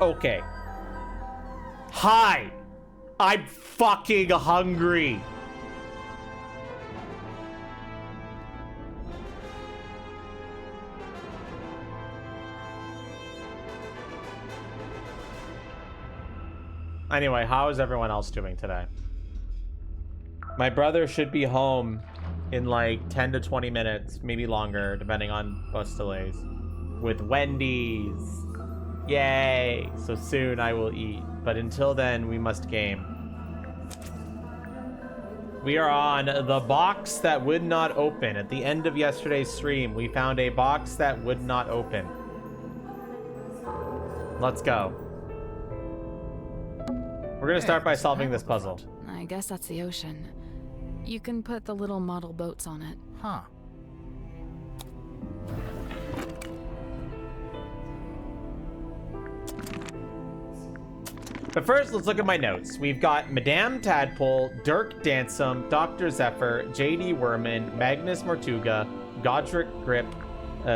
Okay. Hi! I'm fucking hungry! Anyway, how is everyone else doing today? My brother should be home in like 10 to 20 minutes, maybe longer, depending on bus delays, with Wendy's. Yay! So soon I will eat, but until then we must game. We are on the box that would not open. At the end of yesterday's stream, we found a box that would not open. Let's go. We're gonna start by solving this puzzle. I guess that's the ocean. You can put the little model boats on it. Huh. But first, let's look at my notes. We've got Madame Tadpole, Dirk Dansum, Dr. Zephyr, JD Werman, Magnus Mortuga, Godric Grip,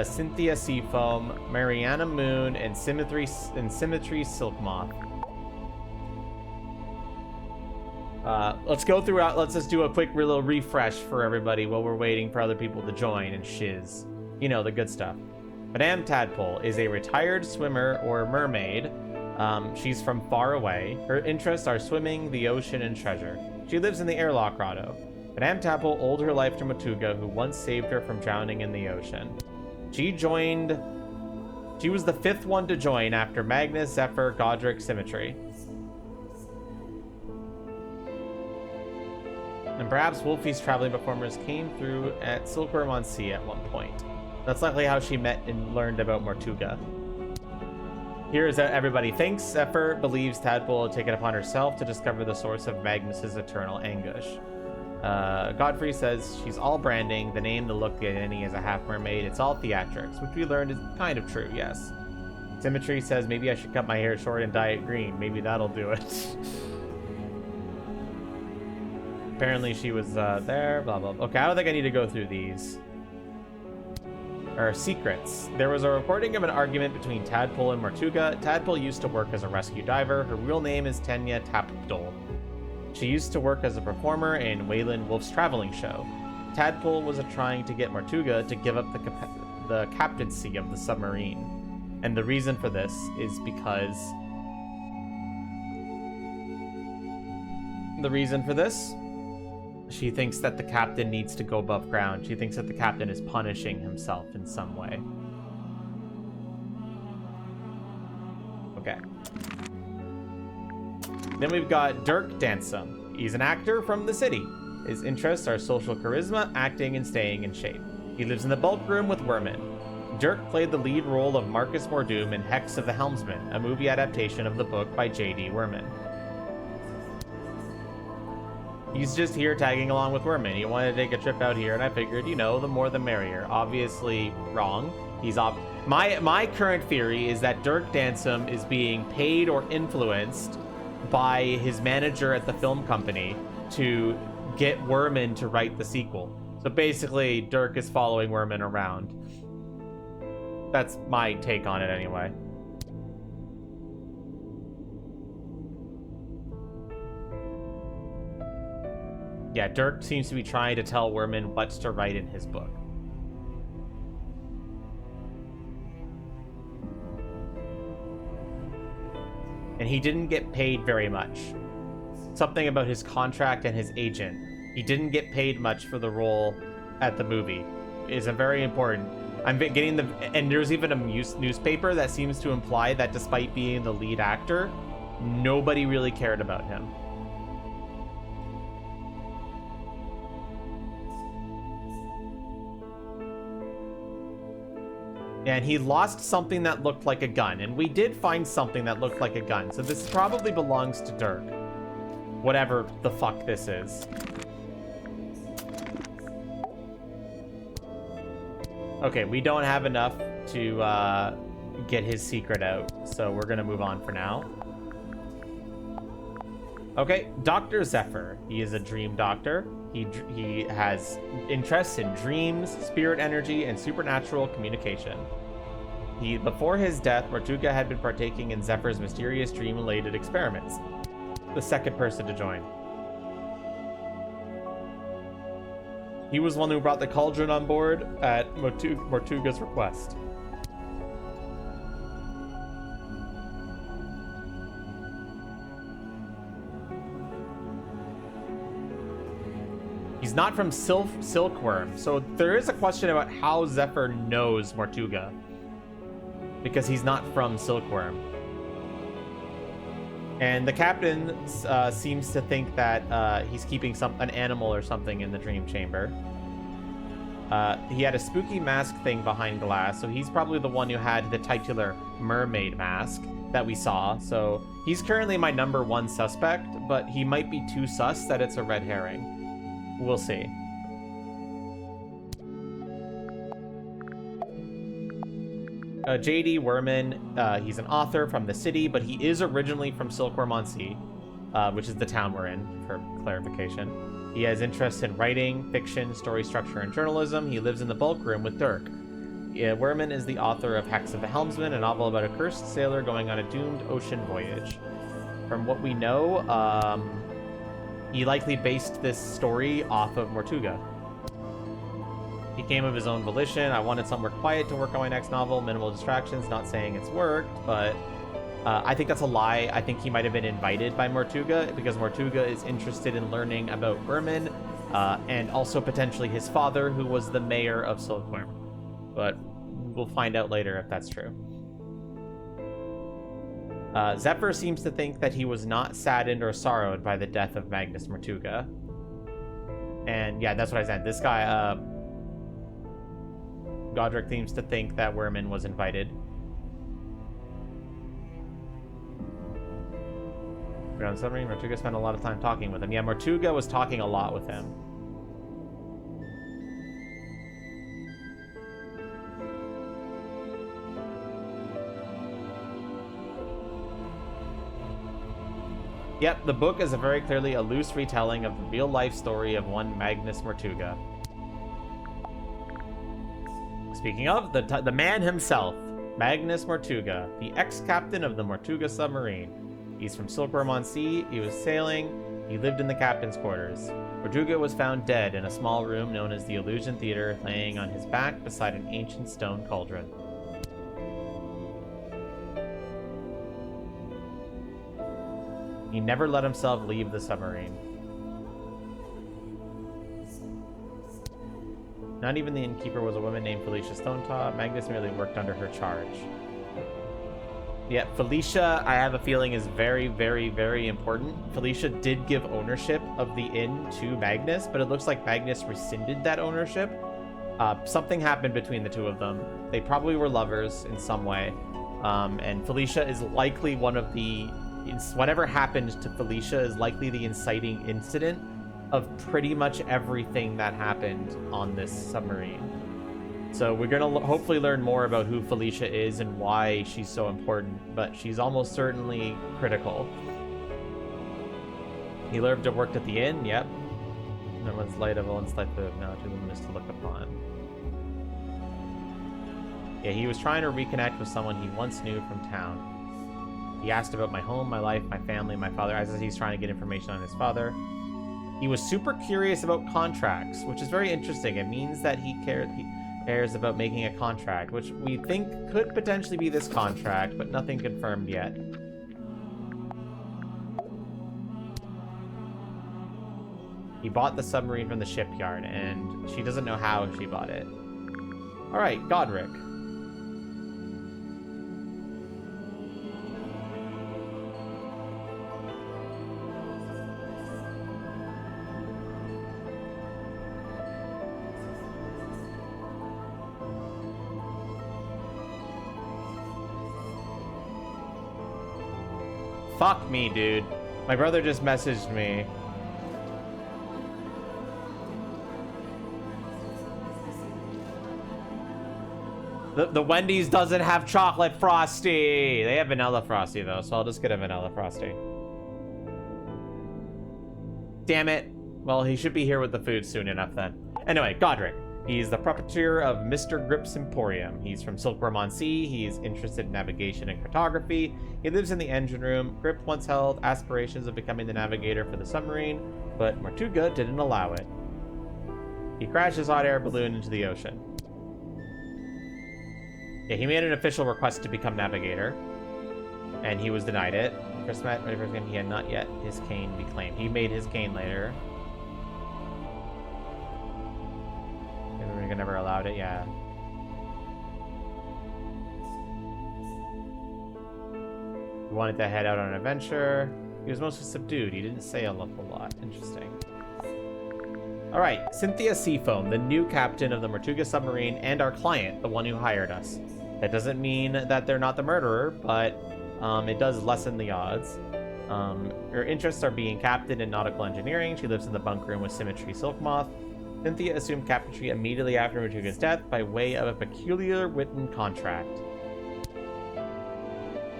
Cynthia Seafoam, Mariana Moon, and Symmetry Silkmoth. Let's go throughout. Let's just do a quick little refresh for everybody while we're waiting for other people to join and shiz. You know, the good stuff. Madame Tadpole is a retired swimmer or mermaid. She's from far away. Her interests are swimming, the ocean, and treasure. She lives in the airlock grotto. Madame Tadpole owed her life to Mortuga, who once saved her from drowning in the ocean. She was the fifth one to join after Magnus, Zephyr, Godric, Symmetry. And perhaps Wolfie's traveling performers came through at Silkworm on Sea at one point. That's likely how she met and learned about Mortuga. Here's how everybody thinks. Zephyr believes Tadpole had taken it upon herself to discover the source of Magnus's eternal anguish. Godfrey says she's all branding, the name, the look, the identity as a half-mermaid. It's all theatrics, which we learned is kind of true, yes. Symmetry says maybe I should cut my hair short and dye it green. Maybe that'll do it. Apparently she was there, blah, blah, blah. Okay, I don't think I need to go through these. Secrets. There was a reporting of an argument between Tadpole and Mortuga. Tadpole used to work as a rescue diver. Her real name is Tenya Tapdol. She used to work as a performer in Wayland Wolf's traveling show. Tadpole was trying to get Mortuga to give up the captaincy of the submarine. And the reason for this is because... she thinks that the captain needs to go above ground. She thinks that the captain is punishing himself in some way. Okay. Then we've got Dirk Dansum. He's an actor from the city. His interests are social charisma, acting, and staying in shape. He lives in the bulk room with Werman. Dirk played the lead role of Marcus Mordoom in Hex of the Helmsman, a movie adaptation of the book by J.D. Werman. He's just here tagging along with Werman. He wanted to take a trip out here, and I figured, you know, the more the merrier. Obviously wrong. My current theory is that Dirk Dansum is being paid or influenced by his manager at the film company to get Werman to write the sequel. So basically, Dirk is following Werman around. That's my take on it anyway. Yeah, Dirk seems to be trying to tell Werman what to write in his book. And he didn't get paid very much. Something about his contract and his agent. He didn't get paid much for the role at the movie. Is very important. I'm getting and there's even a newspaper that seems to imply that despite being the lead actor, nobody really cared about him. And he lost something that looked like a gun. And we did find something that looked like a gun. So this probably belongs to Dirk. Whatever the fuck this is. Okay, we don't have enough to get his secret out. So we're going to move on for now. Okay, Dr. Zephyr. He is a dream doctor. He has interests in dreams, spirit energy, and supernatural communication. Before his death, Mortuga had been partaking in Zephyr's mysterious dream-related experiments. The second person to join. He was one who brought the cauldron on board at Mortuga's request. He's not from Silkworm, so there is a question about how Zephyr knows Mortuga. Because he's not from Silkworm. And the captain seems to think that he's keeping an animal or something in the dream chamber. He had a spooky mask thing behind glass, so he's probably the one who had the titular mermaid mask that we saw. So he's currently my #1 suspect, but he might be too sus that it's a red herring. We'll see. J.D. Werman, he's an author from the city, but he is originally from Silkworm on Sea, which is the town we're in, for clarification. He has interests in writing, fiction, story structure, and journalism. He lives in the bulk room with Dirk. Werman is the author of Hex of the Helmsman, a novel about a cursed sailor going on a doomed ocean voyage. From what we know, he likely based this story off of Mortuga. He came of his own volition. I wanted somewhere quiet to work on my next novel, minimal distractions, not saying it's worked, but I think that's a lie. I think he might have been invited by Mortuga because Mortuga is interested in learning about Werman and also potentially his father, who was the mayor of Silkworm. But we'll find out later if that's true. Zephyr seems to think that he was not saddened or sorrowed by the death of Magnus Mortuga. And yeah, that's what I said. This guy, Godric seems to think that Werman was invited. We're on submarine. Mortuga spent a lot of time talking with him. Yeah, Mortuga was talking a lot with him. Yep, the book is very clearly a loose retelling of the real-life story of one Magnus Mortuga. Speaking of, the man himself, Magnus Mortuga, the ex-captain of the Mortuga submarine. He's from Silkworm on Sea, he was sailing, he lived in the captain's quarters. Mortuga was found dead in a small room known as the Illusion Theater, laying on his back beside an ancient stone cauldron. He never let himself leave the submarine. Not even the innkeeper was a woman named Felicia Stonetaw. Magnus merely worked under her charge. Yeah, Felicia, I have a feeling, is very, very, very important. Felicia did give ownership of the inn to Magnus, but it looks like Magnus rescinded that ownership. Something happened between the two of them. They probably were lovers in some way. And Felicia is likely one of the... Whatever happened to Felicia is likely the inciting incident of pretty much everything that happened on this submarine. So we're going to hopefully learn more about who Felicia is and why she's so important, but she's almost certainly critical. He lived and worked at the inn, yep. No one's light of one's life of now too luminous to look upon. Yeah, he was trying to reconnect with someone he once knew from town. He asked about my home, my life, my family, my father, as he's trying to get information on his father. He was super curious about contracts, which is very interesting. It means that he cares about making a contract, which we think could potentially be this contract, but nothing confirmed yet. He bought the submarine from the shipyard, and she doesn't know how she bought it. All right, Godric. Fuck me, dude. My brother just messaged me. The Wendy's doesn't have chocolate Frosty. They have vanilla Frosty, though, so I'll just get a vanilla Frosty. Damn it. Well, he should be here with the food soon enough, then. Anyway, Godric. He's the proprietor of Mr. Grip's Emporium. He's from Silkworm on Sea. He's interested in navigation and cartography. He lives in the engine room. Grip once held aspirations of becoming the navigator for the submarine, but Mortuga didn't allow it. He crashed his hot air balloon into the ocean. Yeah, he made an official request to become navigator, and he was denied it. First met, he had not yet his cane reclaimed. He made his cane later. We never allowed it, yeah. He wanted to head out on an adventure. He was mostly subdued. He didn't say a lot. Interesting. All right, Cynthia Seafoam, the new captain of the Mortuga submarine, and our client, the one who hired us. That doesn't mean that they're not the murderer, but it does lessen the odds. Her interests are being captain in nautical engineering. She lives in the bunk room with Symmetry Silkmoth. Cynthia assumed captaincy immediately after Mortuga's death by way of a peculiar written contract.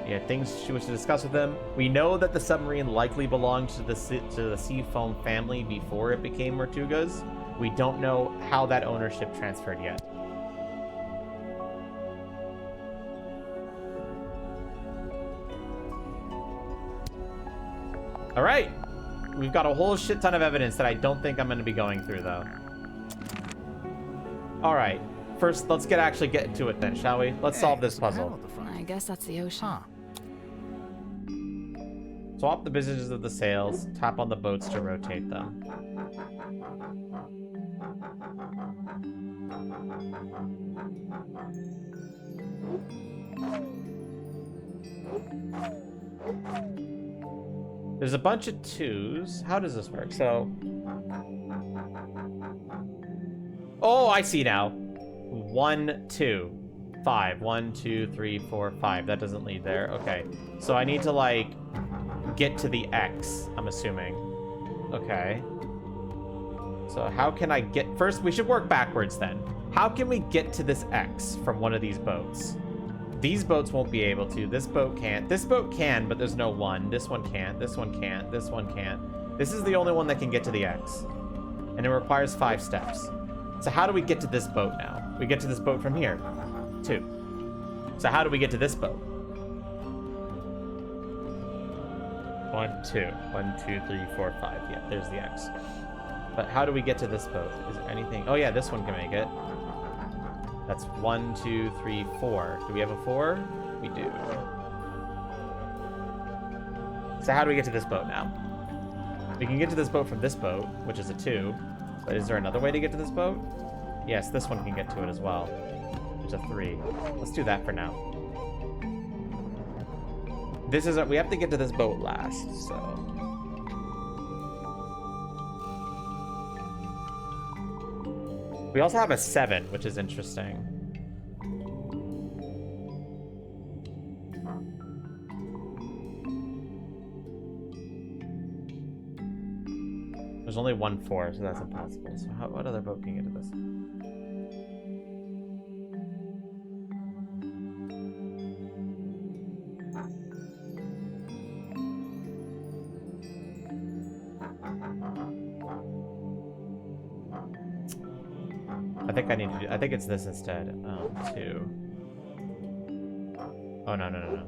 Yeah, things she was to discuss with him. We know that the submarine likely belonged to the Seafoam family before it became Mortuga's. We don't know how that ownership transferred yet. All right. We've got a whole shit ton of evidence that I don't think I'm going to be going through, though. All right. First, let's actually get to it then, shall we? Let's solve this puzzle. I guess that's the ocean. Huh. Swap the positions of the sails. Tap on the boats to rotate them. There's a bunch of twos. How does this work? So Oh, I see now. 1, 2, 5. 1, 2, 3, 4, 5. That doesn't lead there. Okay. So I need to, like, get to the X, I'm assuming. Okay. So how can I get... First, we should work backwards then. How can we get to this X from one of these boats? These boats won't be able to. This boat can't. This boat can, but there's no 1. This one can't. This one can't. This one can't. This is the only one that can get to the X. And it requires 5 steps. So how do we get to this boat now? We get to this boat from here. 2. So how do we get to this boat? 1, 2. 1, 2, 3, 4, 5. Yeah, there's the X. But how do we get to this boat? Is there anything? Oh yeah, this one can make it. That's 1, 2, 3, 4. Do we have a 4? We do. So how do we get to this boat now? We can get to this boat from this boat, which is a 2. But is there another way to get to this boat? Yes, this one can get to it as well. There's a 3. Let's do that for now. This is we have to get to this boat last, so. We also have a 7, which is interesting. There's only 1 4, so that's impossible. So what other boat can get to this? I think it's this instead. 2. Oh, no.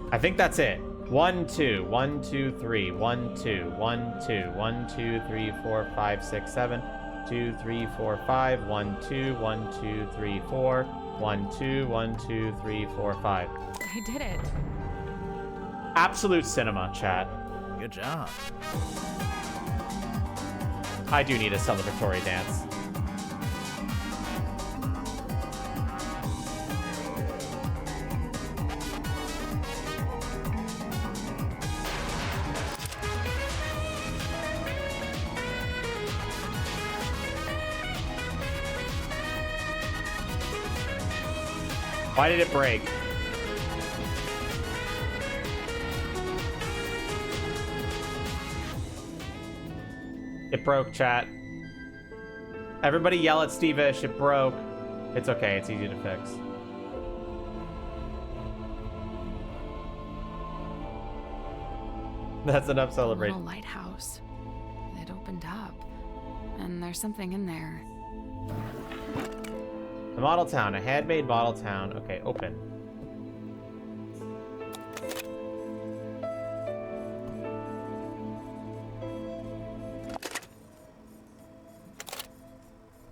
I think that's it. 1, 2, 1, 2, 3, 1, 2, 1, 2, 1, 2, 3, 4, 5, 6, 7, 2, 3, 4, 5, 1, 2, 1, 2, 3, 4, 1, 2, 1, 2, 3, 4, 5. I did it. Absolute cinema, chat. Good job. I do need a celebratory dance. Why did it break? It broke, chat. Everybody yell at Steve-ish. It broke. It's okay. It's easy to fix. That's enough celebration. Little lighthouse. It opened up, and there's something in there. The model town, a handmade model town. Okay, open.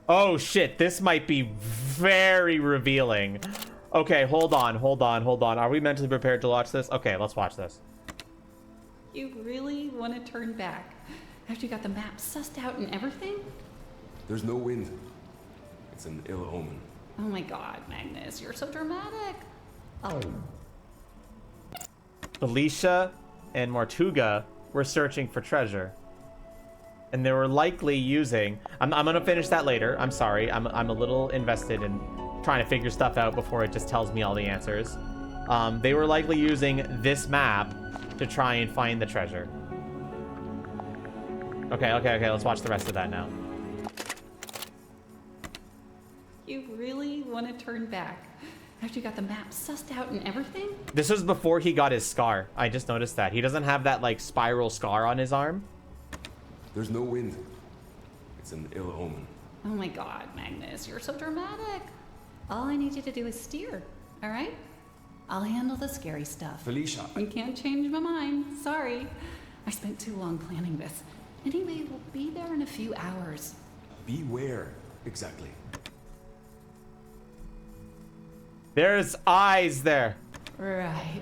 Oh shit, this might be very revealing. Okay, hold on. Are we mentally prepared to watch this? Okay, let's watch this. You really want to turn back after you got the map sussed out and everything? There's no wind. It's an ill omen. Oh my god, Magnus, you're so dramatic. Oh. Felicia and Mortuga were searching for treasure. And they were likely using... I'm gonna finish that later. I'm sorry. I'm a little invested in trying to figure stuff out before it just tells me all the answers. They were likely using this map to try and find the treasure. Okay, let's watch the rest of that now. You really want to turn back after you got the map sussed out and everything? This was before he got his scar. I just noticed that. He doesn't have that, like, spiral scar on his arm. There's no wind. It's an ill omen. Oh my god, Magnus, you're so dramatic. All I need you to do is steer, all right? I'll handle the scary stuff. Felicia. You can't change my mind. Sorry. I spent too long planning this. Anyway, we'll be there in a few hours. Beware. Exactly. There's eyes there. Right.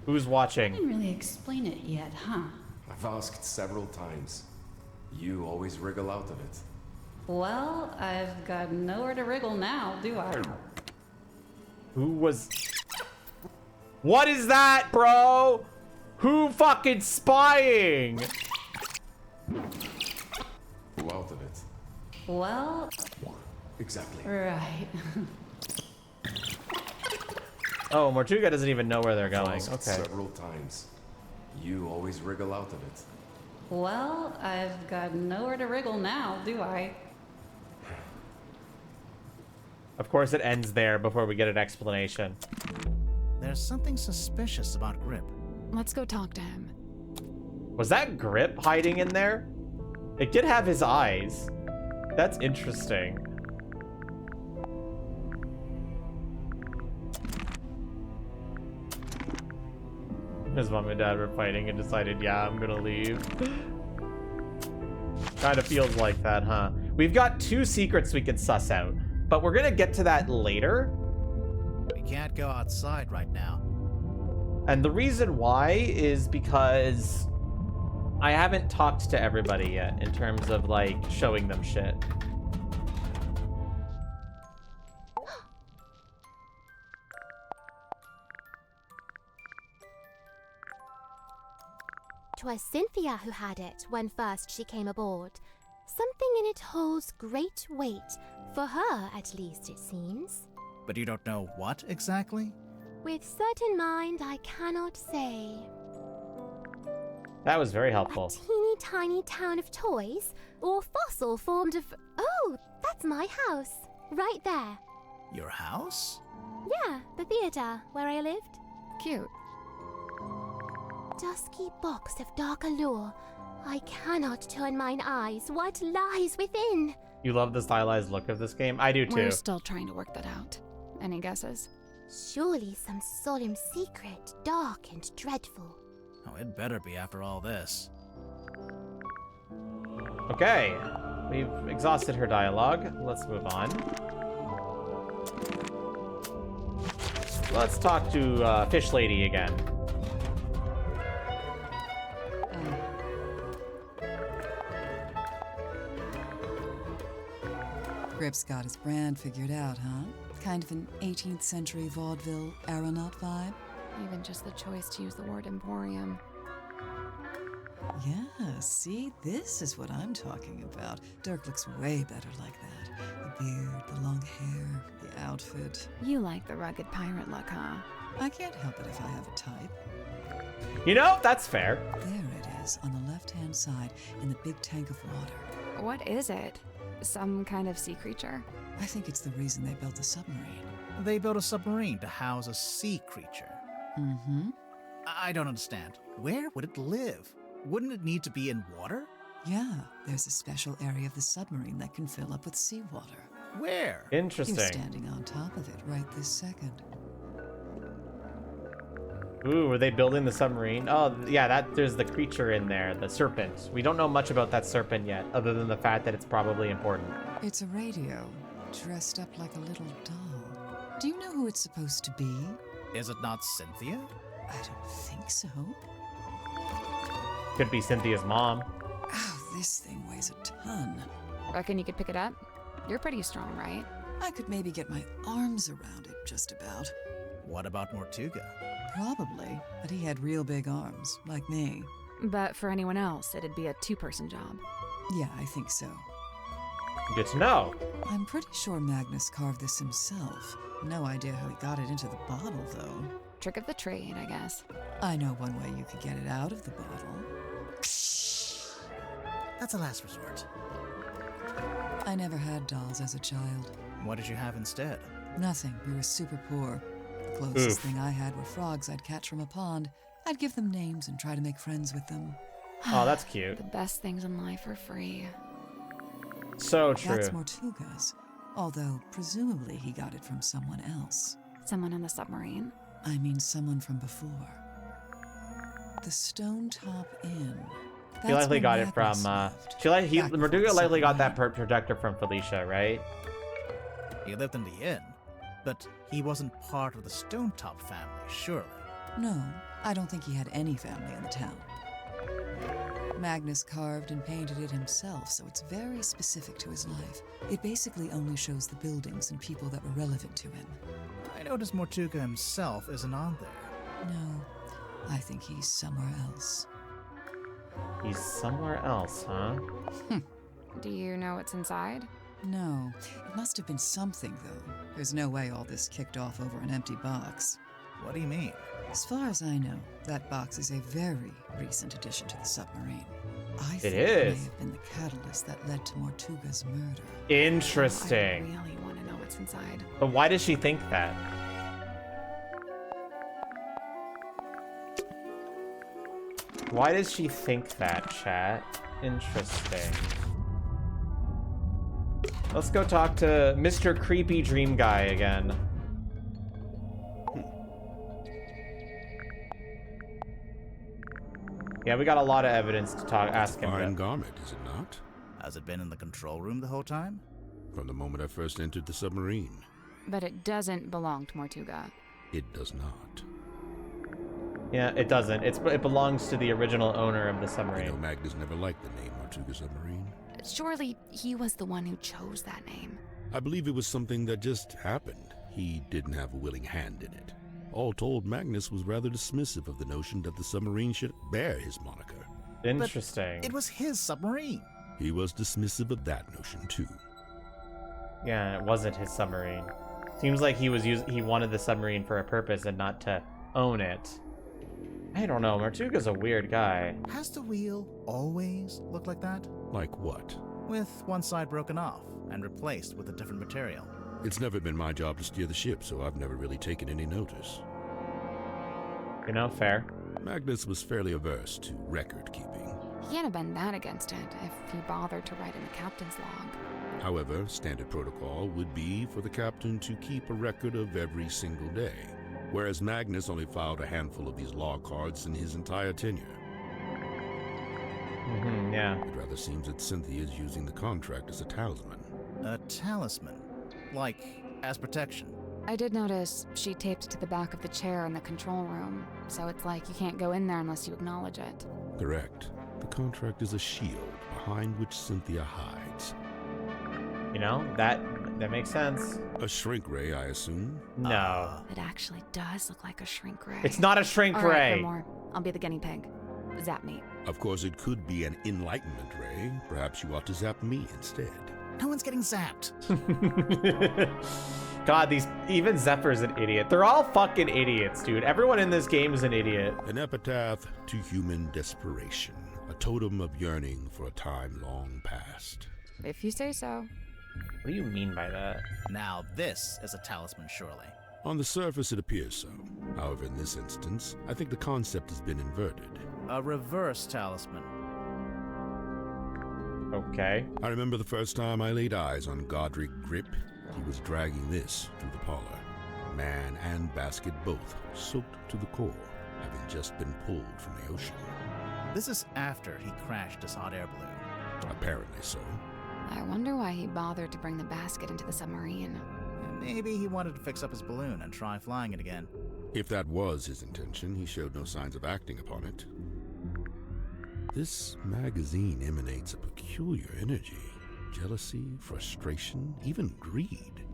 Who's watching? Didn't really explain it yet, huh? I've asked several times. You always wriggle out of it. Well, I've got nowhere to wriggle now, do I? Who was... What is that, bro? Who fucking spying? Go out of it. Well, Exactly. right. Oh, Mortuga doesn't even know where they're going. Asked Okay. several times. You always wriggle out of it. Well, I've got nowhere to wriggle now, do I? Of course it ends there before we get an explanation. There's something suspicious about Grip. Let's go talk to him. Was that Grip hiding in there? It did have his eyes. That's interesting. His mom and dad were fighting and decided, yeah, I'm gonna leave. Kind of feels like that, huh? We've got 2 secrets we can suss out, but we're gonna get to that later. We can't go outside right now. And the reason why is because I haven't talked to everybody yet in terms of like showing them shit. 'Twas Cynthia who had it when first she came aboard. Something in it holds great weight, for her at least it seems. But you don't know what exactly? With certain mind I cannot say. That was very A helpful. teeny tiny town of toys, or fossil formed of... Oh, that's my house, right there. Your house? Yeah, the theatre where I lived. Cute. Dusky box of dark allure. I cannot turn mine eyes. What lies within? You love the stylized look of this game? I do too. We're still trying to work that out. Any guesses? Surely some solemn secret, dark and dreadful. Oh, it better be after all this. Okay, we've exhausted her dialogue. Let's move on. Let's talk to Fish Lady again. Grip's got his brand figured out, huh? Kind of an 18th century vaudeville aeronaut vibe? Even just the choice to use the word emporium. Yeah, see, this is what I'm talking about. Dirk looks way better like that. The beard, the long hair, the outfit. You like the rugged pirate look, huh? I can't help it if I have a type. You know, that's fair. There it is, on the left-hand side, in the big tank of water. What is it? Some kind of sea creature? I think it's the reason they built the submarine. They built a submarine to house a sea creature. Mm-hmm. I don't understand. Where would it live? Wouldn't it need to be in water? Yeah, there's a special area of the submarine that can fill up with seawater. Where? Interesting. You're standing on top of it right this second. Ooh, were they building the submarine? Oh, yeah, there's the creature in there, the serpent. We don't know much about that serpent yet, other than the fact that it's probably important. It's a radio, dressed up like a little doll. Do you know who it's supposed to be? Is it not Cynthia? I don't think so. Could be Cynthia's mom. Oh, this thing weighs a ton. Reckon you could pick it up? You're pretty strong, right? I could maybe get my arms around it, just about. What about Mortuga? Probably, but he had real big arms, like me. But for anyone else, it'd be a 2-person job. Yeah, I think so. Good to know. I'm pretty sure Magnus carved this himself. No idea how he got it into the bottle, though. Trick of the trade, I guess. I know one way you could get it out of the bottle. That's a last resort. I never had dolls as a child. What did you have instead? Nothing. We were super poor. The closest Oof. thing I had were frogs I'd catch from a pond. I'd give them names and try to make friends with them. Oh, that's cute. The best things in life are free. So true. That's Mortuga's. Although, presumably he got it from someone else. Someone on the submarine? I mean someone from before. The Stone Top Inn. She likely when got it from, Magnus left, back before Verdugo the likely got that submarine. protector from Felicia, right? He lived in the inn, but he wasn't part of the Stonetop family, surely. No, I don't think he had any family in the town. Magnus carved and painted it himself, so it's very specific to his life. It basically only shows the buildings and people that were relevant to him. I noticed Mortuga himself isn't on there. No, I think he's somewhere else. He's somewhere else, huh? Do you know what's inside? No, it must have been something, though. There's no way all this kicked off over an empty box. What do you mean? As far as I know, that box is a very recent addition to the submarine. I think is. it may have been the catalyst that led to Mortuga's murder. Interesting. I really want to know what's inside. But why does she think that? Why does she think that, chat? Interesting. Let's go talk to Mr. Creepy Dream Guy again. Yeah, we got a lot of evidence to ask him Fine about. garment, is it not? Has it been in the control room the whole time? From the moment I first entered the submarine. But it doesn't belong to Mortuga. It does not. Yeah, it doesn't. It belongs to the original owner of the I know submarine. Magnus never liked the name Tortuga Submarine. Surely he was the one who chose that name. I believe it was something that just happened. He didn't have a willing hand in it. All told, Magnus was rather dismissive of the notion that the submarine should bear his moniker. Interesting. It was his submarine. He was dismissive of that notion too. Yeah, it wasn't his submarine. Seems like he wanted the submarine for a purpose and not to own it. I don't know. Mortuga's a weird guy. Has the wheel always looked like that? Like what? With one side broken off and replaced with a different material. It's never been my job to steer the ship, so I've never really taken any notice. You know, fair. Magnus was fairly averse to record keeping. He can't have been that against it if he bothered to write in the captain's log. However, standard protocol would be for the captain to keep a record of every single day, whereas Magnus only filed a handful of these log cards in his entire tenure. Yeah. It rather seems that Cynthia is using the contract as a talisman. A talisman. Like, as protection. I did notice she taped it to the back of the chair in the control room, so it's like you can't go in there unless you acknowledge it. Correct. The contract is a shield behind which Cynthia hides. You know, that makes sense. A shrink ray, I assume. No. It actually does look like a shrink ray. It's not a shrink All right, ray. Gilmore, I'll be the guinea pig. Zap me. Of course, it could be an enlightenment ray. Perhaps you ought to zap me instead. No one's getting zapped. God, even Zephyr's an idiot. They're all fucking idiots, dude. Everyone in this game is an idiot. An epitaph to human desperation. A totem of yearning for a time long past. If you say so. What do you mean by that? Now this is a talisman, surely. On the surface, it appears so. However, in this instance, I think the concept has been inverted. A reverse talisman. Okay. I remember the first time I laid eyes on Godric Grip. He was dragging this through the parlor. Man and basket both soaked to the core, having just been pulled from the ocean. This is after he crashed his hot air balloon. Apparently so. I wonder why he bothered to bring the basket into the submarine. Maybe he wanted to fix up his balloon and try flying it again. If that was his intention, he showed no signs of acting upon it. This magazine emanates a peculiar energy. Jealousy, frustration, even greed.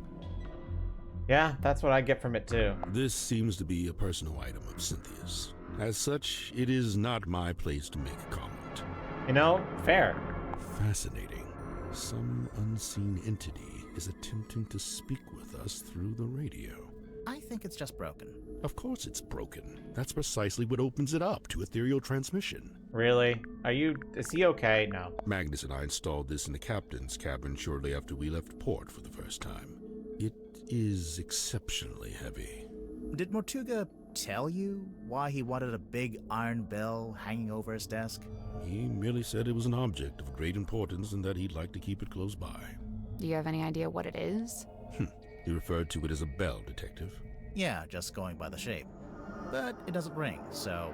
Yeah, that's what I get from it too. This seems to be a personal item of Cynthia's. As such, it is not my place to make a comment. You know, fair. Fascinating. Some unseen entity is attempting to speak with us through the radio. I think it's just broken. Of course it's broken. That's precisely what opens it up to ethereal transmission. Really? Is he okay? No. Magnus and I installed this in the captain's cabin shortly after we left port for the first time. It is exceptionally heavy. Did Mortuga tell you why he wanted a big iron bell hanging over his desk? He merely said it was an object of great importance and that he'd like to keep it close by. Do you have any idea what it is? He referred to it as a bell, Detective. Yeah, just going by the shape. But it doesn't ring, so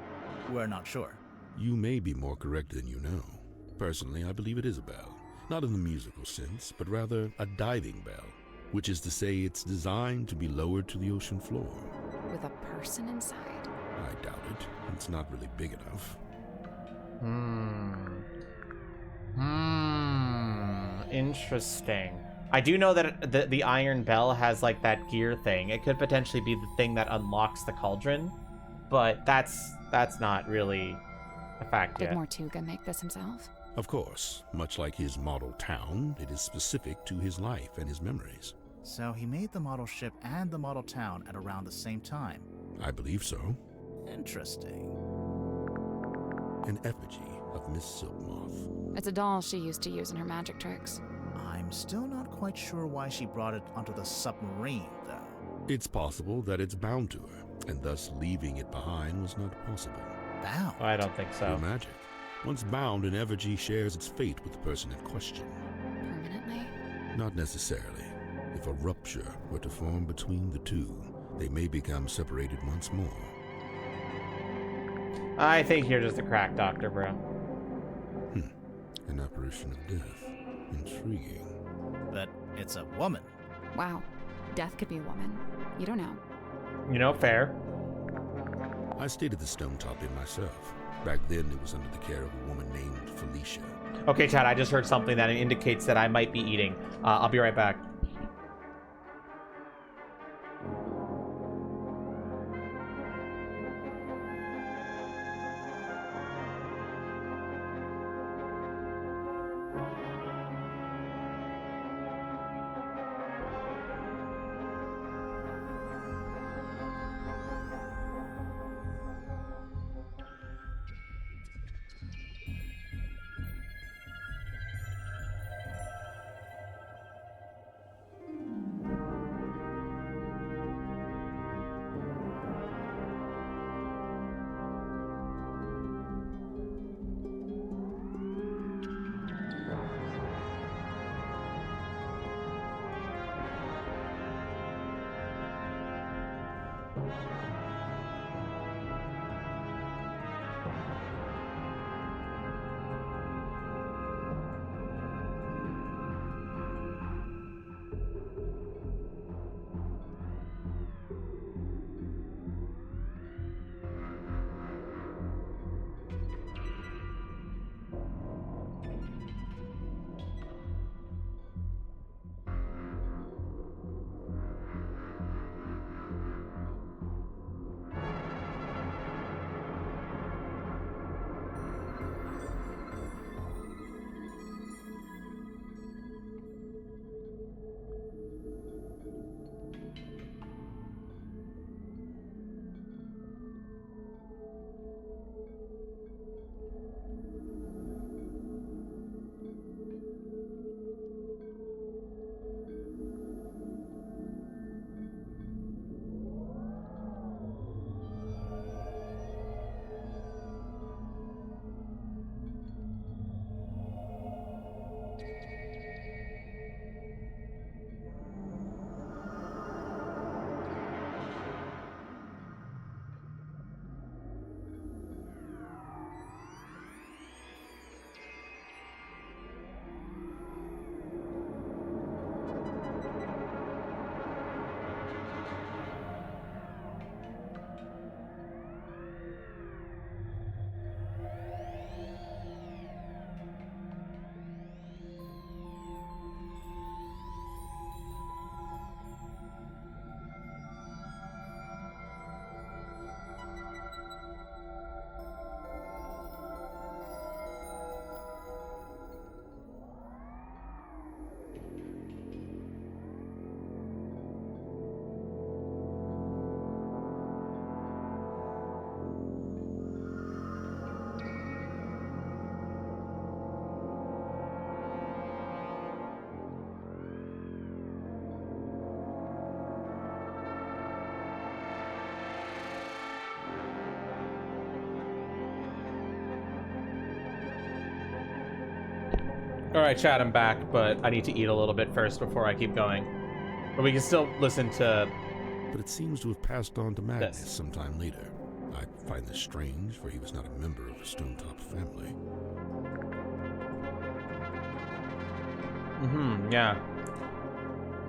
we're not sure. You may be more correct than you know. Personally, I believe it is a bell. Not in the musical sense, but rather a diving bell, which is to say it's designed to be lowered to the ocean floor. With a person inside? I doubt it. It's not really big enough. Interesting. I do know that the iron bell has like that gear thing. It could potentially be the thing that unlocks the cauldron, but that's not really a fact Did yet. Mortuga make this himself? Of course, much like his model town, it is specific to his life and his memories. So he made the model ship and the model town at around the same time. I believe so. Interesting. An effigy of Miss Silkmoth. It's a doll she used to use in her magic tricks. I'm still not quite sure why she brought it onto the submarine, though. It's possible that it's bound to her, and thus leaving it behind was not possible. Bound? I don't think so. Your magic. Once bound, an effigy shares its fate with the person in question. Permanently? Not necessarily. If a rupture were to form between the two, they may become separated once more. I think you're just a crack doctor, bro. An apparition of death. Intriguing. But it's a woman. Wow. Death could be a woman. You don't know. You know, fair. I stayed at the stone top inn myself. Back then, it was under the care of a woman named Felicia. Okay, Chad, I just heard something that indicates that I might be eating. I'll be right back. All right, Chad, I'm back, but I need to eat a little bit first before I keep going. But we can still listen to... But it seems to have passed on to Magnus This. sometime later. I find this strange, for he was not a member of the Stonetop family. Yeah.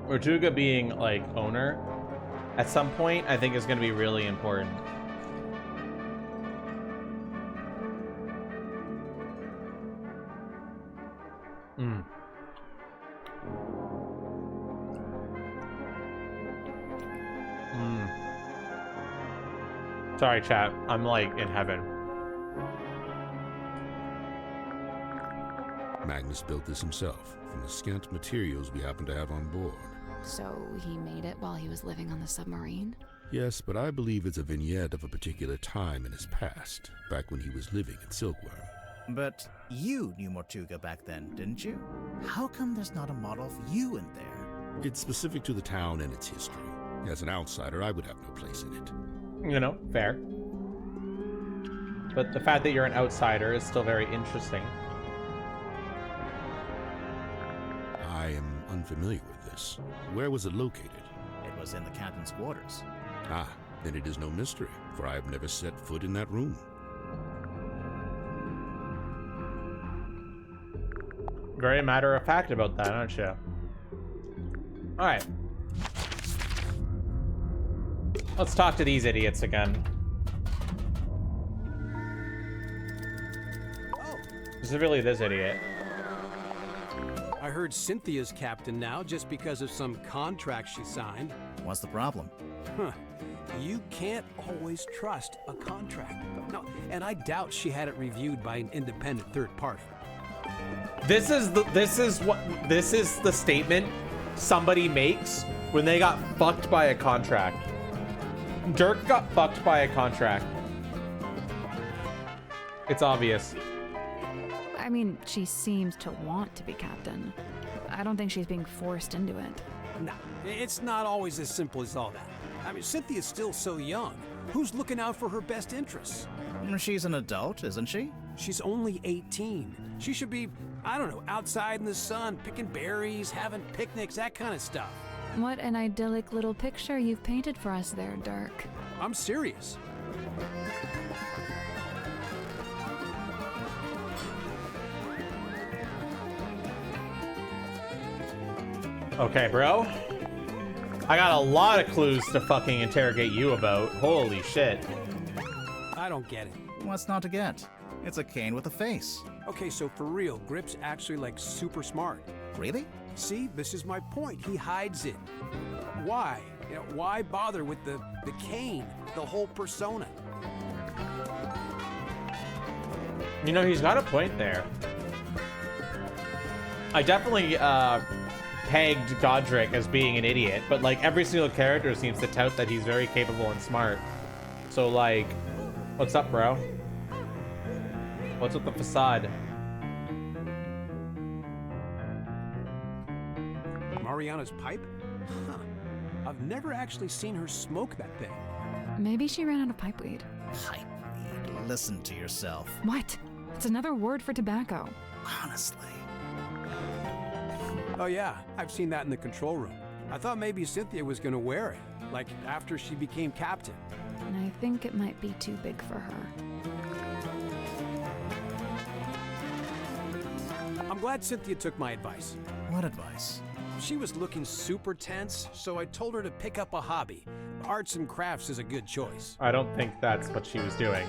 Ortuga being, like, owner at some point, I think is going to be really important. Sorry, chat. I'm, like, in heaven. Magnus built this himself from the scant materials we happen to have on board. So he made it while he was living on the submarine? Yes, but I believe it's a vignette of a particular time in his past, back when he was living in Silkworm. But you knew Mortuga back then, didn't you? How come there's not a model of you in there? It's specific to the town and its history. As an outsider, I would have no place in it. You know, fair. But the fact that you're an outsider is still very interesting. I am unfamiliar with this. Where was it located? It was in the captain's quarters. Ah, then it is no mystery, for I have never set foot in that room. Very matter of fact about that, aren't you? Alright. Let's talk to these idiots again. Specifically this idiot. I heard Cynthia's captain now just because of some contract she signed. What's the problem? Huh. You can't always trust a contract. No, and I doubt she had it reviewed by an independent third party. This is the statement somebody makes when they got fucked by a contract. Dirk got fucked by a contract. It's obvious. I mean, she seems to want to be captain. I don't think she's being forced into it. No, it's not always as simple as all that. I mean, Cynthia's still so young. Who's looking out for her best interests? She's an adult, isn't she? She's only 18. She should be, I don't know, outside in the sun, picking berries, having picnics, that kind of stuff. What an idyllic little picture you've painted for us there, Dirk. I'm serious. Okay, bro. I got a lot of clues to fucking interrogate you about. Holy shit. I don't get it. What's not to get? It's a cane with a face. Okay, so for real, Grip's actually like super smart. Really? See, this is my point. He hides it. Why? You know, why bother with the cane, the whole persona? You know, he's got a point there. I definitely pegged Godric as being an idiot, but like every single character seems to tout that he's very capable and smart. So like, what's up, bro? What's with the facade? Mariana's pipe? Huh. I've never actually seen her smoke that thing. Maybe she ran out of pipeweed. Pipeweed. Listen to yourself. What? It's another word for tobacco. Honestly. Oh yeah, I've seen that in the control room. I thought maybe Cynthia was gonna wear it, like after she became captain. And I think it might be too big for her. I'm glad Cynthia took my advice. What advice? She was looking super tense, so I told her to pick up a hobby. Arts and crafts is a good choice. I don't think that's what she was doing.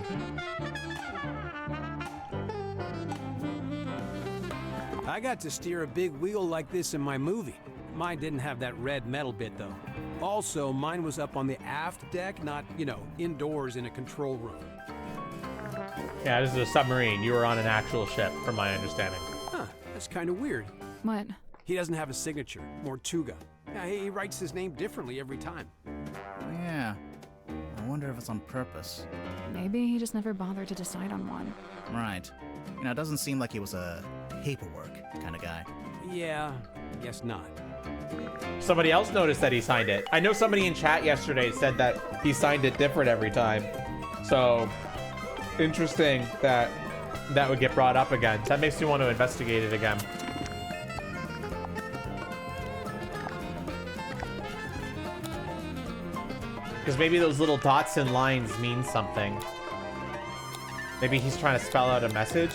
I got to steer a big wheel like this in my movie. Mine didn't have that red metal bit though. Also, mine was up on the aft deck, not, you know, indoors in a control room. Yeah, this is a submarine. You were on an actual ship, from my understanding. Huh, that's kind of weird. What? He doesn't have a signature, Mortuga. Yeah, he writes his name differently every time. Yeah. I wonder if it's on purpose. Maybe he just never bothered to decide on one. Right. You know, it doesn't seem like he was a paperwork kind of guy. Yeah, guess not. Somebody else noticed that he signed it. I know somebody in chat yesterday said that he signed it different every time. So, interesting that that would get brought up again. So that makes me want to investigate it again. Because maybe those little dots and lines mean something. Maybe he's trying to spell out a message.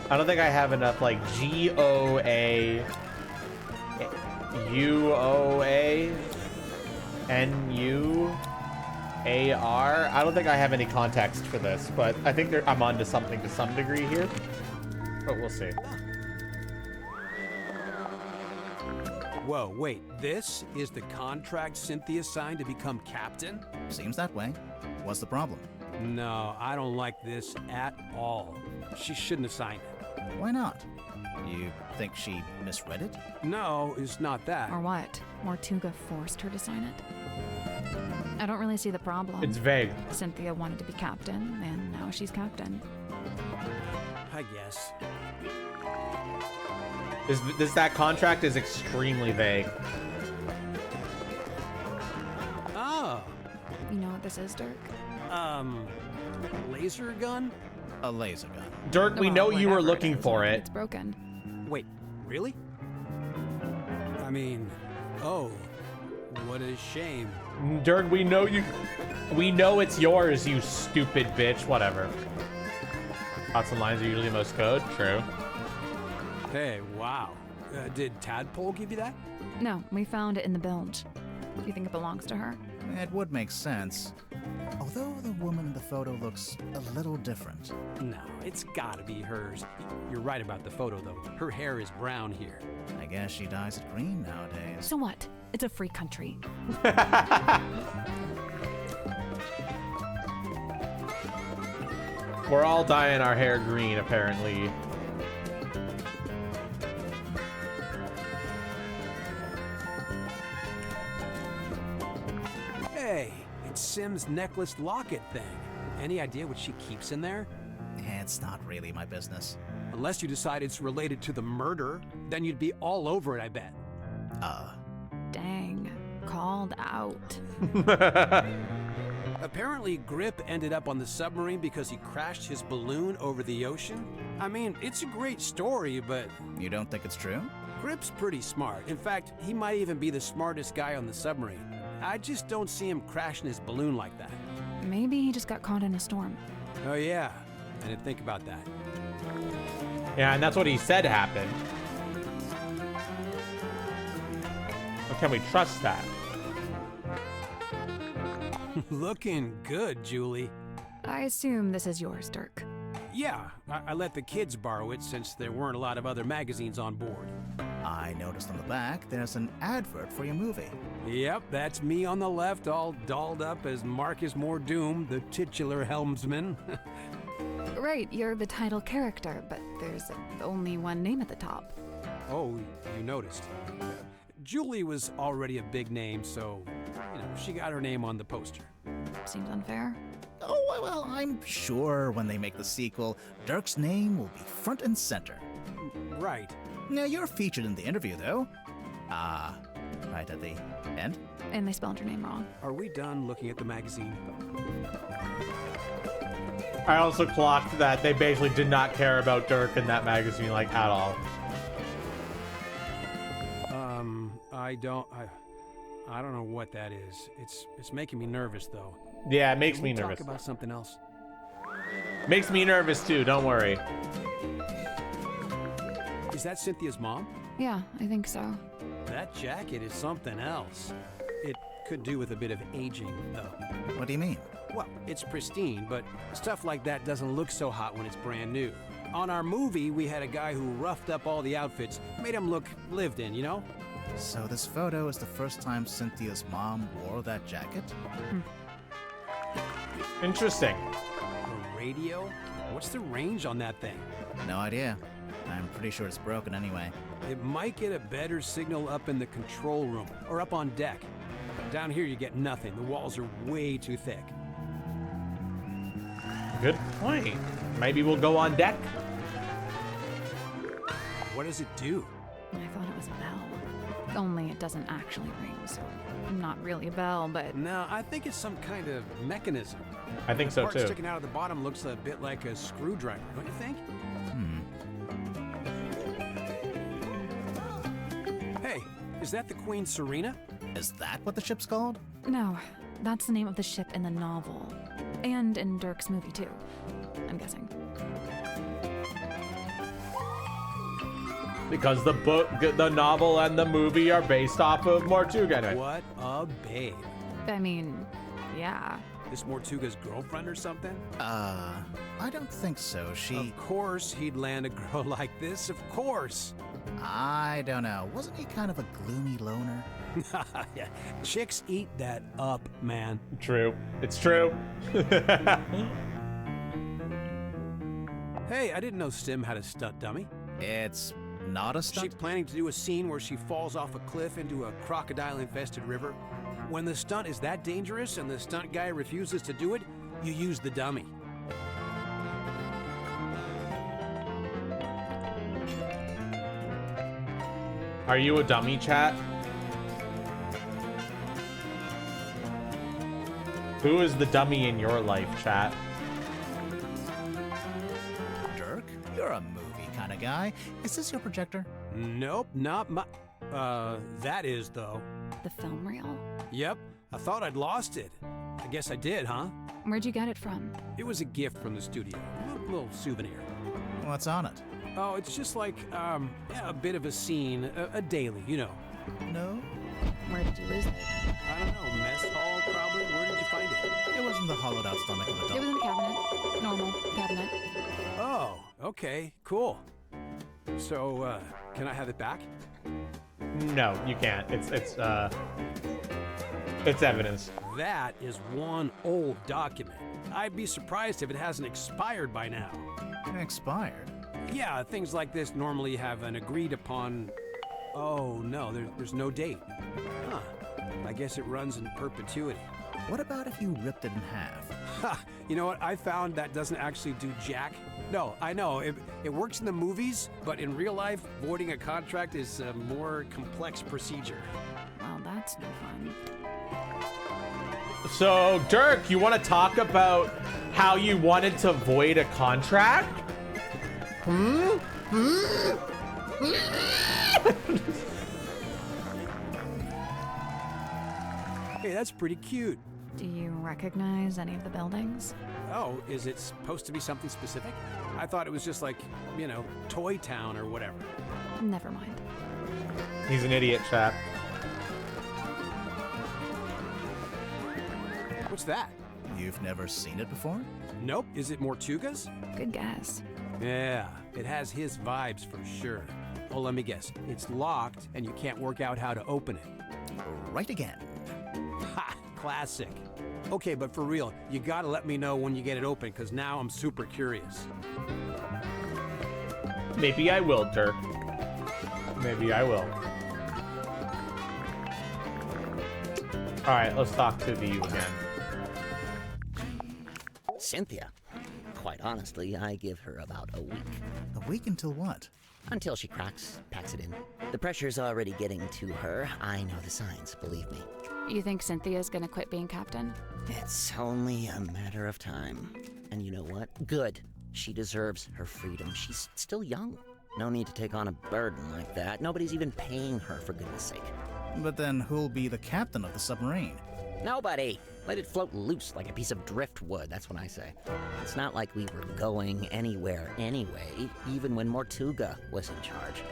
I don't think I have enough like GOAUANUAR. I don't think I have any context for this, but I think I'm onto something to some degree here. But we'll see. Whoa, wait, this is the contract Cynthia signed to become captain? Seems that way. What's the problem? No, I don't like this at all. She shouldn't have signed it. Why not? You think she misread it? No, it's not that. Or what? Mortuga forced her to sign it? I don't really see the problem. It's vague. Cynthia wanted to be captain, and now she's captain. I guess. That contract is extremely vague. Oh. You know what this is, Dirk? Laser gun? A laser gun. Dirk, we know you were looking for it. It's broken. Wait, really? I mean, oh, what a shame. Dirk, we know you. We know it's yours, you stupid bitch. Whatever. Thoughts and lines are usually most code. True. Hey, wow. Did Tadpole give you that? No, we found it in the bilge. Do you think it belongs to her? It would make sense. Although the woman in the photo looks a little different. No, it's gotta be hers. You're right about the photo, though. Her hair is brown here. I guess she dyes it green nowadays. So what? It's a free country. We're all dyeing our hair green, apparently. Hey, it's Sim's necklace locket thing. Any idea what she keeps in there? It's not really my business. Unless you decide it's related to the murder, then you'd be all over it, I bet. Dang. Called out. Apparently, Grip ended up on the submarine because he crashed his balloon over the ocean. I mean, it's a great story, but... You don't think it's true? Grip's pretty smart. In fact, he might even be the smartest guy on the submarine. I just don't see him crashing his balloon like that. Maybe he just got caught in a storm. Oh yeah, I didn't think about that. Yeah, and that's what he said happened. But can we trust that? Looking good, Julie. I assume this is yours, Dirk. Yeah, I let the kids borrow it since there weren't a lot of other magazines on board. I noticed on the back there's an advert for your movie. Yep, that's me on the left, all dolled up as Marcus Mordoom, the titular helmsman. Right, you're the title character, but there's only one name at the top. Oh, you noticed. Julie was already a big name, so, she got her name on the poster. Seems unfair. Oh, well, I'm sure when they make the sequel, Dirk's name will be front and center. Right. Now, you're featured in the interview, though. Right at the end. And they spelled your name wrong. Are we done looking at the magazine? I also clocked that they basically did not care about Dirk in that magazine, like, at all. I don't know what that is. It's making me nervous, though. Yeah, it makes Can me we nervous. Talk about something else. Makes me nervous too, don't worry. Is that Cynthia's mom? Yeah, I think so. That jacket is something else. It could do with a bit of aging, though. What do you mean? Well, it's pristine, but stuff like that doesn't look so hot when it's brand new. On our movie, we had a guy who roughed up all the outfits, made them look lived in, you know? So this photo is the first time Cynthia's mom wore that jacket? Interesting. A radio? What's the range on that thing? No idea. I'm pretty sure it's broken anyway. It might get a better signal up in the control room, or up on deck. Down here you get nothing. The walls are way too thick. Good point. Maybe we'll go on deck. What does it do? I thought it was a bell. Only it doesn't actually ring, so not really a bell, but... No, I think it's some kind of mechanism. I think so The part too. sticking out of the bottom looks a bit like a screwdriver, don't you think? Hey, is that the Queen Serena? Is that what the ship's called? No, that's the name of the ship in the novel. And in Dirk's movie, too. I'm guessing. Because the book, the novel, and the movie are based off of Mortuga. Anyway. What a babe. I mean, yeah. This Mortuga's girlfriend or something? I don't think so. Of course he'd land a girl like this, of course. I don't know. Wasn't he kind of a gloomy loner? Yeah. Chicks eat that up, man. True. It's true. Hey, I didn't know Stim had a stunt dummy. It's not a stunt? She's planning to do a scene where she falls off a cliff into a crocodile-infested river. When the stunt is that dangerous and the stunt guy refuses to do it, you use the dummy. Are you a dummy, chat? Who is the dummy in your life, chat? Dirk, you're a movie kind of guy. Is this your projector? Nope, not my... that is, though. The film reel? Yep, I thought I'd lost it. I guess I did, huh? Where'd you get it from? It was a gift from the studio. A little souvenir. What's on it? Oh, it's just like, yeah, a bit of a scene, a daily, you know. No? Where did you lose it? I don't know, mess hall probably? Where did you find it? It wasn't the hollowed out stomach of a It dog. was in the cabinet. Normal cabinet. Oh, okay, cool. So, can I have it back? No, you can't. It's evidence. That is one old document. I'd be surprised if it hasn't expired by now. Expired? Yeah, things like this normally have an agreed upon... Oh, no, there's no date. Huh. I guess it runs in perpetuity. What about if you ripped it in half? Ha! You know what? I found that doesn't actually do jack. No, I know. It works in the movies, but in real life, voiding a contract is a more complex procedure. Well, that's no fun. So, Dirk, you want to talk about how you wanted to void a contract? Hey, that's pretty cute. Do you recognize any of the buildings? Oh, is it supposed to be something specific? I thought it was just like, you know, Toy Town or whatever. Never mind. He's an idiot, chat. What's that? You've never seen it before? Nope. Is it Mortuga's? Good guess. Yeah, it has his vibes for sure. Well, let me guess. It's locked and you can't work out how to open it. Right again. Ha! Classic. Okay, but for real, you gotta let me know when you get it open, because now I'm super curious. Maybe I will, Dirk. Maybe I will. Alright, let's talk to the you again. Cynthia. Quite honestly, I give her about a week. A week until what? Until she cracks, packs it in. The pressure's already getting to her. I know the signs, believe me. You think Cynthia's gonna quit being captain? It's only a matter of time. And you know what? Good. She deserves her freedom. She's still young. No need to take on a burden like that. Nobody's even paying her, for goodness sake. But then who'll be the captain of the submarine? Nobody! Let it float loose like a piece of driftwood, that's what I say. It's not like we were going anywhere anyway, even when Mortuga was in charge.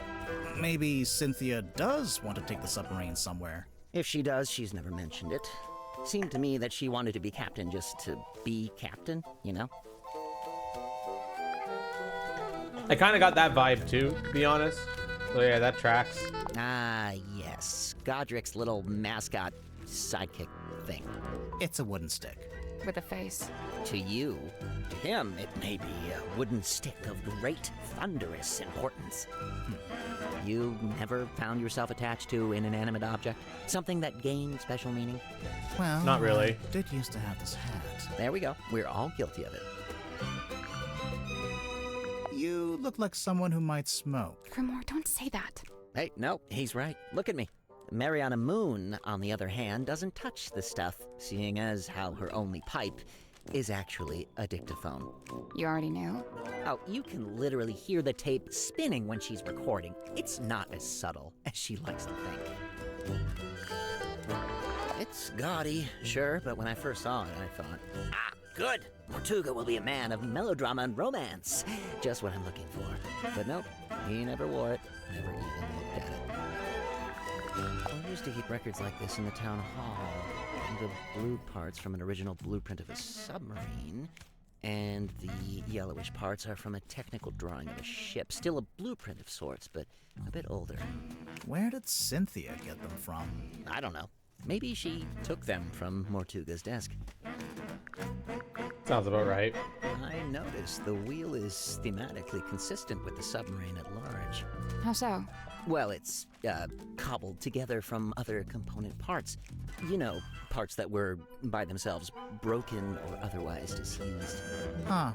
Maybe Cynthia does want to take the submarine somewhere. If she does, she's never mentioned it. Seemed to me that she wanted to be captain just to be captain, you know? I kind of got that vibe too, to be honest. So yeah, that tracks. Ah, yes. Godric's little mascot sidekick thing. It's a wooden stick. With a face. To you, to him, it may be a wooden stick of great, thunderous importance. You never found yourself attached to an inanimate object? Something that gained special meaning? Well, Not really. I did used to have this hat. There we go. We're all guilty of it. You look like someone who might smoke. Grimore, don't say that. Hey, no, he's right. Look at me. Mariana Moon, on the other hand, doesn't touch the stuff, seeing as how her only pipe is actually a dictaphone. You already knew? Oh, you can literally hear the tape spinning when she's recording. It's not as subtle as she likes to think. It's gaudy, sure, but when I first saw it, I thought, good. Mortuga will be a man of melodrama and romance. Just what I'm looking for. But nope, he never wore it. Never even looked at it. I used to keep records like this in the town hall. The blue parts from an original blueprint of a submarine. And the yellowish parts are from a technical drawing of a ship. Still a blueprint of sorts, but a bit older. Where did Cynthia get them from? I don't know. Maybe she took them from Mortuga's desk. Sounds about right. I noticed the wheel is thematically consistent with the submarine at large. How so? Well, it's cobbled together from other component parts. You know, parts that were, by themselves, broken or otherwise disused. Huh.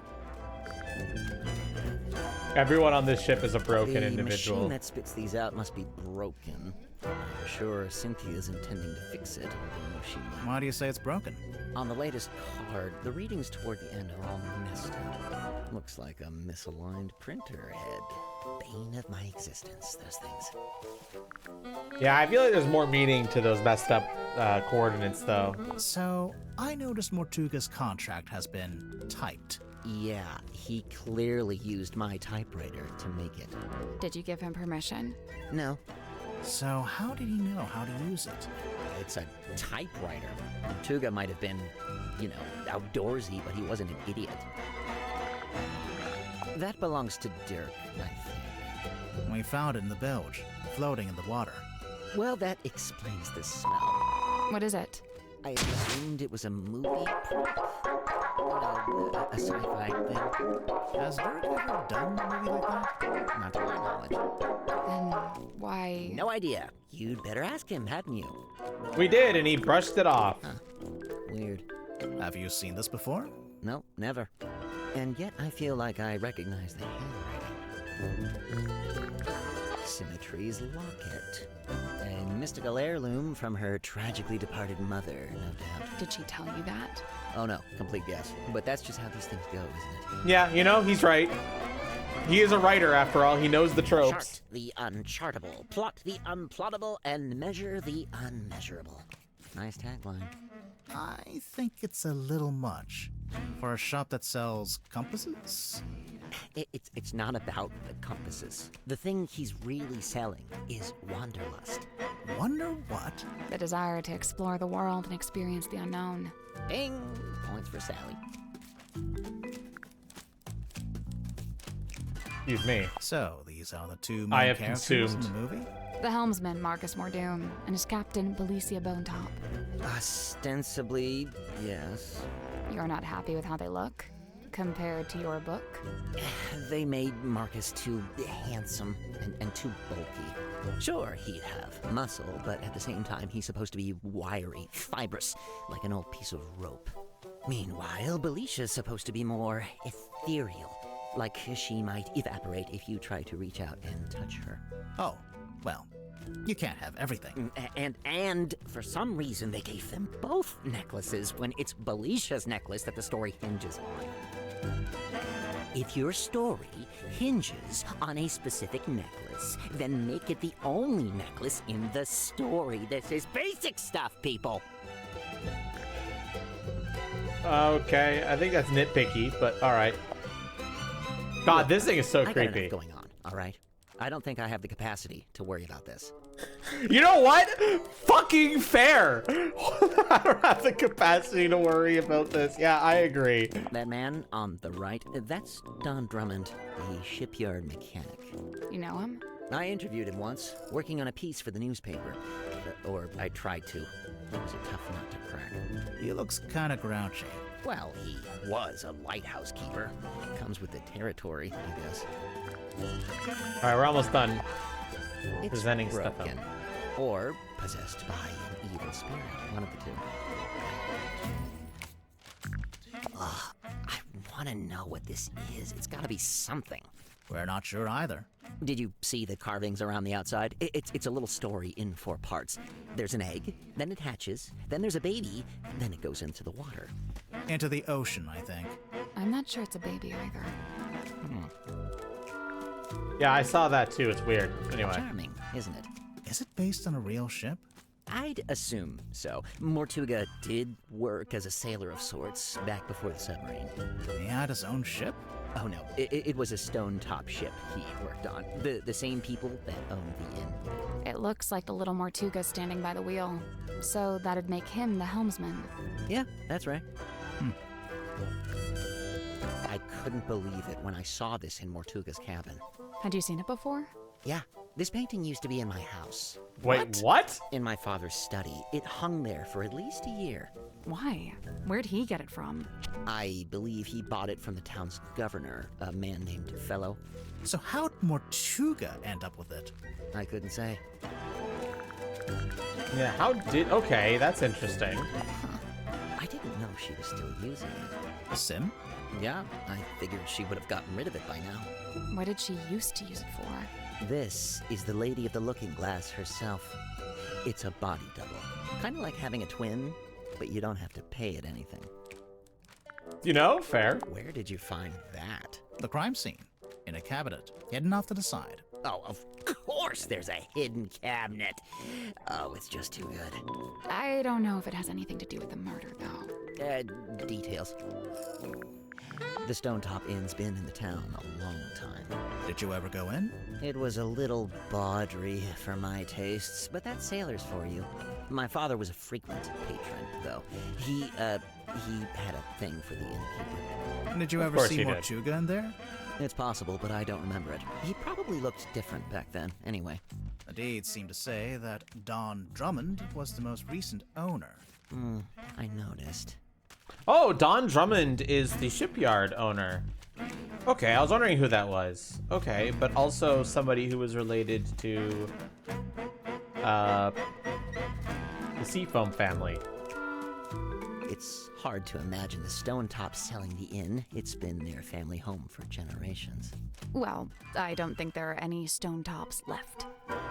Everyone on this ship is a broken the individual. The machine that spits these out must be broken. I'm sure Cynthia's intending to fix it, although she might. Why do you say it's broken? On the latest card, the readings toward the end are all messed up. Looks like a misaligned printer head. Bane of my existence, those things. Yeah, I feel like there's more meaning to those messed up coordinates, though. So, I noticed Mortuga's contract has been typed. Yeah, he clearly used my typewriter to make it. Did you give him permission? No. So, how did he know how to use it? It's a typewriter. Tuga might have been, you know, outdoorsy, but he wasn't an idiot. That belongs to Dirk, I think. We found it in the bilge, floating in the water. Well, that explains the smell. What is it? I assumed it was a movie prop. A sci-fi thing. Has Dirk ever done a movie like that? Not to my knowledge. Then why? No idea. You'd better ask him, hadn't you? We did, and he brushed it off. Huh. Weird. Have you seen this before? No, never. And yet I feel like I recognize the handwriting. Symmetry's locket. A mystical heirloom from her tragically departed mother, no doubt. Did she tell you that? Oh no, complete guess. But that's just how these things go, isn't it? Yeah, you know, he's right. He is a writer, after all. He knows the tropes. Chart the unchartable, plot the unplottable, and measure the unmeasurable. Nice tagline. I think it's a little much. For a shop that sells compasses? It's not about the compasses. The thing he's really selling is wanderlust. Wonder what? The desire to explore the world and experience the unknown. Bing! Points for Sally. Excuse me. So, these are the two I main have characters consumed. in the movie? The helmsman, Marcus Mordoon, and his captain, Belicia Bonetop. Ostensibly, yes. You're not happy with how they look? Compared to your book? They made Marcus too handsome and too bulky. Sure, he'd have muscle, but at the same time, he's supposed to be wiry, fibrous, like an old piece of rope. Meanwhile, Belicia's supposed to be more ethereal, like she might evaporate if you try to reach out and touch her. Oh, well, you can't have everything. And for some reason, they gave them both necklaces when it's Belicia's necklace that the story hinges on. If your story hinges on a specific necklace, then make it the only necklace in the story. This is basic stuff, people. Okay, I think that's nitpicky, but all right. God, this thing is so I got creepy. enough going on, all right? I don't think I have the capacity to worry about this. You know what? Fucking fair. I don't have the capacity to worry about this. Yeah, I agree. That man on the right, that's Don Drummond, the shipyard mechanic. You know him? I interviewed him once, working on a piece for the newspaper. Or I tried to. It was a tough nut to crack. He looks kinda grouchy. Well, he was a lighthouse keeper. Comes with the territory, I guess. All right, we're almost done. It's Presenting stuff broken. Or possessed by an evil spirit. One of the two. Ugh, I want to know what this is. It's got to be something. We're not sure either. Did you see the carvings around the outside? It's a little story in 4 parts. There's an egg, then it hatches, then there's a baby, then it goes into the water. Into the ocean, I think. I'm not sure it's a baby either. Yeah, I saw that too. It's weird. Anyway. Charming, isn't it? Is it based on a real ship? I'd assume so. Mortuga did work as a sailor of sorts back before the submarine. He had his own ship? Oh no, it was a stone-top ship he worked on. The same people that owned the inn. It looks like the little Mortuga standing by the wheel. So that'd make him the helmsman. Yeah, that's right. I couldn't believe it when I saw this in Mortuga's cabin. Had you seen it before? Yeah, this painting used to be in my house. Wait, what? In my father's study. It hung there for at least a year. Why? Where'd he get it from? I believe he bought it from the town's governor, a man named Fellow. So how'd Mortuga end up with it? I couldn't say. Yeah, how did... Okay, that's interesting. I didn't know she was still using it. A sim? Yeah, I figured she would have gotten rid of it by now. What did she used to use it for? This is the Lady of the Looking Glass herself. It's a body double. Kind of like having a twin, but you don't have to pay it anything. You know, fair. Where did you find that? The crime scene. In a cabinet, hidden off to the side. Oh, of course there's a hidden cabinet. Oh, it's just too good. I don't know if it has anything to do with the murder, though. Details. The Stone Top Inn's been in the town a long time. Did you ever go in? It was a little bawdry for my tastes, but that's sailors for you. My father was a frequent patron, though. He had a thing for the innkeeper. Did you ever see Mortuga in there? It's possible, but I don't remember it. He probably looked different back then, anyway. The deeds seem to say that Don Drummond was the most recent owner. I noticed. Oh, Don Drummond is the shipyard owner. Okay, I was wondering who that was. Okay, but also somebody who was related to the Seafoam family. It's hard to imagine the Stone Top selling the inn. It's been their family home for generations. Well, I don't think there are any stone tops left.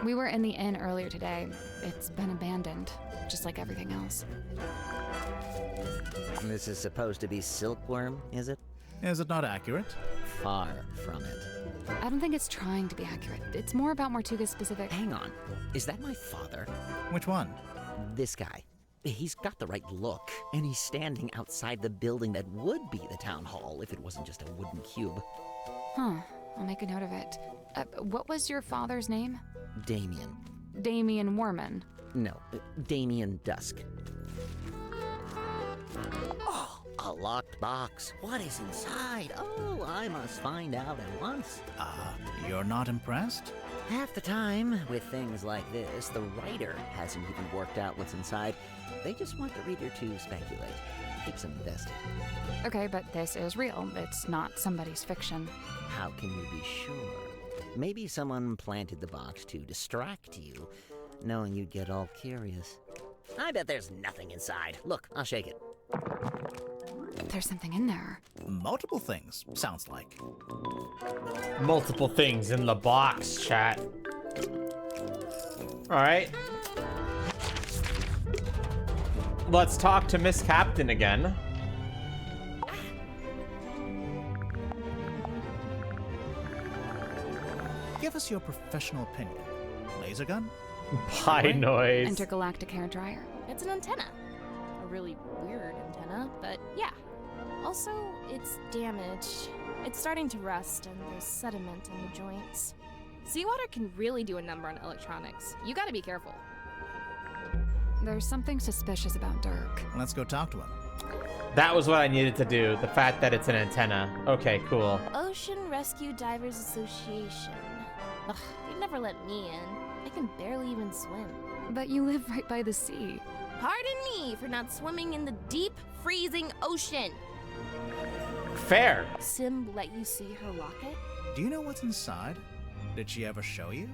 We were in the inn earlier today. It's been abandoned, just like everything else. This is supposed to be silkworm, is it? Is it not accurate? Far from it. I don't think it's trying to be accurate. It's more about Mortuga's specific... Hang on. Is that my father? Which one? This guy. He's got the right look, and he's standing outside the building that would be the town hall if it wasn't just a wooden cube. Huh. I'll make a note of it. What was your father's name? Damien. Damien Warman. No, Damien Dusk. Oh, a locked box. What is inside? Oh, I must find out at once. You're not impressed? Half the time, with things like this, the writer hasn't even worked out what's inside. They just want the reader to speculate. Keeps them invested. Okay, but this is real. It's not somebody's fiction. How can you be sure? Maybe someone planted the box to distract you, knowing you'd get all curious. I bet there's nothing inside. Look, I'll shake it. There's something in there. Multiple things, sounds like. Multiple things in the box, chat. Alright. Let's talk to Miss Captain again. Give us your professional opinion. Laser gun? Pie noise. Intergalactic hair dryer. It's an antenna. A really weird antenna, but yeah. Also, it's damaged. It's starting to rust, and there's sediment in the joints. Seawater can really do a number on electronics. You gotta be careful. There's something suspicious about Dirk. Let's go talk to him. That was what I needed to do. The fact that it's an antenna. Okay, cool. Ocean Rescue Divers Association. Ugh, they'd never let me in. I can barely even swim. But you live right by the sea. Pardon me for not swimming in the deep, freezing ocean. Fair. Sim let you see her locket? Do you know what's inside? Did she ever show you?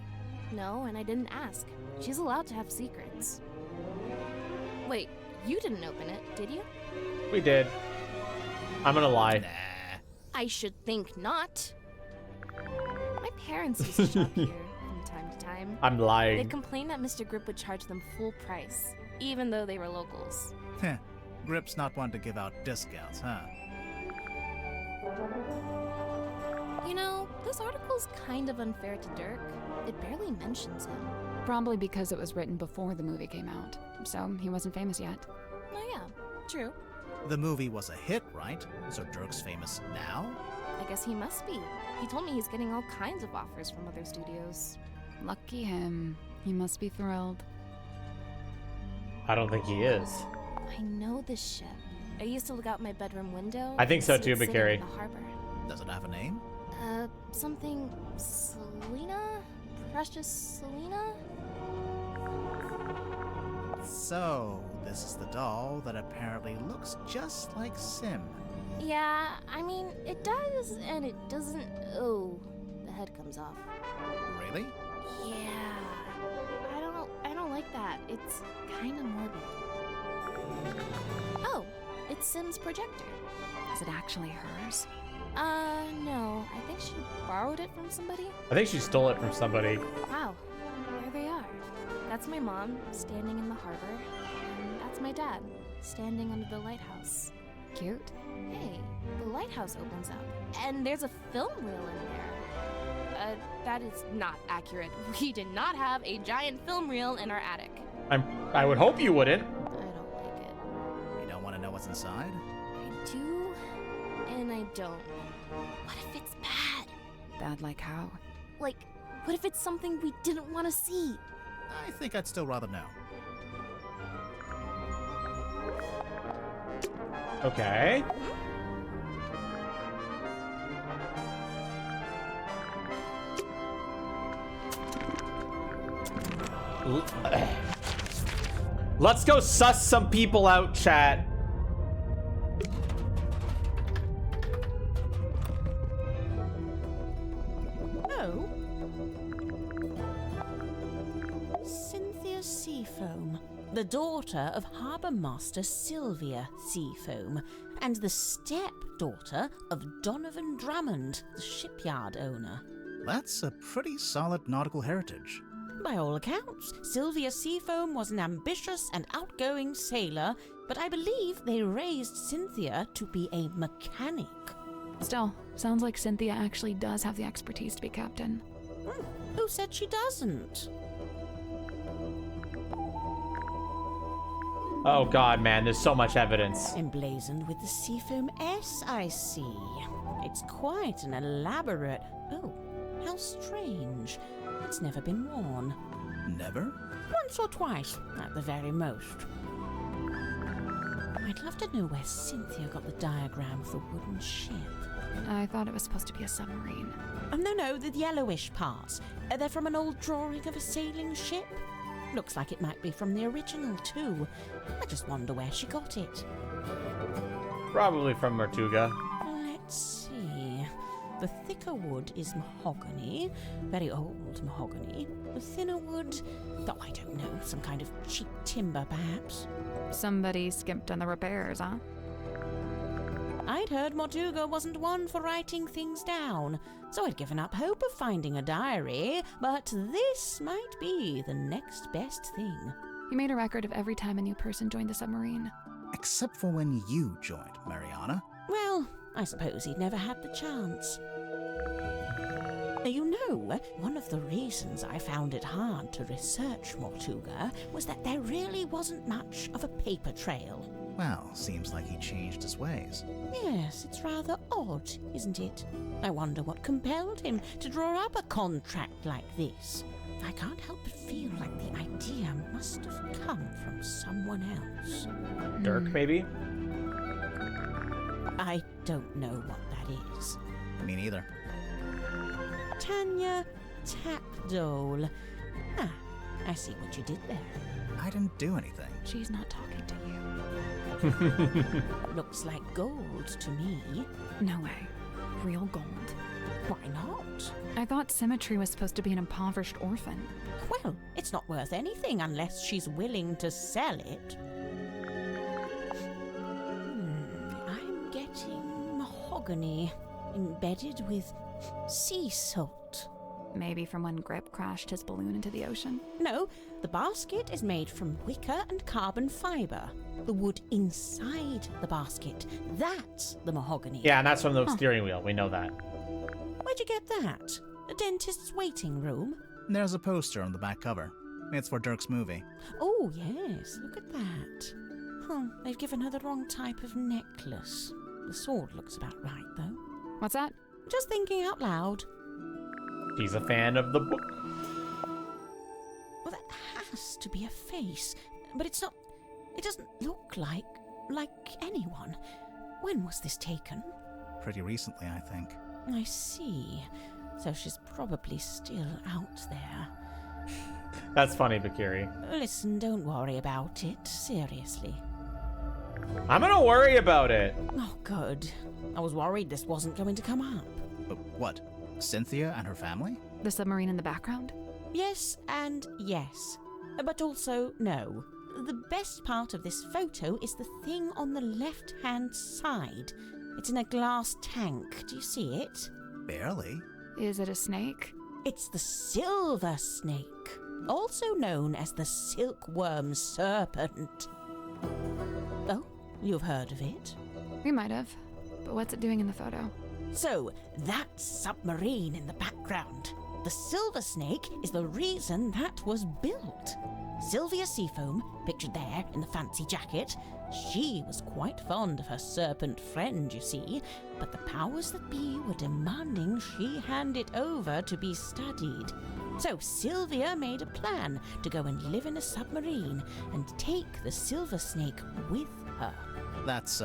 No, and I didn't ask. She's allowed to have secrets. Wait, you didn't open it, did you? We did. I'm gonna lie. Nah. I should think not. My parents used to shop here from time to time. I'm lying. They'd complain that Mr. Grip would charge them full price, even though they were locals. Heh. Grip's not one to give out discounts, huh? You know, this article's kind of unfair to Dirk. It barely mentions him. Probably because it was written before the movie came out, so he wasn't famous yet. Oh yeah, true. The movie was a hit, right? So Dirk's famous now? I guess he must be. He told me he's getting all kinds of offers from other studios. Lucky him. He must be thrilled. I don't think he is. I know this ship. I used to look out my bedroom window. I think so and see too, it but sitting Carrie. in the harbor. Does it have a name? Something Selena? Precious Selena? So, this is the doll that apparently looks just like Sim. Yeah, I mean, it does and it doesn't. Oh, the head comes off. Really? Yeah. I don't like that. It's kind of morbid. Oh, it's Sim's projector. Is it actually hers? No. I think she borrowed it from somebody. I think she stole it from somebody. Wow. There they are. That's my mom, standing in the harbor. And that's my dad, standing under the lighthouse. Cute. Hey, the lighthouse opens up, and there's a film reel in there. That is not accurate. We did not have a giant film reel in our attic. I would hope you wouldn't. I don't like it. You don't want to know what's inside? I do, and I don't. What if it's bad? Bad like how? Like, what if it's something we didn't want to see? I think I'd still rather know. Okay. Let's go suss some people out, chat. Oh. Cynthia Seafoam, the daughter of Harbour Master Sylvia Seafoam, and the stepdaughter of Donovan Drummond, the shipyard owner. That's a pretty solid nautical heritage. By all accounts, Sylvia Seafoam was an ambitious and outgoing sailor, but I believe they raised Cynthia to be a mechanic. Still, sounds like Cynthia actually does have the expertise to be captain. Who said she doesn't? Oh god, man, there's so much evidence. Emblazoned with the Seafoam S, I see. It's quite an elaborate... Oh, how strange. It's never been worn. Never? Once or twice, at the very most. I'd love to know where Cynthia got the diagram of the wooden ship. I thought it was supposed to be a submarine. Oh, no, the yellowish parts. They're from an old drawing of a sailing ship. Looks like it might be from the original, too. I just wonder where she got it. Probably from Mertuga. Let's see. The thicker wood is mahogany, very old mahogany. The thinner wood, oh, I don't know, some kind of cheap timber, perhaps. Somebody skimped on the repairs, huh? I'd heard Mortuga wasn't one for writing things down, so I'd given up hope of finding a diary, but this might be the next best thing. You made a record of every time a new person joined the submarine. Except for when you joined, Mariana. Well, I suppose he'd never had the chance. You know, one of the reasons I found it hard to research Mortuga was that there really wasn't much of a paper trail. Well, seems like he changed his ways. Yes, it's rather odd, isn't it? I wonder what compelled him to draw up a contract like this. I can't help but feel like the idea must have come from someone else. Dirk, maybe? I don't know what that is. Me neither. Tanya Tapdole. Ah, I see what you did there. I didn't do anything. She's not talking to you. Looks like gold to me. No way. Real gold. Why not? I thought Symmetry was supposed to be an impoverished orphan. Well, it's not worth anything unless she's willing to sell it. I'm getting mahogany embedded with sea salt. Maybe from when Grip crashed his balloon into the ocean? No, the basket is made from wicker and carbon fiber. The wood inside the basket, that's the mahogany. Yeah, and that's from the steering wheel. We know that. Where'd you get that? A dentist's waiting room? There's a poster on the back cover. It's for Dirk's movie. Oh, yes, look at that. Oh, they've given her the wrong type of necklace. The sword looks about right, though. What's that? Just thinking out loud. She's a fan of the book. Well, that has to be a face, but it's not. It doesn't look like anyone. When was this taken? Pretty recently, I think. I see. So she's probably still out there. That's funny, Bakiri. Listen, don't worry about it. Seriously. I'm gonna worry about it. Oh, good. I was worried this wasn't going to come up. But what? Cynthia and her family? The submarine in the background? Yes and yes. But also no. The best part of this photo is the thing on the left-hand side. It's in a glass tank. Do you see it? Barely. Is it a snake? It's the silver snake, also known as the silkworm serpent. Oh, you've heard of it? We might have. But what's it doing in the photo? So, that submarine in the background. The silver snake is the reason that was built. Sylvia Seafoam, pictured there in the fancy jacket, she was quite fond of her serpent friend, you see, but the powers that be were demanding she hand it over to be studied. So Sylvia made a plan to go and live in a submarine and take the silver snake with her. That's,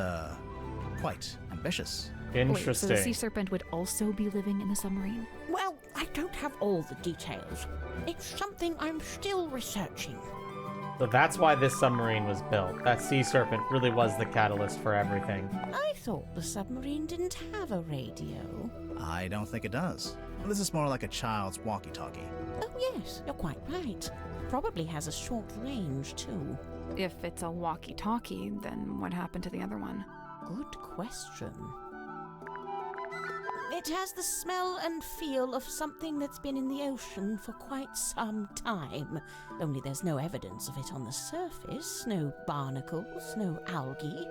quite ambitious. Interesting. Wait, so the sea serpent would also be living in the submarine? Well, I don't have all the details. It's something I'm still researching. So that's why this submarine was built. That sea serpent really was the catalyst for everything. I thought the submarine didn't have a radio. I don't think it does. This is more like a child's walkie-talkie. Oh yes, you're quite right. Probably has a short range too. If it's a walkie-talkie, then what happened to the other one? Good question. It has the smell and feel of something that's been in the ocean for quite some time. Only there's no evidence of it on the surface. No barnacles, no algae.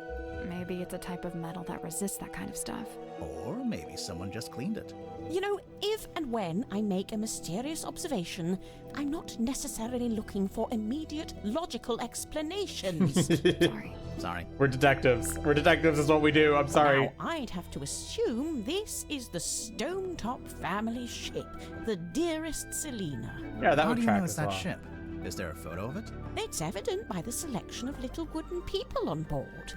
Maybe it's a type of metal that resists that kind of stuff. Or maybe someone just cleaned it. You know, if and when I make a mysterious observation, I'm not necessarily looking for immediate logical explanations. Sorry. We're detectives. We're detectives is what we do. I'm sorry. Now, I'd have to assume this is the Stonetop family ship, the Dearest Selina. Yeah, that How would do you track know it's as that well. ship? Is there a photo of it? It's evident by the selection of little wooden people on board.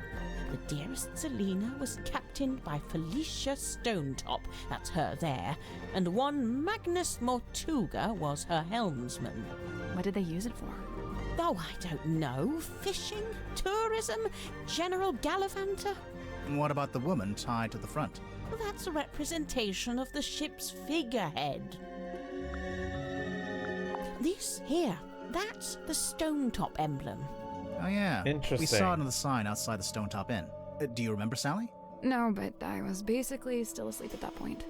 The Dearest Selina was captained by Felicia Stonetop, that's her there, and one Magnus Mortuga was her helmsman. What did they use it for? Oh, I don't know. Fishing? Tourism? General gallivanter? And what about the woman tied to the front? That's a representation of the ship's figurehead. This here, that's the Stonetop emblem. Oh yeah. Interesting. We saw it on the sign outside the Stonetop Inn. Do you remember, Sally? No, but I was basically still asleep at that point.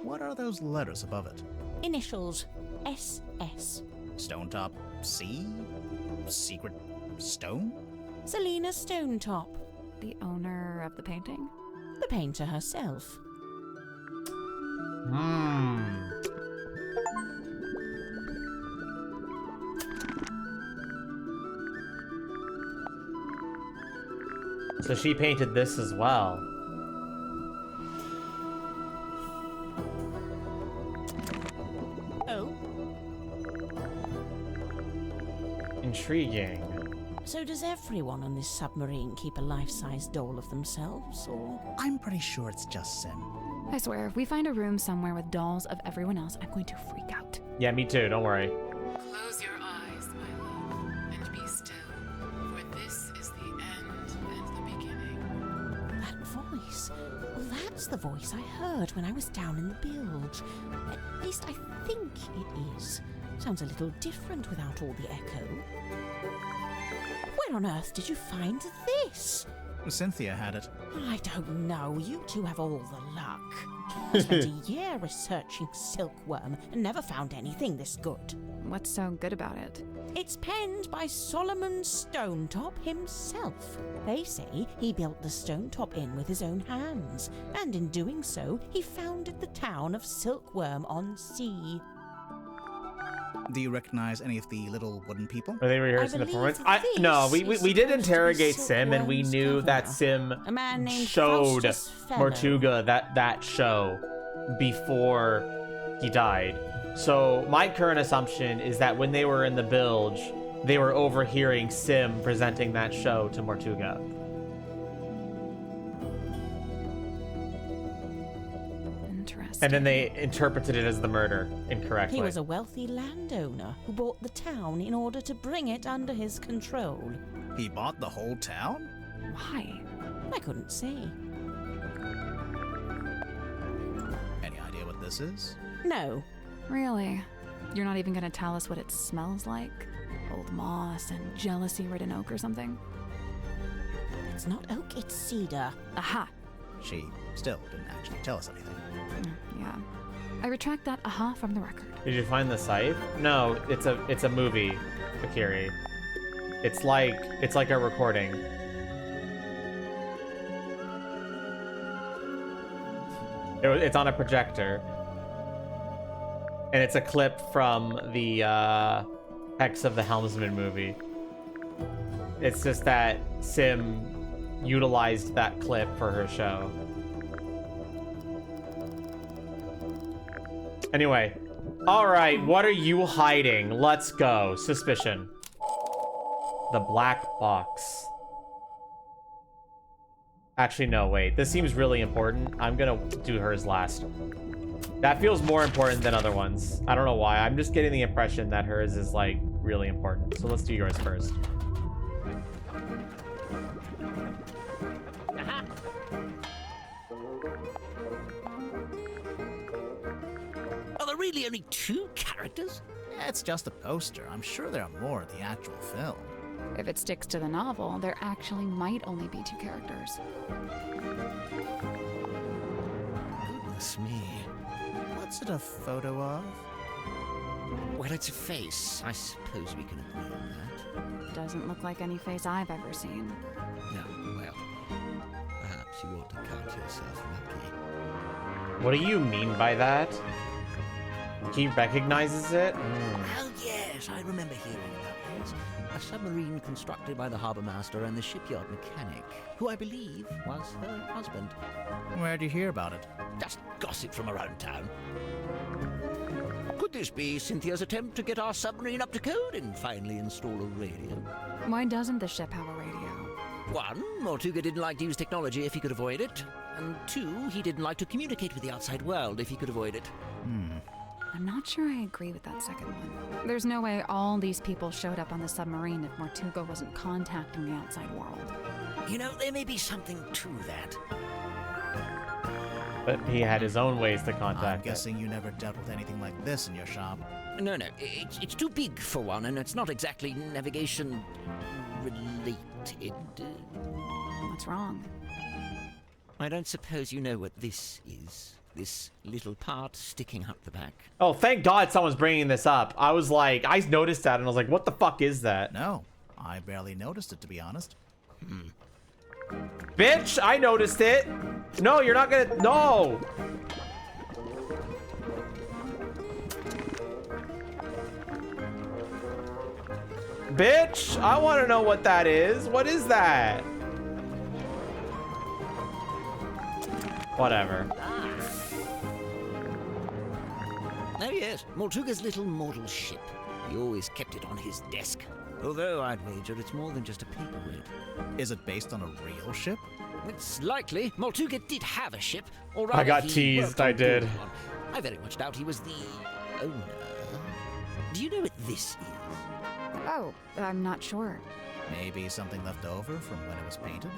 What are those letters above it? Initials. SS. Stonetop C? Secret stone? Selina Stonetop. The owner of the painting? The painter herself. So she painted this as well. Oh. Intriguing. So does everyone on this submarine keep a life-size doll of themselves, or...? I'm pretty sure it's just Sim. I swear, if we find a room somewhere with dolls of everyone else, I'm going to freak out. Yeah, me too. Don't worry. Close your eyes, my love, and be still, for this is the end and the beginning. That voice. Well, that's the voice I heard when I was down in the bilge. At least I think it is. Sounds a little different without all the echo. Where on earth did you find this? Cynthia had it. I don't know. You two have all the luck. I spent a year researching silkworm and never found anything this good. What's so good about it? It's penned by Solomon Stonetop himself. They say he built the Stonetop Inn with his own hands, and in doing so, he founded the town of Silkworm-on-Sea. Do you recognize any of the little wooden people? Are they rehearsing the believe performance? No, we did supposed to be interrogate Sim, and we Silkworm's knew that governor, Sim a man named showed Faustus Fellow. Mortuga that show before he died. So my current assumption is that when they were in the bilge, they were overhearing Sim presenting that show to Mortuga. Interesting. And then they interpreted it as the murder incorrectly. He was a wealthy landowner who bought the town in order to bring it under his control. He bought the whole town? Why? I couldn't see. Any idea what this is? No. Really? You're not even gonna tell us what it smells like? Old moss and jealousy-ridden oak or something? It's not oak, it's cedar. Aha! She still didn't actually tell us anything. Yeah. I retract that aha from the record. Did you find the scythe? No, it's a movie, Akiri. It's like a recording. It's on a projector. And it's a clip from the Hex of the Helmsman movie. It's just that Sim utilized that clip for her show. Anyway. Alright, what are you hiding? Let's go. Suspicion. The black box. Actually, no, wait. This seems really important. I'm gonna do hers last. That feels more important than other ones. I don't know why. I'm just getting the impression that hers is, like, really important. So let's do yours first. Are there really only 2 characters? It's just a poster. I'm sure there are more in the actual film. If it sticks to the novel, there actually might only be 2 characters. Goodness me. What's it a photo of? Well, it's a face. I suppose we can agree on that. Doesn't look like any face I've ever seen. No, well, perhaps you ought to count yourself lucky. What do you mean by that? He recognizes it? Oh, yes, I remember hearing about this. A submarine constructed by the harbour master and the shipyard mechanic, who I believe was her husband. Where'd you hear about it? Just gossip from around town. Could this be Cynthia's attempt to get our submarine up to code and finally install a radio? Why doesn't the ship have a radio? 1, Mortuga didn't like to use technology if he could avoid it. And 2, he didn't like to communicate with the outside world if he could avoid it. I'm not sure I agree with that second one. There's no way all these people showed up on the submarine if Mortuga wasn't contacting the outside world. You know, there may be something to that. But he had his own ways to contact I'm guessing you never dealt with anything like this in your shop. No, it's too big for one, and it's not exactly navigation related. What's wrong? I don't suppose you know what this is. This little part sticking out the back. Oh, thank God someone's bringing this up. I was like, I noticed that and I was like, what the fuck is that? No, I barely noticed it, to be honest. Bitch, I noticed it. No, you're not gonna, no. Bitch, I want to know what that is. What is that? Whatever. Oh yes, Mortuga's little model ship. He always kept it on his desk. Although I'd wager it's more than just a paperweight. Is it based on a real ship? It's likely. Mortuga did have a ship, or I rather got he teased, worked I on did. building one. I very much doubt he was the owner. Do you know what this is? Oh, I'm not sure. Maybe something left over from when it was painted?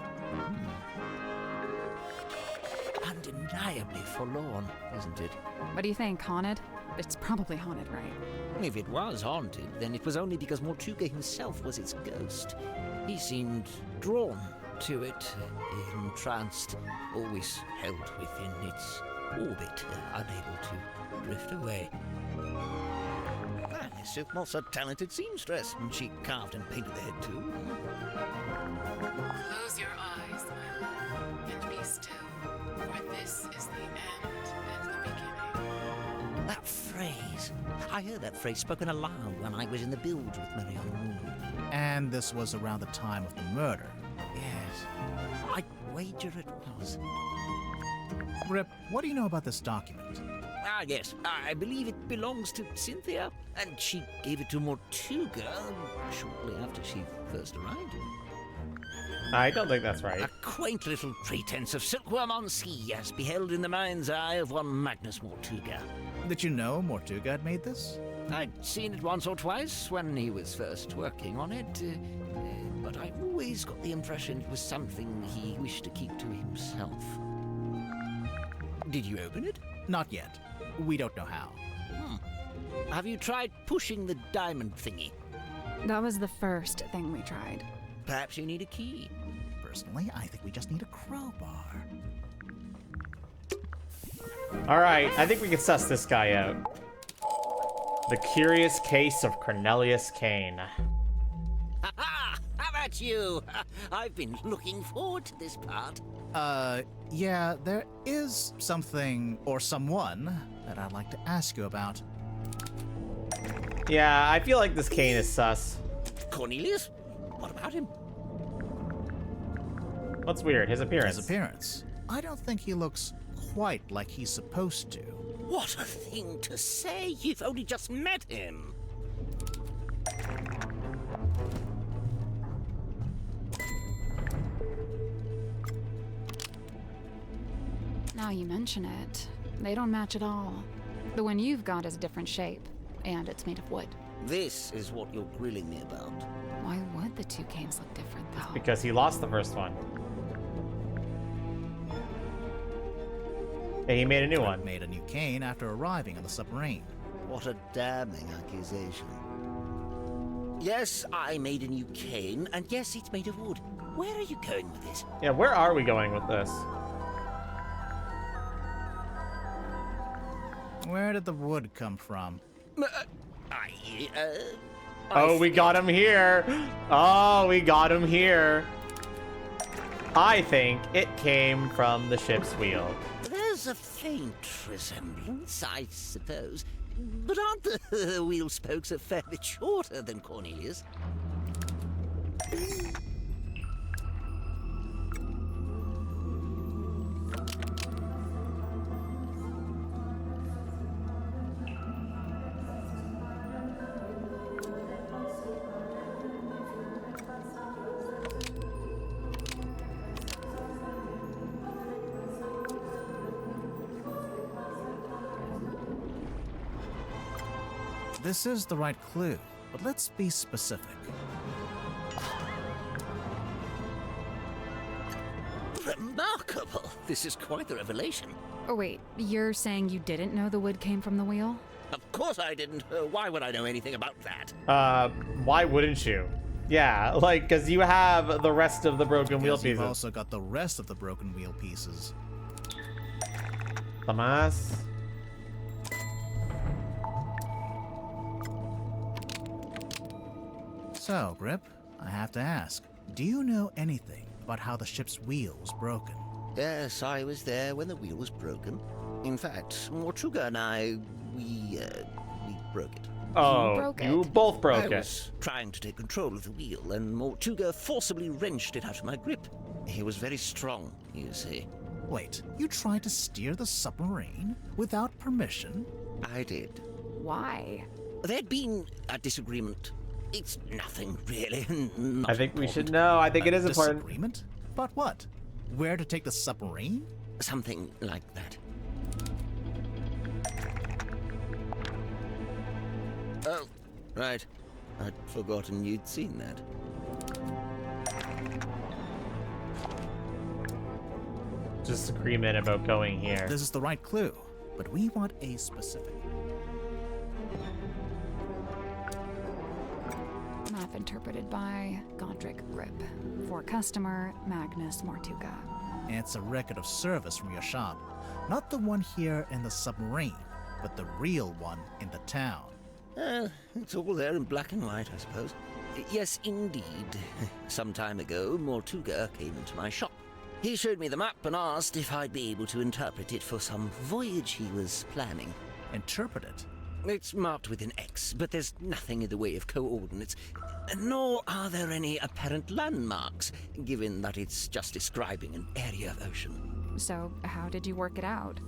Undeniably forlorn, isn't it? What do you think, haunted? It's probably haunted, right? If it was haunted, then it was only because Mortuga himself was its ghost. He seemed drawn to it, entranced, always held within its orbit, unable to drift away. Miss Silkmoth's a talented seamstress, and she carved and painted the head too. Close your eyes, my love, and be still, for this is the end and the beginning. That phrase, I heard that phrase spoken aloud when I was in the bilge with Marion. And this was around the time of the murder. Yes, I wager it was. Rip, what do you know about this document? Ah, yes. I believe it belongs to Cynthia, and she gave it to Mortuga shortly after she first arrived. I don't think that's right. A quaint little pretense of silkworm on sea, as beheld in the mind's eye of one Magnus Mortuga. Did you know Mortuga had made this? I'd seen it once or twice when he was first working on it, but I always got the impression it was something he wished to keep to himself. Did you open it? Not yet. We don't know how. Have you tried pushing the diamond thingy? That was the first thing we tried. Perhaps you need a key. Personally, I think we just need a crowbar. All right, I think we can suss this guy out. The Curious Case of Cornelius Kane. Ha-ha! How about you? I've been looking forward to this part. Yeah, there is something or someone that I'd like to ask you about. Yeah, I feel like this Kane is sus. Cornelius? What about him? What's weird? His appearance. His appearance. I don't think he looks quite like he's supposed to. What a thing to say! You've only just met him! Now you mention it, they don't match at all. The one you've got is a different shape, and it's made of wood. This is what you're grilling me about. Why would the two Kanes look different, though? Because he lost the first one. Hey, he made a new one. Made a new Kane after arriving on the submarine. What a damning accusation. Yes, I made a new cane, and yes, it's made of wood. Where are you going with this? Yeah, where are we going with this? Where did the wood come from? Oh, we got him here. Oh, we got him here. I think it came from the ship's wheel. There's a faint resemblance, I suppose. But aren't the wheel spokes a fair bit shorter than Cornelius? This is the right clue, but let's be specific. Remarkable! This is quite the revelation. Oh wait, you're saying you didn't know the wood came from the wheel? Of course I didn't. Why would I know anything about that? Why wouldn't you? Yeah, like, because you have the rest of the broken wheel pieces. You've also got the rest of the broken wheel pieces. Tomas. So, Grip, I have to ask, do you know anything about how the ship's wheel was broken? Yes, I was there when the wheel was broken. In fact, Mortuga and I, we broke it. Oh, you both broke I it. was trying to take control of the wheel, and Mortuga forcibly wrenched it out of my grip. He was very strong, you see. Wait, you tried to steer the submarine without permission? I did. Why? There'd been a disagreement. It's nothing, really. I think we should know. I think it is important. Disagreement? About what? Where to take the submarine? Something like that. Oh, right. I'd forgotten you'd seen that. Disagreement about going here. This is the right clue, but we want a specific. Map interpreted by Godric Grip. For customer, Magnus Mortuga. It's a record of service from your shop. Not the one here in the submarine, but the real one in the town. It's all there in black and white, I suppose. Yes, indeed. Some time ago, Mortuga came into my shop. He showed me the map and asked if I'd be able to interpret it for some voyage he was planning. Interpret it? It's marked with an X, but there's nothing in the way of coordinates, nor are there any apparent landmarks, given that it's just describing an area of ocean. So, how did you work it out?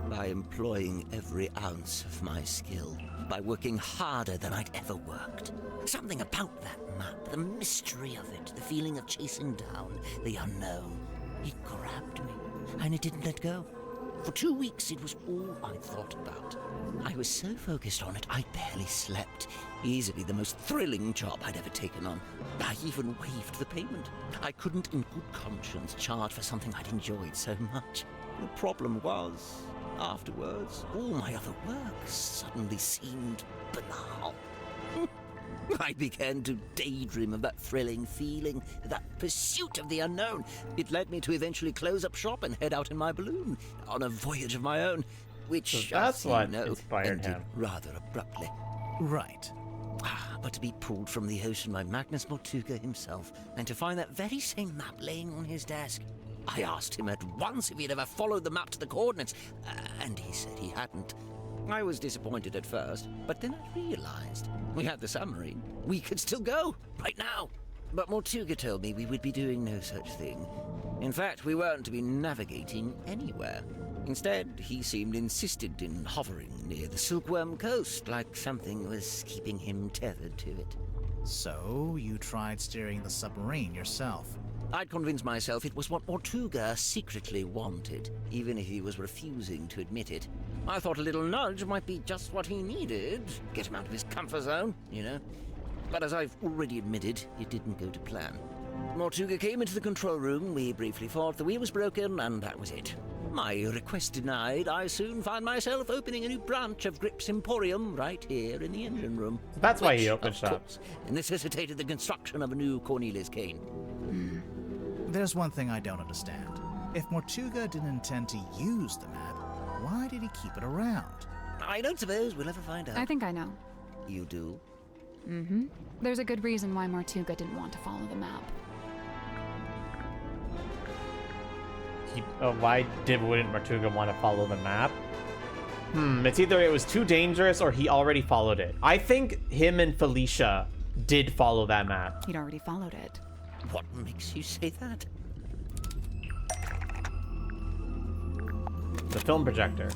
By employing every ounce of my skill, by working harder than I'd ever worked. Something about that map, the mystery of it, the feeling of chasing down the unknown. It grabbed me, and it didn't let go. For 2 weeks, it was all I thought about. I was so focused on it, I barely slept. Easily the most thrilling job I'd ever taken on. I even waived the payment. I couldn't in good conscience charge for something I'd enjoyed so much. The problem was, afterwards, all my other work suddenly seemed banal. I began to daydream of that thrilling feeling, that pursuit of the unknown. It led me to eventually close up shop and head out in my balloon on a voyage of my own, which, So that's what inspired ended him. rather abruptly. Right. But to be pulled from the ocean by Magnus Mortuga himself, and to find that very same map laying on his desk. I asked him at once if he'd ever followed the map to the coordinates, and he said he hadn't. I was disappointed at first, but then I realized we had the submarine. We could still go, right now. But Mortuga told me we would be doing no such thing. In fact, we weren't to be navigating anywhere. Instead, he seemed insistent in hovering near the Silkworm Coast, like something was keeping him tethered to it. So, you tried steering the submarine yourself? I'd convinced myself it was what Mortuga secretly wanted, even if he was refusing to admit it. I thought a little nudge might be just what he needed. Get him out of his comfort zone, you know. But as I've already admitted, it didn't go to plan. Mortuga came into the control room, we briefly thought the wheel was broken, and that was it. My request denied, I soon found myself opening a new branch of Grip's Emporium right here in the engine room. That's why he which, opened of shop. course, necessitated the construction of a new Cornelius cane. There's one thing I don't understand. If Mortuga didn't intend to use the map, why did he keep it around? I don't suppose we'll ever find out. I think I know. You do? Mm-hmm. There's a good reason why Mortuga didn't want to follow the map. Why wouldn't Mortuga want to follow the map? It's either it was too dangerous or he already followed it. I think him and Felicia did follow that map. He'd already followed it. What makes you say that? The film projector.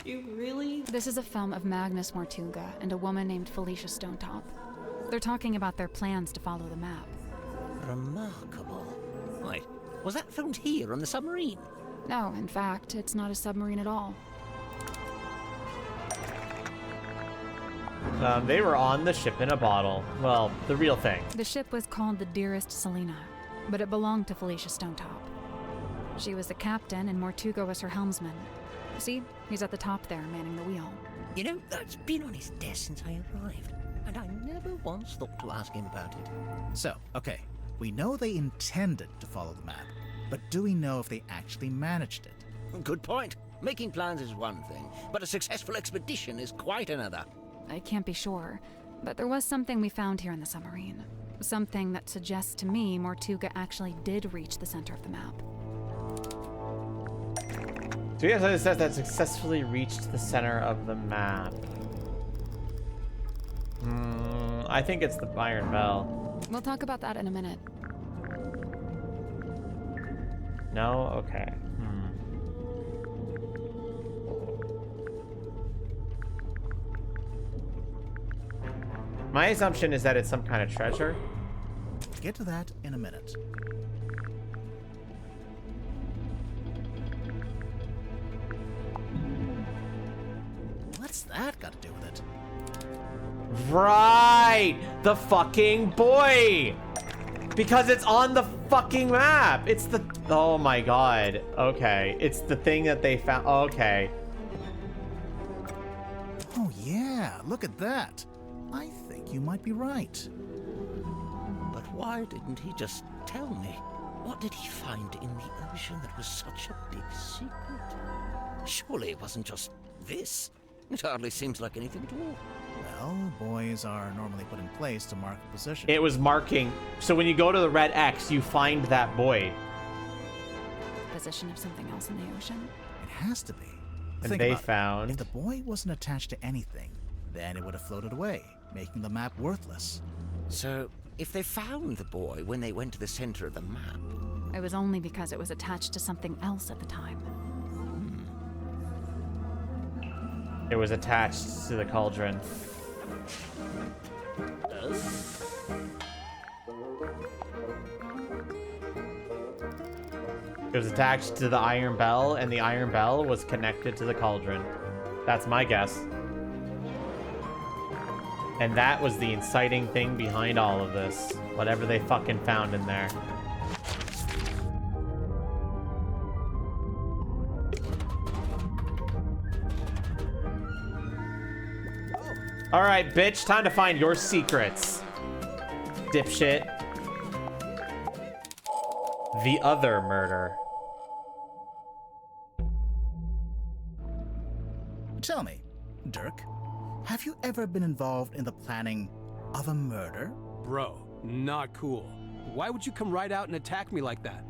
You really? This is a film of Magnus Mortuga and a woman named Felicia Stonetop. They're talking about their plans to follow the map. Remarkable. Wait, was that filmed here on the submarine? No, in fact, it's not a submarine at all. They were on the ship in a bottle. Well, the real thing. The ship was called the Dearest Selena, but it belonged to Felicia Stonetop. She was the captain and Mortuga was her helmsman. See, he's at the top there, manning the wheel. You know, that's been on his desk since I arrived, and I never once thought to ask him about it. So, okay, we know they intended to follow the map, but do we know if they actually managed it? Good point. Making plans is one thing, but a successful expedition is quite another. I can't be sure, but there was something we found here in the submarine. Something that suggests to me Mortuga actually did reach the center of the map. So yes, it says that successfully reached the center of the map. I think it's the Iron Bell. We'll talk about that in a minute. No? Okay. My assumption is that it's some kind of treasure. Get to that in a minute. What's that got to do with it? Right! The fucking boy! Because it's on the fucking map! It's the... Oh my god. Okay. It's the thing that they found... Okay. Oh yeah, look at that. I think you might be right. But why didn't he just tell me? What did he find in the ocean that was such a big secret? Surely it wasn't just this. It hardly seems like anything at all. Well, buoys are normally put in place to mark the position. It was marking... So when you go to the red X, you find that buoy. supposition of something else in the ocean. It has to be. And Think they about it. found... If the buoy wasn't attached to anything, then it would have floated away, making the map worthless. So, if they found the boy when they went to the center of the map... It was only because it was attached to something else at the time. It was attached to the cauldron. It was attached to the iron bell, and the iron bell was connected to the cauldron. That's my guess. And that was the inciting thing behind all of this. Whatever they fucking found in there. Alright, bitch. Time to find your secrets. Dipshit. The other murder. Tell me, Dirk, have you ever been involved in the planning of a murder? Bro, not cool. Why would you come right out and attack me like that?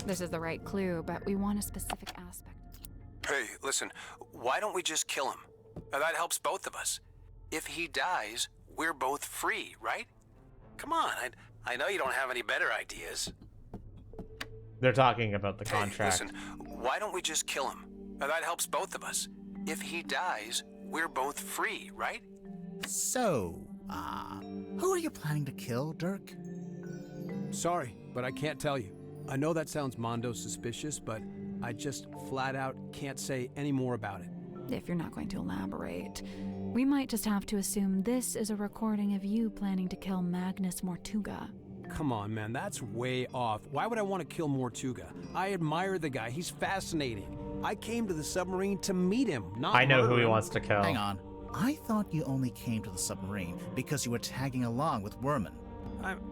This is the right clue, but we want a specific aspect. Hey, listen, why don't we just kill him? That helps both of us. If he dies, we're both free, right? Come on, I know you don't have any better ideas. They're talking about the contract. Hey, listen, why don't we just kill him? That helps both of us. If he dies, we're both free, right? So, who are you planning to kill, Dirk? Sorry, but I can't tell you. I know that sounds mondo suspicious, but I just flat out can't say any more about it. If you're not going to elaborate, we might just have to assume this is a recording of you planning to kill Magnus Mortuga. Come on, man, that's way off. Why would I want to kill Mortuga? I admire the guy. He's fascinating. I came to the submarine to meet him, not I know murder who he him. wants to kill. Hang on. I thought you only came to the submarine because you were tagging along with Worman.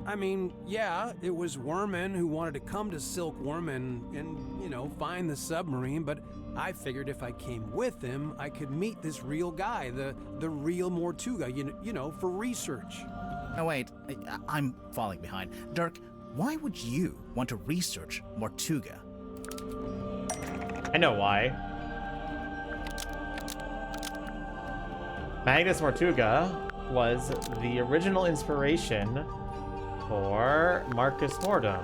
I mean, yeah, it was Worman who wanted to come to Silkworm and, you know, find the submarine, but I figured if I came with him, I could meet this real guy, the real Mortuga, you know, for research. Oh, wait, I'm falling behind. Dirk, why would you want to research Mortuga? I know why. Magnus Mortuga was the original inspiration for Marcus Mordum,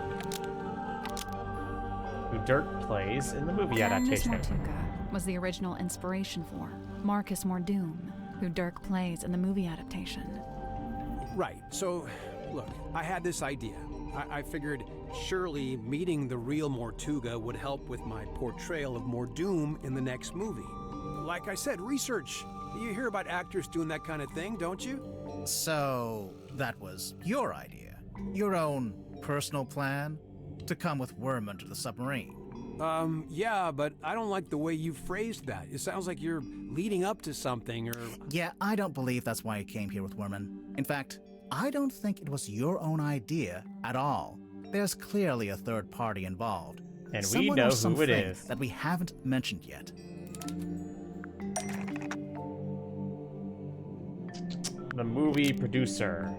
who Dirk plays in the movie Magnus adaptation. Mortuga was the original inspiration for Marcus Mordum, who Dirk plays in the movie adaptation. Right, so, look, I had this idea. I figured surely meeting the real Mortuga would help with my portrayal of Mordum in the next movie. Like I said, research. You hear about actors doing that kind of thing, don't you? So, that was your idea? Your own personal plan? To come with Worman to the submarine? Yeah, but I don't like the way you phrased that. It sounds like you're leading up to something, or... Yeah, I don't believe that's why you came here with Worman. In fact, I don't think it was your own idea at all. There's clearly a third party involved. And Someone we know or who something it is. that we haven't mentioned yet. The movie producer.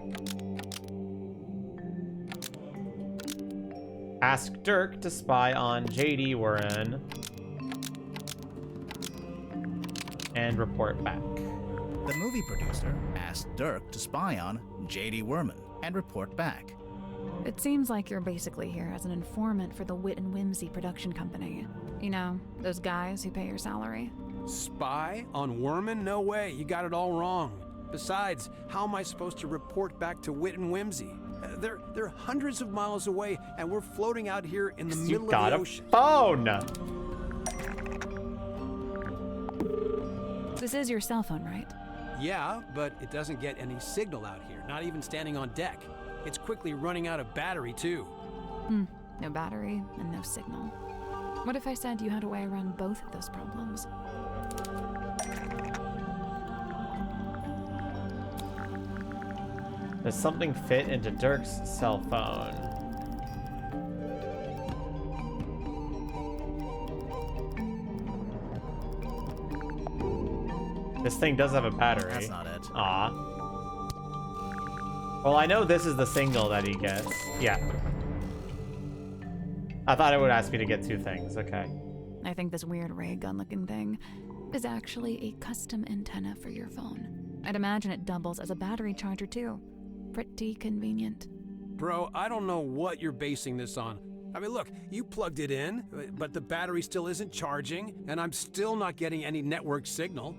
Ask Dirk to spy on J.D. Warren and report back. The movie producer asked Dirk to spy on J.D. Worman and report back. It seems like you're basically here as an informant for the Wit and Whimsy production company. You know, those guys who pay your salary. Spy on Worman? No way, you got it all wrong. Besides, how am I supposed to report back to Wit and Whimsy? They're hundreds of miles away, and we're floating out here in the middle of the ocean. Phone. This is your cell phone, right? Yeah, but it doesn't get any signal out here, not even standing on deck. It's quickly running out of battery, too. No battery and no signal. What if I said you had a way around both of those problems? Does something fit into Dirk's cell phone? This thing does have a battery. That's not it. Aw. Well, I know this is the signal that he gets. Yeah. I thought it would ask me to get 2 things. Okay. I think this weird ray gun looking thing is actually a custom antenna for your phone. I'd imagine it doubles as a battery charger too. Pretty convenient. Bro, I don't know what you're basing this on. I mean, look, you plugged it in, but the battery still isn't charging, and I'm still not getting any network signal.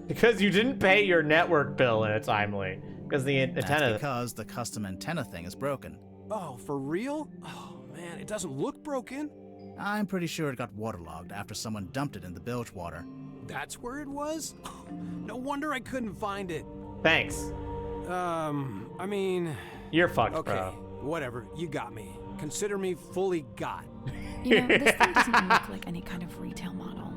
Because you didn't pay your network bill in a timely. Because the That's antenna. because the custom antenna thing is broken. Oh, for real? Oh, man, it doesn't look broken. I'm pretty sure it got waterlogged after someone dumped it in the bilge water. That's where it was? No wonder I couldn't find it. Thanks. I mean... You're fucked, okay, bro. Whatever. You got me. Consider me fully got. You know, this thing doesn't look like any kind of retail model.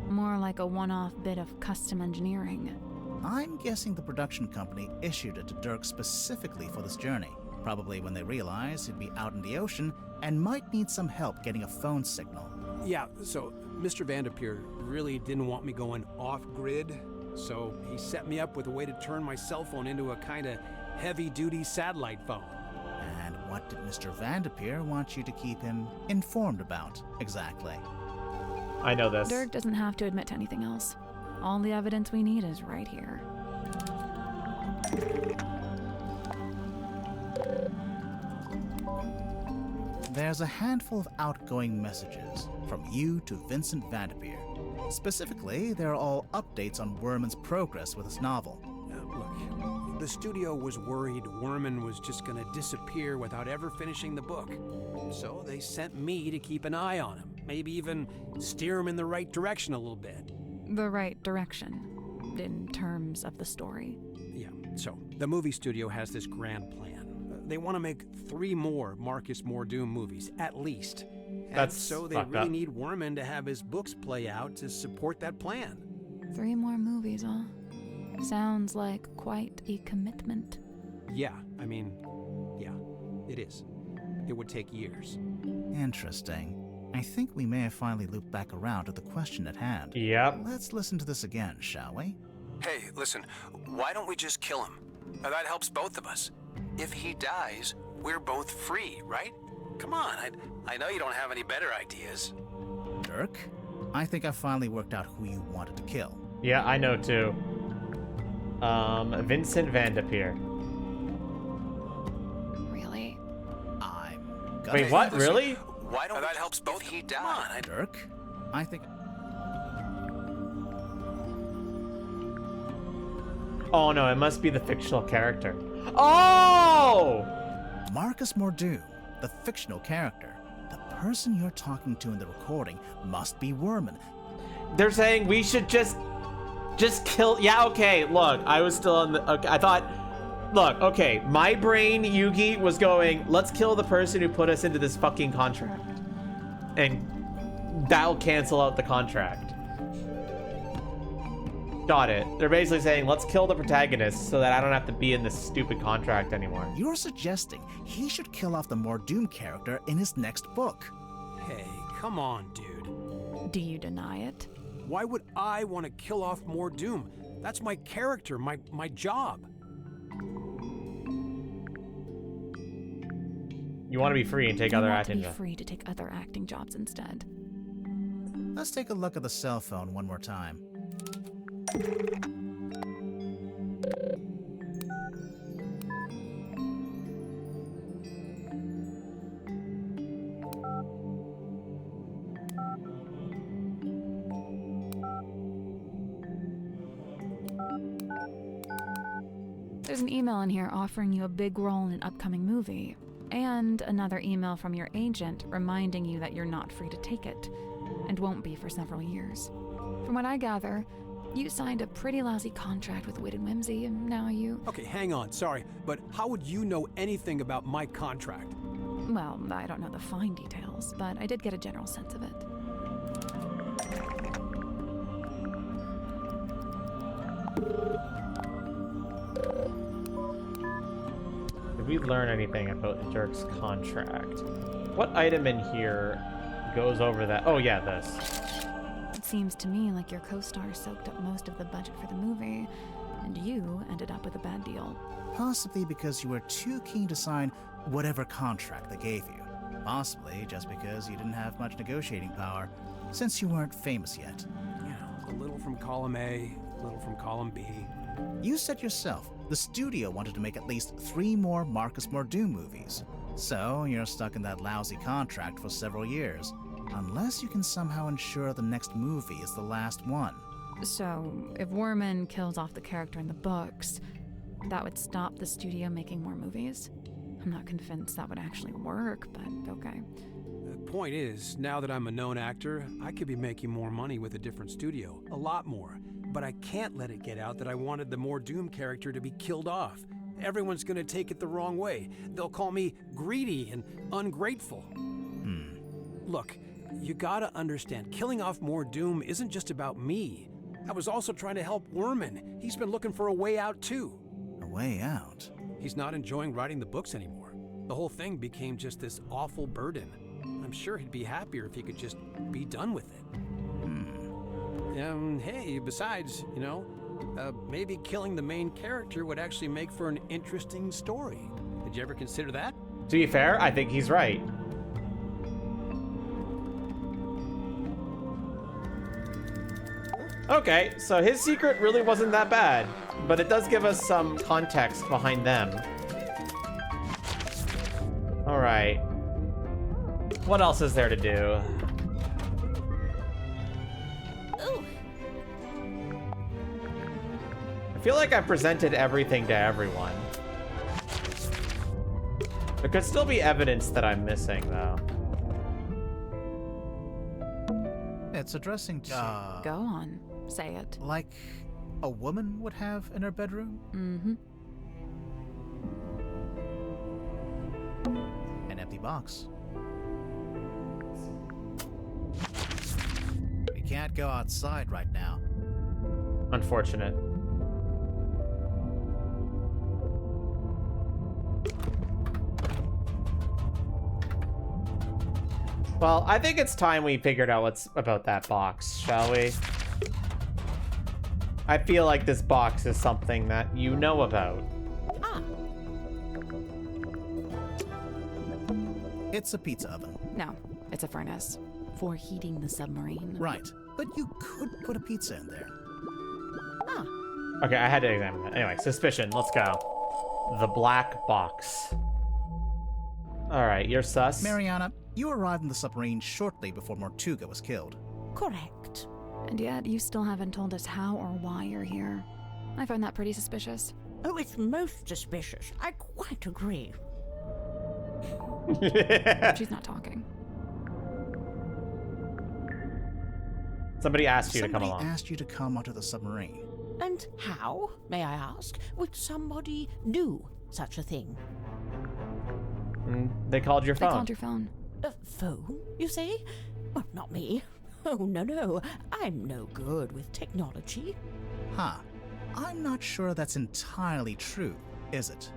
More like a one-off bit of custom engineering. I'm guessing the production company issued it to Dirk specifically for this journey. Probably when they realized he'd be out in the ocean and might need some help getting a phone signal. Yeah, so Mr. Vanderpeer really didn't want me going off-grid, so he set me up with a way to turn my cell phone into a kind of heavy-duty satellite phone. And what did Mr. Vanderpeer want you to keep him informed about, exactly? I know this. Dirk doesn't have to admit to anything else. All the evidence we need is right here. There's a handful of outgoing messages from you to Vincent Vanderpeer. Specifically, they're all updates on Werman's progress with his novel. Look, the studio was worried Werman was just gonna disappear without ever finishing the book. So they sent me to keep an eye on him, maybe even steer him in the right direction a little bit. The right direction, in terms of the story. Yeah, so the movie studio has this grand plan. They want to make 3 more Marcus Mordoom movies, at least. That's so they fucked really up. need Werman to have his books play out to support that plan. 3 more movies, huh? Sounds like quite a commitment. Yeah, I mean, yeah, it is. It would take years. Interesting. I think we may have finally looped back around to the question at hand. Yep. Let's listen to this again, shall we? Hey, listen, why don't we just kill him? That helps both of us. If he dies, we're both free, right? Come on, I know you don't have any better ideas. Dirk, I think I finally worked out who you wanted to kill. Yeah, I know too. Vincent Vanderpeer. Really? Wait, what? Listen, Really? Why don't that helps both? If he dies, Dirk, I think. Oh no, it must be the fictional character. Oh! Marcus Mordoom, the fictional character. The person you're talking to in the recording must be Werman. They're saying we should just kill. Yeah, okay. Look, I was still on the. Okay, I thought. Look, okay. My brain, Yugi, was going. Let's kill the person who put us into this fucking contract, and that'll cancel out the contract. Got it. They're basically saying, let's kill the protagonist so that I don't have to be in this stupid contract anymore. You're suggesting he should kill off the Mordoom character in his next book. Hey, come on, dude. Do you deny it? Why would I want to kill off Mordoom? That's my character, my job. You want to be free and take other acting You want jobs. to be free to take other acting jobs instead. Let's take a look at the cell phone one more time. There's an email in here offering you a big role in an upcoming movie, and another email from your agent reminding you that you're not free to take it, and won't be for several years. From what I gather, you signed a pretty lousy contract with Wit and Whimsy, and now you... Okay, hang on, sorry, but how would you know anything about my contract? Well, I don't know the fine details, but I did get a general sense of it. Did we learn anything about Dirk's contract? What item in here goes over that? Oh yeah, this. It seems to me like your co-star soaked up most of the budget for the movie, and you ended up with a bad deal. Possibly because you were too keen to sign whatever contract they gave you. Possibly just because you didn't have much negotiating power, since you weren't famous yet. Yeah, a little from column A, a little from column B. You said yourself, the studio wanted to make at least 3 more Marcus Mordoom movies. So you're stuck in that lousy contract for several years. Unless you can somehow ensure the next movie is the last one. So, if Worman kills off the character in the books, that would stop the studio making more movies? I'm not convinced that would actually work, but okay. The point is, now that I'm a known actor, I could be making more money with a different studio. A lot more. But I can't let it get out that I wanted the Mordoom character to be killed off. Everyone's gonna take it the wrong way. They'll call me greedy and ungrateful. Look, you gotta understand, killing off Mordoom isn't just about me. I was also trying to help Worman. He's been looking for a way out too. A way out? He's not enjoying writing the books anymore. The whole thing became just this awful burden. I'm sure he'd be happier if he could just be done with it. Hey, besides, maybe killing the main character would actually make for an interesting story. Did you ever consider that? To be fair, I think he's right. Okay, so his secret really wasn't that bad, but it does give us some context behind them. All right. What else is there to do? Ooh. I feel like I've presented everything to everyone. There could still be evidence that I'm missing, though. It's addressing to... Go on. Say it. Like a woman would have in her bedroom? Mm-hmm. An empty box. We can't go outside right now. Unfortunate. Well, I think it's time we figured out what's about that box, shall we? I feel like this box is something that you know about. It's a pizza oven. No, it's a furnace for heating the submarine. Right, but you could put a pizza in there. Okay, I had to examine that. Anyway, suspicion. Let's go. The black box. All right, you're sus. Mariana, you arrived in the submarine shortly before Mortuga was killed. Correct. And yet, you still haven't told us how or why you're here. I find that pretty suspicious. Oh, it's most suspicious. I quite agree. She's not talking. Somebody asked you to come along. Somebody asked you to come onto the submarine. And how, may I ask, would somebody do such a thing? They called your phone. They called your phone. A phone, you say? Well, not me. Oh, no. I'm no good with technology. Huh. I'm not sure that's entirely true, is it?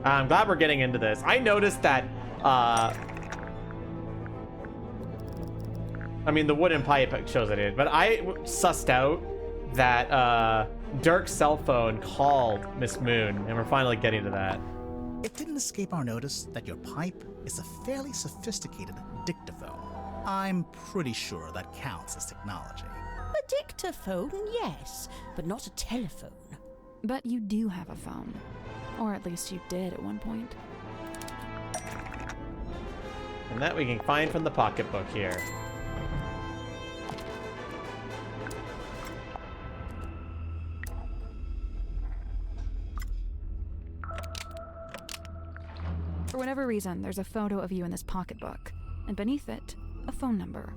I'm glad we're getting into this. I noticed that, I mean, the wooden pipe shows it in, but I sussed out that, Dirk's cell phone called Miss Moon, and we're finally getting to that. It didn't escape our notice that your pipe is a fairly sophisticated dictaphone. I'm pretty sure that counts as technology. A dictaphone, yes, but not a telephone. But you do have a phone. Or at least you did at one point. And that we can find from the pocketbook here. For whatever reason, there's a photo of you in this pocketbook. And beneath it, a phone number.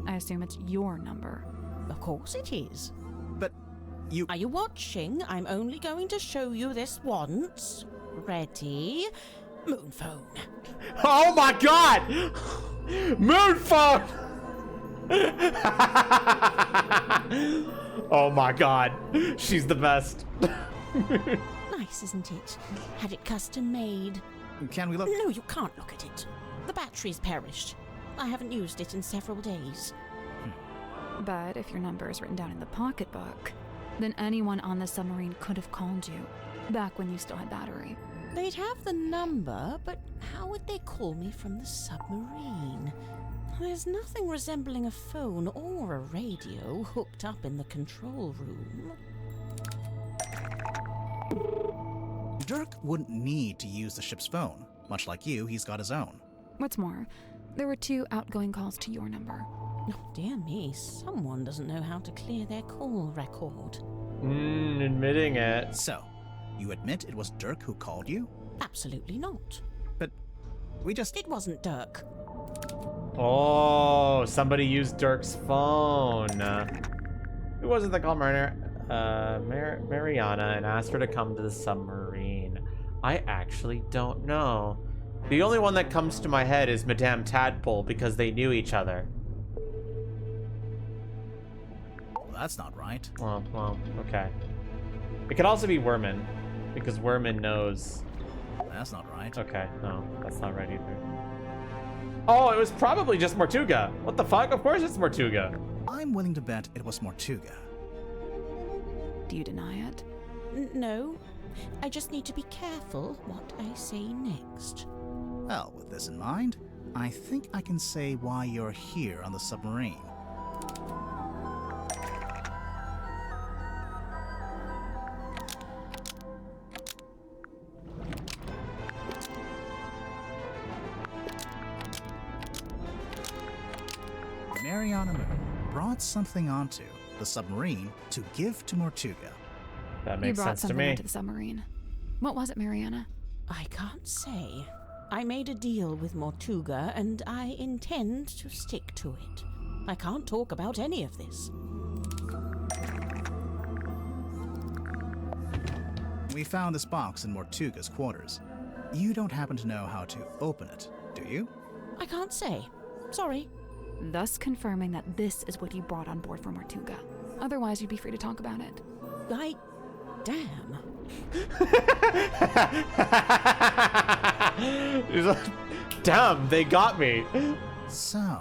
I assume it's your number. Of course it is. But you... Are you watching? I'm only going to show you this once. Ready? Moon phone. Oh my god! Moon phone! Oh my god. She's the best. Nice, isn't it? Had it custom made. Can we look? No, you can't look at it. The battery's perished. I haven't used it in several days. But if your number is written down in the pocketbook, then anyone on the submarine could have called you, back when you still had battery. They'd have the number, but how would they call me from the submarine? There's nothing resembling a phone or a radio hooked up in the control room. Dirk wouldn't need to use the ship's phone. Much like you, he's got his own. What's more, there were 2 outgoing calls to your number. Oh, dear me, someone doesn't know how to clear their call record. Admitting it. So, you admit it was Dirk who called you? Absolutely not. But we just... It wasn't Dirk. Oh, somebody used Dirk's phone. Who was it that called Mariana and asked her to come to the submarine? I actually don't know. The only one that comes to my head is Madame Tadpole because they knew each other. Well, that's not right. Well, okay. It could also be Werman because Werman knows. That's not right. Okay, no, that's not right either. Oh, it was probably just Mortuga. What the fuck? Of course it's Mortuga. I'm willing to bet it was Mortuga. Do you deny it? No. I just need to be careful what I say next. Well, with this in mind, I think I can say why you're here on the submarine. Mariana Moon brought something onto the submarine to give to Mortuga. That makes you brought sense to something me. onto the submarine. What was it, Mariana? I can't say. I made a deal with Mortuga, and I intend to stick to it. I can't talk about any of this. We found this box in Mortuga's quarters. You don't happen to know how to open it, do you? I can't say. Sorry. Thus confirming that this is what you brought on board for Mortuga. Otherwise, you'd be free to talk about it. Damn. He's like, damn, they got me. So,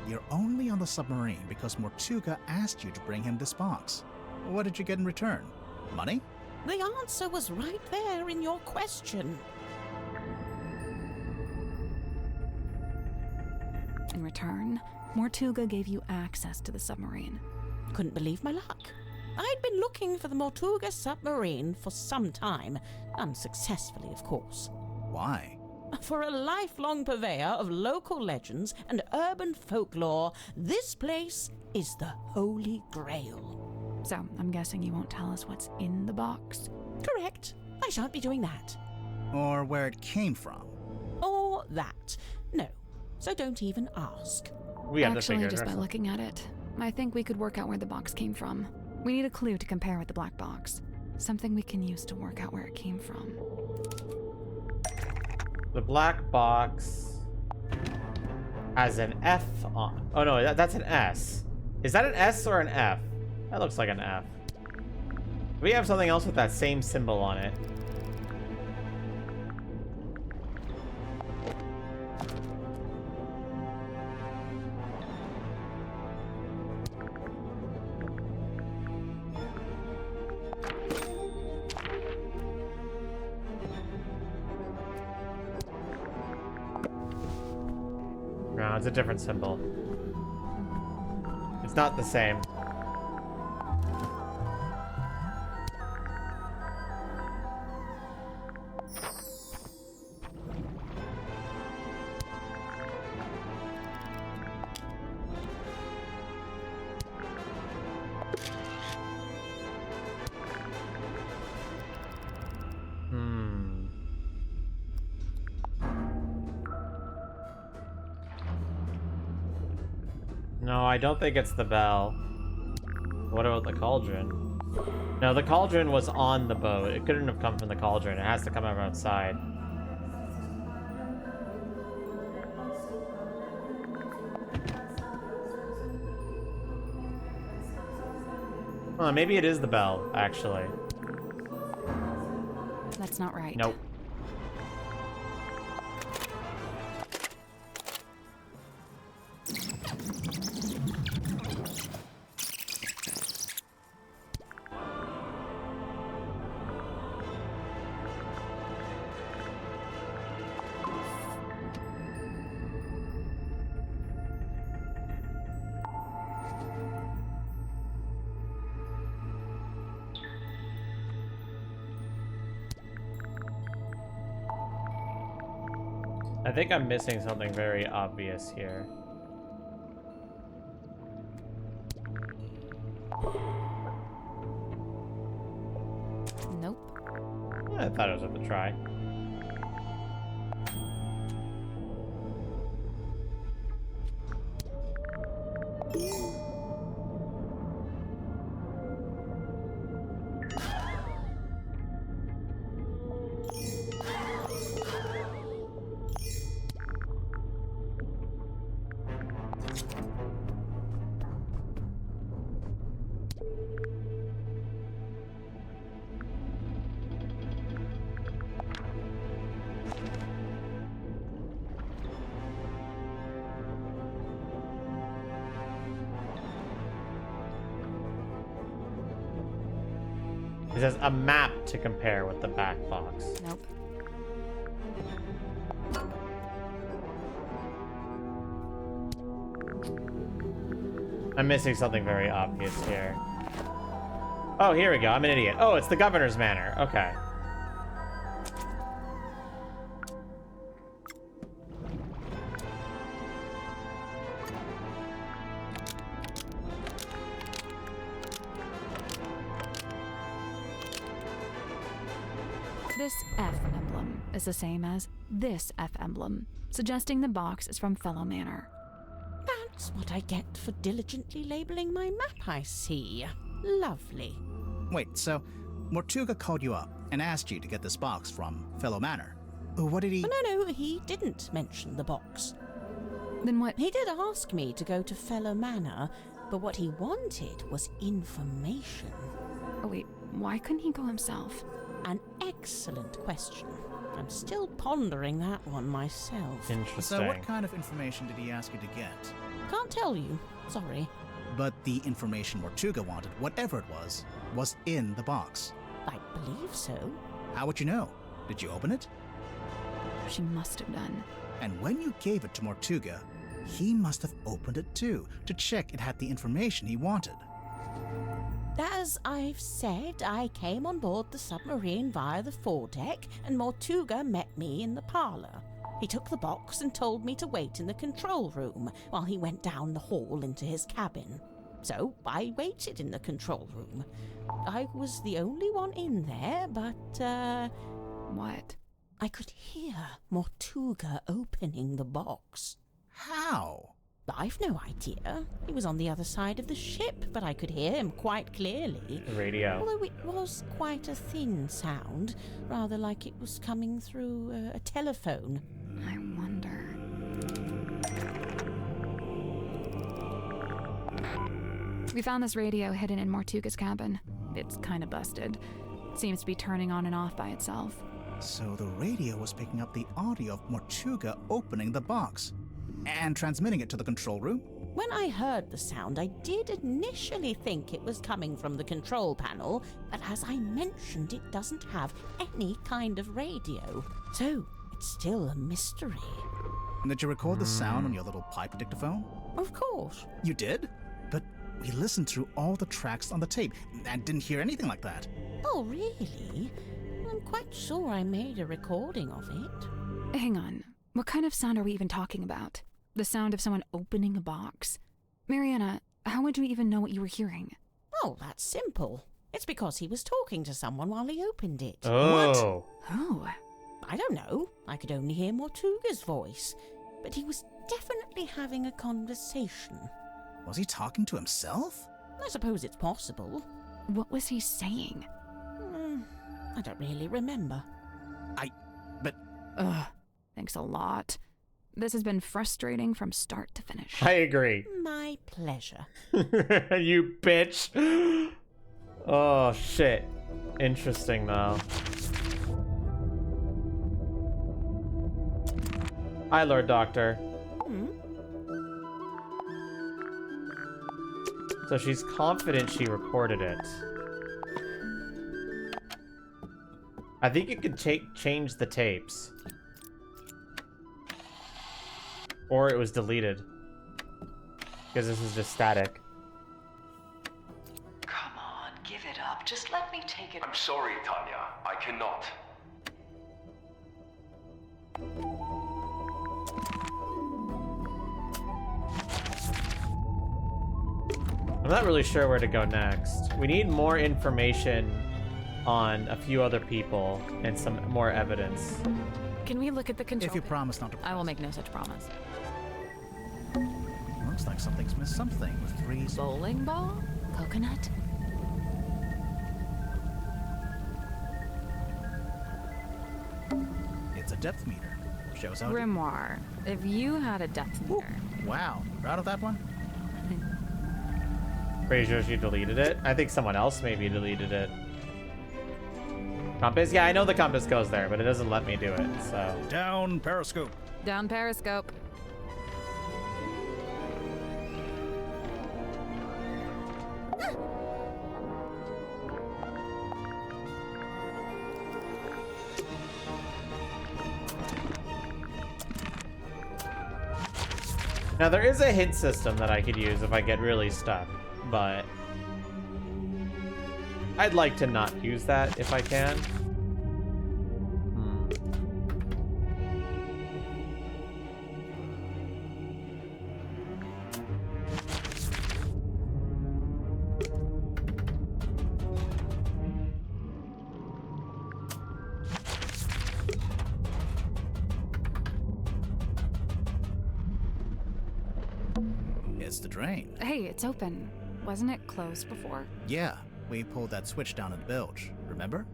you're only on the submarine because Mortuga asked you to bring him this box. What did you get in return? Money? The answer was right there in your question. In return, Mortuga gave you access to the submarine. Couldn't believe my luck. I'd been looking for the Mortuga submarine for some time, unsuccessfully, of course. Why? For a lifelong purveyor of local legends and urban folklore, this place is the Holy Grail. So, I'm guessing you won't tell us what's in the box? Correct. I shan't be doing that. Or where it came from? Or that. No. So don't even ask. We have to Actually, figure just it by out. looking at it, I think we could work out where the box came from. We need a clue to compare with the black box. Something we can use to work out where it came from. The black box has an F on. Oh no, that's an S. Is that an S or an F? That looks like an F. We have something else with that same symbol on it. No, it's a different symbol. It's not the same. No, I don't think it's the bell. What about the cauldron? No, the cauldron was on the boat. It couldn't have come from the cauldron. It has to come from outside. Maybe it is the bell, actually. That's not right. Nope. I think I'm missing something very obvious here. Nope. I thought it was worth a try. It says a map to compare with the back box. Nope. I'm missing something very obvious here. Oh, here we go. I'm an idiot. Oh, it's the governor's manor. Okay. This F emblem is the same as this F emblem, suggesting the box is from Fellow Manor. That's what I get for diligently labeling my map, I see. Lovely. Wait, so Mortuga called you up and asked you to get this box from Fellow Manor. What did he... No, he didn't mention the box. Then what? He did ask me to go to Fellow Manor, but what he wanted was information. Oh wait, why couldn't he go himself? An excellent question. I'm still pondering that one myself. Interesting. So what kind of information did he ask you to get? Can't tell you. Sorry. But the information Mortuga wanted, whatever it was in the box. I believe so. How would you know? Did you open it? She must have done. And when you gave it to Mortuga, he must have opened it too, to check it had the information he wanted. As I've said, I came on board the submarine via the foredeck, and Mortuga met me in the parlor. He took the box and told me to wait in the control room while he went down the hall into his cabin. So I waited in the control room. I was the only one in there, but, What? I could hear Mortuga opening the box. How? I've no idea. He was on the other side of the ship, but I could hear him quite clearly. Radio. Although it was quite a thin sound, rather like it was coming through a telephone. I wonder. We found this radio hidden in Mortuga's cabin. It's kind of busted. Seems to be turning on and off by itself. So the radio was picking up the audio of Mortuga opening the box and transmitting it to the control room? When I heard the sound, I did initially think it was coming from the control panel, but as I mentioned, it doesn't have any kind of radio. So it's still a mystery. Did you record the sound on your little pipe dictaphone? Of course. You did? But we listened through all the tracks on the tape and didn't hear anything like that. Oh, really? I'm quite sure I made a recording of it. Hang on. What kind of sound are we even talking about? The sound of someone opening a box? Mariana, how would you even know what you were hearing? Oh, that's simple. It's because he was talking to someone while he opened it. Oh. What? Who? I don't know. I could only hear Mortuga's voice. But he was definitely having a conversation. Was he talking to himself? I suppose it's possible. What was he saying? I don't really remember. Ugh, thanks a lot. This has been frustrating from start to finish. I agree. My pleasure. You bitch. Oh, shit. Interesting, though. Hi, Lord Doctor. So she's confident she recorded it. I think you could change the tapes. Or it was deleted. Because this is just static. Come on, give it up. Just let me take it. I'm sorry, Tanya. I cannot. I'm not really sure where to go next. We need more information on a few other people and some more evidence. Can we look at the control? If you panel? promise not to. I will make no such promise. Looks like something's missed something with 3. Bowling ball? Coconut? It's a depth meter. Shows how. Grimoire. If you had a depth meter. Wow, proud of that one? Pretty sure she deleted it. I think someone else maybe deleted it. Compass? Yeah, I know the compass goes there, but it doesn't let me do it, so. Down periscope. Down periscope. Now there is a hint system that I could use if I get really stuck, but I'd like to not use that if I can. It's the drain. Hey, it's open. Wasn't it closed before? Yeah, we pulled that switch down in the bilge, remember?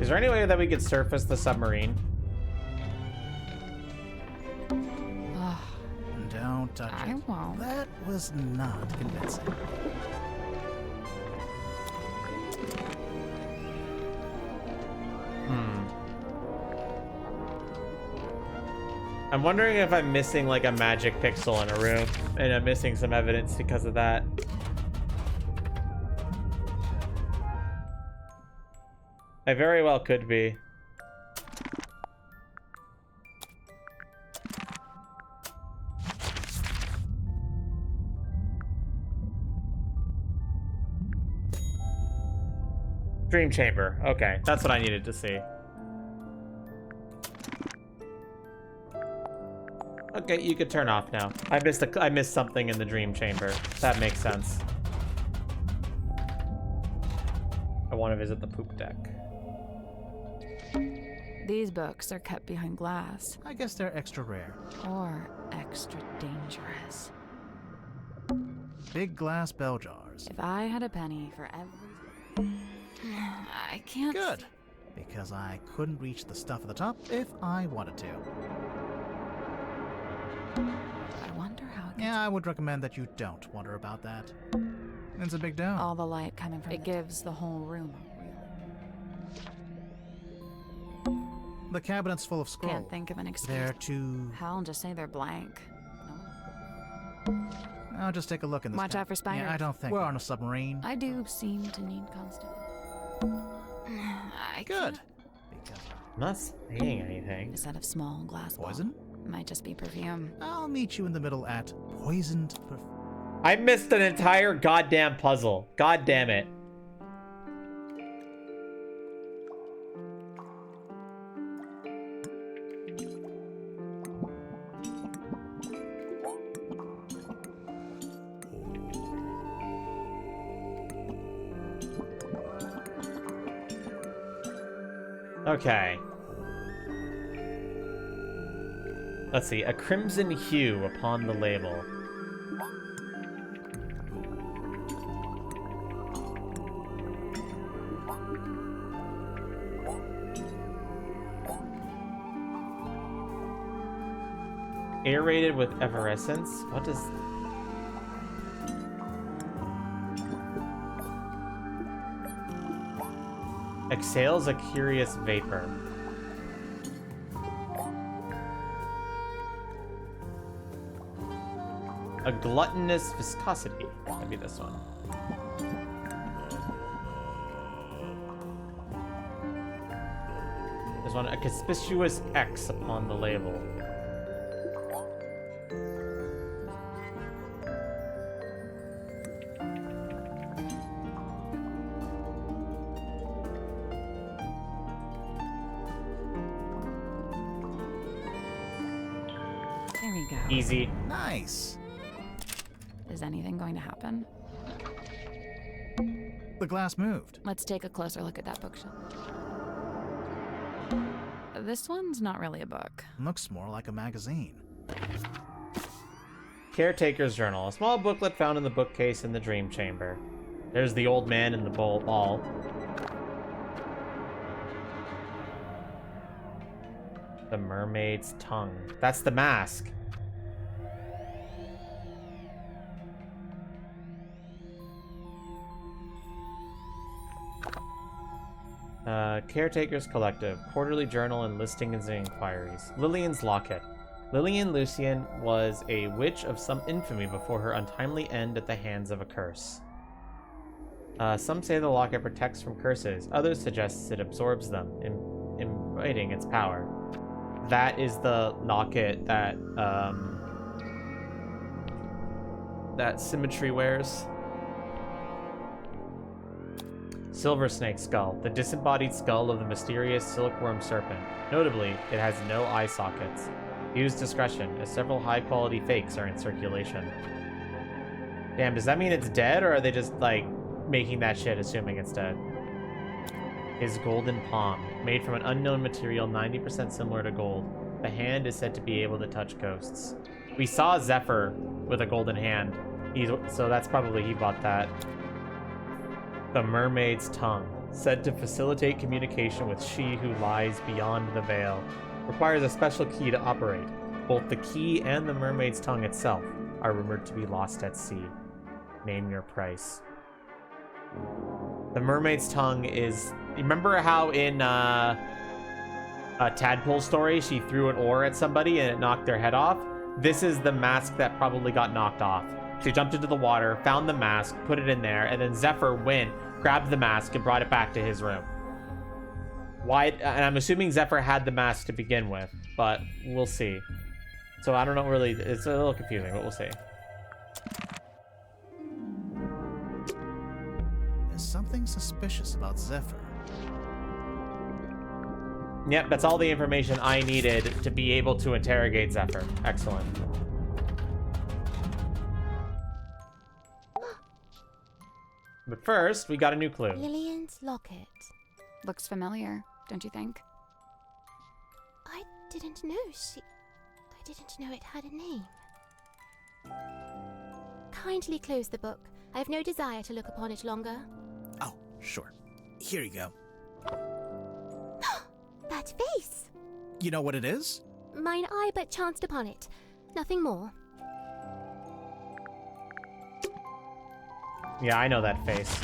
Is there any way that we could surface the submarine? Don't touch it. I won't. That was not convincing. I'm wondering if I'm missing like a magic pixel in a room and I'm missing some evidence because of that. I very well could be. Dream chamber. Okay, that's what I needed to see. Okay, you could turn off now. I missed something in the dream chamber. That makes sense. I want to visit the poop deck. These books are kept behind glass. I guess they're extra rare. Or extra dangerous. Big glass bell jars. If I had a penny for every... I can't... Good. Because I couldn't reach the stuff at the top if I wanted to. I wonder how... Yeah, I would recommend that you don't wonder about that. It's a big dome. All the light coming from it gives the whole room a The cabinet's full of scrolls. Can't think of an excuse. They're too... Hell, just say they're blank. I'll just take a look in this. Watch out for spiders. Yeah, I don't think we're on a submarine. I do seem to need constant. Good. I'm not saying anything. A set of small glass Poison? Might just be perfume. I'll meet you in the middle at poisoned perfume. I missed an entire goddamn puzzle. God damn it. Okay. Let's see. A crimson hue upon the label. Aerated with effervescence? What does... Exhales a curious vapor. A gluttonous viscosity. Maybe this one. There's one, a conspicuous X upon the label. There we go. Easy. Nice. Is anything going to happen? The glass moved. Let's take a closer look at that bookshelf. This one's not really a book. Looks more like a magazine. Caretaker's Journal, a small booklet found in the bookcase in the dream chamber. There's the old man in the ball. The mermaid's tongue. That's the mask. Caretaker's Collective, quarterly journal and listings and inquiries. Lillian's Locket. Lillian Lucian was a witch of some infamy before her untimely end at the hands of a curse. Some say the locket protects from curses. Others suggest it absorbs them, inviting its power. That is the locket that that Symmetry wears. Silver Snake Skull, the disembodied skull of the mysterious silkworm serpent. Notably, it has no eye sockets. Use discretion, as several high-quality fakes are in circulation. Damn, does that mean it's dead, or are they just, like, making that shit assuming it's dead? His golden palm, made from an unknown material 90% similar to gold. The hand is said to be able to touch ghosts. We saw Zephyr with a golden hand, so that's probably he bought that. The mermaid's tongue, said to facilitate communication with she who lies beyond the veil. Requires a special key to operate. Both the key and the mermaid's tongue itself are rumored to be lost at sea. Name your price. The mermaid's tongue is... Remember how in a Tadpole story she threw an oar at somebody and it knocked their head off? This is the mask that probably got knocked off. She jumped into the water, found the mask, put it in there, and then Zephyr went, grabbed the mask, and brought it back to his room. Why? And I'm assuming Zephyr had the mask to begin with, but we'll see. So I don't know really, it's a little confusing, but we'll see. There's something suspicious about Zephyr. Yep, that's all the information I needed to be able to interrogate Zephyr. Excellent. But first, we got a new clue. Lillian's locket. Looks familiar, don't you think? I didn't know it had a name. Kindly close the book. I have no desire to look upon it longer. Oh, sure. Here you go. That face! You know what it is? Mine eye but chanced upon it. Nothing more. Yeah, I know that face.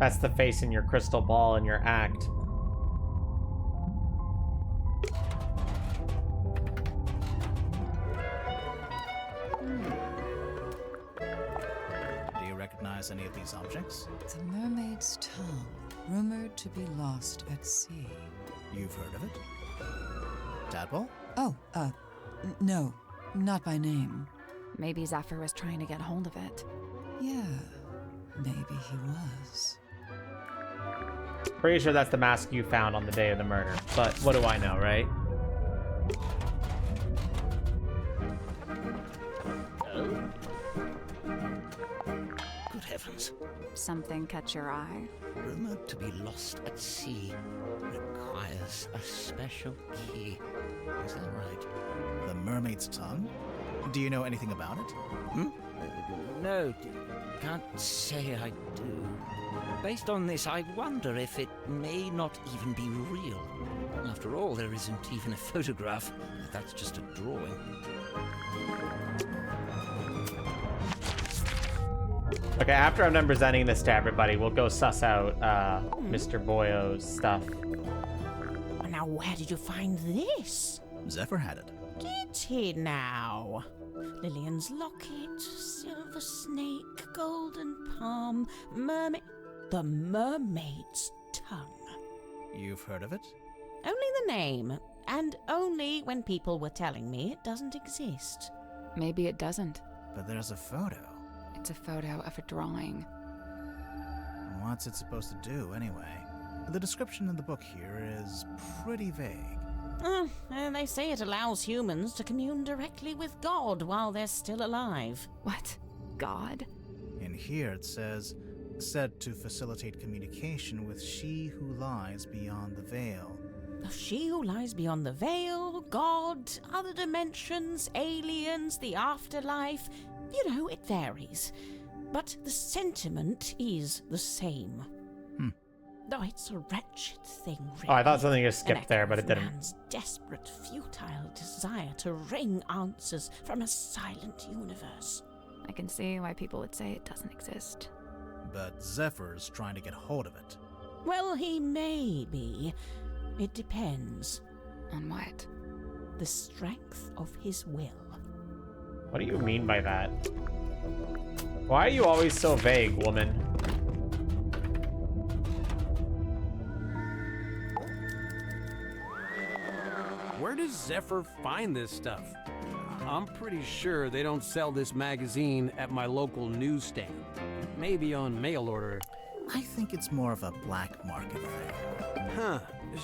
That's the face in your crystal ball in your act. Do you recognize any of these objects? The mermaid's tongue, rumored to be lost at sea. You've heard of it? Tadpole? Oh, no, not by name. Maybe Zephyr was trying to get hold of it. Yeah, maybe he was. Pretty sure that's the mask you found on the day of the murder, but what do I know, right? Good heavens. Something catch your eye? Rumored to be lost at sea requires a special key. Is that right? The mermaid's tongue? Do you know anything about it? No, can't say I do. Based on this, I wonder if it may not even be real. After all, there isn't even a photograph. That's just a drawing. Okay, after I'm done presenting this to everybody, we'll go suss out Mr. Boyo's stuff. Now, where did you find this? Zephyr had it. Get it now. Lillian's locket, silver snake, golden palm, mermaid... The mermaid's tongue. You've heard of it? Only the name, and only when people were telling me it doesn't exist. Maybe it doesn't. But there's a photo. It's a photo of a drawing. What's it supposed to do, anyway? The description in the book here is pretty vague. They say it allows humans to commune directly with God while they're still alive. What? God? In here it says, said to facilitate communication with she who lies beyond the veil. She who lies beyond the veil, God, other dimensions, aliens, the afterlife. You know, it varies. But the sentiment is the same. Though it's a wretched thing, really. Oh, I thought something just skipped there, but it didn't. Man's desperate, futile desire to wring answers from a silent universe. I can see why people would say it doesn't exist. But Zephyr's trying to get hold of it. Well, he may be. It depends. On what? The strength of his will. What do you mean by that? Why are you always so vague, woman? Where does Zephyr find this stuff? I'm pretty sure they don't sell this magazine at my local newsstand. Maybe on mail order. I think it's more of a black market thing. Huh.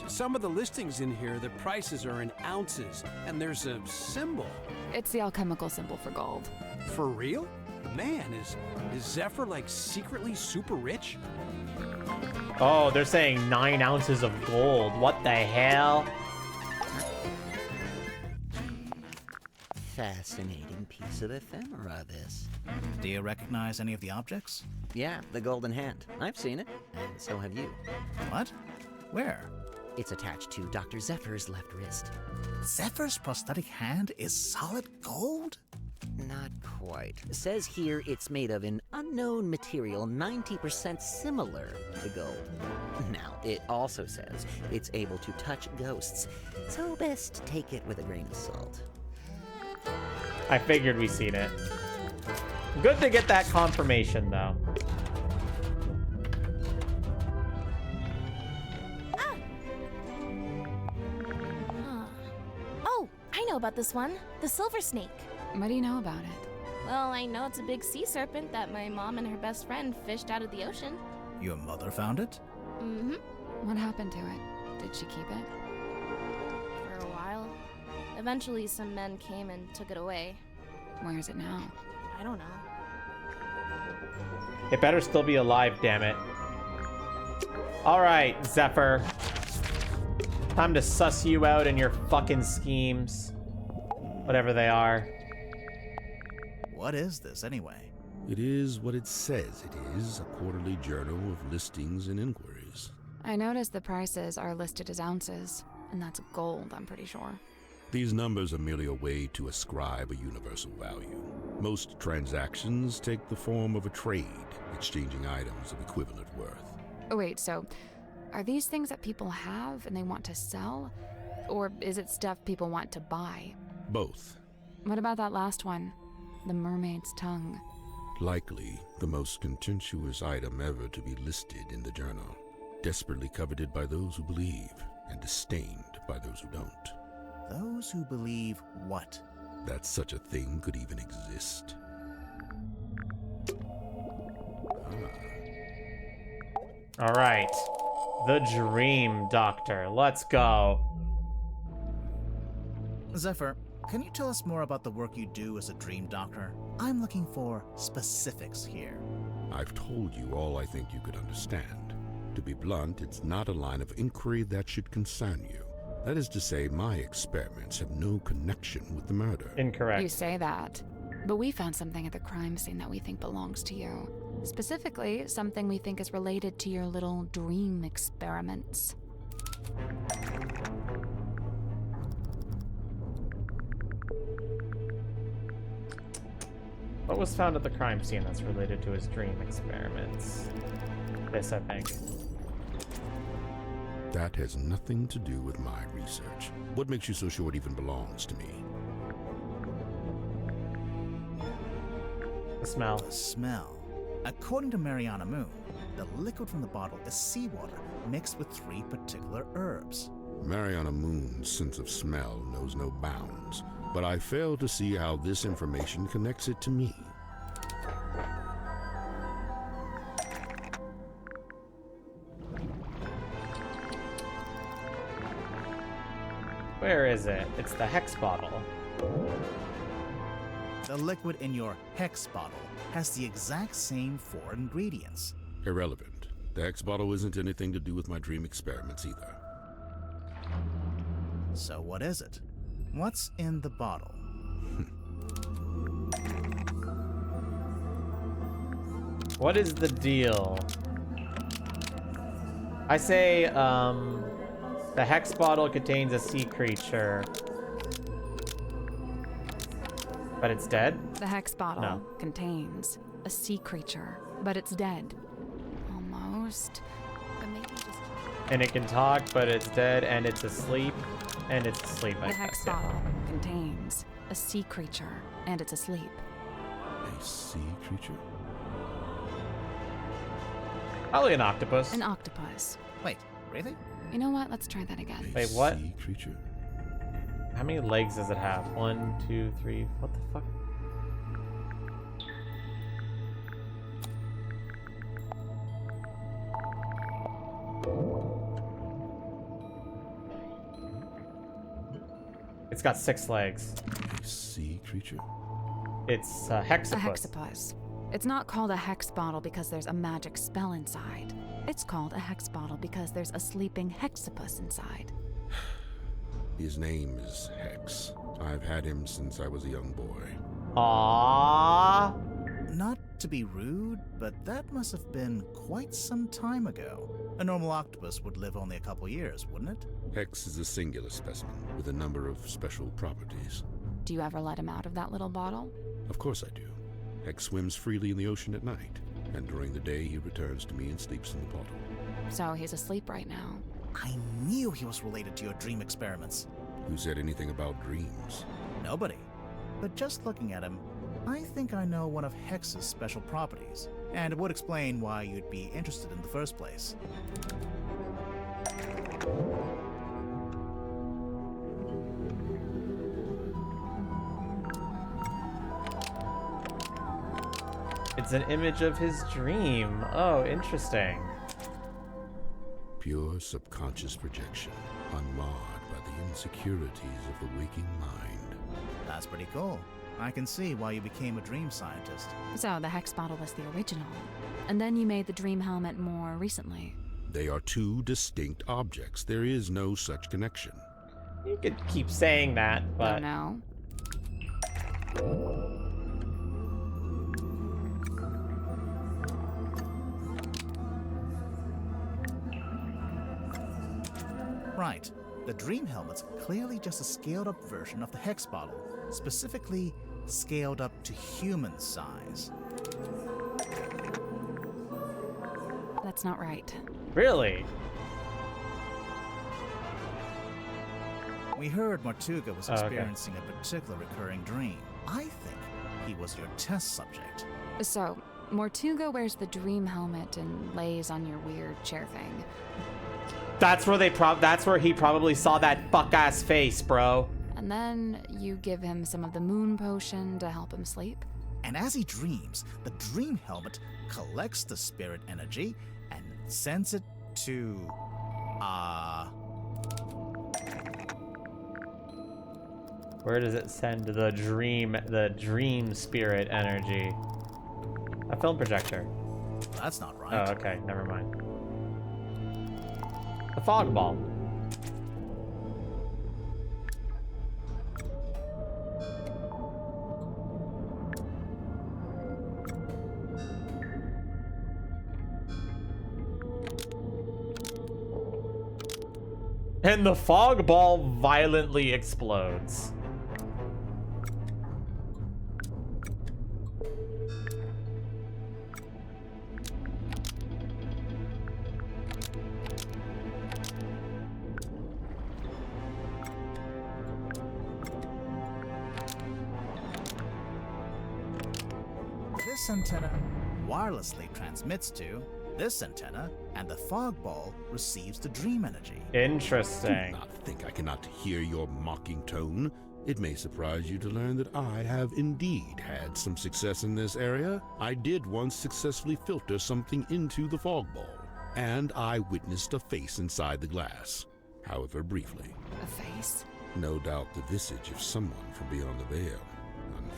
Some of the listings in here, the prices are in ounces, and there's a symbol. It's the alchemical symbol for gold. For real? Man, is Zephyr like secretly super rich? Oh, they're saying 9 ounces of gold. What the hell? Fascinating piece of ephemera, this. Do you recognize any of the objects? Yeah, the golden hand. I've seen it, and so have you. What? Where? It's attached to Dr. Zephyr's left wrist. Zephyr's prosthetic hand is solid gold? Not quite. It says here it's made of an unknown material 90% similar to gold. Now, it also says it's able to touch ghosts, so best take it with a grain of salt. I figured we seen it. Good to get that confirmation, though. Oh, I know about this one. The silver snake. What do you know about it? Well, I know it's a big sea serpent that my mom and her best friend fished out of the ocean. Your mother found it? Mm-hmm. What happened to it? Did she keep it? For a while. Eventually, some men came and took it away. Where is it now? I don't know. It better still be alive, damn it. Alright, Zephyr. Time to suss you out and your fucking schemes. Whatever they are. What is this, anyway? It is what it says it is, a quarterly journal of listings and inquiries. I noticed the prices are listed as ounces, and that's gold, I'm pretty sure. These numbers are merely a way to ascribe a universal value. Most transactions take the form of a trade, exchanging items of equivalent worth. Oh, wait, so are these things that people have and they want to sell? Or is it stuff people want to buy? Both. What about that last one? The mermaid's tongue. Likely the most contentious item ever to be listed in the journal. Desperately coveted by those who believe, and disdained by those who don't. Those who believe what? That such a thing could even exist. Alright. The Dream Doctor. Let's go. Zephyr, can you tell us more about the work you do as a dream doctor? I'm looking for specifics here. I've told you all I think you could understand. To be blunt, it's not a line of inquiry that should concern you. That is to say, my experiments have no connection with the murder. Incorrect. You say that, but we found something at the crime scene that we think belongs to you. Specifically, something we think is related to your little dream experiments. What was found at the crime scene that's related to his dream experiments? This, I think. That has nothing to do with my research. What makes you so sure it even belongs to me? The smell. The smell. According to Mariana Moon, the liquid from the bottle is seawater mixed with 3 particular herbs. Mariana Moon's sense of smell knows no bounds, but I fail to see how this information connects it to me. Where is it? It's the hex bottle. The liquid in your hex bottle has the exact same 4 ingredients. Irrelevant. The hex bottle isn't anything to do with my dream experiments either. So what is it? What's in the bottle? What is the deal? I say, the hex bottle contains a sea creature. But it's dead? The hex bottle No. contains a sea creature, but it's dead. Almost. But maybe just... And it can talk, but it's dead, and it's asleep. And it's asleep, I The guess. hex Yeah. bottle contains a sea creature, and it's asleep. A sea creature? Probably an octopus. An octopus. Wait, really? You know what? Let's try that again. Wait, what? Sea creature? How many legs does it have? 1, 2, 3. What the fuck? It's got 6 legs. A sea creature? It's a hexapus. A hexapus. It's not called a hex bottle because there's a magic spell inside. It's called a hex bottle because there's a sleeping hexapus inside. His name is Hex. I've had him since I was a young boy. Aww. Not to be rude, but that must have been quite some time ago. A normal octopus would live only a couple years, wouldn't it? Hex is a singular specimen with a number of special properties. Do you ever let him out of that little bottle? Of course I do. Hex swims freely in the ocean at night, and during the day he returns to me and sleeps in the bottle. So he's asleep right now. I knew he was related to your dream experiments. Who said anything about dreams? Nobody. But just looking at him, I think I know one of Hex's special properties, and it would explain why you'd be interested in the first place. It's an image of his dream. Oh, interesting. Pure subconscious projection, unmarred by the insecurities of the waking mind. That's pretty cool. I can see why you became a dream scientist. So the hex bottle was the original. And then you made the dream helmet more recently. They are two distinct objects. There is no such connection. You could keep saying that, but... Oh no. Right. The dream helmet's clearly just a scaled-up version of the hex bottle, specifically scaled up to human size. That's not right. Really? We heard Mortuga was Oh, okay. experiencing a particular recurring dream. I think he was your test subject. So, Mortuga wears the dream helmet and lays on your weird chair thing. That's where that's where he probably saw that fuck-ass face, bro. And then you give him some of the moon potion to help him sleep. And as he dreams, the dream helmet collects the spirit energy and sends it to... Where does it send the dream spirit energy? A film projector. That's not right. Oh, okay, never mind. The fog ball. And the fog ball violently explodes. This antenna wirelessly transmits to this antenna, and the fog ball receives the dream energy. Interesting. Do not think I cannot hear your mocking tone. It may surprise you to learn that I have indeed had some success in this area. I did once successfully filter something into the fog ball, and I witnessed a face inside the glass. However, briefly. A face? No doubt the visage of someone from beyond the veil.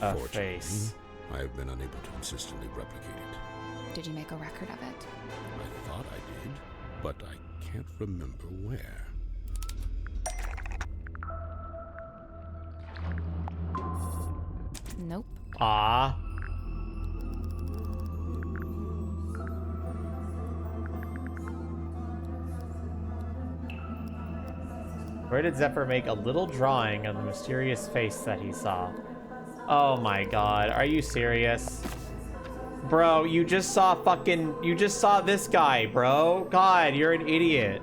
A Unfortunately, face. I have been unable to consistently replicate it. Did you make a record of it? I thought I did, but I can't remember where. Nope. Ah. Where did Zephyr make a little drawing of the mysterious face that he saw? Oh my god, are you serious? Bro, you just saw this guy, bro. God, you're an idiot.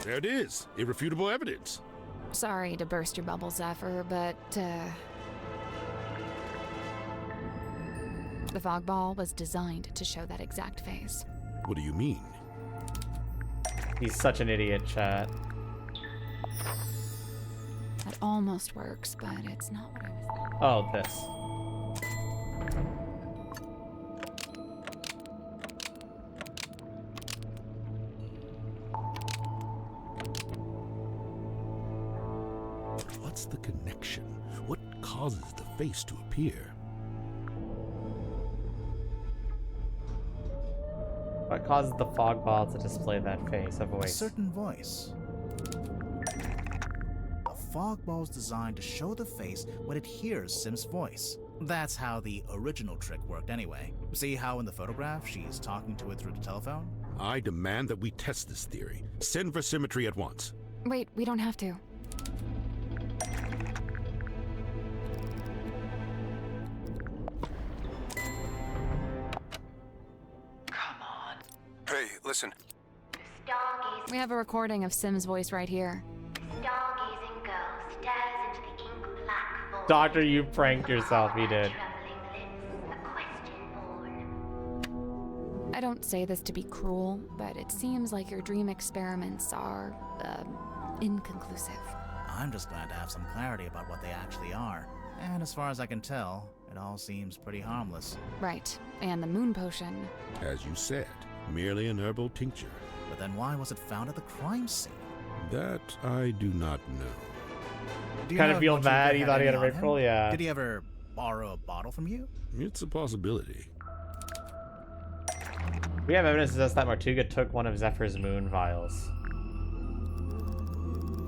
There it is, irrefutable evidence. Sorry to burst your bubble, Zephyr, but, the fog ball was designed to show that exact face. What do you mean? He's such an idiot, chat. That almost works, but it's not what I was thinking. Oh, this. What's the connection? What causes the face to appear? What causes the fog ball to display that face? A A voice. certain voice. A fog ball is designed to show the face when it hears Sim's voice. That's how the original trick worked anyway. See how in the photograph she's talking to it through the telephone? I demand that we test this theory. Send for symmetry at once. Wait, we don't have to. Hey, listen. We have a recording of Sim's voice right here. Stargazing girl stares into the ink black void. Doctor, you pranked yourself, he did. I don't say this to be cruel, but it seems like your dream experiments are, inconclusive. I'm just glad to have some clarity about what they actually are. And as far as I can tell, it all seems pretty harmless. Right, and the moon potion. As you said, merely an herbal tincture. But then why was it found at the crime scene? That I do not know. Do you Kind know of if feel Motuka bad he thought he had a any on rickroll, him? yeah. Did he ever borrow a bottle from you? It's a possibility. We have evidence to suggest that Mortuga took one of Zephyr's moon vials.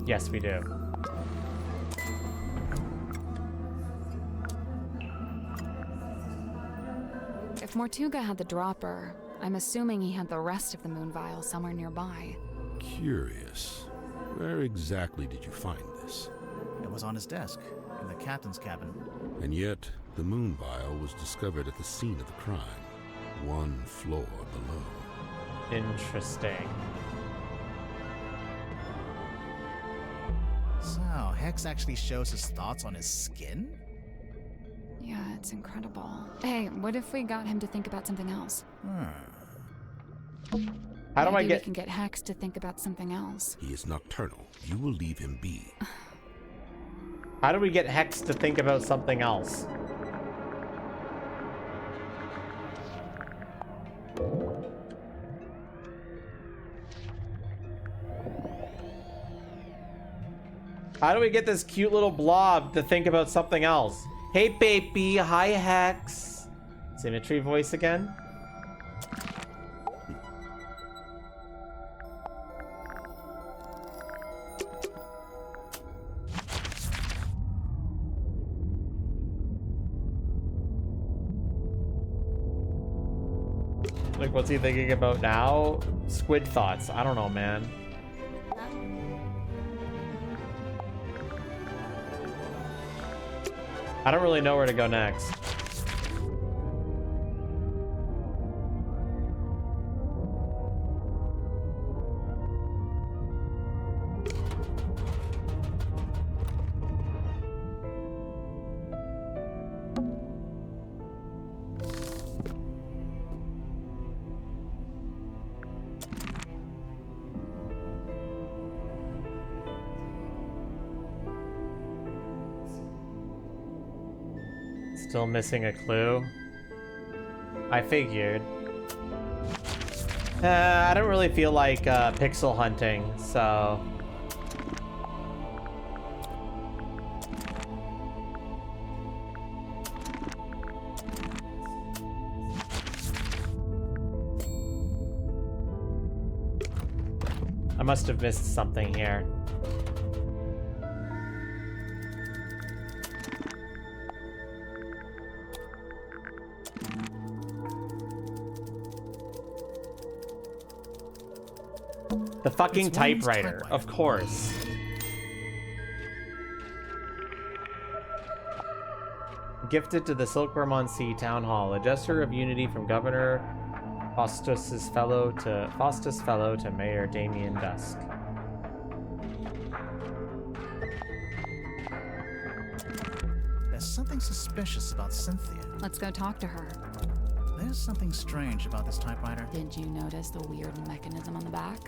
Yes, we do. If Mortuga had the dropper, I'm assuming he had the rest of the moon vial somewhere nearby. Curious. Where exactly did you find this? It was on his desk, in the captain's cabin. And yet, the moon vial was discovered at the scene of the crime, one floor below. Interesting. So, Hex actually shows his thoughts on his skin? Yeah, it's incredible. Hey, what if we got him to think about something else? How do I Maybe get... we can get Hex to think about something else. He is nocturnal. You will leave him be. How do we get Hex to think about something else? How do we get this cute little blob to think about something else? Hey, baby. Hi, Hex. Symmetry voice again? Like, what's he thinking about now? Squid thoughts. I don't know, man. I don't really know where to go next. Still missing a clue. I figured. I don't really feel like pixel hunting, so... I must have missed something here. The fucking typewriter, of course. Gifted to the Silkworm on Sea Town Hall, a gesture of unity from Governor Faustus Fellow to Mayor Damien Dusk. There's something suspicious about Cynthia. Let's go talk to her. There's something strange about this typewriter. Did you notice the weird mechanism on the back?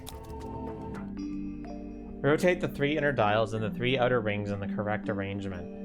Rotate the 3 inner dials and the 3 outer rings in the correct arrangement.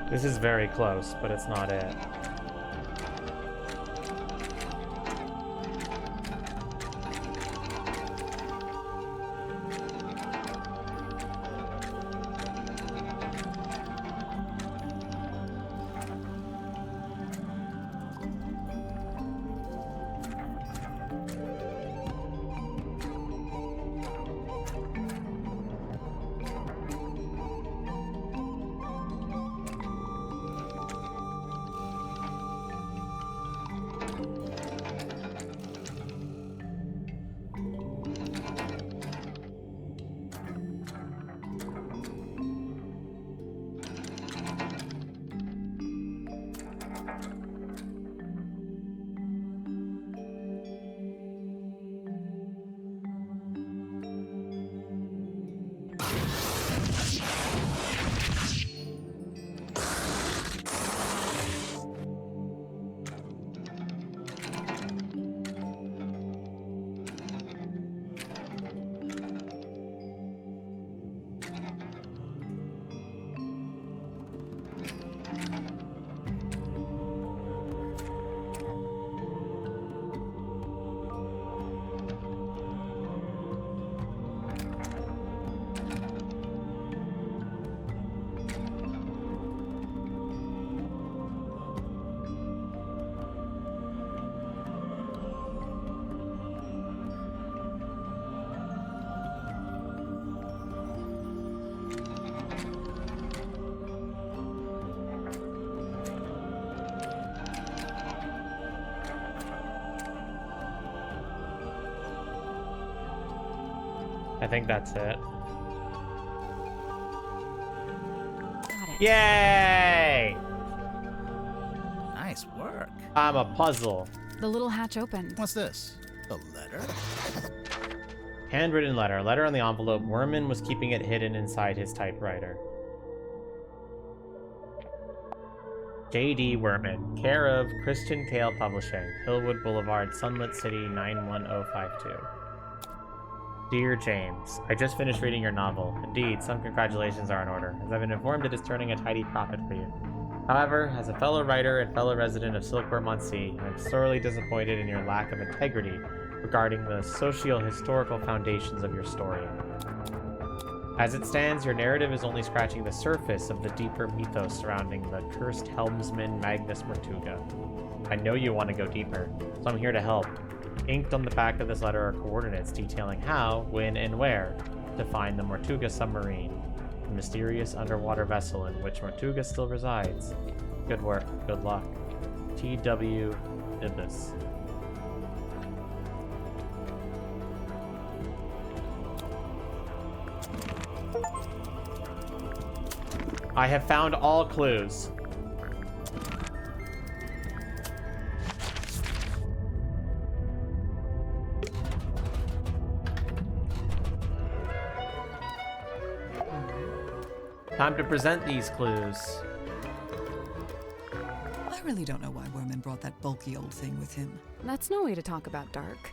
This is very close, but it's not it. I think that's it. Got it. Yay! Nice work. I'm a puzzle. The little hatch opened. What's this? A letter? Handwritten letter. Letter on the envelope. Werman was keeping it hidden inside his typewriter. J.D. Werman, care of Christian Kale Publishing, Hillwood Boulevard, Sunlit City, 91052. Dear James, I just finished reading your novel. Indeed, some congratulations are in order, as I've been informed it is turning a tidy profit for you. However, as a fellow writer and fellow resident of Silkworm-on-Sea, I'm sorely disappointed in your lack of integrity regarding the socio-historical foundations of your story. As it stands, your narrative is only scratching the surface of the deeper mythos surrounding the cursed helmsman Magnus Mortuga. I know you want to go deeper, so I'm here to help. Inked on the back of this letter are coordinates detailing how, when, and where to find the Mortuga submarine, the mysterious underwater vessel in which Mortuga still resides. Good work, good luck. T.W. Ibis. I have found all clues. Time to present these clues. I really don't know why Werman brought that bulky old thing with him. That's no way to talk about Dark.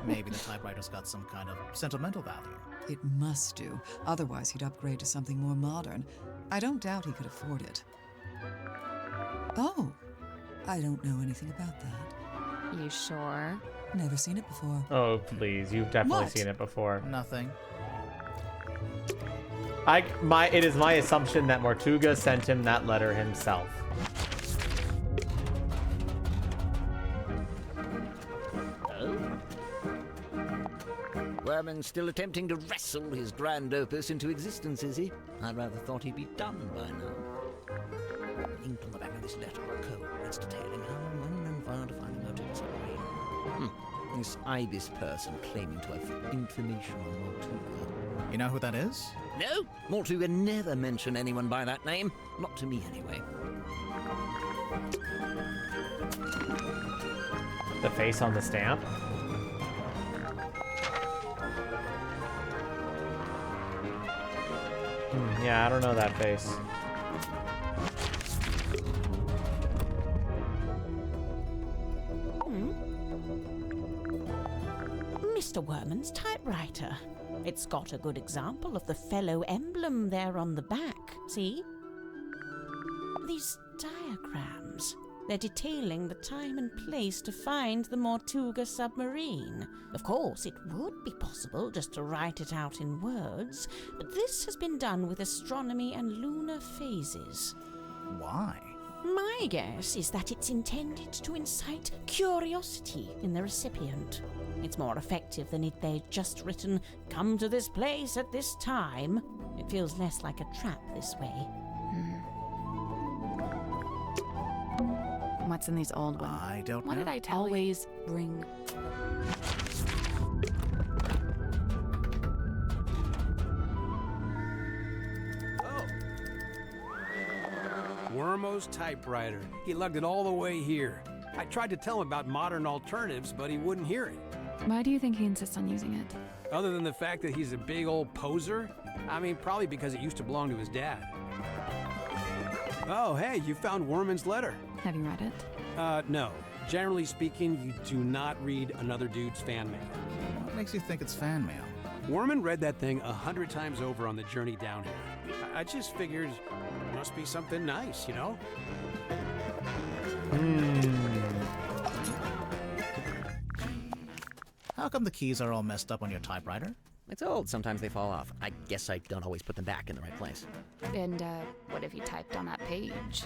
Maybe the typewriter's got some kind of sentimental value. It must do. Otherwise, he'd upgrade to something more modern. I don't doubt he could afford it. Oh, I don't know anything about that. You sure? Never seen it before. Oh, please. You've definitely What? seen it before. Nothing. It is my assumption that Mortuga sent him that letter himself. Werman's still attempting to wrestle his grand opus into existence, is he? I rather thought he'd be done by now. Inked on the back of this letter are codes detailing how and when and where to find the motive submarine. This Ibis person claiming to have information on Mortuga. You know who that is? No, Mortuga never mentioned anyone by that name. Not to me, anyway. The face on the stamp? Yeah, I don't know that face. Mr. Werman's typewriter. It's got a good example of the fellow emblem there on the back. See? These diagrams. They're detailing the time and place to find the Mortuga submarine. Of course, it would be possible just to write it out in words, but this has been done with astronomy and lunar phases. Why? My guess is that it's intended to incite curiosity in the recipient. It's more effective than if they'd just written, "Come to this place at this time." It feels less like a trap this way. What's in these old ones? I don't know. What did I tell you? Always bring... Wormo's typewriter. He lugged it all the way here. I tried to tell him about modern alternatives, but he wouldn't hear it. Why do you think he insists on using it? Other than the fact that he's a big old poser? I mean, probably because it used to belong to his dad. Oh, hey, you found Werman's letter. Have you read it? No. Generally speaking, you do not read another dude's fan mail. What makes you think it's fan mail? Werman read that thing 100 times over on the journey down here. I just figured it must be something nice, you know? How come the keys are all messed up on your typewriter? It's old. Sometimes they fall off. I guess I don't always put them back in the right place. And, what have you typed on that page?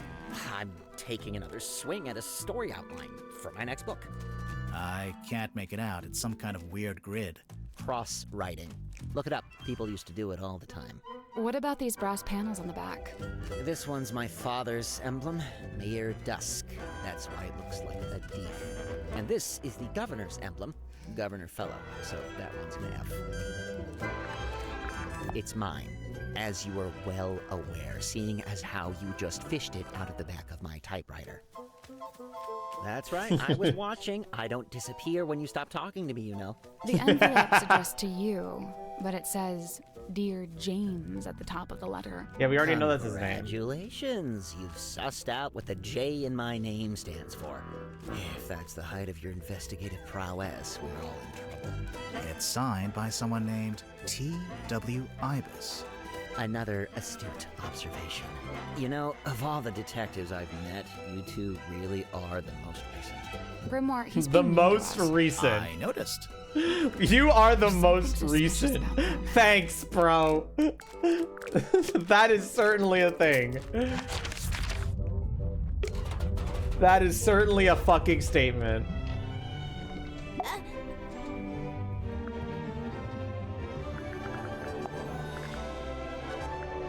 I'm taking another swing at a story outline for my next book. I can't make it out. It's some kind of weird grid. Cross-writing. Look it up. People used to do it all the time. What about these brass panels on the back? This one's my father's emblem, Mayor Dusk. That's why it looks like a D. And this is the governor's emblem, Governor Fellow. So that one's an F. It's mine, as you are well aware, seeing as how you just fished it out of the back of my typewriter. That's right, I was watching. I don't disappear when you stop talking to me, you know. The envelope's addressed to you, but it says, Dear James at the top of the letter. Yeah, we already know that's his name. Congratulations, you've sussed out what the J in my name stands for. If that's the height of your investigative prowess, we're all in trouble. It's signed by someone named T.W. Ibis. Another astute observation. You know, of all the detectives I've met, you two really are the most recent. Grimoire, he's the being most mean to us. recent. I noticed. You are the most recent. Thanks, bro. That is certainly a thing. That is certainly a fucking statement.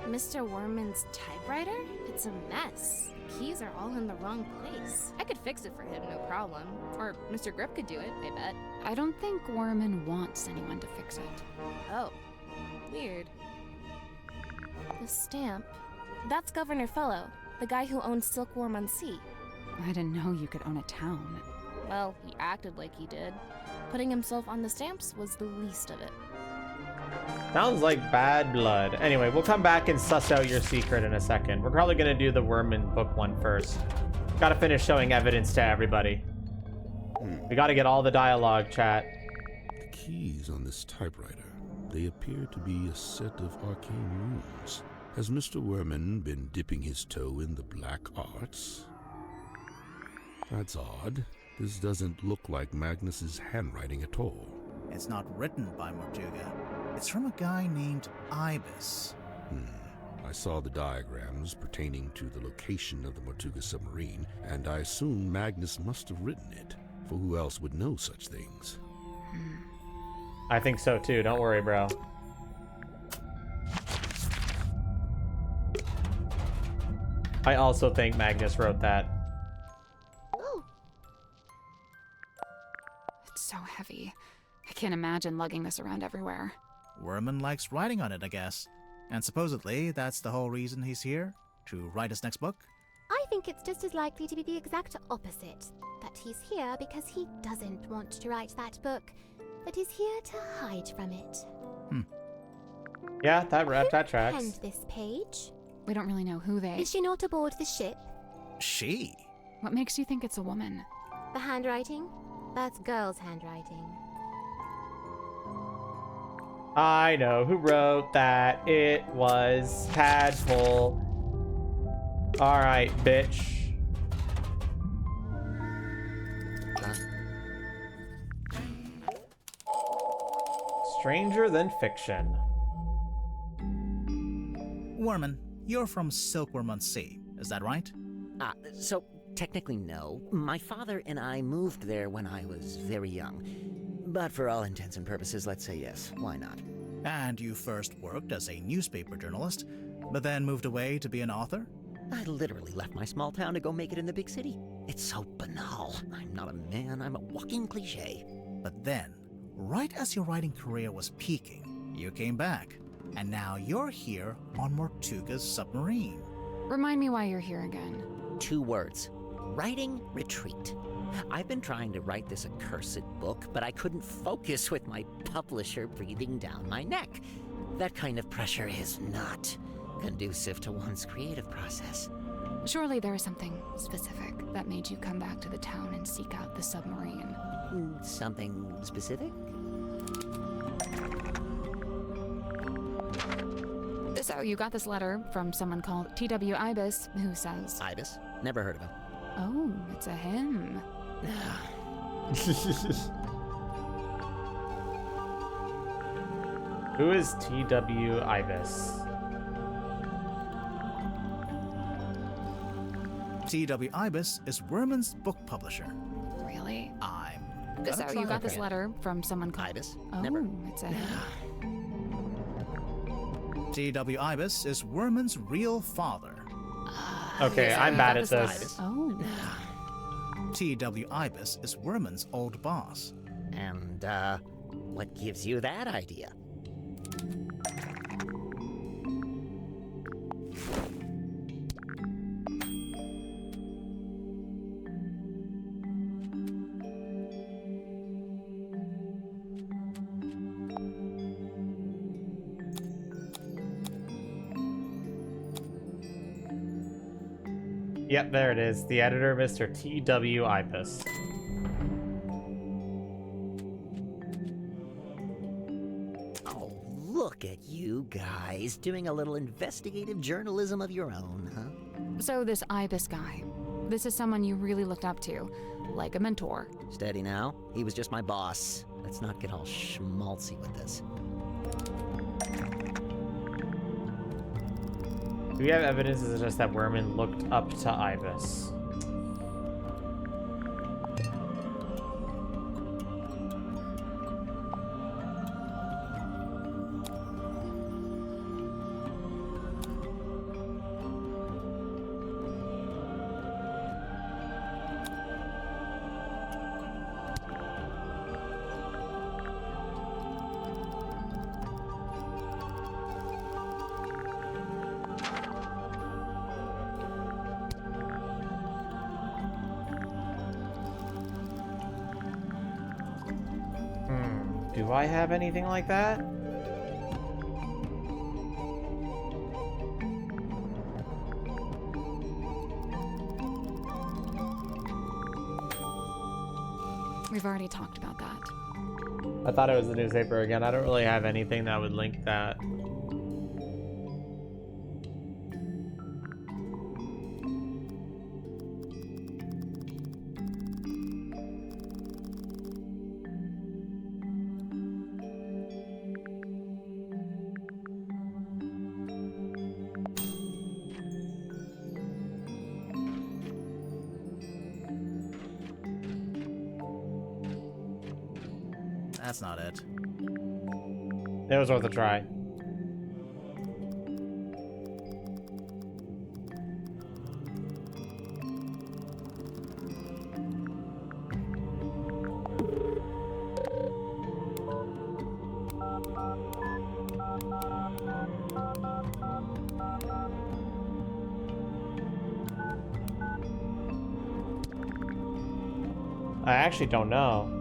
Mr. Worman's typewriter? It's a mess. Keys are all in the wrong place. I could fix it for him, no problem. Or Mr. Grip could do it, I bet. I don't think Worman wants anyone to fix it. Oh, weird. The stamp. That's Governor Fellow, the guy who owns Silkworm on Sea. I didn't know you could own a town. Well, he acted like he did. Putting himself on the stamps was the least of it. Sounds like bad blood. Anyway, we'll come back and suss out your secret in a second. We're probably gonna do the Worman book one first. Gotta finish showing evidence to everybody. We gotta get all the dialogue, chat. The keys on this typewriter, they appear to be a set of arcane runes. Has Mr. Worman been dipping his toe in the black arts? That's odd. This doesn't look like Magnus's handwriting at all. It's not written by Mortuga. It's from a guy named Ibis. I saw the diagrams pertaining to the location of the Mortuga submarine, and I assume Magnus must have written it, for who else would know such things? I think so too, don't worry, bro. I also think Magnus wrote that. It's so heavy. I can't imagine lugging this around everywhere. Worman likes writing on it, I guess. And supposedly, that's the whole reason he's here? To write his next book? I think it's just as likely to be the exact opposite. That he's here because he doesn't want to write that book. That he's here to hide from it. Yeah, that Who tracks. penned this page? We don't really know who they... Is she not aboard the ship? She? What makes you think it's a woman? The handwriting? That's girl's handwriting. I know who wrote that. It was Tadpole. Alright, bitch. Stranger than fiction. Worman, you're from Silkworm on Sea, is that right? So technically no. My father and I moved there when I was very young. But for all intents and purposes, let's say yes. Why not? And you first worked as a newspaper journalist, but then moved away to be an author? I literally left my small town to go make it in the big city. It's so banal. I'm not a man, I'm a walking cliche. But then, right as your writing career was peaking, you came back. And now you're here on Mortuga's submarine. Remind me why you're here again. 2 words. Writing retreat. I've been trying to write this accursed book, but I couldn't focus with my publisher breathing down my neck. That kind of pressure is not conducive to one's creative process. Surely there is something specific that made you come back to the town and seek out the submarine. Something specific? So you got this letter from someone called T.W. Ibis, who says... Ibis? Never heard of him. Oh, it's a him. Who is T.W. Ibis? T.W. Ibis is Worman's book publisher. Really? I'm So you got this letter from someone called... Ibis? Oh, Never. It's a him. T.W. Ibis is Werman's real father. Okay, I'm bad at this. Oh. T.W. Ibis is Werman's old boss. And, what gives you that idea? Yep, there it is. The editor, Mr. T.W. Ibis. Oh, look at you guys doing a little investigative journalism of your own, huh? So this Ibis guy, this is someone you really looked up to, like a mentor. Steady now. He was just my boss. Let's not get all schmaltzy with this. Do we have evidence? Is it just that Werman looked up to Ibis? Do I have anything like that? We've already talked about that. I thought it was the newspaper again. I don't really have anything that would link that. That's not it. It was worth a try. I actually don't know.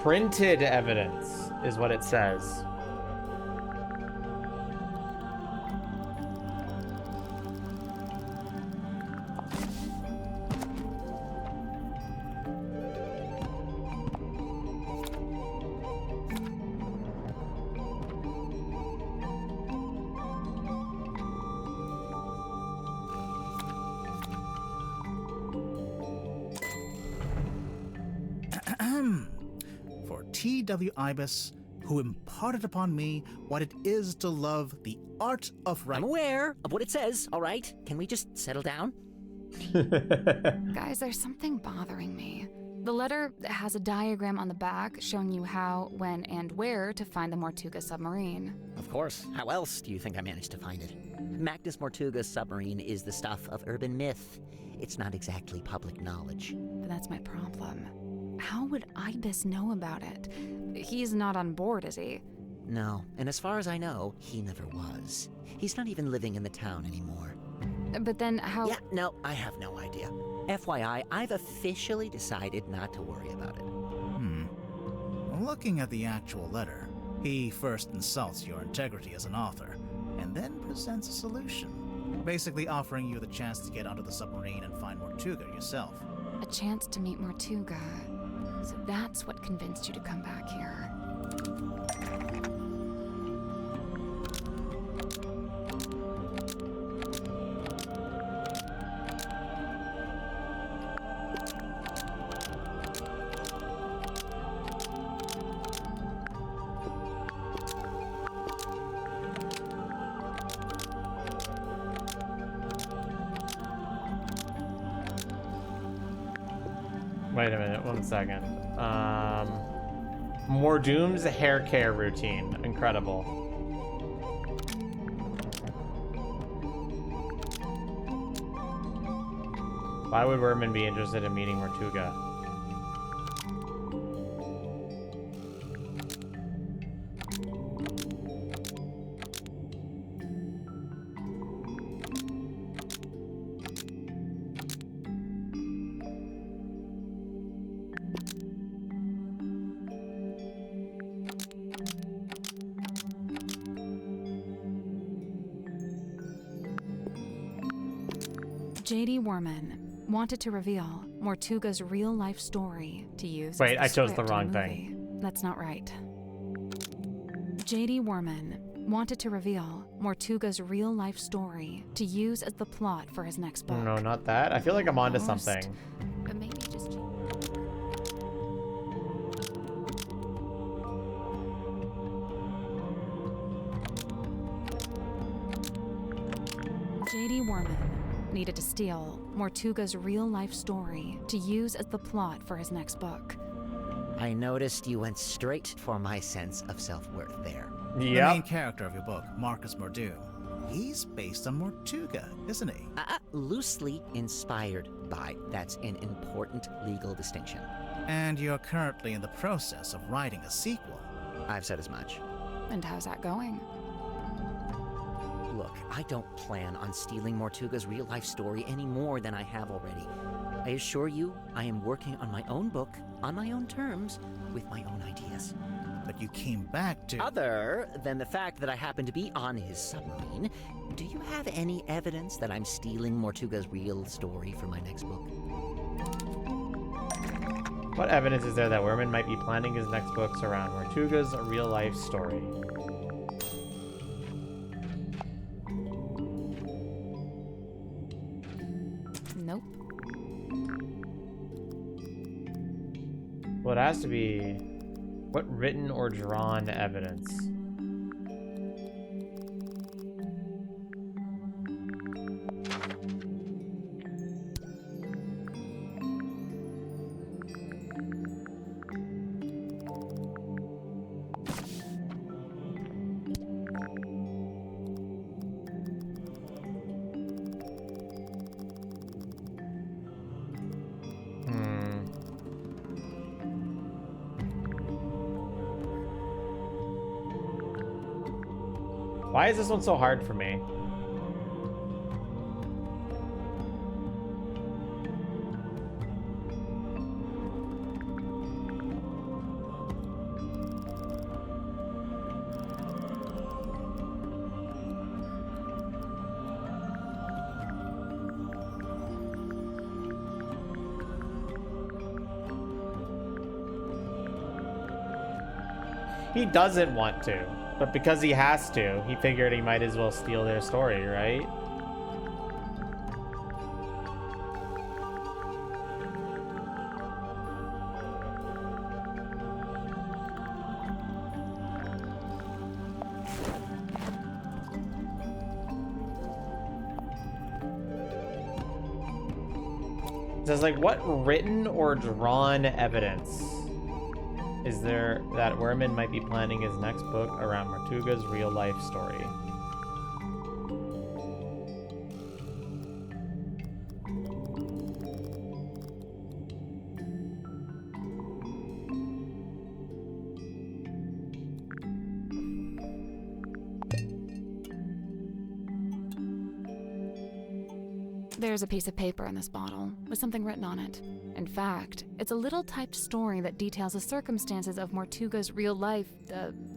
Printed evidence is what it says. T.W. Ibis, who imparted upon me what it is to love the art of I'm aware of what it says, all right? Can we just settle down? Guys, there's something bothering me. The letter has a diagram on the back showing you how, when, and where to find the Mortuga submarine. Of course. How else do you think I managed to find it? Magnus Mortuga's submarine is the stuff of urban myth. It's not exactly public knowledge. But that's my problem. How would Ibis know about it? He's not on board, is he? No, and as far as I know, he never was. He's not even living in the town anymore. But then how— Yeah, no, I have no idea. FYI, I've officially decided not to worry about it. Looking at the actual letter, he first insults your integrity as an author, and then presents a solution. Basically offering you the chance to get onto the submarine and find Mortuga yourself. A chance to meet Mortuga. So that's what convinced you to come back here. Wait a minute, 1 second. Mordoom's hair care routine. Incredible. Why would Werman be interested in meeting Mortuga? J.D. Werman wanted to reveal Mortuga's real-life story to use. Wait, as I chose the script in wrong movie. thing. That's not right. J.D. Werman wanted to reveal Mortuga's real-life story to use as the plot for his next book. No, not that. I feel like I'm onto Almost. something. But maybe just... J.D. Werman needed to steal Mortuga's real-life story to use as the plot for his next book. I noticed you went straight for my sense of self-worth there. The main character of your book, Marcus Mordoom, he's based on Mortuga, isn't he? Loosely inspired by. That's an important legal distinction. And you're currently in the process of writing a sequel. I've said as much. And how's that going? Look, I don't plan on stealing Mortuga's real-life story any more than I have already. I assure you, I am working on my own book, on my own terms, with my own ideas. But you came back to... Other than the fact that I happen to be on his submarine, do you have any evidence that I'm stealing Mortuga's real story for my next book? What evidence is there that Werman might be planning his next books around Mortuga's real-life story? Nope. Well, it has to be... What written or drawn evidence? Why is this one so hard for me? He doesn't want to, but because he has to, he figured he might as well steal their story, right? It says, like, what written or drawn evidence is there that Werman might be planning his next book around Mortuga's real-life story? There's a piece of paper in this bottle with something written on it. In fact, it's a little typed story that details the circumstances of Mortuga's real-life,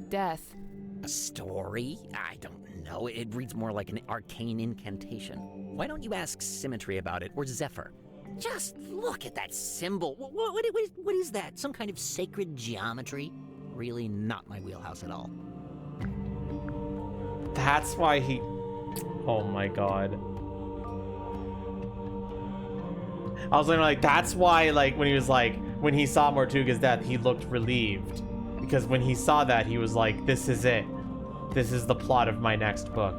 death. A story? I don't know. It reads more like an arcane incantation. Why don't you ask Symmetry about it, or Zephyr? Just look at that symbol. What is that? Some kind of sacred geometry? Really not my wheelhouse at all. That's why he... Oh my god. I was like, that's why, like, when he was like, when he saw Mortuga's death, he looked relieved. Because when he saw that, he was like, this is it. This is the plot of my next book.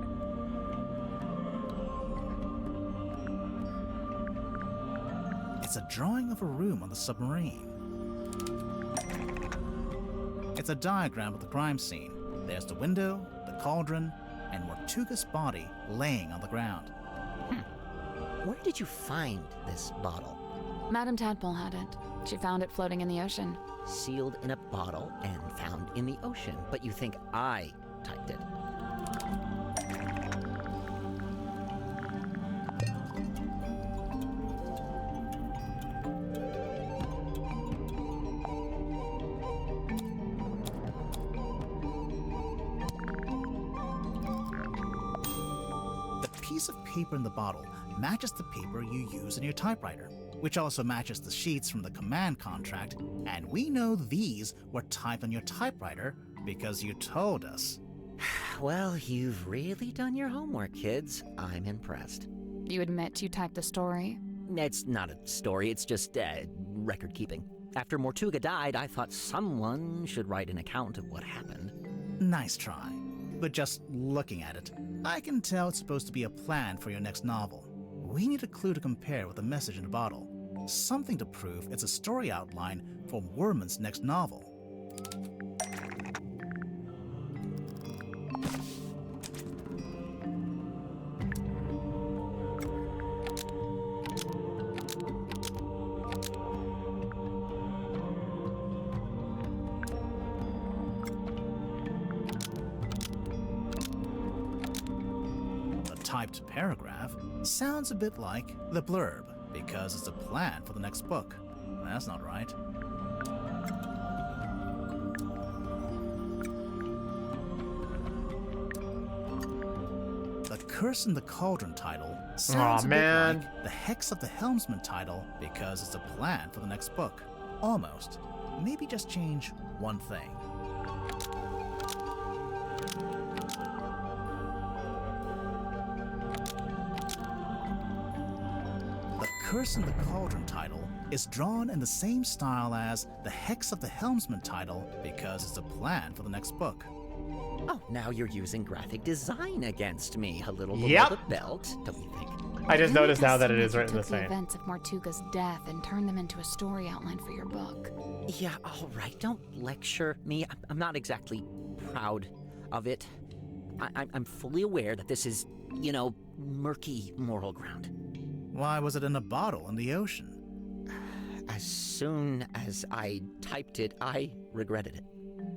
It's a drawing of a room on the submarine. It's a diagram of the crime scene. There's the window, the cauldron, and Mortuga's body laying on the ground. Where did you find this bottle? Madame Tadpole had it. She found it floating in the ocean. Sealed in a bottle and found in the ocean, but you think I typed it. The piece of paper in the bottle matches the paper you use in your typewriter, which also matches the sheets from the command contract, and we know these were typed on your typewriter because you told us. Well, you've really done your homework, kids. I'm impressed. You admit you typed the story? It's not a story, it's just record keeping. After Mortuga died, I thought someone should write an account of what happened. Nice try. But just looking at it, I can tell it's supposed to be a plan for your next novel. We need a clue to compare with the message in the bottle. Something to prove it's a story outline for Worman's next novel. Typed paragraph sounds a bit like the blurb because it's a plan for the next book. That's not right. The Curse in the Cauldron title sounds a bit like the Hex of the Helmsman title because it's a plan for the next book. Almost. Maybe just change one thing. Curse in the Cauldron title is drawn in the same style as the Hex of the Helmsman title because it's a plan for the next book. Oh, now you're using graphic design against me, a little below the belt, don't you think? I just noticed now that it is written the Took the same. events of Mortuga's death and turned them into a story outline for your book. Yeah, all right, don't lecture me. I'm not exactly proud of it. I'm fully aware that this is, you know, murky moral ground. Why was it in a bottle in the ocean? As soon as I typed it, I regretted it.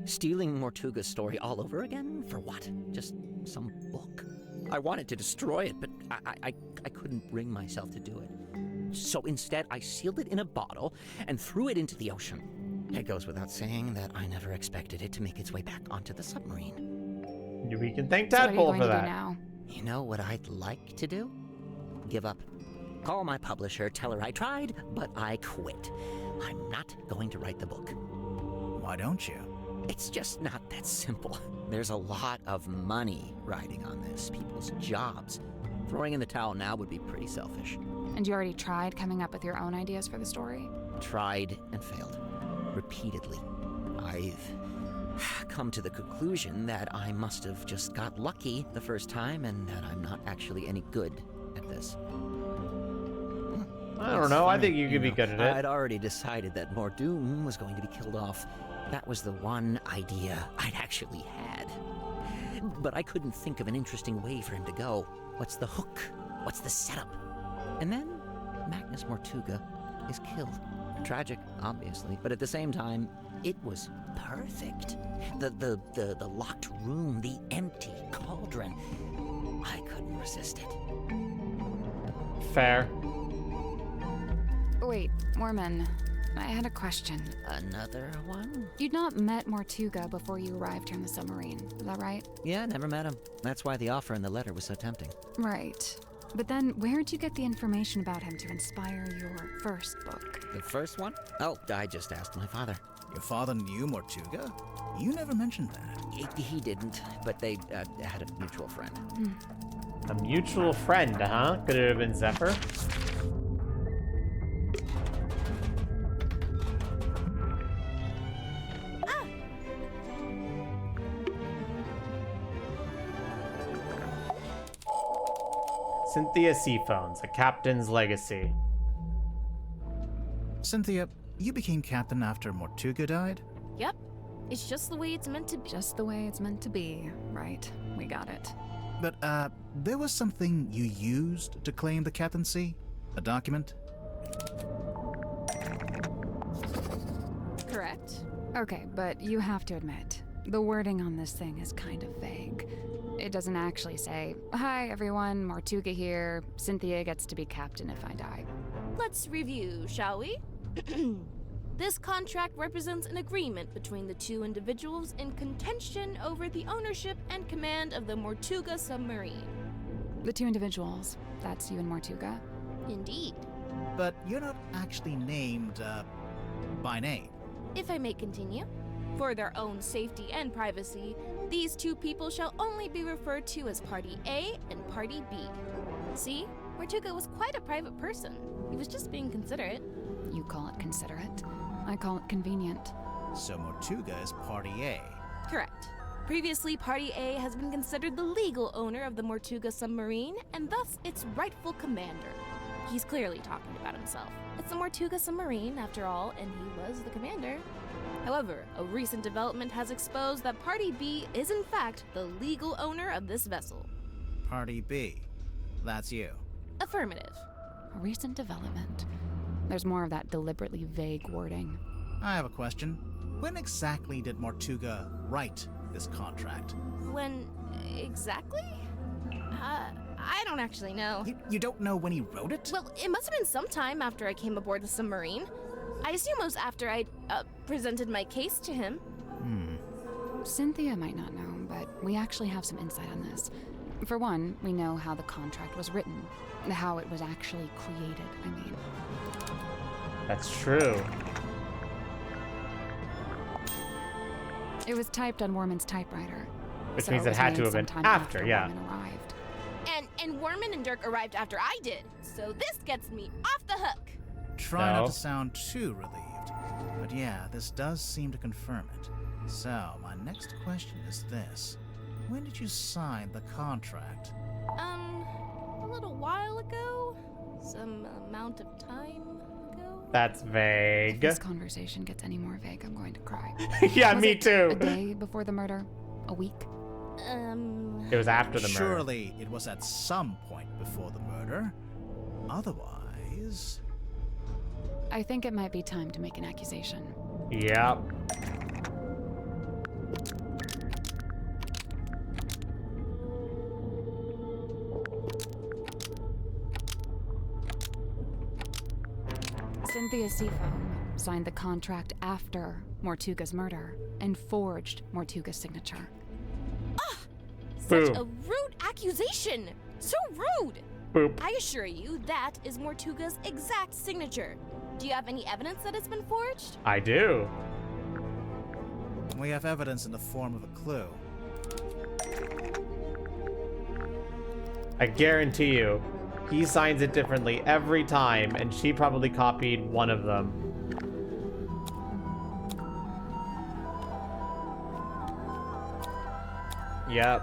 Stealing Mortuga's story all over again? For what? Just some book? I wanted to destroy it, but I couldn't bring myself to do it. So instead, I sealed it in a bottle and threw it into the ocean. It goes without saying that I never expected it to make its way back onto the submarine. We can thank Tadpole for that. Now? You know what I'd like to do? Give up. Call my publisher, tell her I tried, but I quit. I'm not going to write the book. Why don't you? It's just not that simple. There's a lot of money riding on this, people's jobs. Throwing in the towel now would be pretty selfish. And you already tried coming up with your own ideas for the story? Tried and failed. Repeatedly. I've come to the conclusion that I must have just got lucky the first time and that I'm not actually any good at this. I don't know. I think you could be good at it. I'd already decided that Mordoom was going to be killed off. That was the one idea I'd actually had. But I couldn't think of an interesting way for him to go. What's the hook? What's the setup? And then Magnus Mortuga is killed. Tragic, obviously, but at the same time, it was perfect. The locked room, the empty cauldron. I couldn't resist it. Fair. Wait, Mormon, I had a question. Another one? You'd not met Mortuga before you arrived here in the submarine, is that right? Yeah, never met him. That's why the offer in the letter was so tempting. Right. But then, where'd you get the information about him to inspire your first book? The first one? Oh, I just asked my father. Your father knew Mortuga? You never mentioned that. He didn't, but they had a mutual friend. A mutual friend, huh? Could it have been Zephyr? Cynthia Seaphones, A Captain's Legacy. Cynthia, you became captain after Mortuga died? Yep. It's just the way it's meant to be. Just the way it's meant to be. Right. We got it. But, there was something you used to claim the captaincy? A document? Correct. Okay, but you have to admit, the wording on this thing is kind of vague. It doesn't actually say, "Hi everyone, Mortuga here. Cynthia gets to be captain if I die." Let's review, shall we? This contract represents an agreement between the two individuals in contention over the ownership and command of the Mortuga submarine. The two individuals. That's you and Mortuga? Indeed. But you're not actually named, by name. If I may continue. For their own safety and privacy, these two people shall only be referred to as Party A and Party B. See? Mortuga was quite a private person. He was just being considerate. You call it considerate. I call it convenient. So Mortuga is Party A. Correct. Previously, Party A has been considered the legal owner of the Mortuga submarine, and thus its rightful commander. He's clearly talking about himself. It's the Mortuga submarine, after all, and he was the commander. However, a recent development has exposed that Party B is in fact the legal owner of this vessel. Party B. That's you. Affirmative. A recent development. There's more of that deliberately vague wording. I have a question. When exactly did Mortuga write this contract? When exactly? I don't actually know. You don't know when he wrote it? Well, it must have been sometime after I came aboard the submarine. I assume it was after I presented my case to him. Cynthia might not know, but we actually have some insight on this. For one, we know how the contract was written, how it was actually created, I mean. That's true. It was typed on Worman's typewriter. Which so means it had to have been sometime after, yeah. Worman arrived. And Worman and Dirk arrived after I did, so this gets me off the hook. Try not to sound too relieved. But yeah, this does seem to confirm it. So, my next question is this. When did you sign the contract? A little while ago? Some amount of time ago? That's vague. If this conversation gets any more vague, I'm going to cry. Yeah, Was me it too. A day before the murder? A week? It was after the murder. Surely it was at some point before the murder. Otherwise... I think it might be time to make an accusation. Yep. Cynthia Seafoam signed the contract after Mortuga's murder and forged Mortuga's signature. Such a rude accusation! So rude! Boop. I assure you, that is Mortuga's exact signature. Do you have any evidence that it's been forged? I do. We have evidence in the form of a clue. I guarantee you, he signs it differently every time, and she probably copied one of them. Yep.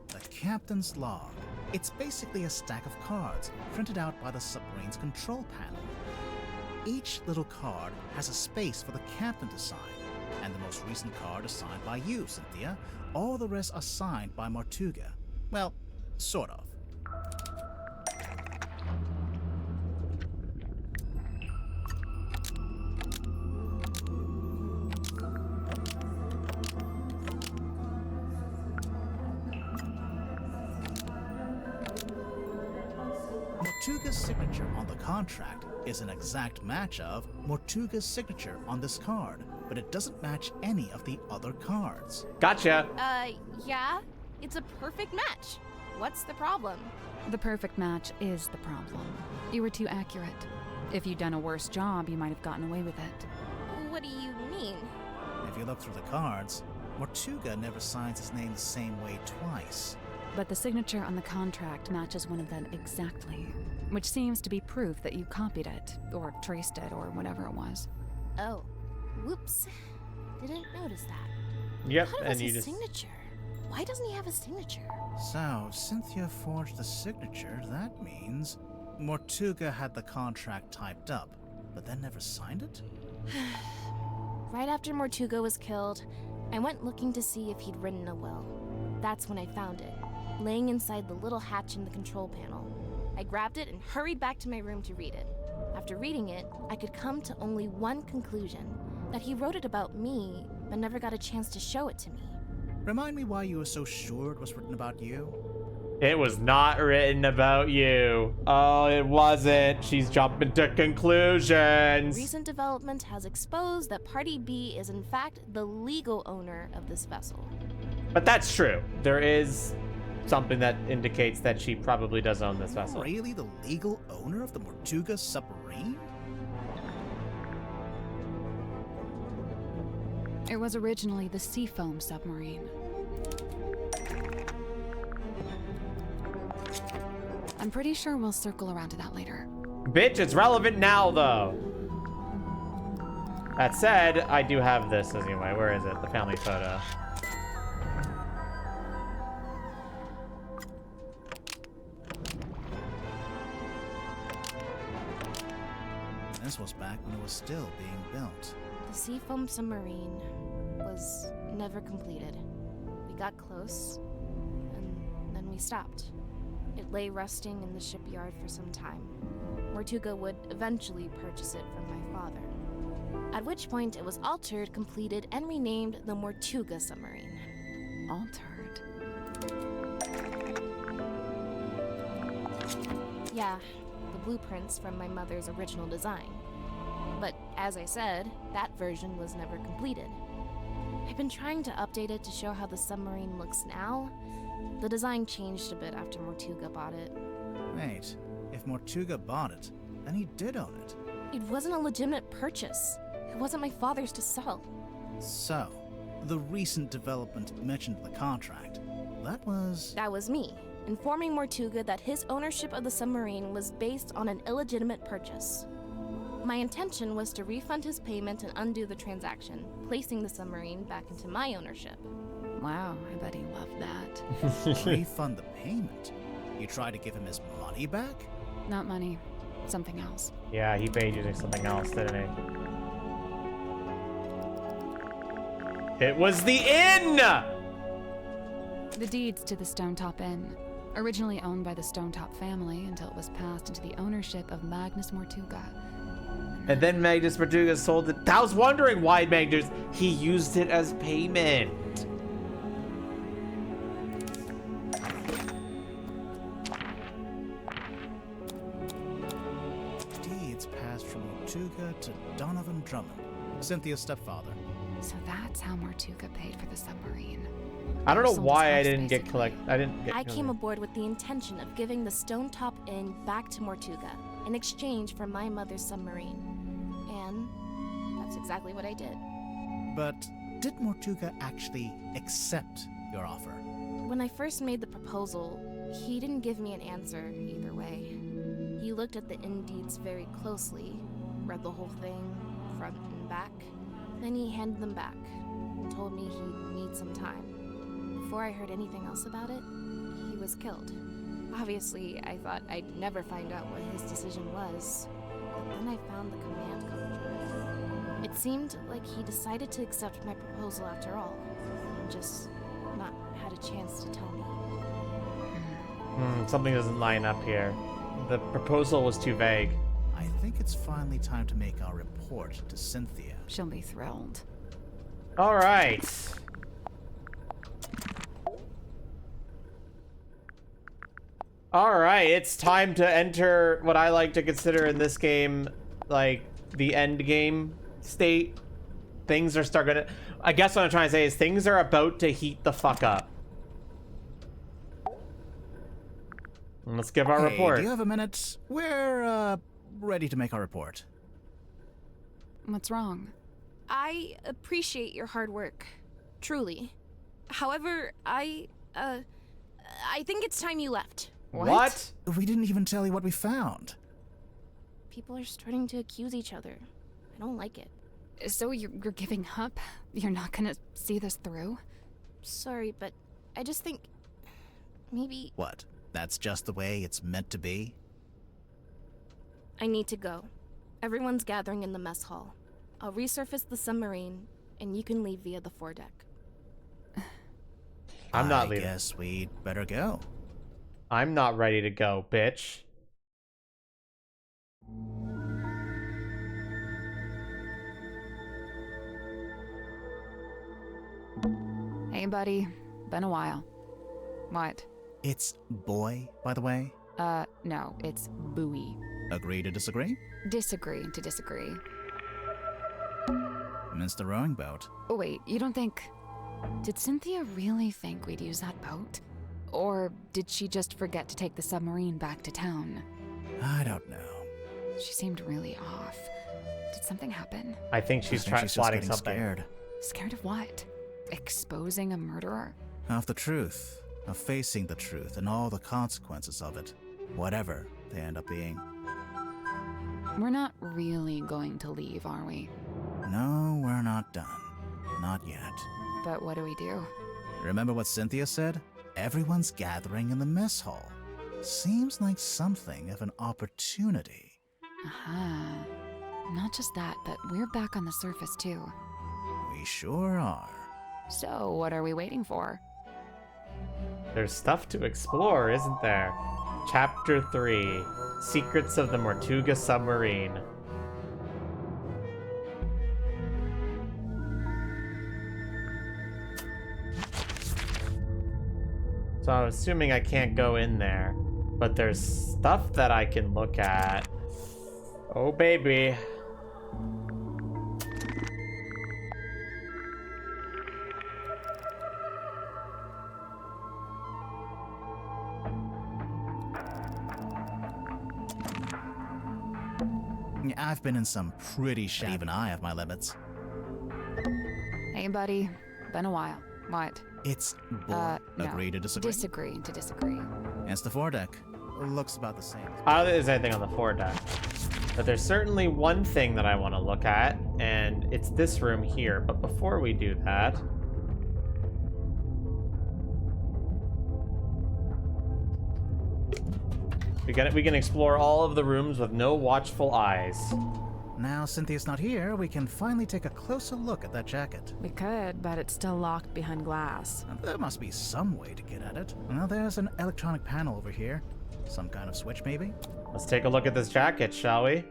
The captain's log. It's basically a stack of cards printed out by the submarine's control panel. Each little card has a space for the captain to sign, and the most recent card is signed by you, Cynthia. All the rest are signed by Mortuga. Well, sort of. Mortuga's signature on the contract is an exact match of Mortuga's signature on this card, but it doesn't match any of the other cards. Gotcha. Yeah. It's a perfect match. What's the problem? The perfect match is the problem. You were too accurate. If you'd done a worse job, you might have gotten away with it. What do you mean? If you look through the cards, Mortuga never signs his name the same way twice. But the signature on the contract matches one of them exactly, which seems to be proof that you copied it, or traced it, or whatever it was. Oh. Whoops. Didn't notice that. Yep, How and was you his just... signature? Why doesn't he have a signature? So, if Cynthia forged the signature, that means Mortuga had the contract typed up, but then never signed it? Right after Mortuga was killed, I went looking to see if he'd written a will. That's when I found it, laying inside the little hatch in the control panel. I grabbed it and hurried back to my room to read it. After reading it, I could come to only one conclusion, that he wrote it about me, but never got a chance to show it to me. Remind me why you were so sure it was written about you? It was not written about you. Oh, it wasn't. She's jumping to conclusions. Recent development has exposed that Party B is in fact the legal owner of this vessel. But that's true. There is something that indicates that she probably does own this vessel. Really the legal owner of the Mortuga submarine? It was originally the Seafoam submarine. I'm pretty sure we'll circle around to that later. Bitch, it's relevant now, though. That said, I do have this anyway. Where is it? The family photo. This was back when it was still being built. The Seafoam submarine was never completed. We got close, and then we stopped. It lay rusting in the shipyard for some time. Mortuga would eventually purchase it from my father. At which point it was altered, completed, and renamed the Mortuga submarine. Altered? Yeah, the blueprints from my mother's original design. But as I said, that version was never completed. I've been trying to update it to show how the submarine looks now. The design changed a bit after Mortuga bought it. Wait, if Mortuga bought it, then he did own it. It wasn't a legitimate purchase. It wasn't my father's to sell. So, the recent development mentioned in the contract, that was me, informing Mortuga that his ownership of the submarine was based on an illegitimate purchase. My intention was to refund his payment and undo the transaction, placing the submarine back into my ownership. Wow, I bet he loved that. Refund the payment? You tried to give him his money back? Not money, something else. Yeah, he paid you something else, didn't he? It was the inn! The deeds to the Stonetop Inn, originally owned by the Stonetop family until it was passed into the ownership of Magnus Mortuga. And then Magnus Mortuga sold it. I was wondering why Magnus, he used it as payment. Deeds passed from Mortuga to Donovan Drummond, Cynthia's stepfather. So that's how Mortuga paid for the submarine. I don't know Sold why his I house, didn't get basically. I came aboard with the intention of giving the Stonetop Inn back to Mortuga in exchange for my mother's submarine. And that's exactly what I did. But did Mortuga actually accept your offer? When I first made the proposal, he didn't give me an answer either way. He looked at the inn deeds very closely, read the whole thing, front and back. Then he handed them back and told me he'd need some time. Before I heard anything else about it, he was killed. Obviously, I thought I'd never find out what his decision was. But then I found the command code. It seemed like he decided to accept my proposal after all, and just not had a chance to tell me. Something doesn't line up here. The proposal was too vague. I think it's finally time to make our report to Cynthia. She'll be thrilled. All right. All right, it's time to enter what I like to consider in this game, like, the end game state. Things are starting to... I guess what I'm trying to say is things are about to heat the fuck up. Let's give our report. Do you have a minute? We're, ready to make our report. What's wrong? I appreciate your hard work, truly. However, I think it's time you left. What? We didn't even tell you what we found. People are starting to accuse each other. I don't like it. So you're giving up? You're not gonna see this through? Sorry, but I just think maybe... What? That's just the way it's meant to be? I need to go. Everyone's gathering in the mess hall. I'll resurface the submarine, and you can leave via the foredeck. I'm not I leaving. guess we'd better go. I'm not ready to go, bitch. Hey, buddy. Been a while. What? It's boy, by the way. No, it's buoy. Agree to disagree? Disagree to disagree. Missed the rowing boat. Oh, wait, you don't think... Did Cynthia really think we'd use that boat? Or did she just forget to take the submarine back to town? I don't know. She seemed really off. Did something happen? I think she's just plotting getting something. scared. Scared of what? Exposing a murderer? Of the truth. Of facing the truth and all the consequences of it. Whatever they end up being. We're not really going to leave, are we? No, we're not done. Not yet. But what do we do? Remember what Cynthia said? Everyone's gathering in the mess hall. Seems like something of an opportunity. Aha. Not just that, but we're back on the surface too. We sure are. So, what are we waiting for? There's stuff to explore, isn't there? Chapter 3, Secrets of the Tortuga Submarine. So I'm assuming I can't go in there, but there's stuff that I can look at. Oh, baby. I've been in some pretty shit. Even I have my limits. Hey, buddy. Been a while. What? It's boy. No. Agree to disagree? Disagree to disagree. It's the foredeck. Looks about the same. I don't think there's anything on the foredeck. But there's certainly one thing that I want to look at, and it's this room here. But before we do that... We can explore all of the rooms with no watchful eyes. Now Cynthia's not here, we can finally take a closer look at that jacket. We could, but it's still locked behind glass. There must be some way to get at it. Well, there's an electronic panel over here. Some kind of switch, maybe? Let's take a look at this jacket, shall we?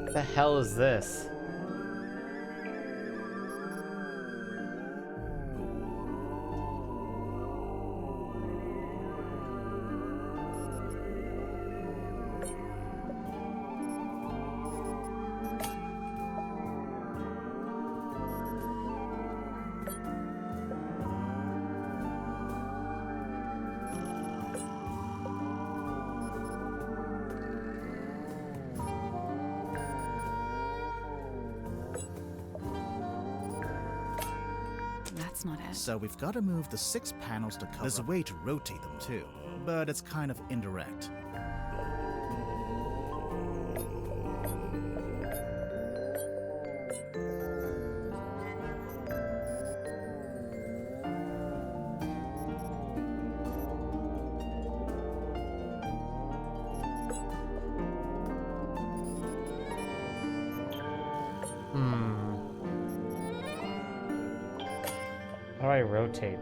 What the hell is this? That's not it. So we've got to move the 6 panels to cover. There's a way to rotate them too, but it's kind of indirect. How do I rotate?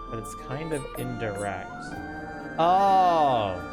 But it's kind of indirect. Oh!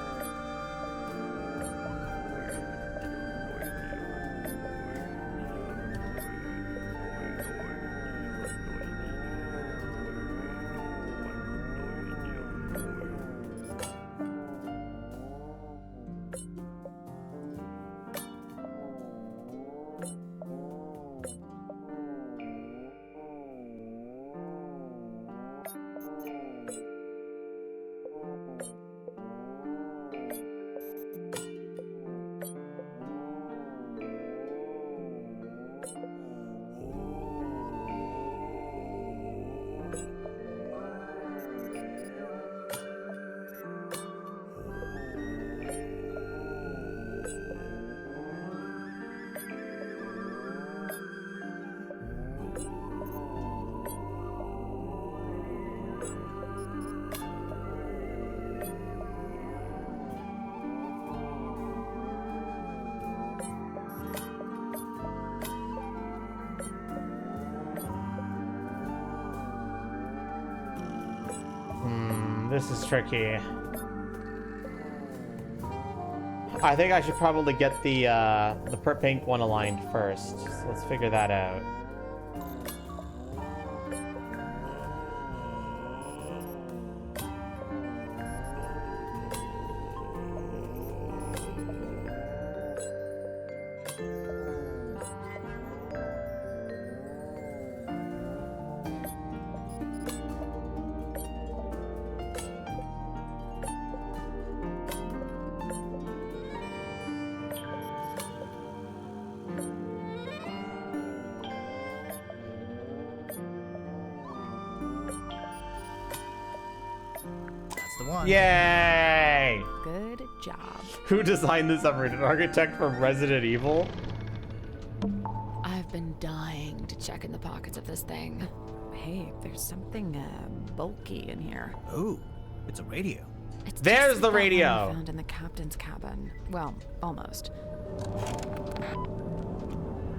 This is tricky. I think I should probably get the pink one aligned first. So let's figure that out. Yay! Good job. Who designed this upgrade? An architect from Resident Evil? I've been dying to check in the pockets of this thing. Hey, there's something bulky in here. Ooh, it's a radio. There's the radio! I found in the captain's cabin. Well, almost.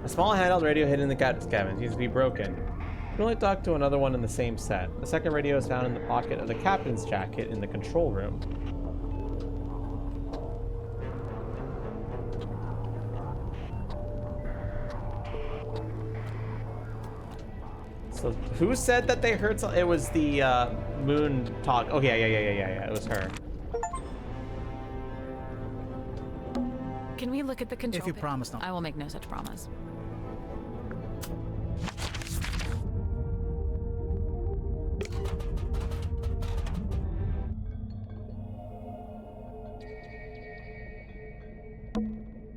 A small handheld radio hidden in the captain's cabin seems to be broken. You can only talk to another one in the same set. The second radio is found in the pocket of the captain's jacket in the control room. So who said that they heard something? It was the moon talk. Oh yeah. It was her. Can we look at the control? If you promise not. I will make no such promise.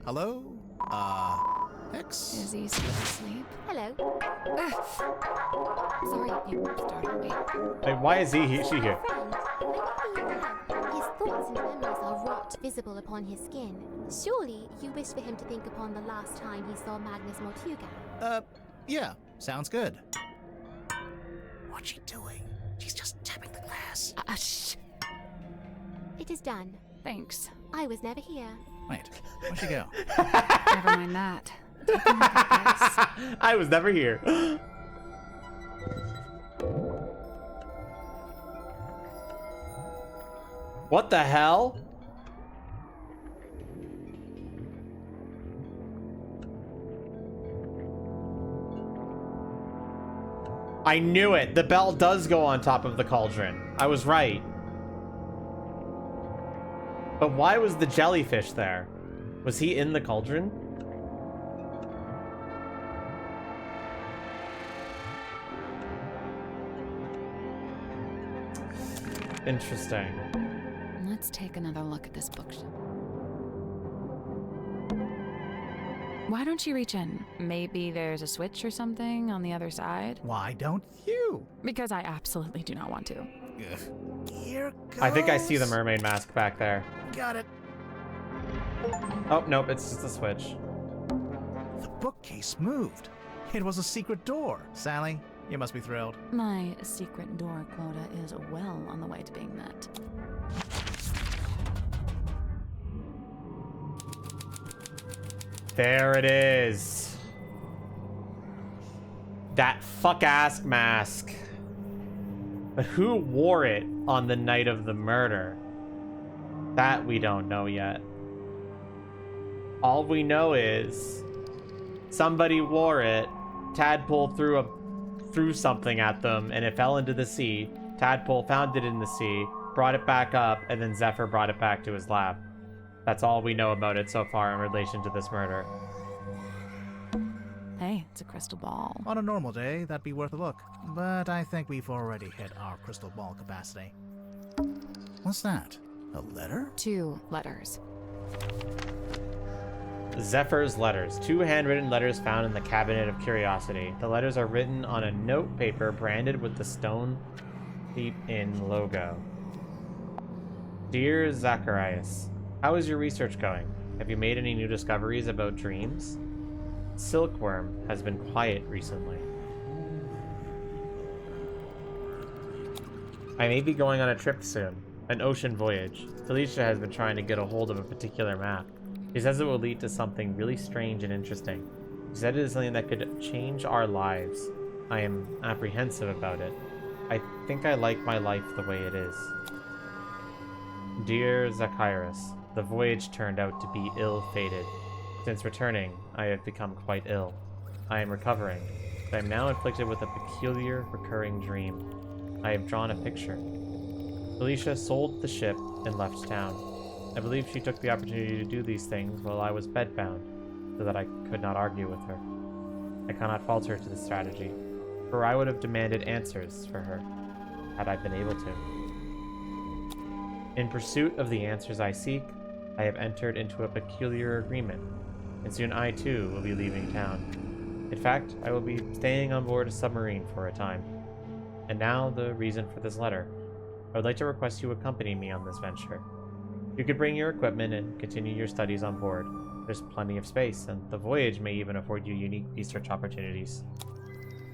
Hello? X? Is he still asleep? Hello. Sorry, you startled me. Like, why is she here? Friend, his thoughts and memories are rot visible upon his skin. Surely you wish for him to think upon the last time he saw Magnus Mortuga. Yeah, sounds good. What's she doing? She's just tapping the glass. Shh. It is done. Thanks. I was never here. Wait, where'd she go? Never mind that. I was never here. What the hell? I knew it. The bell does go on top of the cauldron. I was right. But why was the jellyfish there? Was he in the cauldron? Interesting. Let's take another look at this bookshelf. Why don't you reach in? Maybe there's a switch or something on the other side? Why don't you? Because I absolutely do not want to. Here goes. I think I see the mermaid mask back there. Got it. Oh, nope, it's just a switch. The bookcase moved. It was a secret door. Sally, you must be thrilled. My secret door quota is well on the way to being met. There it is. That fuck-ass mask. But who wore it on the night of the murder? That we don't know yet. All we know is somebody wore it, Tadpole threw something at them, and it fell into the sea. Tadpole found it in the sea, brought it back up, and then Zephyr brought it back to his lab. That's all we know about it so far in relation to this murder. Hey, it's a crystal ball. On a normal day, that'd be worth a look. But I think we've already hit our crystal ball capacity. What's that? A letter? 2 letters. Zephyr's letters. 2 handwritten letters found in the Cabinet of Curiosity. The letters are written on a note paper branded with the Stone Deep In logo. Dear Zacharias, how is your research going? Have you made any new discoveries about dreams? Silkworm has been quiet recently. I may be going on a trip soon. An ocean voyage. Felicia has been trying to get a hold of a particular map. She says it will lead to something really strange and interesting. She said it is something that could change our lives. I am apprehensive about it. I think I like my life the way it is. Dear Zacchaeus, the voyage turned out to be ill-fated. Since returning, I have become quite ill. I am recovering, but I am now afflicted with a peculiar recurring dream. I have drawn a picture. Felicia sold the ship and left town. I believe she took the opportunity to do these things while I was bedbound, so that I could not argue with her. I cannot fault her to this strategy, for I would have demanded answers for her, had I been able to. In pursuit of the answers I seek, I have entered into a peculiar agreement, and soon I too will be leaving town. In fact, I will be staying on board a submarine for a time. And now the reason for this letter. I would like to request you accompany me on this venture. You could bring your equipment and continue your studies on board. There's plenty of space, and the voyage may even afford you unique research opportunities.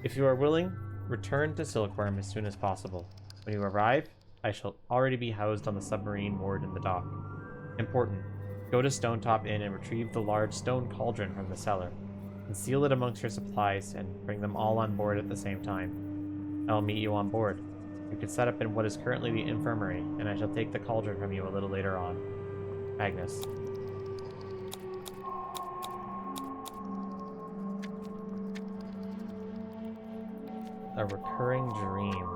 If you are willing, return to Silkworm as soon as possible. When you arrive, I shall already be housed on the submarine moored in the dock. Important. Go to Stonetop Inn and retrieve the large stone cauldron from the cellar. Conceal it amongst your supplies and bring them all on board at the same time. I will meet you on board. You can set up in what is currently the infirmary, and I shall take the cauldron from you a little later on. Agnes. A recurring dream.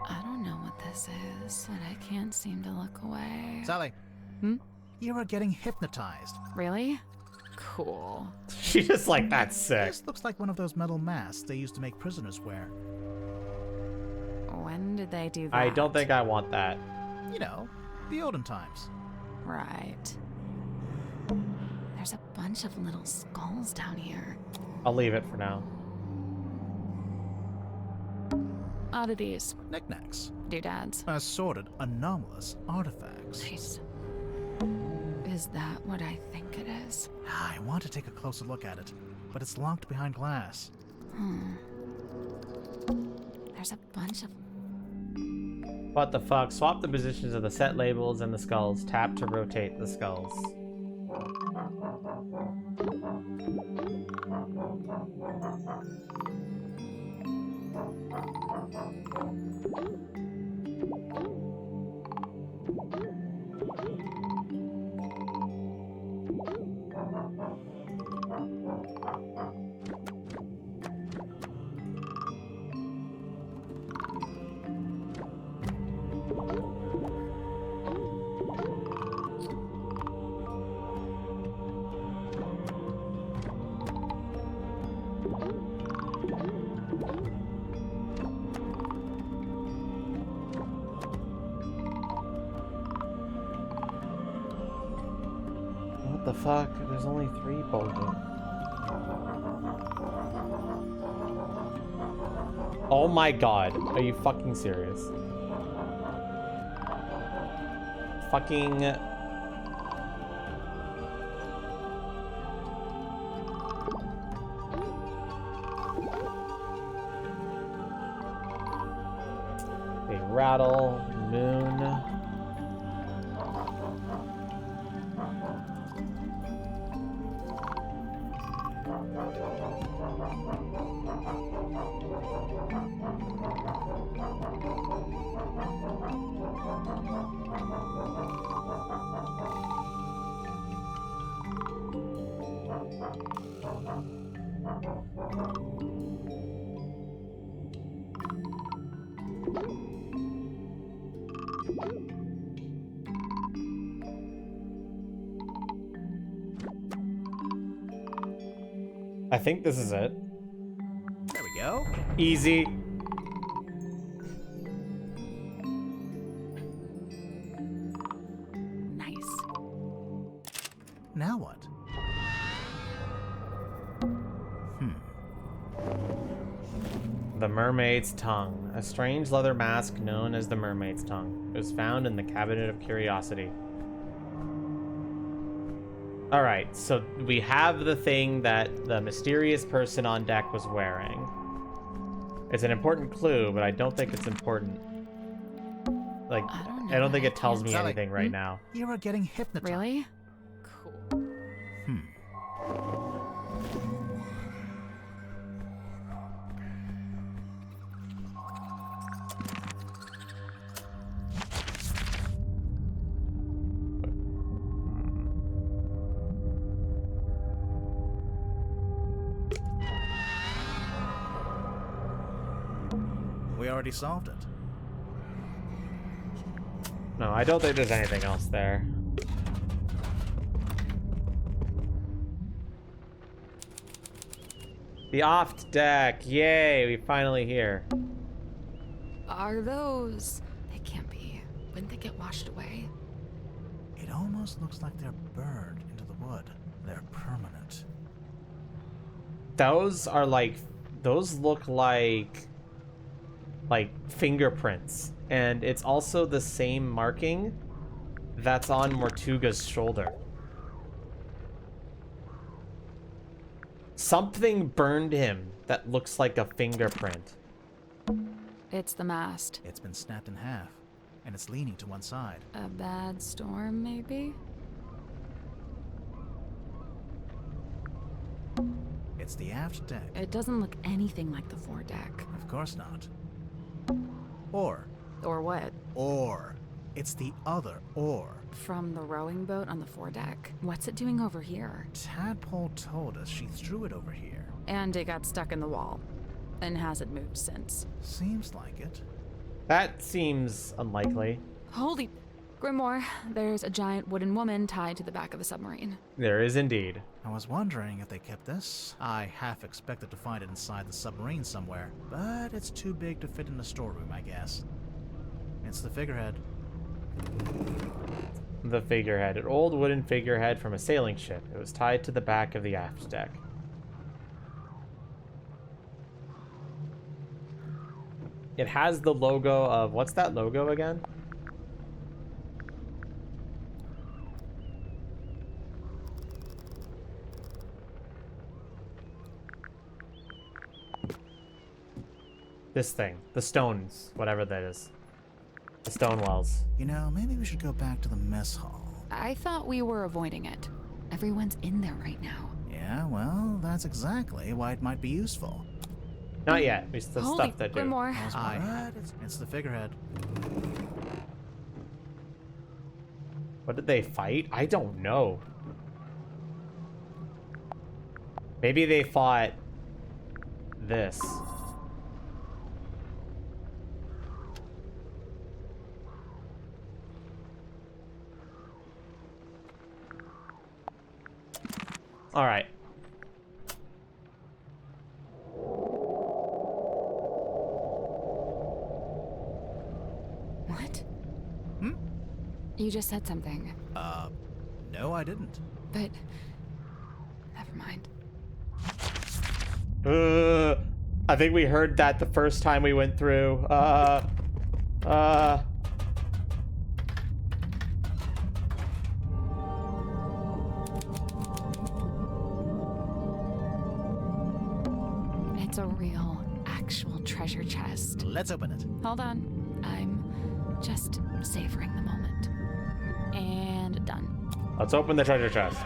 I don't know what this is, but I can't seem to look away. Sally. You are getting hypnotized. Really? Cool. She's just like, that's sick. This looks like one of those metal masks they used to make prisoners wear. When did they do that? I don't think I want that. You know, the olden times. Right. There's a bunch of little skulls down here. I'll leave it for now. Oddities. Knickknacks. Doodads. Assorted, anomalous artifacts. Nice. Is that what I think it is? I want to take a closer look at it, but it's locked behind glass. There's a bunch of... What the fuck? Swap the positions of the set labels and the skulls. Tap to rotate the skulls. What the fuck? There's only 3 bulging. Oh my god. Are you fucking serious? Fucking... They rattle. Moon. I think this is it. There we go. Easy. Nice. Now what? The Mermaid's Tongue. A strange leather mask known as the Mermaid's Tongue. It was found in the Cabinet of Curiosity. Alright, so we have the thing that the mysterious person on deck was wearing. It's an important clue, but I don't think it's important. Like, I don't think it tells me anything right now. You are getting hypnotized. Really? Cool. we already solved it. No, I don't think there's anything else there. The aft deck. Yay, we finally here. Are those... They can't be. Wouldn't they get washed away? It almost looks like they're burned into the wood. They're permanent. Those are like... Those look like fingerprints. And it's also the same marking that's on Mortuga's shoulder. Something burned him that looks like a fingerprint. It's the mast. It's been snapped in half, and it's leaning to one side. A bad storm, maybe? It's the aft deck. It doesn't look anything like the foredeck. Of course not. Or. Or what? Or. It's the other or. From the rowing boat on the foredeck. What's it doing over here? Tadpole told us she threw it over here. And it got stuck in the wall. And hasn't moved since. Seems like it. That seems unlikely. Holy... Grimoire, there's a giant wooden woman tied to the back of the submarine. There is indeed. I was wondering if they kept this. I half expected to find it inside the submarine somewhere, but it's too big to fit in the storeroom, I guess. It's the figurehead. The figurehead. An old wooden figurehead from a sailing ship. It was tied to the back of the aft deck. It has the logo of... What's that logo again? This thing. The stones. Whatever that is. The stone wells. You know, maybe we should go back to the mess hall. I thought we were avoiding it. Everyone's in there right now. Yeah, well, that's exactly why it might be useful. Not yet. It's the Holy stuff that do. Grimoire. It's the figurehead. What did they fight? I don't know. Maybe they fought this. All right. What? Hmm? You just said something. No, I didn't. But... Never mind. I think we heard that the first time we went through. It's a real, actual treasure chest. Let's open it. Hold on. I'm just savoring the moment. And done. Let's open the treasure chest.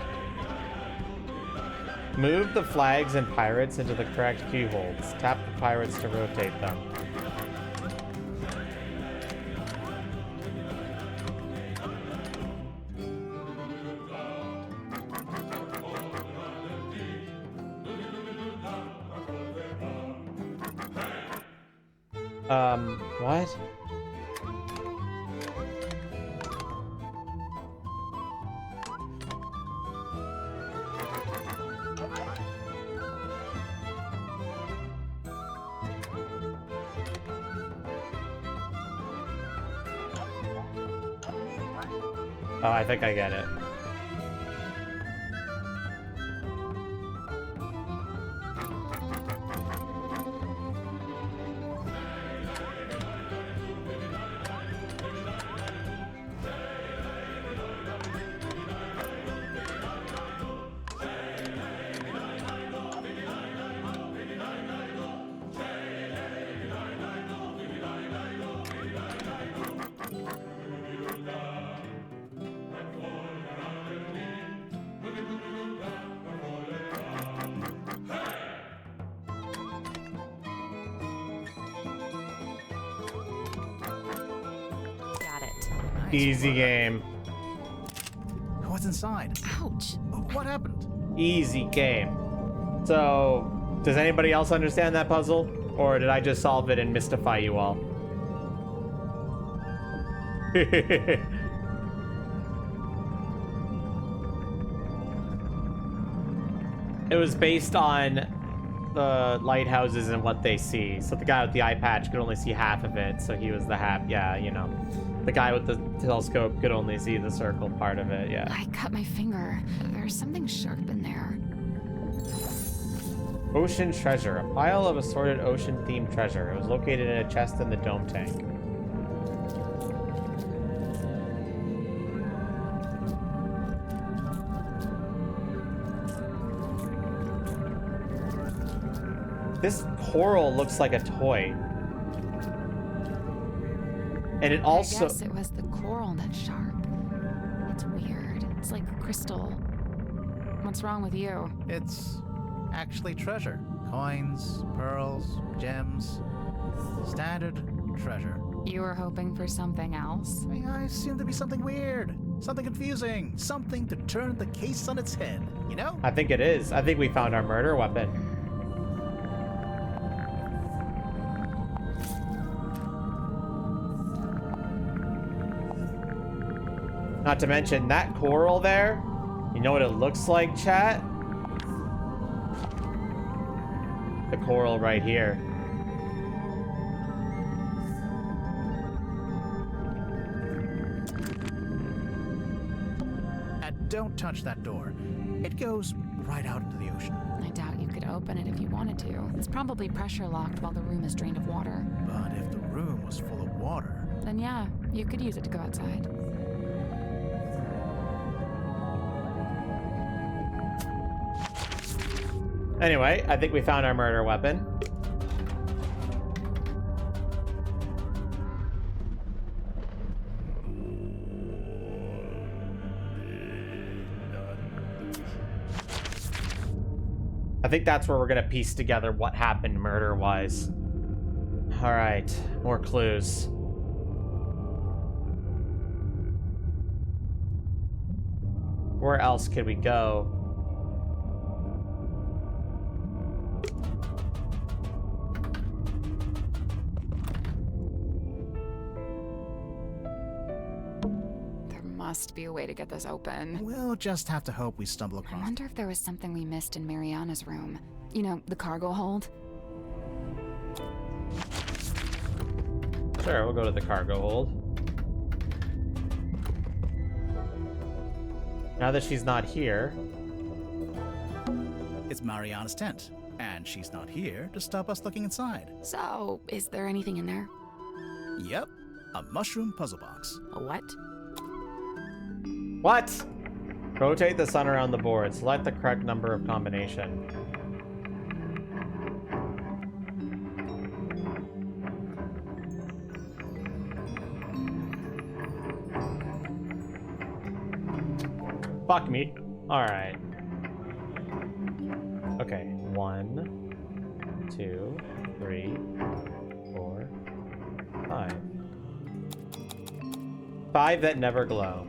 Move the flags and pirates into the correct keyholes. Tap the pirates to rotate them. What? Oh, I think I get it. Got it. Easy game. What's inside? Ouch. What happened? Easy game. So, Does anybody else understand that puzzle? Or did I just solve it and mystify you all? It was based on the lighthouses and what they see. So the guy with the eye patch could only see half of it, so he was the half. Yeah, you know. The guy with the telescope could only see the circle part of it, yeah. I cut my finger. There's something sharp in there. Ocean treasure. A pile of assorted ocean-themed treasure. It was located in a chest in the dome tank. This coral looks like a toy. And it also... I guess it was the coral that's sharp. It's weird. It's like crystal. What's wrong with you? It's actually treasure. Coins, pearls, gems. Standard treasure. You were hoping for something else? I assumed to be something weird. Something confusing. Something to turn the case on its head. You know? I think it is. I think we found our murder weapon. Not to mention that coral there. You know what it looks like, chat? The coral right here. And don't touch that door. It goes right out into the ocean. I doubt you could open it if you wanted to. It's probably pressure locked while the room is drained of water. But if the room was full of water... Then yeah, you could use it to go outside. Anyway, I think we found our murder weapon. I think that's where we're gonna piece together what happened murder-wise. All right, more clues. Where else could we go? Must be a way to get this open. We'll just have to hope we stumble across. I wonder if there was something we missed in Mariana's room. You know, the cargo hold? Sure, we'll go to the cargo hold. Now that she's not here... It's Mariana's tent, and she's not here to stop us looking inside. So, is there anything in there? Yep, a mushroom puzzle box. A what? What? Rotate the sun around the board. Select the correct number of combination. Fuck me. Alright. Okay. 1, 2, 3, 4, 5. 5 that never glow.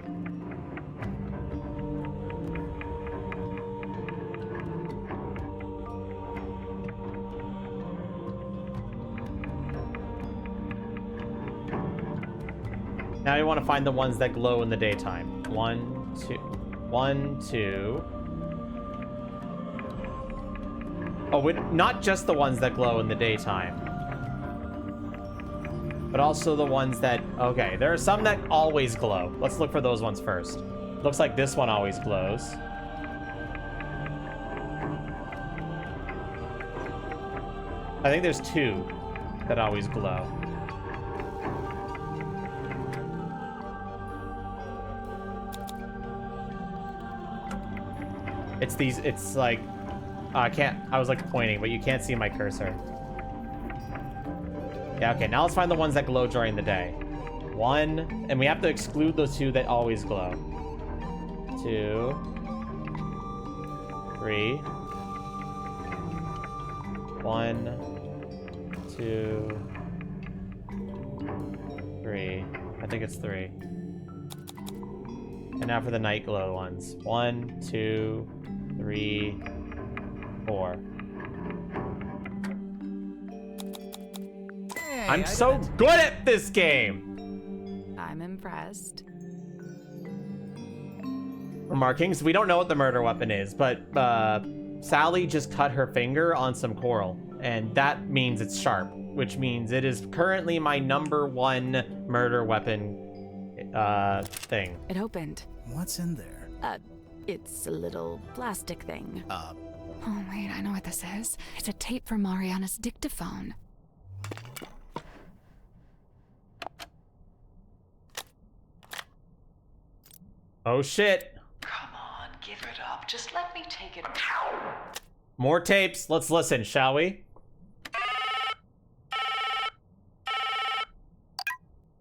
Now you want to find the ones that glow in the daytime. 1, 2. 1, 2. Oh, not just the ones that glow in the daytime. But also the ones that... Okay, there are some that always glow. Let's look for those ones first. Looks like this one always glows. I think there's 2 that always glow. It's these, it's like, I was like pointing, but you can't see my cursor. Yeah, okay, now let's find the ones that glow during the day. 1, and we have to exclude those 2 that always glow. 2, 3. 1, 2, 3. I think it's 3. And now for the night glow ones. 1, 2, 3, 4. I'm so good at this game! I'm impressed. Markings. We don't know what the murder weapon is, but Sally just cut her finger on some coral, and that means it's sharp, which means it is currently my #1 murder weapon thing. It opened. What's in there? It's a little plastic thing. Oh wait, I know what this is. It's a tape from Mariana's dictaphone. Oh shit. Come on, give it up. Just let me take it. More tapes. Let's listen, shall we?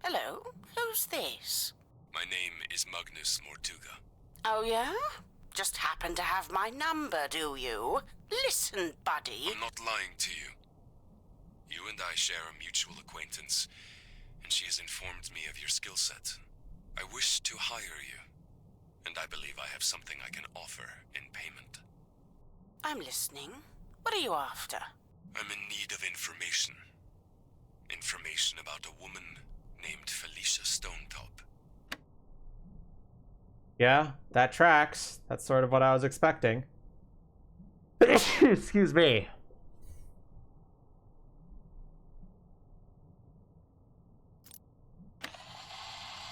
Hello, who's this? My name is Magnus Mortuga. Oh, yeah? Just happen to have my number, do you? Listen, buddy. I'm not lying to you. You and I share a mutual acquaintance, and she has informed me of your skill set. I wish to hire you, and I believe I have something I can offer in payment. I'm listening. What are you after? I'm in need of information. Information about a woman named Felicia Stonetop. Yeah, that tracks. That's sort of what I was expecting. Excuse me.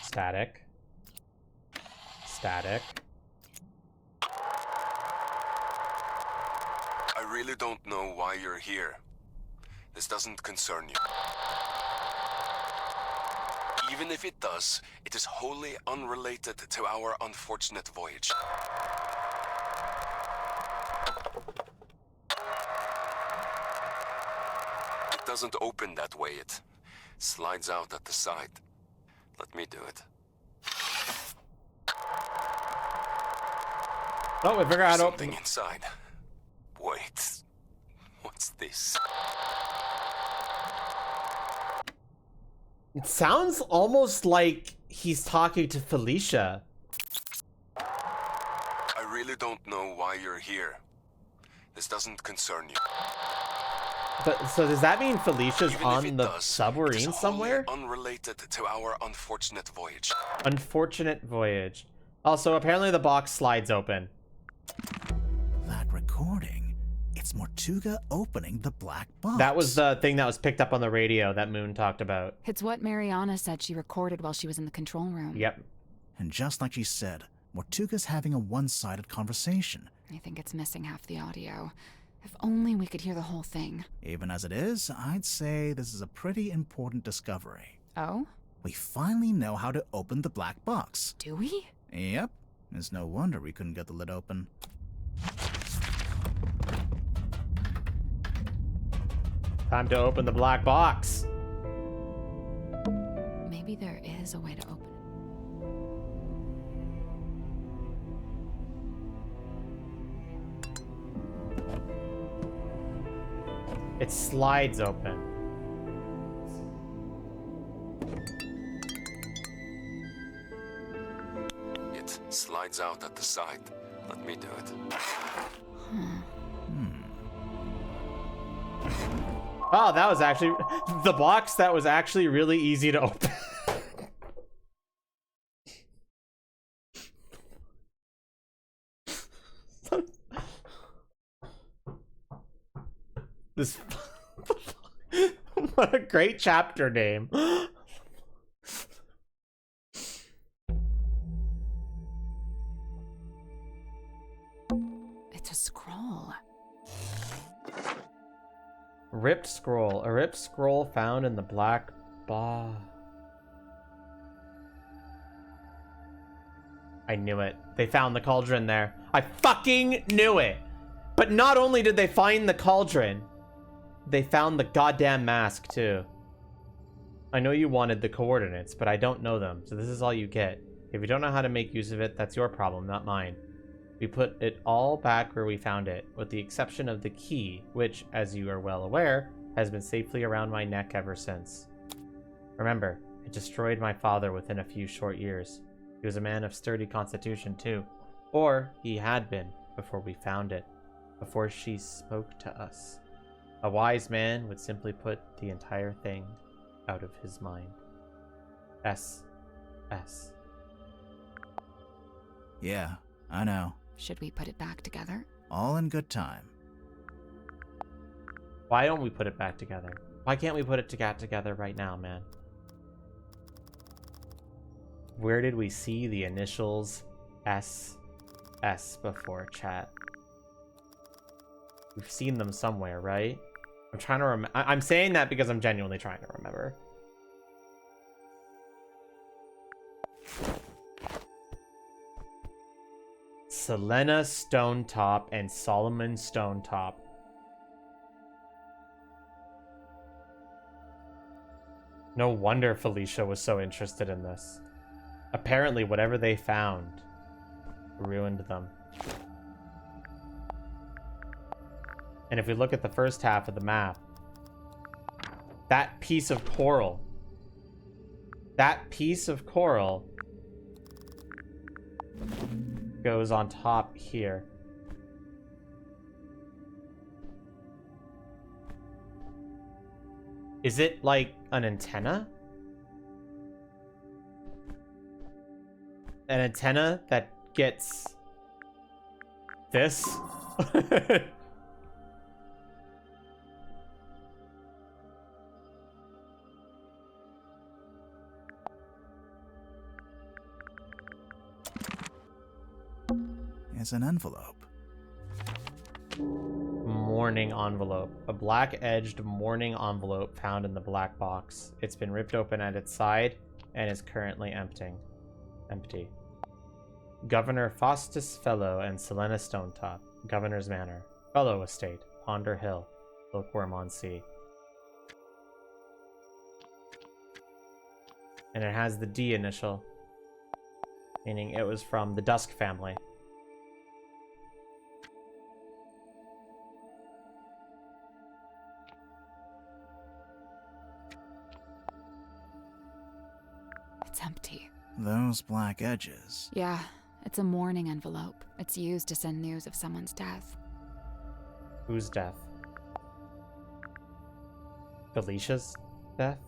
Static. Static. I really don't know why you're here. This doesn't concern you. Even if it does, it is wholly unrelated to our unfortunate voyage. It doesn't open that way. It slides out at the side. Let me do it. Oh, we figured out something inside. Wait, what's this? It sounds almost like he's talking to Felicia. I really don't know why you're here. This doesn't concern you. But so does that mean Felicia's Even on the does, submarine somewhere? Unrelated to our unfortunate voyage. Unfortunate voyage. Also, apparently the box slides open. That recording. It's Mortuga opening the black box. That was the thing that was picked up on the radio that Moon talked about. It's what Mariana said she recorded while she was in the control room. Yep. And just like she said, Mortuga's having a one-sided conversation. I think it's missing half the audio. If only we could hear the whole thing. Even as it is, I'd say this is a pretty important discovery. Oh? We finally know how to open the black box. Do we? Yep. It's no wonder we couldn't get the lid open. Time to open the black box. Maybe there is a way to open it. It slides open. It slides out at the side. Let me do it. Oh, that was actually the box that was actually really easy to open. This what a great chapter name. It's a scroll. Ripped scroll. A ripped scroll found in the black box. I knew it. They found the cauldron there. I fucking knew it. But not only did they find the cauldron, they found the goddamn mask too. I know you wanted the coordinates, but I don't know them, so this is all you get. If you don't know how to make use of it, that's your problem, not mine. We put it all back where we found it, with the exception of the key, which, as you are well aware, has been safely around my neck ever since. Remember, it destroyed my father within a few short years. He was a man of sturdy constitution, too. Or he had been, before we found it. Before she spoke to us. A wise man would simply put the entire thing out of his mind. S. Yeah, I know. Should we put it back together? All in good time. Why don't we put it back together? Why can't we put it together right now, man? Where did we see the initials S before, chat? We've seen them somewhere, right? I'm trying to remember. I'm saying that because I'm genuinely trying to remember. Selena Stonetop and Solomon Stonetop. No wonder Felicia was so interested in this. Apparently, whatever they found ruined them. And if we look at the first half of the map, that piece of coral goes on top here. Is it like an antenna? An antenna that gets this? It's an envelope. Mourning envelope. A black-edged mourning envelope found in the black box. It's been ripped open at its side and is currently empty. Governor Faustus Fellow and Selena Stonetop. Governor's Manor. Fellow Estate. Ponder Hill. Bookworm on Sea. And it has the D initial, meaning it was from the Dusk family. It's empty. Those black edges. Yeah, it's a mourning envelope. It's used to send news of someone's death. Whose death? Felicia's death?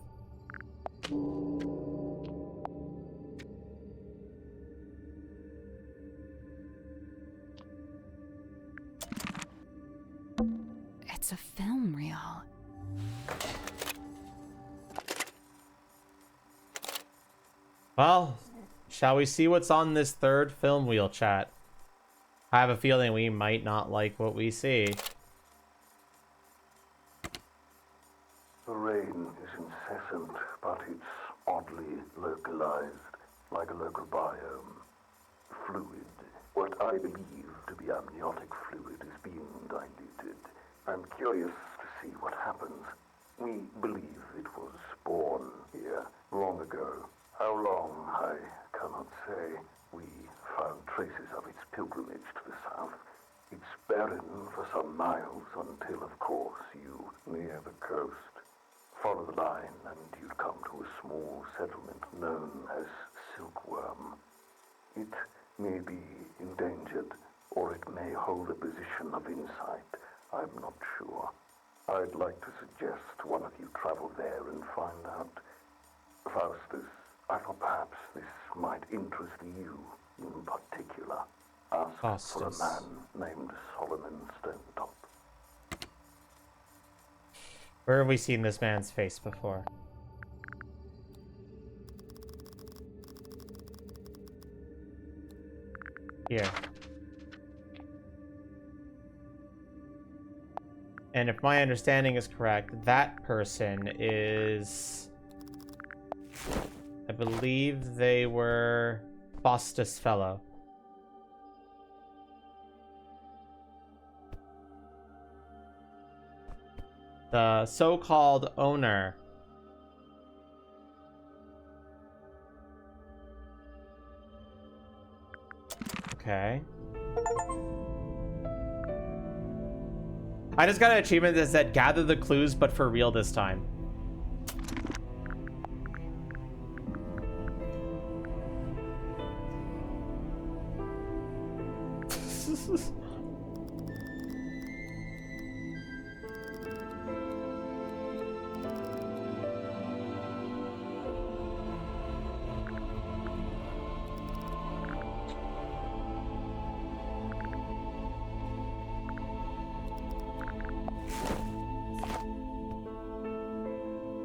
It's a film reel. Well, shall we see what's on this third film wheel, chat? I have a feeling we might not like what we see. The rain is incessant, but it's oddly localized, like a local biome. Fluid. What I believe to be amniotic fluid is being diluted. I'm curious to see what happens. We believe it was born here long ago. How long, I cannot say. We found traces of its pilgrimage to the south. It's barren for some miles until, of course, you near the coast. Follow the line and you'd come to a small settlement known as Silkworm. It may be endangered, or it may hold a position of insight. I'm not sure. I'd like to suggest one of you travel there and find out. Faustus, I thought perhaps this might interest you in particular. Ask for a man named Solomon Stonetop. Where have we seen this man's face before? Here. And if my understanding is correct, that person is... I believe they were Faustus Fellow. The so-called owner. Okay. I just got an achievement that said gather the clues, but for real this time.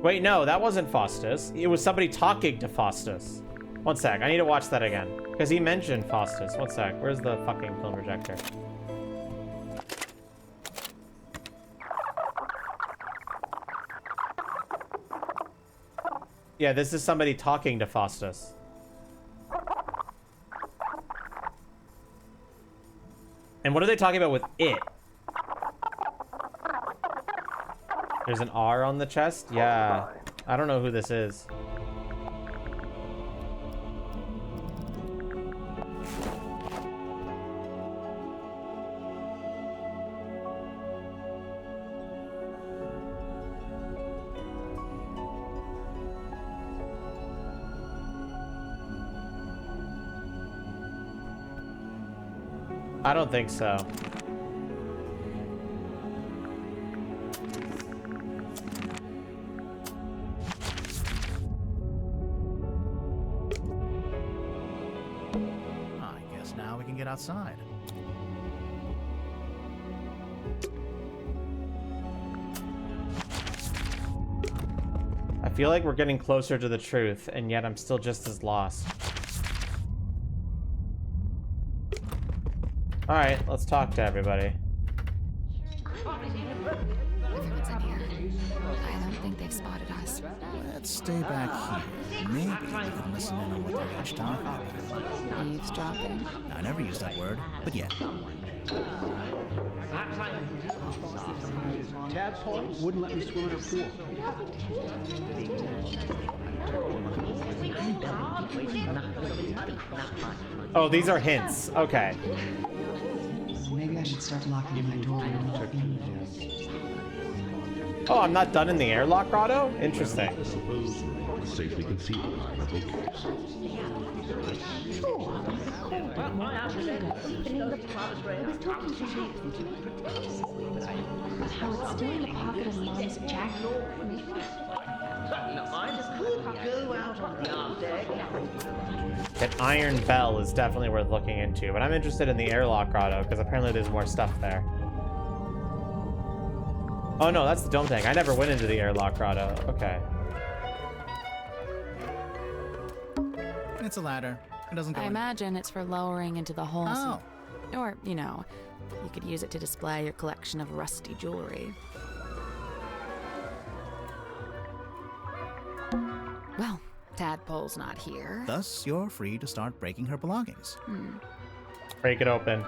Wait, no, that wasn't Faustus. It was somebody talking to Faustus. One sec, I need to watch that again. Because he mentioned Faustus. One sec, where's the fucking film projector? Yeah, this is somebody talking to Faustus. And what are they talking about with it? There's an R on the chest? Yeah. I don't know who this is. I don't think so. I guess now we can get outside. I feel like we're getting closer to the truth, and yet I'm still just as lost. Alright, let's talk to everybody. Everyone's in here. I don't think they've spotted us. Let's stay back here. Maybe we can listen in on what they're each talking about. Eavesdropping? I never used that word, but yeah. Tadpole wouldn't let me swim in her pool. Oh, these are hints. Okay. Maybe I should start locking my door. Oh, I'm not done in the airlock grotto? Interesting. Safely concealed behind the bookcase. How it's still in the pocket of Mom's jacket. That iron bell is definitely worth looking into, but I'm interested in the airlock grotto because apparently there's more stuff there. Oh no, that's the dome tank. I never went into the airlock grotto. Okay. It's a ladder. It doesn't go I in. imagine it's for lowering into the holes. Oh. Or, you know, you could use it to display your collection of rusty jewelry. Well, Tadpole's not here. Thus, you're free to start breaking her belongings. Break it open.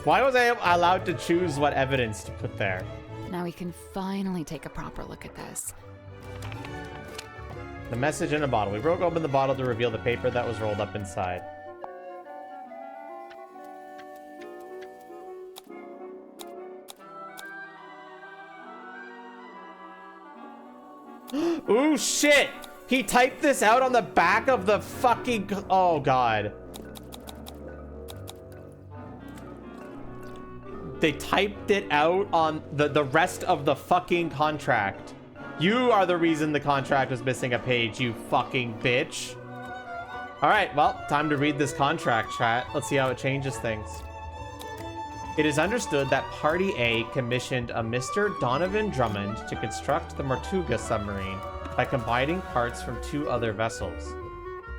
Why was I allowed to choose what evidence to put there? Now we can finally take a proper look at this. The message in a bottle. We broke open the bottle to reveal the paper that was rolled up inside. Ooh, shit! He typed this out on the back of the fucking... Oh, God. They typed it out on the rest of the fucking contract. You are the reason the contract was missing a page, you fucking bitch. All right, well, time to read this contract, chat. Let's see how it changes things. It is understood that Party A commissioned a Mr. Donovan Drummond to construct the Mortuga submarine by combining parts from 2 other vessels.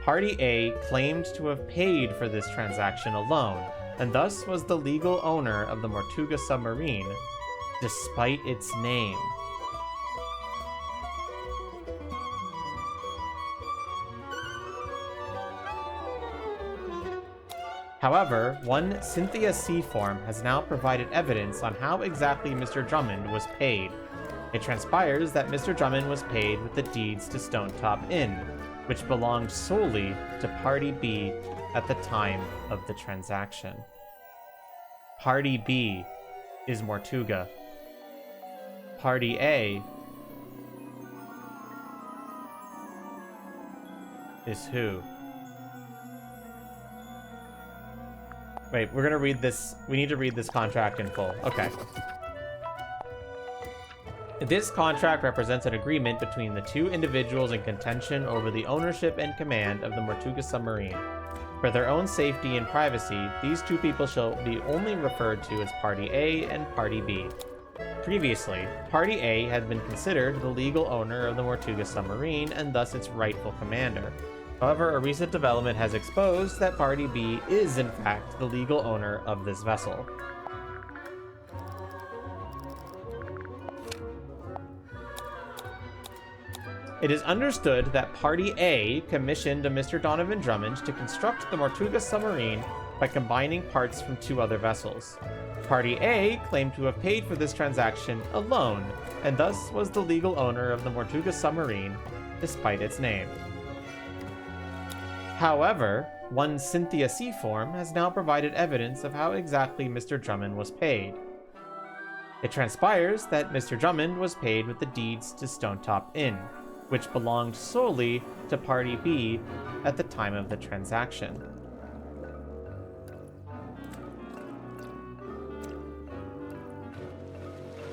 Party A claimed to have paid for this transaction alone, and thus was the legal owner of the Mortuga submarine, despite its name. However, one Cynthia Seaform has now provided evidence on how exactly Mr. Drummond was paid. It transpires that Mr. Drummond was paid with the deeds to Stonetop Inn, which belonged solely to Party B at the time of the transaction. Party B is Mortuga. Party A is who? Wait, we're gonna read this. We need to read this contract in full. Okay. This contract represents an agreement between the 2 individuals in contention over the ownership and command of the Mortuga submarine. For their own safety and privacy, these two people shall be only referred to as Party A and Party B. Previously, Party A had been considered the legal owner of the Mortuga submarine and thus its rightful commander. However, a recent development has exposed that Party B is in fact the legal owner of this vessel. It is understood that Party A commissioned a Mr. Donovan Drummond to construct the Mortuga submarine by combining parts from two other vessels. Party A claimed to have paid for this transaction alone, and thus was the legal owner of the Mortuga submarine, despite its name. However, one Cynthia Seaform has now provided evidence of how exactly Mr. Drummond was paid. It transpires that Mr. Drummond was paid with the deeds to Stonetop Inn, which belonged solely to Party B at the time of the transaction.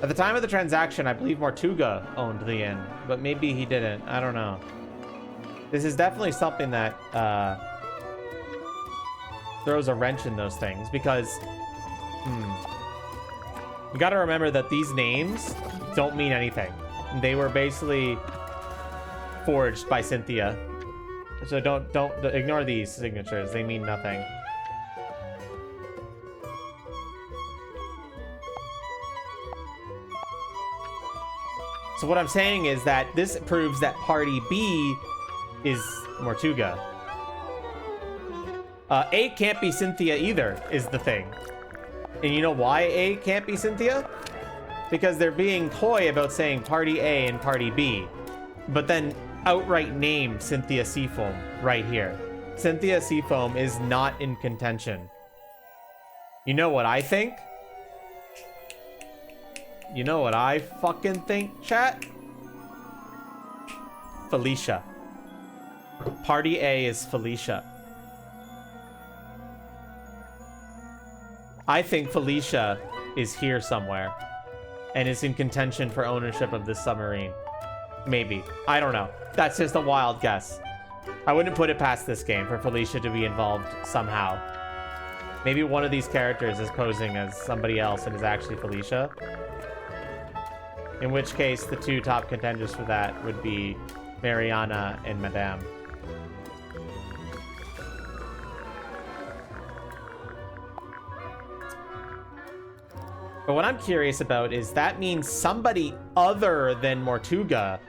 At the time of the transaction, I believe Mortuga owned the inn, but maybe he didn't. I don't know. This is definitely something that throws a wrench in those things, because you gotta remember that these names don't mean anything. They were basically forged by Cynthia. So don't ignore these signatures. They mean nothing. So what I'm saying is that this proves that Party B is Mortuga. A can't be Cynthia either, is the thing. And you know why A can't be Cynthia? Because they're being coy about saying Party A and Party B, but then outright name Cynthia Seafoam right here. Cynthia Seafoam is not in contention. You know what I think? You know what I fucking think, chat? Felicia. Party A is Felicia. I think Felicia is here somewhere and is in contention for ownership of this submarine. Maybe. I don't know. That's just a wild guess. I wouldn't put it past this game for Felicia to be involved somehow. Maybe one of these characters is posing as somebody else and is actually Felicia. In which case, the two top contenders for that would be Mariana and Madame. But what I'm curious about is that means somebody other than Mortuga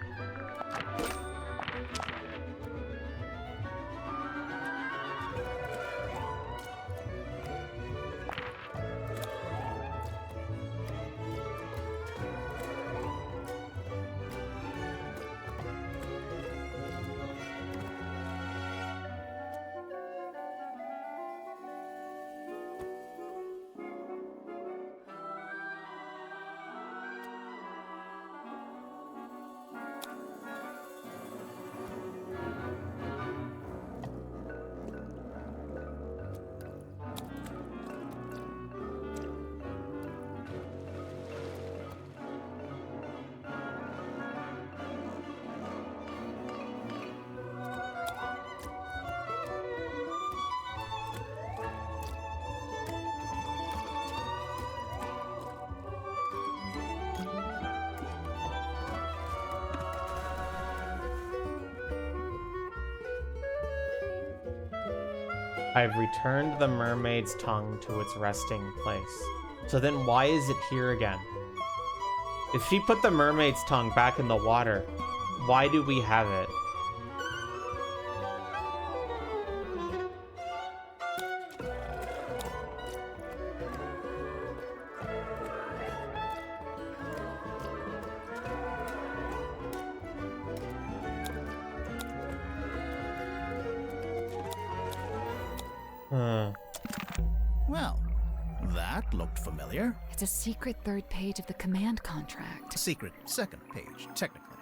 I've returned the mermaid's tongue to its resting place. So then why is it here again? If she put the mermaid's tongue back in the water, why do we have it? Well, that looked familiar. It's a secret third page of the command contract. Secret second page, technically.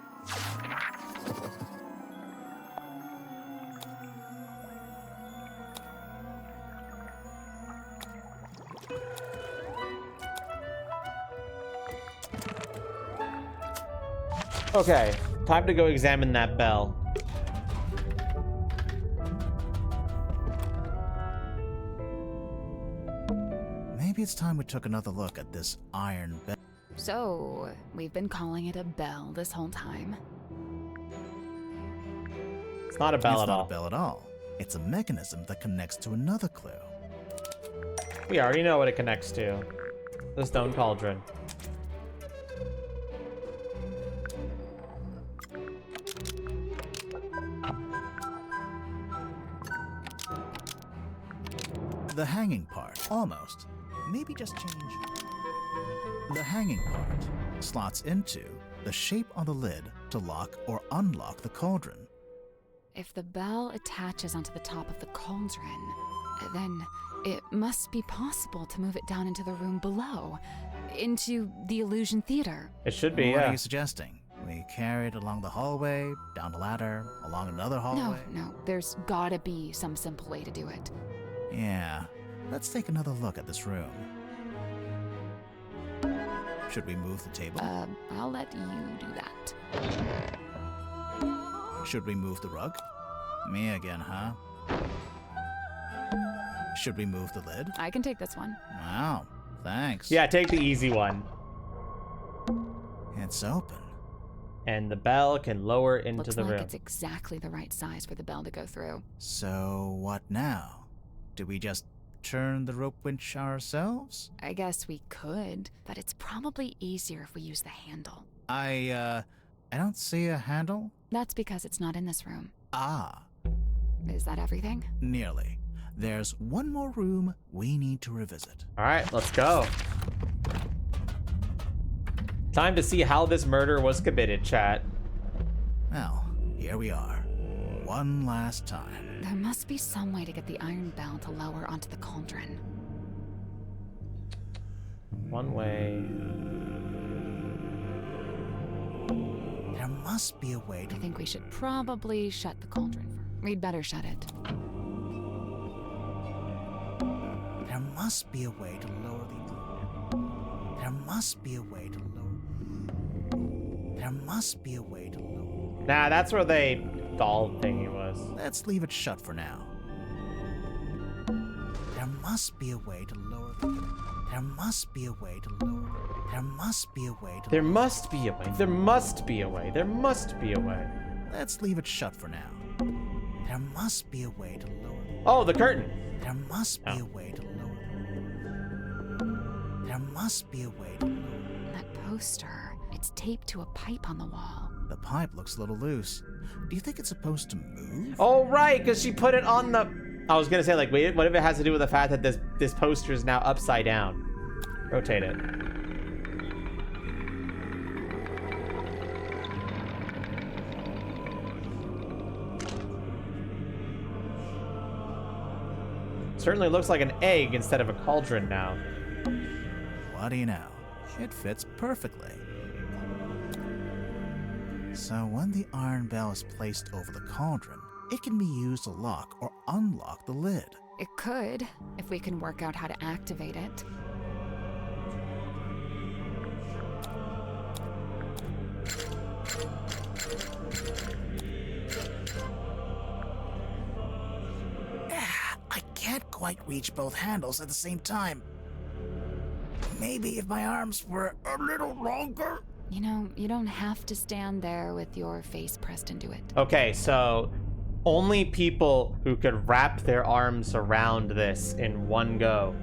Okay, time to go examine that bell. Maybe it's time we took another look at this iron bell. So, we've been calling it a bell this whole time. It's not a bell It's at not all. a bell at all. It's a mechanism that connects to another clue. We already know what it connects to. The stone cauldron. The hanging part, almost. Maybe just change. The hanging part slots into the shape on the lid to lock or unlock the cauldron. If the bell attaches onto the top of the cauldron, then it must be possible to move it down into the room below, into the illusion theater. It should be, What yeah. are you suggesting? We carry it along the hallway, down the ladder, along another hallway? No, there's gotta be some simple way to do it. Yeah, let's take another look at this room. Should we move the table? I'll let you do that. Should we move the rug? Me again, huh? Should we move the lid? I can take this one. Wow, thanks. Yeah, take the easy one. It's open. And the bell can lower into Looks the like room. it's exactly the right size for the bell to go through. So, what now? Do we just turn the rope winch ourselves? I guess we could, but it's probably easier if we use the handle. I don't see a handle. That's because it's not in this room. Ah, Is that everything? nearly. There's one more room we need to revisit. All right, let's go. Time to see how this murder was committed, chat. Well, here we are. One last time. There must be some way to get the iron bell to lower onto the cauldron. One way. There must be a way to... I think we should probably shut the cauldron first. We'd better shut it. There must be a way to lower the... There must be a way to lower... There must be a way to lower... Nah, that's where the doll thingy was. Let's leave it shut for now. There must be a way to lower the... There must be a way to lower... There must be a way to... There must be a way. There must be a way. There must be a way. Let's leave it shut for now. There must be a way to lower... Oh, the curtain. There must be a way to lower... There must be a way to lower... That poster, it's taped to a pipe on the wall. The pipe looks a little loose. Do you think it's supposed to move? Oh, right, because she put it on the... I was going to say, like, wait, what if it has to do with the fact that this poster is now upside down? Rotate it. Certainly looks like an egg instead of a cauldron now. What do you know? It fits perfectly. So when the iron bell is placed over the cauldron, it can be used to lock or unlock the lid. It could, if we can work out how to activate it. I can't quite reach both handles at the same time. Maybe if my arms were a little longer. You know, you don't have to stand there with your face pressed into it. Okay, so only people who could wrap their arms around this in one go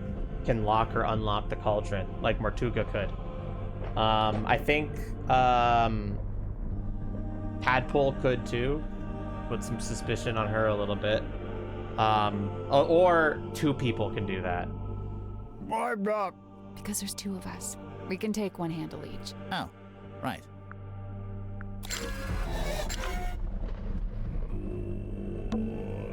can lock or unlock the cauldron, like Mortuga could. I think Tadpole could too. Put some suspicion on her a little bit. Or two people can do that. Why not? Because there's two of us. We can take one handle each. Oh, right.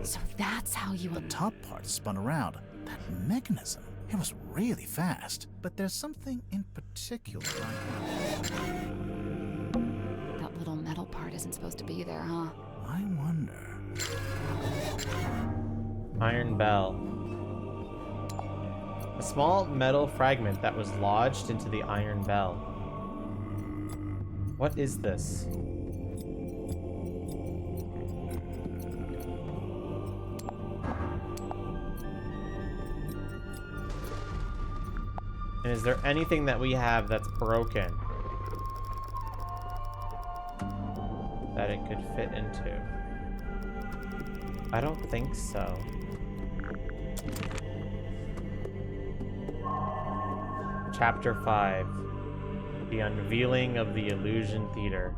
So that's how you... The top part spun around. That mechanism, it was really fast. But there's something in particular That little metal part isn't supposed to be there, huh? I wonder... Iron bell. A small metal fragment that was lodged into the iron bell. What is this? And is there anything that we have that's broken that it could fit into? I don't think so. Chapter 5. The Unveiling of the Illusion Theater.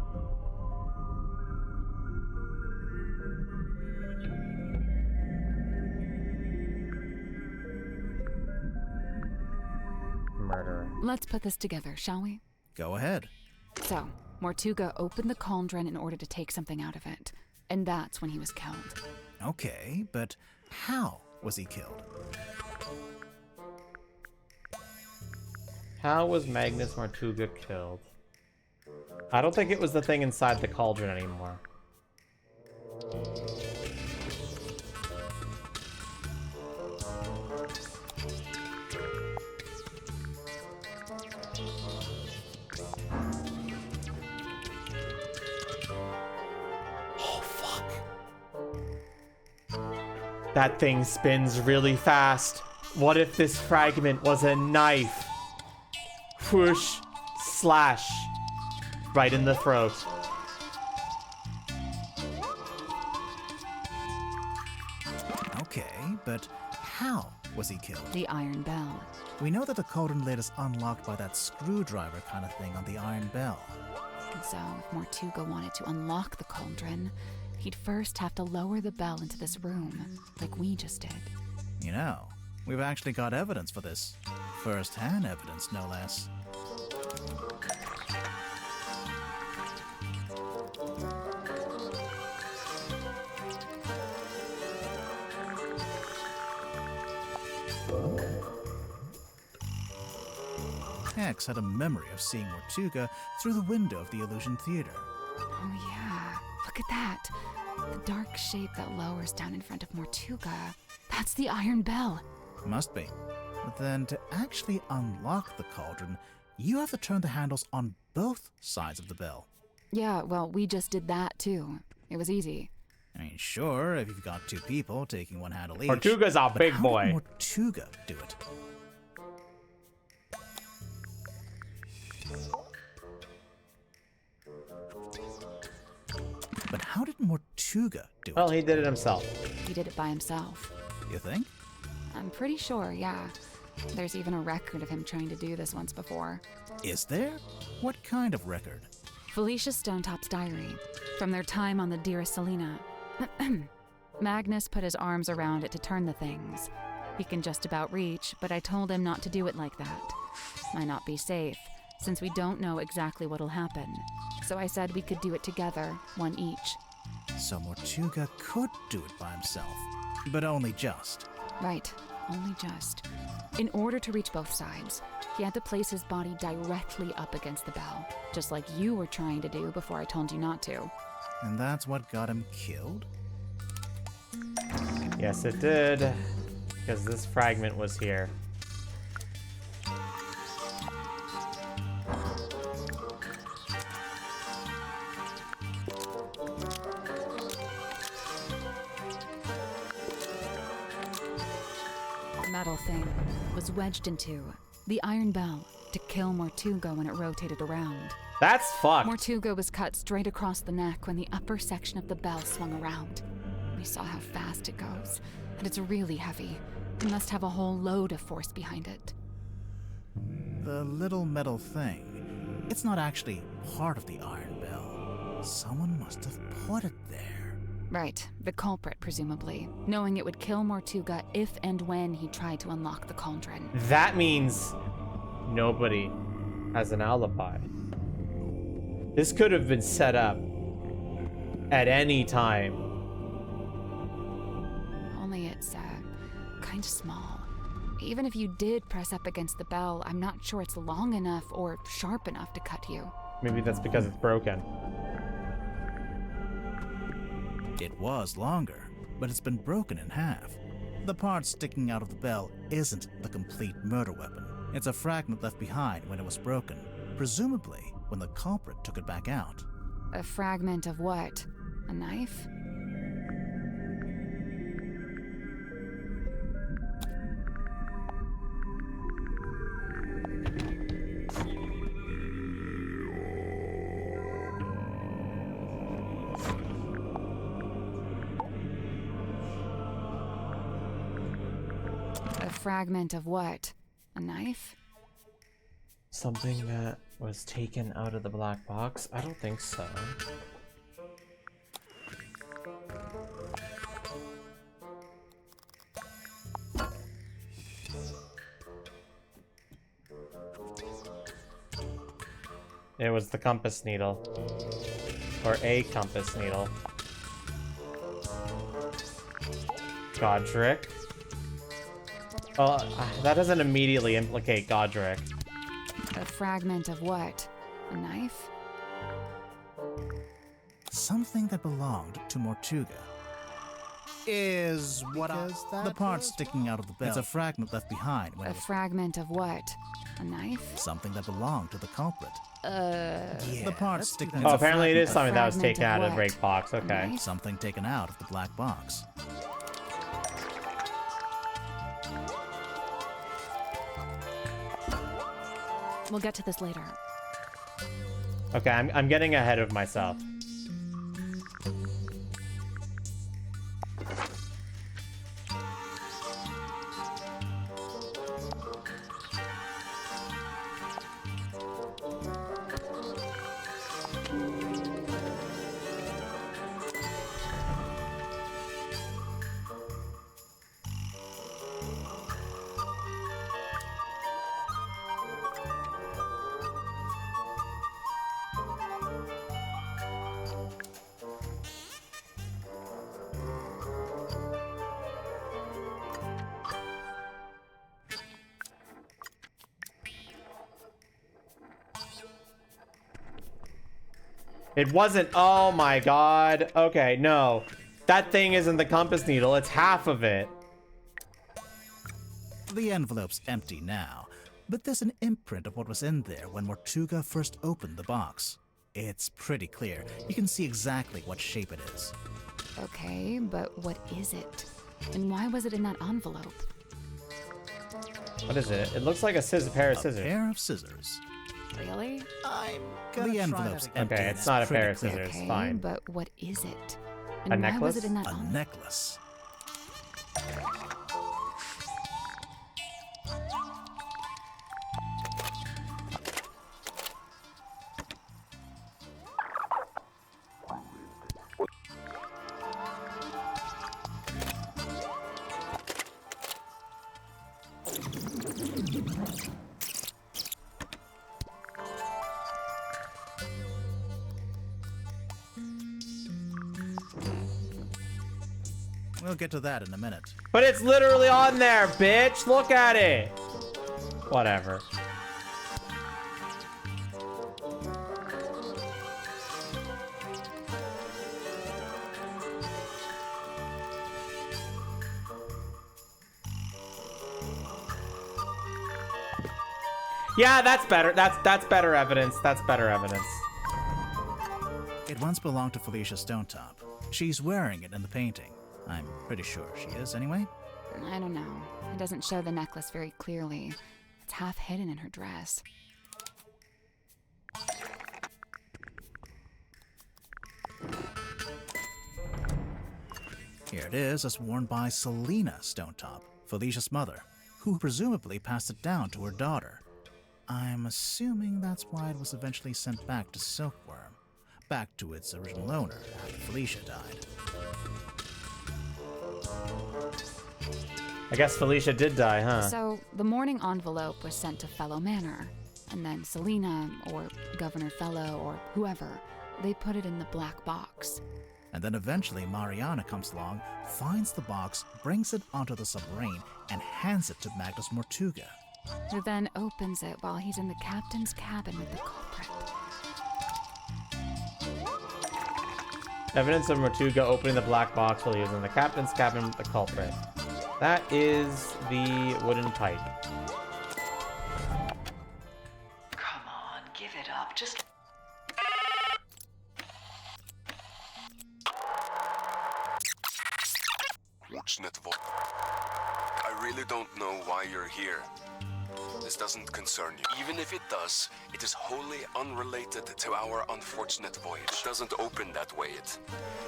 Murderer. Let's put this together, shall we? Go ahead. So, Mortuga opened the cauldron in order to take something out of it. And that's when he was killed. Okay, but how was he killed? How was Magnus Mortuga killed? I don't think it was the thing inside the cauldron anymore. Oh, fuck. That thing spins really fast. What if this fragment was a knife? Whoosh, slash, right in the throat. Okay, but how was he killed? The Iron Bell. We know that the cauldron lid is unlocked by that screwdriver kind of thing on the iron bell. And so, if Mortuga wanted to unlock the cauldron, he'd first have to lower the bell into this room, like we just did. You know, we've actually got evidence for this. First-hand evidence, no less. X had a memory of seeing Mortuga through the window of the Illusion Theater. Oh yeah, look at that. The dark shape that lowers down in front of Mortuga. That's the Iron Bell. Must be. But then to actually unlock the cauldron, you have to turn the handles on both sides of the bell. Yeah, well, we just did that too. It was easy. I mean, sure, if you've got two people taking one handle each. Mortuga's a but big how boy. did Mortuga do it? But how did Mortuga do it? Well, he did it himself. He did it by himself. You think? I'm pretty sure, yeah. There's even a record of him trying to do this once before. Is there? What kind of record? Felicia Stonetop's diary, from their time on the Dearest Selena. Magnus put his arms around it to turn the things. He can just about reach, but I told him not to do it like that. Might not be safe, since we don't know exactly what'll happen. So I said we could do it together, one each. So Mortuga could do it by himself, but only just. Right, only just. In order to reach both sides, he had to place his body directly up against the bell, just like you were trying to do before I told you not to. And that's what got him killed? Yes, it did. Because this fragment was here. The metal thing was wedged into the iron bell to kill Mortuga when it rotated around. That's fucked. Mortuga was cut straight across the neck when the upper section of the bell swung around. We saw how fast it goes, and it's really heavy. It must have a whole load of force behind it. The little metal thing, it's not actually part of the iron bell. Someone must have put it there. Right, the culprit, presumably, knowing it would kill Mortuga if and when he tried to unlock the cauldron. That means nobody has an alibi. This could have been set up at any time. Only it's, kind of small. Even if you did press up against the bell, I'm not sure it's long enough or sharp enough to cut you. Maybe that's because it's broken. It was longer, but it's been broken in half. The part sticking out of the bell isn't the complete murder weapon. It's a fragment left behind when it was broken, presumably when the culprit took it back out. A fragment of what? A knife? A fragment of what? A knife? Something that was taken out of the black box? I don't think so. It was the compass needle. Or a compass needle. Godric. Well, that doesn't immediately implicate Godric. A fragment of what? A knife? Something that belonged to Mortuga. Is what the part sticking out of the belt. It's a fragment left behind when A fragment of what? A knife? something that belonged to the culprit. Yeah, the part sticking. Oh, apparently it is something that was fragment taken out of the what? break box. Okay. Something taken out of the black box. We'll get to this later. Okay, I'm getting ahead of myself. It wasn't. Oh my god. Okay, no. That thing isn't the compass needle. It's half of it. The envelope's empty now, but there's an imprint of what was in there when Mortuga first opened the box. It's pretty clear. You can see exactly what shape it is. Okay, but what is it? And why was it in that envelope? What is it? It looks like a pair of scissors. A pair of scissors. Really? The envelope's empty. Okay, it's not a pair of scissors. Okay, Fine. but what is it? And A why necklace? was it in that A necklace. We'll get to that in a minute. But it's literally on there, bitch. Look at it. Whatever. Yeah, that's better. That's better evidence. That's better evidence. It once belonged to Felicia Stonetop. She's wearing it in the painting. I'm pretty sure she is, anyway. I don't know. It doesn't show the necklace very clearly. It's half hidden in her dress. Here it is, as worn by Selena Stonetop, Felicia's mother, who presumably passed it down to her daughter. I'm assuming that's why it was eventually sent back to Silkworm, back to its original owner after Felicia died. I guess Felicia did die, huh? So, the morning envelope was sent to Fellow Manor, and then Selena, or Governor Fellow, or whoever, they put it in the black box. And then eventually Mariana comes along, finds the box, brings it onto the submarine, and hands it to Magnus Mortuga. Who then opens it while he's in the captain's cabin with the culprit. Evidence of Mortuga opening the black box while he was in the captain's cabin with the culprit. That is the wooden pipe. Come on, give it up. Just... I really don't know why you're here. This doesn't concern you. Even if it does, it is wholly unrelated to our unfortunate voyage. It doesn't open that way. It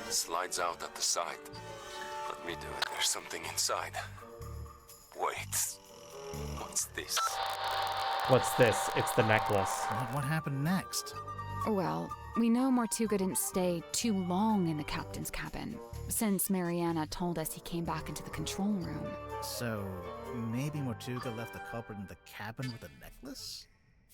slides out at the side. Let me do it. There's something inside. Wait. What's this? It's the necklace. What happened next? Well, we know Mortuga didn't stay too long in the captain's cabin, since Mariana told us he came back into the control room. So, maybe Mortuga left the culprit in the cabin with a necklace?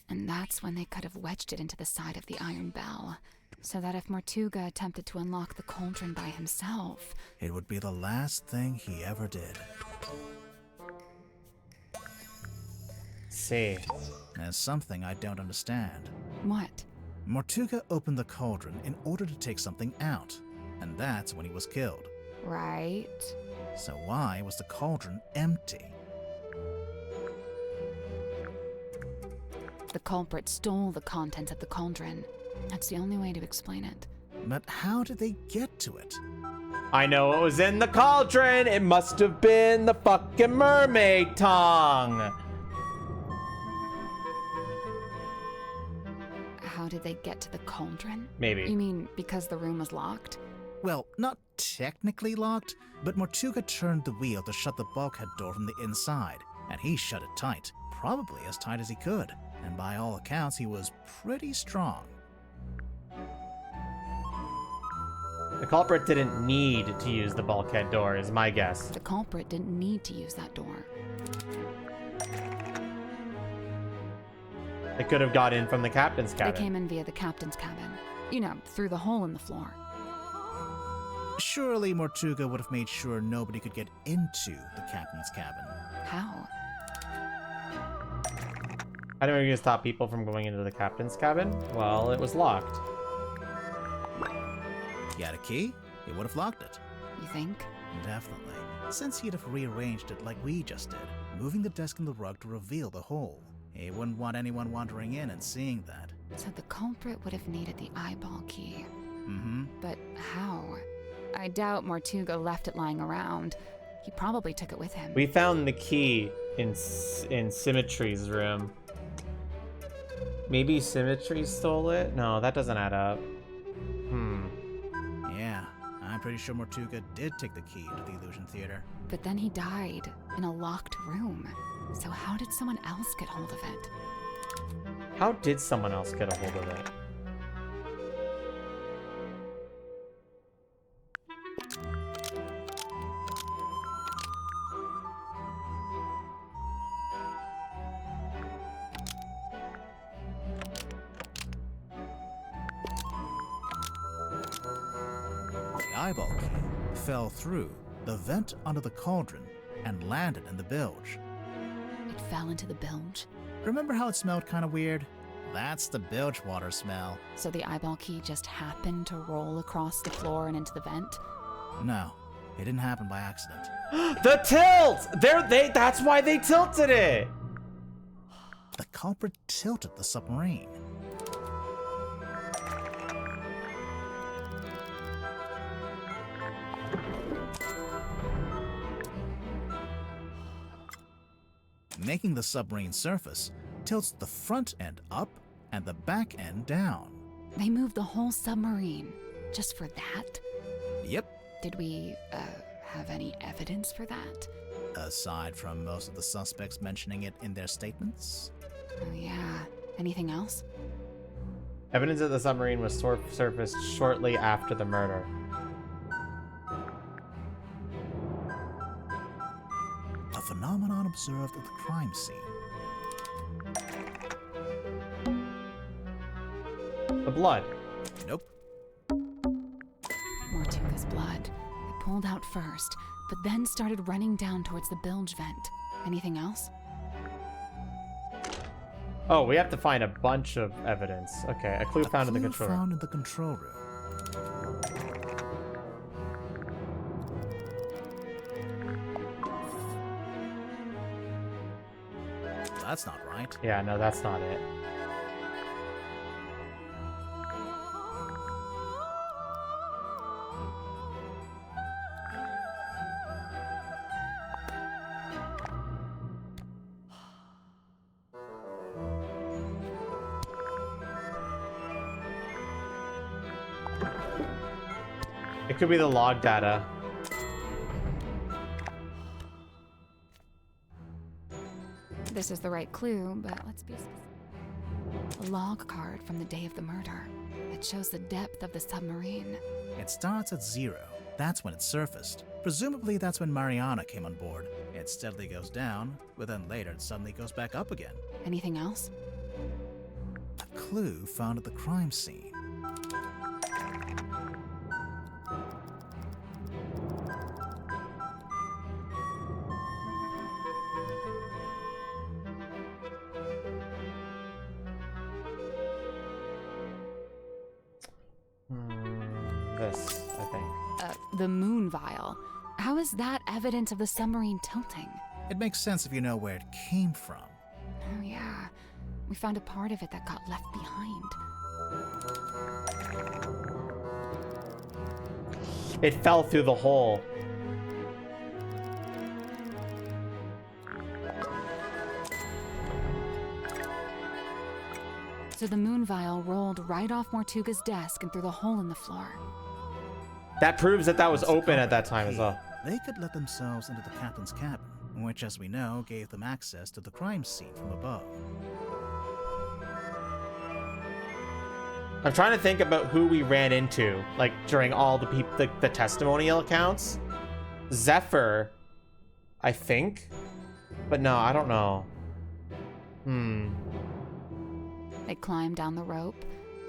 And that's when they could have wedged it into the side of the iron bell, so that if Mortuga attempted to unlock the cauldron by himself... It would be the last thing he ever did. See. There's something I don't understand. What? Mortuga opened the cauldron in order to take something out, and that's when he was killed. Right. So why was the cauldron empty? The culprit stole the contents of the cauldron. That's the only way to explain it. But how did they get to it? I know what was in the cauldron. It must have been the fucking mermaid tongue. How did they get to the cauldron? Maybe. You mean because the room was locked? Well, not technically locked, but Mortuga turned the wheel to shut the bulkhead door from the inside, and he shut it tight, probably as tight as he could, and by all accounts he was pretty strong. The culprit didn't need to use the bulkhead door, is my guess. The culprit didn't need to use that door. They could have got in from the captain's cabin. They came in via the captain's cabin. You know, through the hole in the floor. Surely Mortuga would have made sure nobody could get into the captain's cabin. How? How do we gonna stop people from going into the captain's cabin? Well, it was locked. He had a key, he would have locked it. You think? Definitely. Since he'd have rearranged it like we just did, moving the desk and the rug to reveal the hole. He wouldn't want anyone wandering in and seeing that. So the culprit would have needed the eyeball key. Mm-hmm. But how? I doubt Mortuga left it lying around. He probably took it with him. We found the key in Symmetry's room. Maybe Symmetry stole it? No, that doesn't add up. Yeah, I'm pretty sure Mortuga did take the key to the Illusion Theater. But then he died in a locked room. So how did someone else get hold of it? How did someone else get a hold of it? The eyeball key fell through the vent under the cauldron and landed in the bilge. It fell into the bilge? Remember how it smelled kind of weird? That's the bilge water smell. So the eyeball key just happened to roll across the floor and into the vent? No, it didn't happen by accident. The tilt! That's why they tilted it! The culprit tilted the submarine. Making the submarine surface tilts the front end up and the back end down. They moved the whole submarine just for that? Yep. Did we, have any evidence for that? Aside from most of the suspects mentioning it in their statements. Oh yeah. Anything else? Evidence that the submarine was surfaced shortly after the murder. A phenomenon observed at the crime scene. The blood. Nope. Mortuga's blood. It pulled out first, but then started running down towards the bilge vent. Anything else? Oh, we have to find a bunch of evidence. Okay, a clue found in the control room. Found in the control room. That's not right. Yeah, no, that's not it. It could be the log data. this is the right clue, but let's be specific. A log card from the day of the murder. It shows the depth of the submarine. It starts at 0. That's when it surfaced. Presumably that's when Mariana came on board. It steadily goes down, but then later it suddenly goes back up again. Anything else? A clue found at the crime scene. This, I think. The moon vial. How is that evidence of the submarine tilting? It makes sense if you know where it came from. Oh yeah, we found a part of it that got left behind. It fell through the hole. So the moon vial rolled right off Mortuga's desk and through the hole in the floor. That proves that that was open at that time as well. They could let themselves into the captain's cabin, which, as we know, gave them access to the crime scene from above. I'm trying to think about who we ran into, like, during all the the testimonial accounts. Zephyr, I think. But no, I don't know. They climbed down the rope,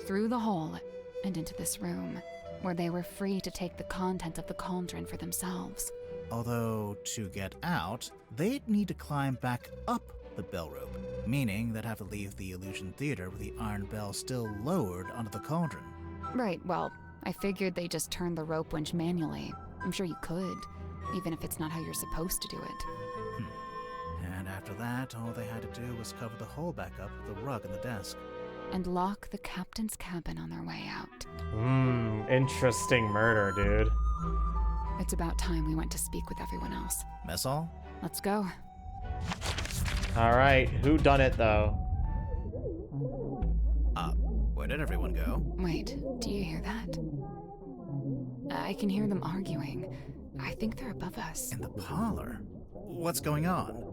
through the hole, and into this room, where they were free to take the content of the cauldron for themselves. Although, to get out, they'd need to climb back up the bell rope, meaning they'd have to leave the Illusion Theater with the iron bell still lowered onto the cauldron. Right, well, I figured they just turned the rope winch manually. I'm sure you could, even if it's not how you're supposed to do it. And after that, all they had to do was cover the hole back up with the rug in the desk. And lock the captain's cabin on their way out. Interesting murder, dude. It's about time we went to speak with everyone else. Mess hall? Let's go. Alright, who done it though? Where did everyone go? Wait, do you hear that? I can hear them arguing. I think they're above us. In the parlor? What's going on?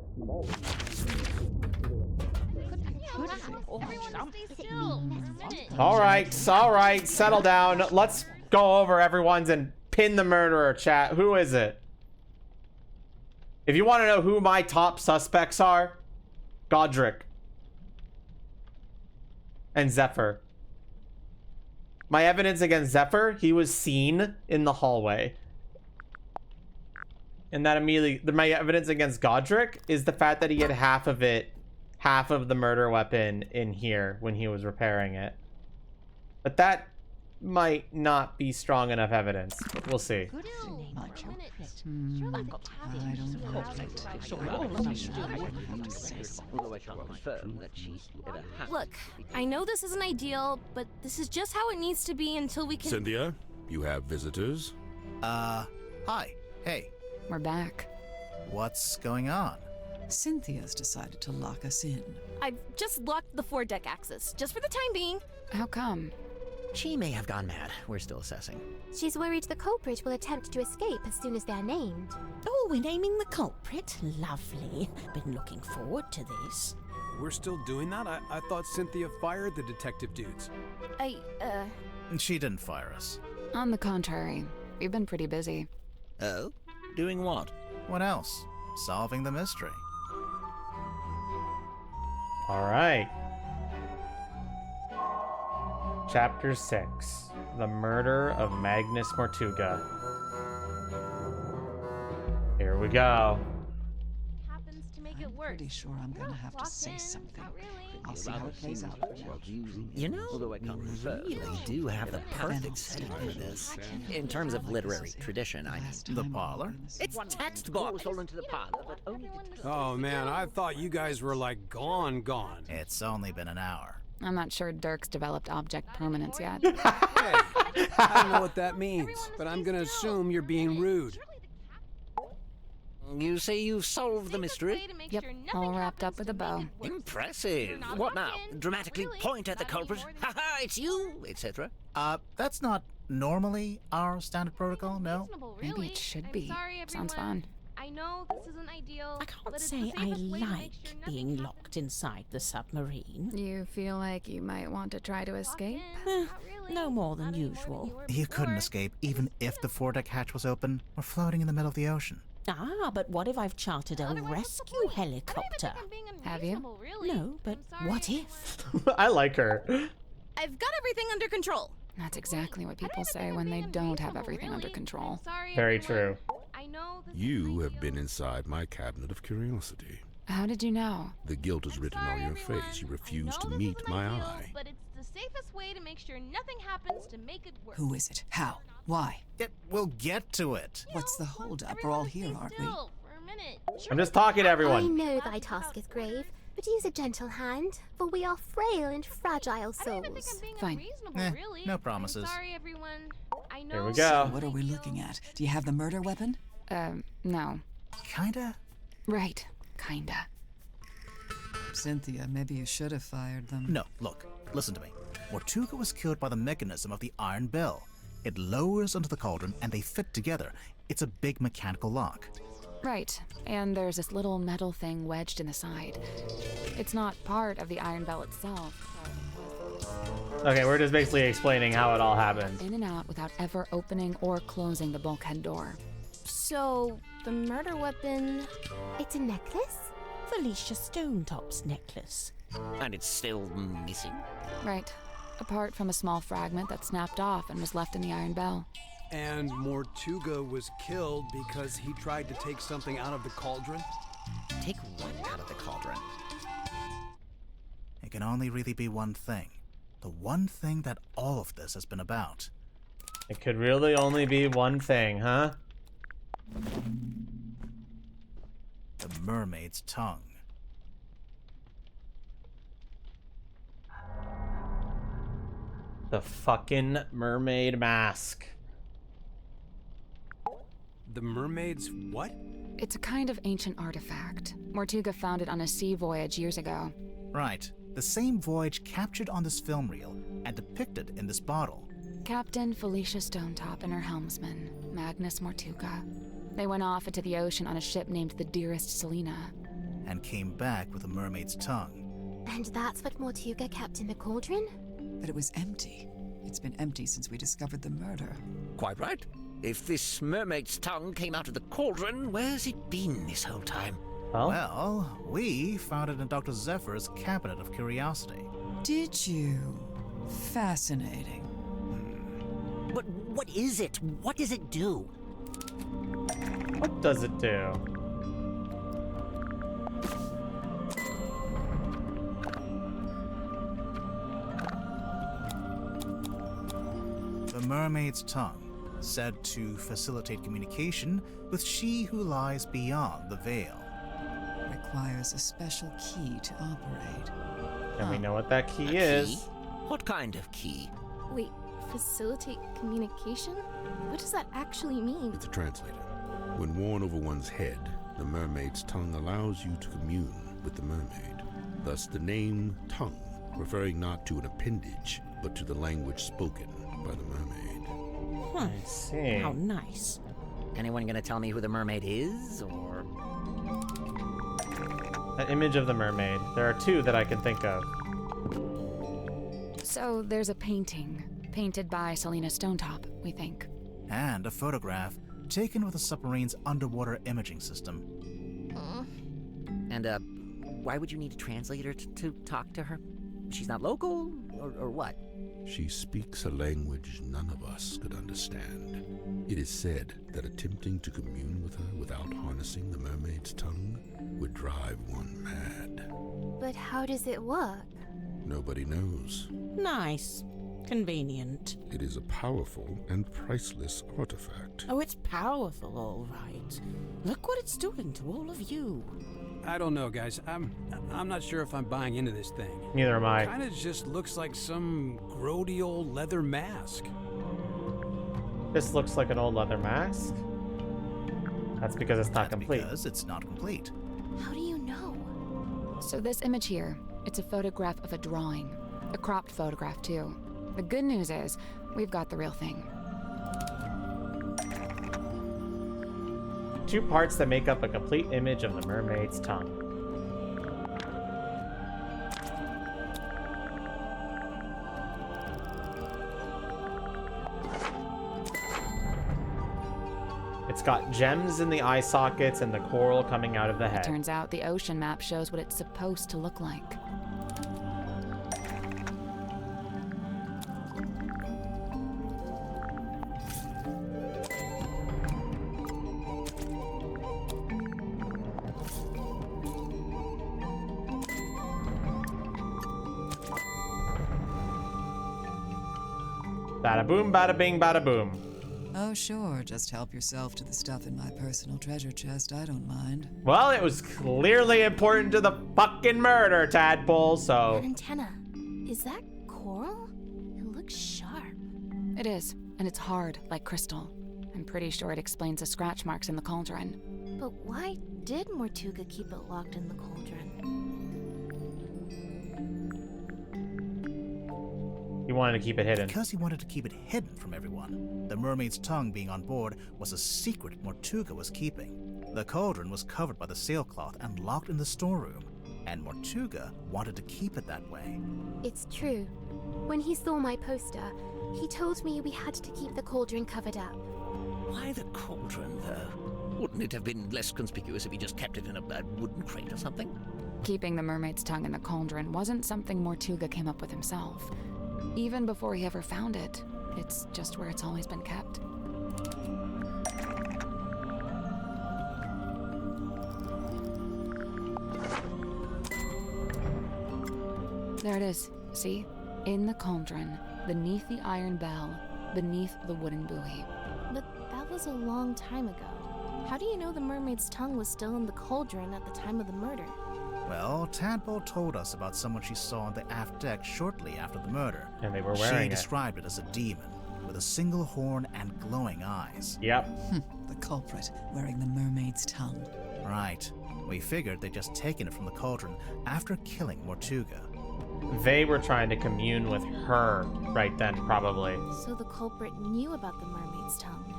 Alright, settle down. Let's go over everyone's and pin the murderer, chat. Who is it? If you want to know who my top suspects are, Godric and Zephyr. My evidence against Zephyr, he was seen in the hallway. And that immediately, my evidence against Godric is the fact that he had half of the murder weapon in here when he was repairing it. But that might not be strong enough evidence. We'll see. Look, I know this isn't ideal, but this is just how it needs to be until we can... Cynthia, you have visitors? Hi. Hey. We're back. What's going on? Cynthia's decided to lock us in. I've just locked the foredeck access, just for the time being. How come? She may have gone mad. We're still assessing. She's worried the culprit will attempt to escape as soon as they're named. Oh, we're naming the culprit? Lovely. Been looking forward to this. We're still doing that? I thought Cynthia fired the detective dudes. She didn't fire us. On the contrary, we've been pretty busy. Oh? Doing what? What else? Solving the mystery. Alright. Chapter 6. The Murder of Magnus Mortuga. Here we go. Happens to make it worse. Pretty sure I'm gonna have to say something. I'll see how it plays out. You know, you really do have the perfect setting for this. In terms of literary tradition, I mean. The parlor? It's textbook. Oh man, I thought you guys were like gone. It's only been an hour. I'm not sure Dirk's developed object permanence yet. Hey, I don't know what that means, but I'm gonna assume you're being rude. You say you've solved the mystery? Yep, all wrapped up with a bow. Impressive. What now? Dramatically point at the culprit? Haha, it's you, etc. That's not normally our standard protocol, no? Maybe it should be. Sounds fun. I know this isn't ideal. I can't say I like being locked inside the submarine. You feel like you might want to try to escape? No more than usual. You couldn't escape even if the foredeck hatch was open or floating in the middle of the ocean. Ah, but what if I've chartered a rescue helicopter? Have you? No, but what if? I like her. I've got everything under control. That's exactly what people say when they don't have everything under control. Very true. You have been inside my cabinet of curiosity. How did you know? The guilt is written on your face. You refuse to meet my eye. But it's the safest way to make sure nothing happens to make it work. Who is it? How? Why? We'll get to it. What's the holdup? We're all here, aren't we? I'm just talking to everyone. I know thy task is grave, but use a gentle hand, for we are frail and fragile souls. Fine. No promises. Sorry, everyone. I know. Here we go. So what are we looking at? Do you have the murder weapon? No. Kinda? Right. Kinda. Cynthia, maybe you should have fired them. No, look, listen to me. Mortuga was killed by the mechanism of the iron bell. It lowers onto the cauldron and they fit together. It's a big mechanical lock. Right. And there's this little metal thing wedged in the side. It's not part of the iron bell itself. Okay, we're just basically explaining how it all happened. In and out without ever opening or closing the bulkhead door. So, the murder weapon... It's a necklace? Felicia Stonetop's necklace. And it's still missing? Right. Apart from a small fragment that snapped off and was left in the iron bell. And Mortuga was killed because he tried to take something out of the cauldron? Take what out of the cauldron? It can only really be one thing. The one thing that all of this has been about. It could really only be one thing, huh? The mermaid's tongue. The fucking mermaid mask. The mermaid's what? It's a kind of ancient artifact. Mortuga found it on a sea voyage years ago. Right. The same voyage captured on this film reel and depicted in this bottle. Captain Felicia Stonetop and her helmsman, Magnus Mortuga. They went off into the ocean on a ship named the Dearest Selena. And came back with a mermaid's tongue. And that's what Mortuga kept in the cauldron? But it was empty. It's been empty since we discovered the murder. Quite right. If this mermaid's tongue came out of the cauldron, where's it been this whole time? Well, we found it in Dr. Zephyr's cabinet of curiosity. Did you? Fascinating. But what is it? What does it do? What does it do? The mermaid's tongue, said to facilitate communication with she who lies beyond the veil. Requires a special key to operate. And we know what that key A is. key? What kind of key? Wait, facilitate communication? What does that actually mean? It's a translator. When worn over one's head, the mermaid's tongue allows you to commune with the mermaid. Thus the name tongue, referring not to an appendage, but to the language spoken by the mermaid. I see. How nice. Anyone gonna tell me who the mermaid is, or...? An image of the mermaid. There are two that I can think of. So there's a painting, painted by Selena Stonetop, we think. And a photograph taken with the submarine's underwater imaging system. And, why would you need a translator to talk to her? She's not local, or what? She speaks a language none of us could understand. It is said that attempting to commune with her without harnessing the mermaid's tongue would drive one mad. But how does it work? Nobody knows. Nice. Convenient. It is a powerful and priceless artifact. Oh, it's powerful, all right. Look what it's doing to all of you. I don't know, guys. I'm not sure if I'm buying into this thing. Neither am I. Kinda just looks like some grody old leather mask. This looks like an old leather mask. That's because it's not complete. Because it's not complete. How do you know? So this image here, it's a photograph of a drawing. A cropped photograph, too. The good news is, we've got the real thing. 2 parts that make up a complete image of the mermaid's tongue. It's got gems in the eye sockets and the coral coming out of the head. Turns out the ocean map shows what it's supposed to look like. Bada boom, bada bing, bada boom. Oh, sure. Just help yourself to the stuff in my personal treasure chest. I don't mind. Well, it was clearly important to the fucking murder, Tadpole, so... That antenna. Is that coral? It looks sharp. It is, and it's hard, like crystal. I'm pretty sure it explains the scratch marks in the cauldron. But why did Mortuga keep it locked in the cauldron? He wanted to keep it hidden. Because he wanted to keep it hidden from everyone. The mermaid's tongue being on board was a secret Mortuga was keeping. The cauldron was covered by the sailcloth and locked in the storeroom, and Mortuga wanted to keep it that way. It's true. When he saw my poster, he told me we had to keep the cauldron covered up. Why the cauldron, though? Wouldn't it have been less conspicuous if he just kept it in a wooden crate or something? Keeping the mermaid's tongue in the cauldron wasn't something Mortuga came up with himself. Even before he ever found it, it's just where it's always been kept. There it is. See? In the cauldron, beneath the iron bell, beneath the wooden buoy. But that was a long time ago. How do you know the mermaid's tongue was still in the cauldron at the time of the murder? Well, Tadpole told us about someone she saw on the aft deck shortly after the murder. And they were wearing She it. described it as a demon, with a single horn and glowing eyes. Yep. The culprit, wearing the mermaid's tongue. Right. We figured they'd just taken it from the cauldron after killing Mortuga. They were trying to commune with her right then, probably. So the culprit knew about the mermaid's tongue,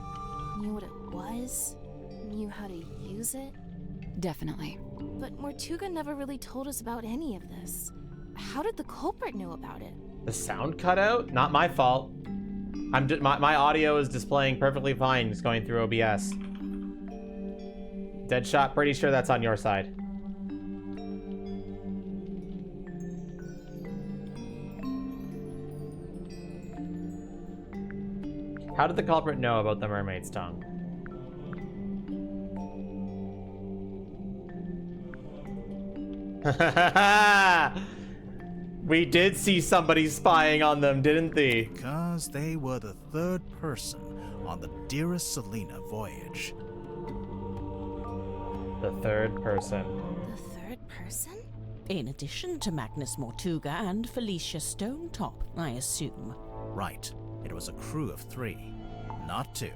knew what it was, knew how to use it? Definitely. But Mortuga never really told us about any of this. How did the culprit know about it? The sound cut out? Not my fault. My audio is displaying perfectly fine, just going through OBS. Deadshot, pretty sure that's on your side. How did the culprit know about the mermaid's tongue? We did see somebody spying on them, didn't they? Because they were the third person on the Dearest Selena voyage. The third person. The third person? In addition to Magnus Mortuga and Felicia Stonetop, I assume. Right. It was a crew of 3, not 2.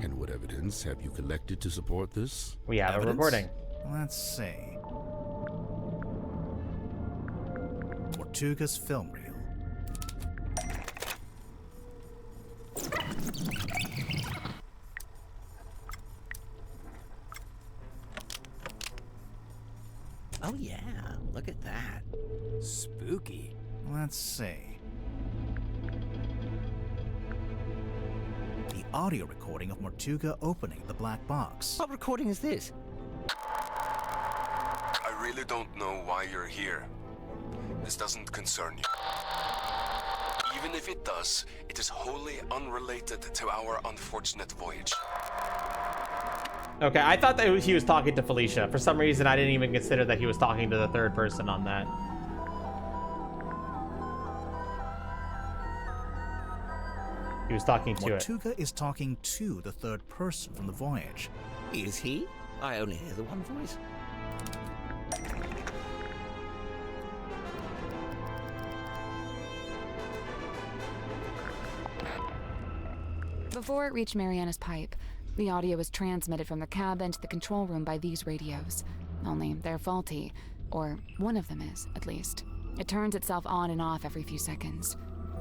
And what evidence have you collected to support this? We have Evidence? a recording. Let's see. Mortuga's film reel. Oh yeah, look at that. Spooky. Let's see. The audio recording of Mortuga opening the black box. What recording is this? I really don't know why you're here. This doesn't concern you. Even if it does, it is wholly unrelated to our unfortunate voyage. Okay, I thought that he was talking to Felicia. For some reason, I didn't even consider that he was talking to the third person on that. He was talking to it. Mortuga is talking to the third person from the voyage. Is he? I only hear the one voice. Before it reached Mariana's pipe, the audio was transmitted from the cabin to the control room by these radios. Only they're faulty, or one of them is, at least. It turns itself on and off every few seconds.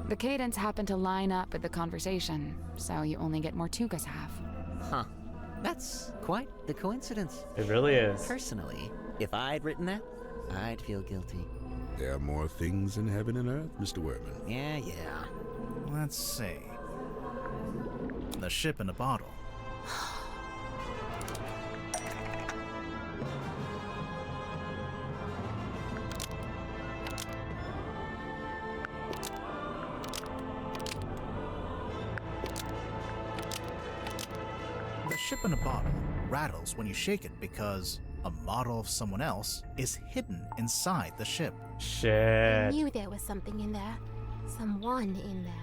The cadence happened to line up with the conversation, so you only get Mortuga's half. Huh. That's quite the coincidence. It really is. Personally, if I'd written that, I'd feel guilty. There are more things in heaven and earth, Mr. Werman. Yeah. Let's see. The ship in a bottle. The ship in a bottle rattles when you shake it because a model of someone else is hidden inside the ship. I Shit. knew there was something in there. Someone in there.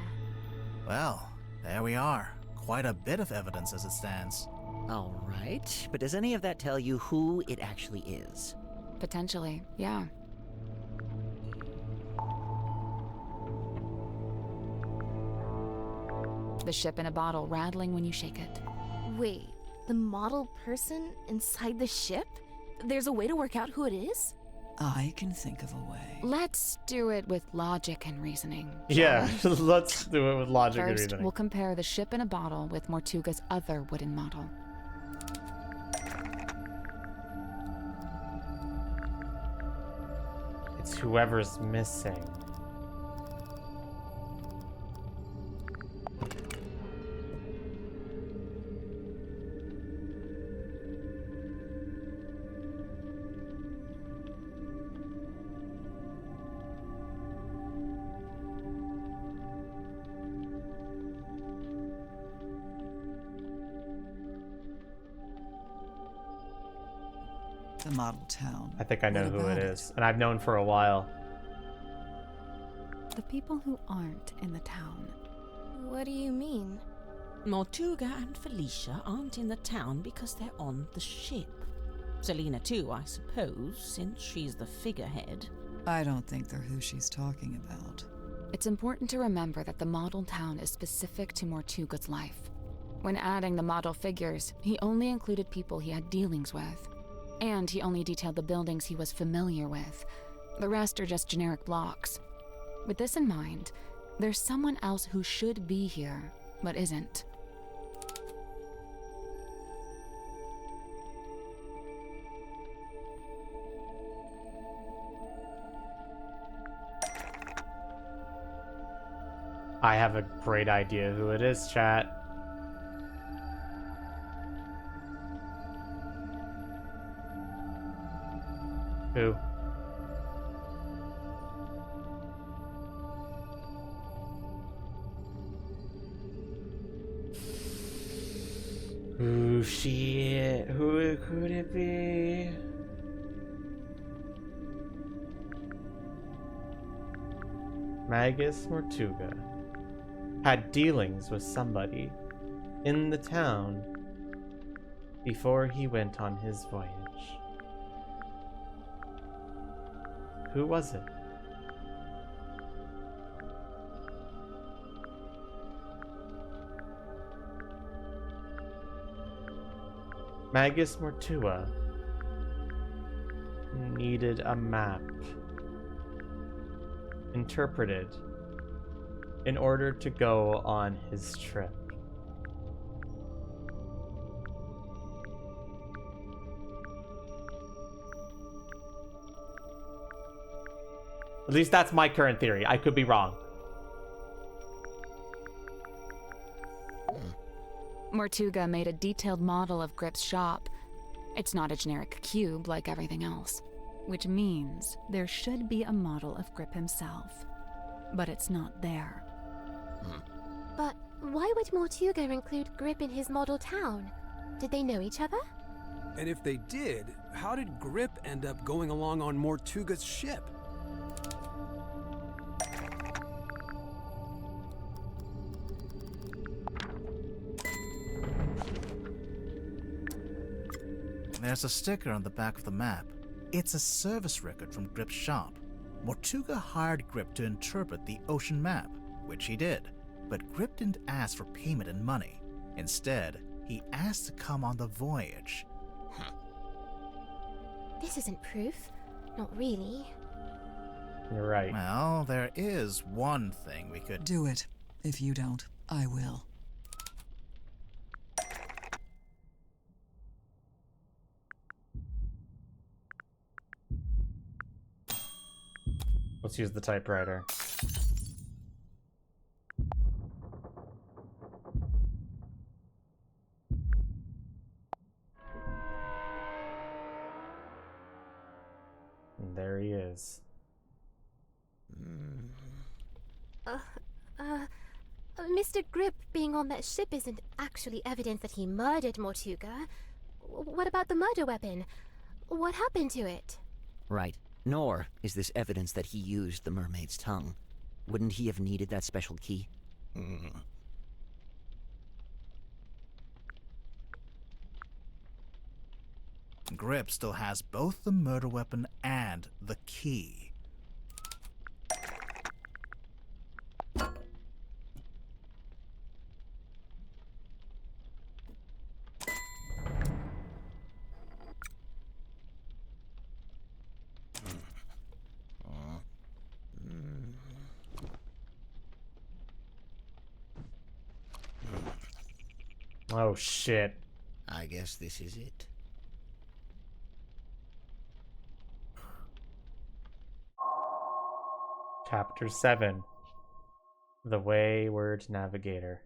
Well, there we are. Quite a bit of evidence as it stands. All right, but does any of that tell you who it actually is? Potentially, yeah. The ship in a bottle rattling when you shake it. Wait, the model person inside the ship? There's a way to work out who it is? I can think of a way. Let's do it with logic and reasoning. Yeah, let's do it with logic and First, reasoning. we'll compare the ship in a bottle with Mortuga's other wooden model. It's whoever's missing. The model town. I think I know What who about it is, and I've known for a while. The people who aren't in the town. What do you mean? Mortuga and Felicia aren't in the town because they're on the ship. Selena too, I suppose, since she's the figurehead. I don't think they're who she's talking about. It's important to remember that the model town is specific to Mortuga's life. When adding the model figures, he only included people he had dealings with. And he only detailed the buildings he was familiar with. The rest are just generic blocks. With this in mind, there's someone else who should be here, but isn't. I have a great idea who it is, chat. Who? Ooh, shit. Who could it be? Magus Mortuga had dealings with somebody in the town before he went on his voyage. Who was it? Magus Mortua needed a map interpreted in order to go on his trip. At least that's my current theory. I could be wrong. Mortuga made a detailed model of Grip's shop. It's not a generic cube like everything else, which means there should be a model of Grip himself. But it's not there. But why would Mortuga include Grip in his model town? Did they know each other? And if they did, how did Grip end up going along on Mortuga's ship? There's a sticker on the back of the map. It's a service record from Grip's shop. Mortuga hired Grip to interpret the ocean map, which he did. But Grip didn't ask for payment in money. Instead, he asked to come on the voyage. This isn't proof. Not really. You're right. Well, there is one thing we could do. It. If you don't, I will. Let's use the typewriter. And there he is. Mr. Grip being on that ship isn't actually evidence that he murdered Mortuga. What about the murder weapon? What happened to it? Right. Nor is this evidence that he used the mermaid's tongue. Wouldn't he have needed that special key? Grip still has both the murder weapon and the key. Oh shit. I guess this is it. Chapter 7. The Wayward Navigator.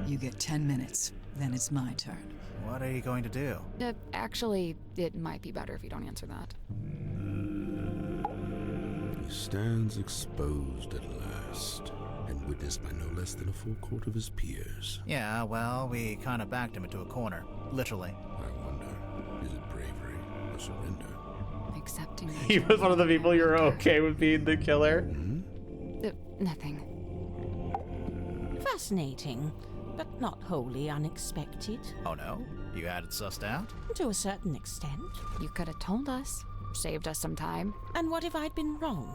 You get 10 minutes, then it's my turn. What are you going to do? Actually, it might be better if you don't answer that. He stands exposed at last, and witnessed by no less than a full court of his peers. Yeah, well, we kind of backed him into a corner. Literally. I wonder, is it bravery or surrender? Accepting He was one of the people you're okay with being the killer? Nothing. Fascinating, but not wholly unexpected. Oh no? You had it sussed out? To a certain extent. You could have told us. Saved us some time. And what if I'd been wrong?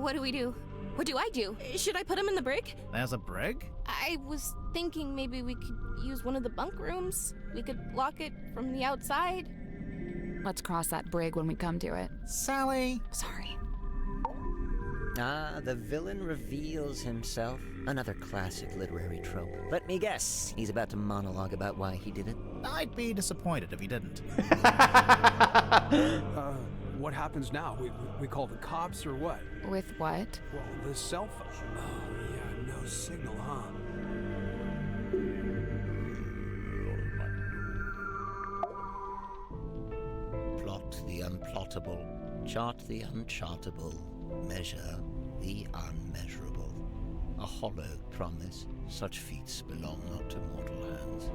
What do we do? What do I do? Should I put him in the brig? There's a brig? I was thinking maybe we could use one of the bunk rooms. We could lock it from the outside. Let's cross that brig when we come to it. Sally! Sorry. Ah, the villain reveals himself. Another classic literary trope. Let me guess, he's about to monologue about why he did it. I'd be disappointed if he didn't. What happens now? We call the cops or what? With what? Well, the cell phone. Oh, yeah, no signal, huh? Plot the unplottable, chart the unchartable, measure the unmeasurable. A hollow promise, such feats belong not to mortal hands.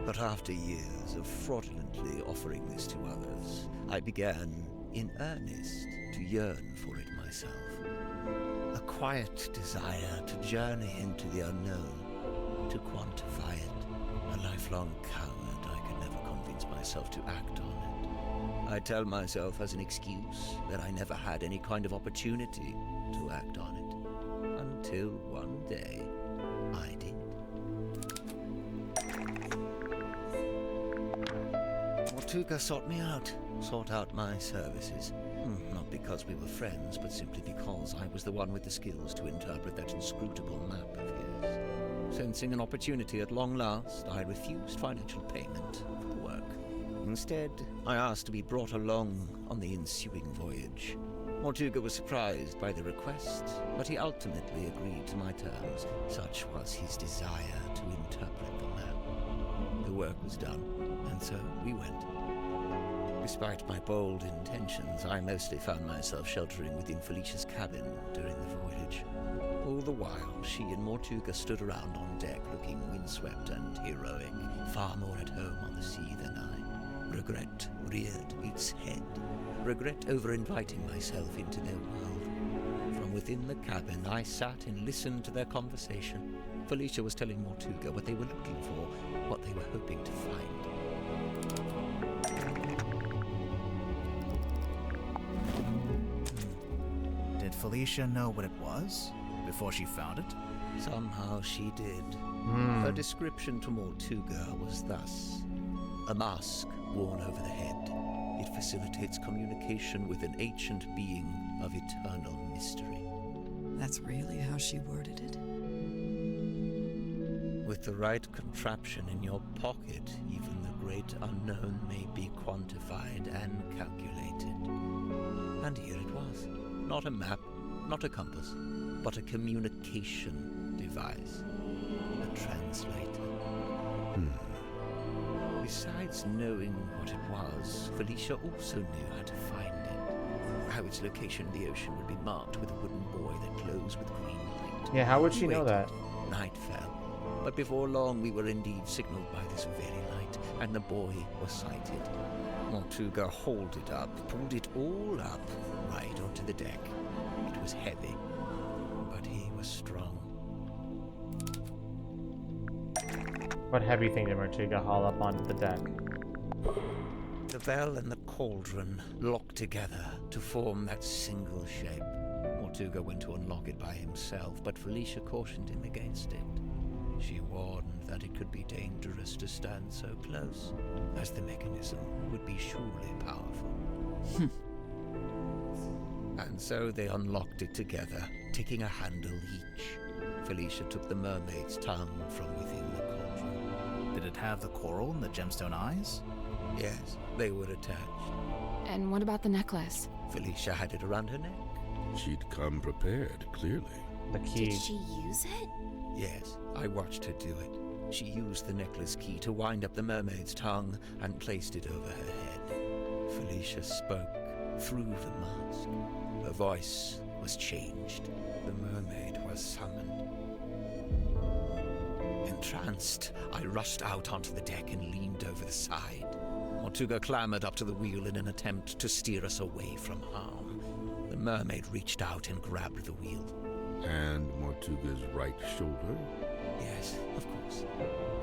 But after years of fraudulently offering this to others, I began, in earnest, to yearn for it myself. A quiet desire to journey into the unknown, to quantify it. A lifelong coward, I could never convince myself to act on it. I tell myself as an excuse that I never had any kind of opportunity to act on it. Until one day, I did. Mortuga sought me out, sought out my services. Not because we were friends, but simply because I was the one with the skills to interpret that inscrutable map of his. Sensing an opportunity at long last, I refused financial payment for the work. Instead, I asked to be brought along on the ensuing voyage. Mortuga was surprised by the request, but he ultimately agreed to my terms. Such was his desire to interpret the map. The work was done, and so we went. Despite my bold intentions, I mostly found myself sheltering within Felicia's cabin during the voyage. All the while, she and Mortuga stood around on deck looking windswept and heroic, far more at home on the sea than I. Regret reared its head. Regret over inviting myself into their world. From within the cabin, I sat and listened to their conversation. Felicia was telling Mortuga what they were looking for, what they were hoping to find. Did Felicia know what it was before she found it? Somehow she did. Her description to Mortuga was thus: a mask worn over the head. It facilitates communication with an ancient being of eternal mystery. That's really how she worded it? With the right contraption in your pocket, even the great unknown may be quantified and calculated. And here it was. Not a map, not a compass, but a communication device. A translator. Besides knowing what it was, Felicia also knew how to find it. How its location in the ocean would be marked with a wooden buoy that glows with green light. Yeah, how would she know that? Night fell. But before long, we were indeed signaled by this very light, and the buoy was sighted. Mortuga hauled it up, pulled it all up, right onto the deck. It was heavy, but he was strong. What heavy thing did Mortuga haul up onto the deck? The bell and the cauldron locked together to form that single shape. Mortuga went to unlock it by himself, but Felicia cautioned him against it. She warned that it could be dangerous to stand so close, as the mechanism would be surely powerful. And so they unlocked it together, taking a handle each. Felicia took the mermaid's tongue from within the cauldron. Did it have the coral and the gemstone eyes? Yes, they were attached. And what about the necklace? Felicia had it around her neck. She'd come prepared, clearly. The key. Did she use it? Yes, I watched her do it. She used the necklace key to wind up the mermaid's tongue and placed it over her head. Felicia spoke through the mask. Her voice was changed. The mermaid was summoned. Entranced, I rushed out onto the deck and leaned over the side. Mortuga clambered up to the wheel in an attempt to steer us away from harm. The mermaid reached out and grabbed the wheel. And Mortuga's right shoulder? Yes, of course.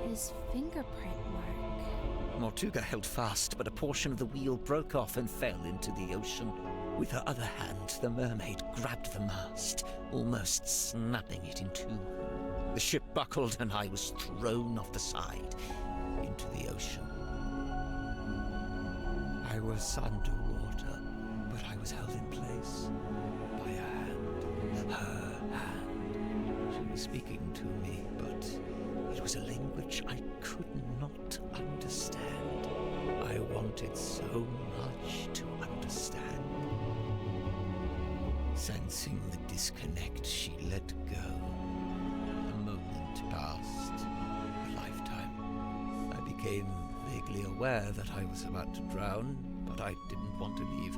His fingerprint mark. Mortuga held fast, but a portion of the wheel broke off and fell into the ocean. With her other hand, the mermaid grabbed the mast, almost snapping it in two. The ship buckled and I was thrown off the side into the ocean. I was underwater, but I was held in place by a hand, her hand. She was speaking to me, but it was a language I could not understand. I wanted so much to understand. Sensing the disconnect, she let go. A moment passed, a lifetime. I became vaguely aware that I was about to drown, but I didn't want to leave.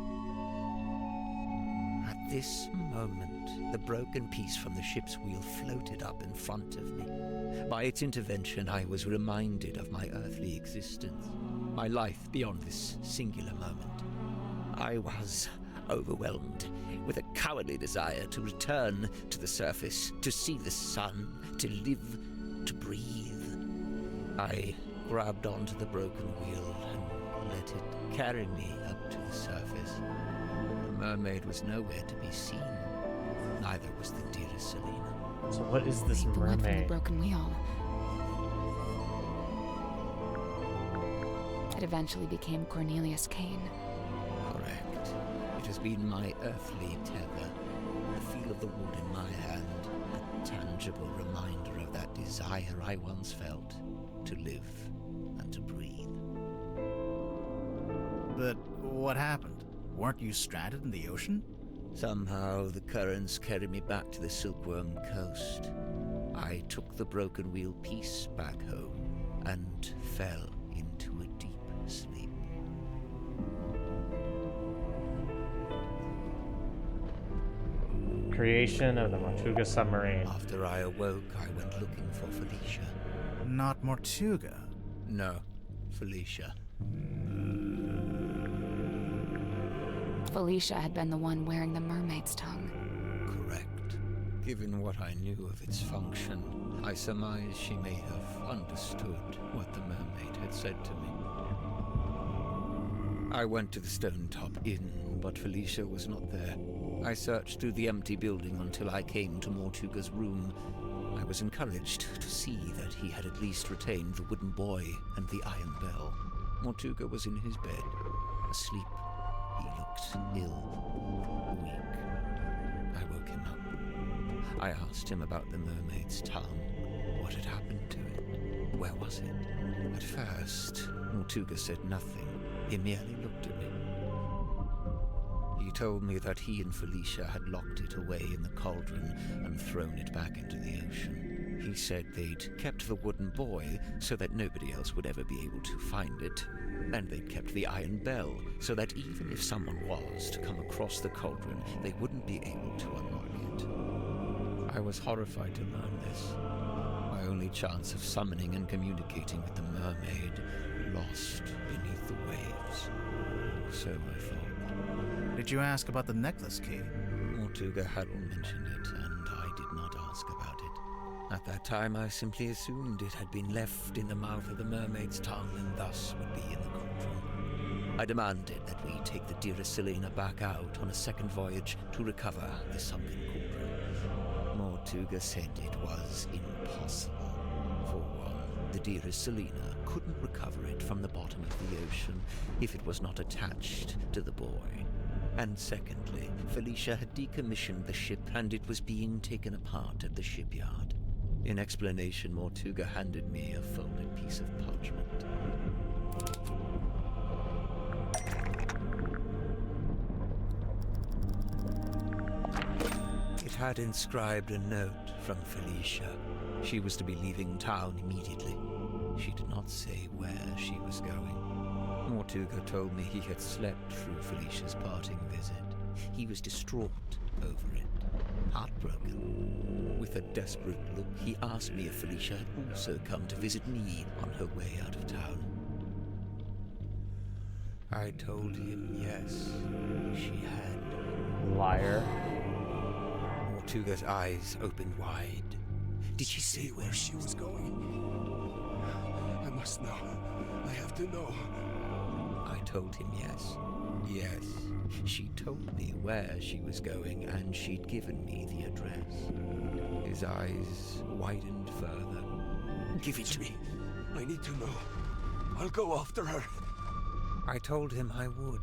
At this moment, the broken piece from the ship's wheel floated up in front of me. By its intervention, I was reminded of my earthly existence, my life beyond this singular moment. I was overwhelmed with a cowardly desire to return to the surface, to see the sun, to live, to breathe. I grabbed onto the broken wheel and let it carry me up to the surface. The mermaid was nowhere to be seen. Neither was the dearest Selena. So what is this The one from the mermaid? broken wheel. It eventually became Cornelius Kane. Correct. It has been my earthly tether, the feel of the wood in my hand, a tangible reminder of that desire I once felt to live and to breathe. But what happened? Weren't you stranded in the ocean? Somehow the currents carried me back to the Silkworm Coast. I took the broken wheel piece back home and fell into a deep sleep. Creation of the Mortuga submarine. After I awoke, I went looking for Felicia. Not Mortuga. No, Felicia. Felicia had been the one wearing the mermaid's tongue. Correct. Given what I knew of its function, I surmised she may have understood what the mermaid had said to me. I went to the Stone Top Inn, but Felicia was not there. I searched through the empty building until I came to Mortuga's room. I was encouraged to see that he had at least retained the wooden buoy and the iron bell. Mortuga was in his bed, asleep. He looked ill, weak. I woke him up. I asked him about the mermaid's tongue. What had happened to it? Where was it? At first, Mortuga said nothing. He merely looked at me. He told me that he and Felicia had locked it away in the cauldron and thrown it back into the ocean. He said they'd kept the wooden buoy so that nobody else would ever be able to find it, and they'd kept the iron bell so that even if someone was to come across the cauldron, they wouldn't be able to unlock it. I was horrified to learn this. My only chance of summoning and communicating with the mermaid lost beneath the waves. So I thought. Did you ask about the necklace key? Mortuga hadn't mentioned it, and I did not ask about it. At that time, I simply assumed it had been left in the mouth of the mermaid's tongue and thus would be in the cauldron. I demanded that we take the dearest Selena back out on a second voyage to recover the sunken cauldron. Mortuga said it was impossible. For one, the dearest Selena couldn't recover it from the bottom of the ocean if it was not attached to the buoy. And secondly, Felicia had decommissioned the ship and it was being taken apart at the shipyard. In explanation, Mortuga handed me a folded piece of parchment. It had inscribed a note from Felicia. She was to be leaving town immediately. She did not say where she was going. Mortuga told me he had slept through Felicia's parting visit. He was distraught over it, heartbroken. With a desperate look, he asked me if Felicia had also come to visit me on her way out of town. I told him yes, she had. Liar. Mortuga's eyes opened wide. Did she say where she was going? I must know. I have to know. I told him yes. Yes, she told me where she was going and she'd given me the address. His eyes widened further. Give it to me. I need to know. I'll go after her. I told him I would,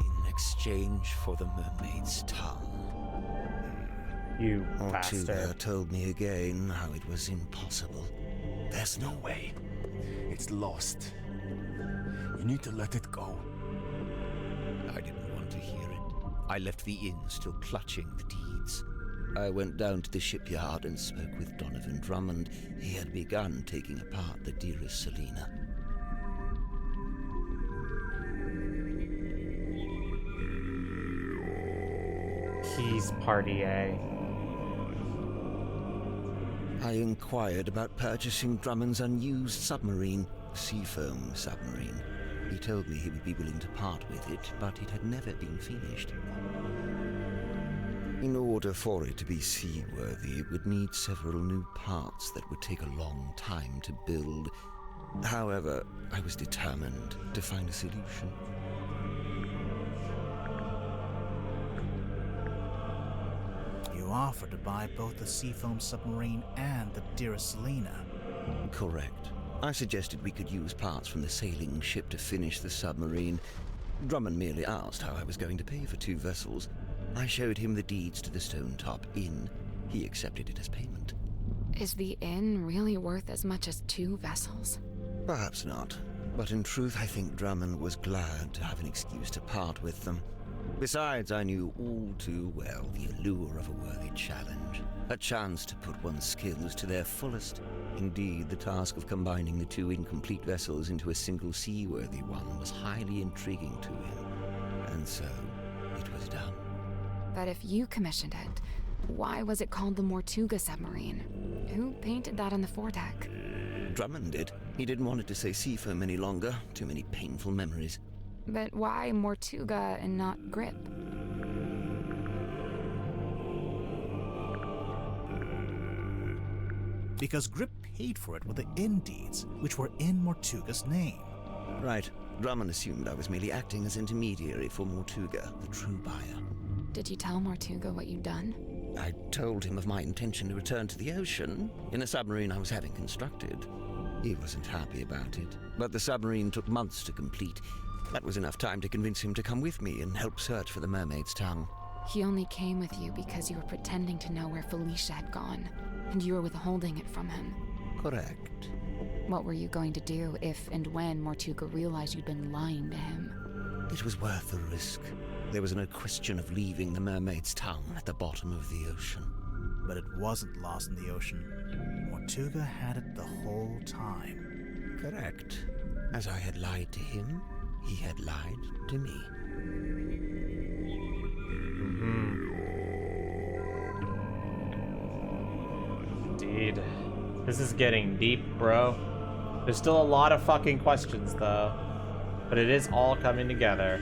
in exchange for the mermaid's tongue. You Mortuga bastard. told me again how it was impossible. There's no way. It's lost. You need to let it go. I didn't want to hear it. I left the inn still clutching the deeds. I went down to the shipyard and spoke with Donovan Drummond. He had begun taking apart the dearest Selena. He's party A. I inquired about purchasing Drummond's unused submarine, Seafoam submarine. He told me he would be willing to part with it, but it had never been finished. In order for it to be seaworthy, it would need several new parts that would take a long time to build. However, I was determined to find a solution. You offered to buy both the Seafoam submarine and the dearest Selena. Correct. I suggested we could use parts from the sailing ship to finish the submarine. Drummond merely asked how I was going to pay for 2 vessels. I showed him the deeds to the Stone Top Inn. He accepted it as payment. Is the inn really worth as much as 2 vessels? Perhaps not, but in truth I think Drummond was glad to have an excuse to part with them. Besides, I knew all too well the allure of a worthy challenge, a chance to put one's skills to their fullest. Indeed, the task of combining the 2 incomplete vessels into a single seaworthy one was highly intriguing to him, and so it was done. But if you commissioned it, why was it called the Mortuga submarine? Who painted that on the foredeck? Drummond did. He didn't want it to say Seafoam any longer. Too many painful memories. But why Mortuga and not Grip? Because Grip paid for it with the inn deeds, which were in Mortuga's name. Right. Drummond assumed I was merely acting as intermediary for Mortuga, the true buyer. Did you tell Mortuga what you'd done? I told him of my intention to return to the ocean in a submarine I was having constructed. He wasn't happy about it, but the submarine took months to complete. That was enough time to convince him to come with me and help search for the Mermaid's tongue. He only came with you because you were pretending to know where Felicia had gone, and you were withholding it from him. Correct. What were you going to do if and when Mortuga realized you'd been lying to him? It was worth the risk. There was no question of leaving the Mermaid's tongue at the bottom of the ocean. But it wasn't lost in the ocean. Mortuga had it the whole time. Correct. As I had lied to him, he had lied to me. Indeed. This is getting deep, bro. There's still a lot of fucking questions, though. But it is all coming together.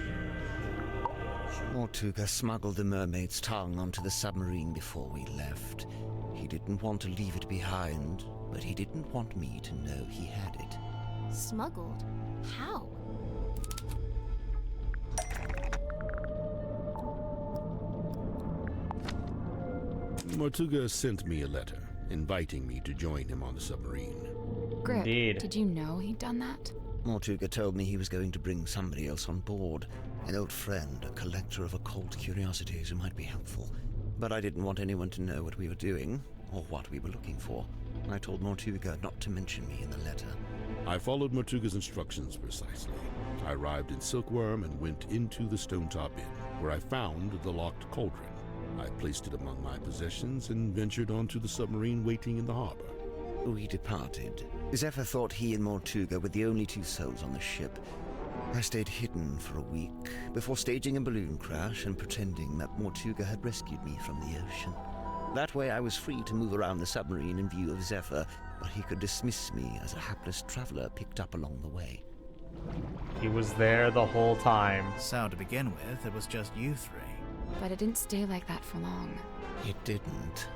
Mortuga smuggled the Mermaid's tongue onto the submarine before we left. He didn't want to leave it behind, but he didn't want me to know he had it. Smuggled? How? Mortuga sent me a letter, inviting me to join him on the submarine. Grip, did you know he'd done that? Mortuga told me he was going to bring somebody else on board. An old friend, a collector of occult curiosities who might be helpful. But I didn't want anyone to know what we were doing, or what we were looking for. I told Mortuga not to mention me in the letter. I followed Mortuga's instructions precisely. I arrived in Silkworm and went into the Stonetop Inn, where I found the locked cauldron. I placed it among my possessions and ventured onto the submarine waiting in the harbor. We departed. Zephyr thought he and Mortuga were the only two souls on the ship. I stayed hidden for a week, before staging a balloon crash and pretending that Mortuga had rescued me from the ocean. That way I was free to move around the submarine in view of Zephyr, but he could dismiss me as a hapless traveler picked up along the way. He was there the whole time. So, to begin with, it was just you three. But it didn't stay like that for long. It didn't.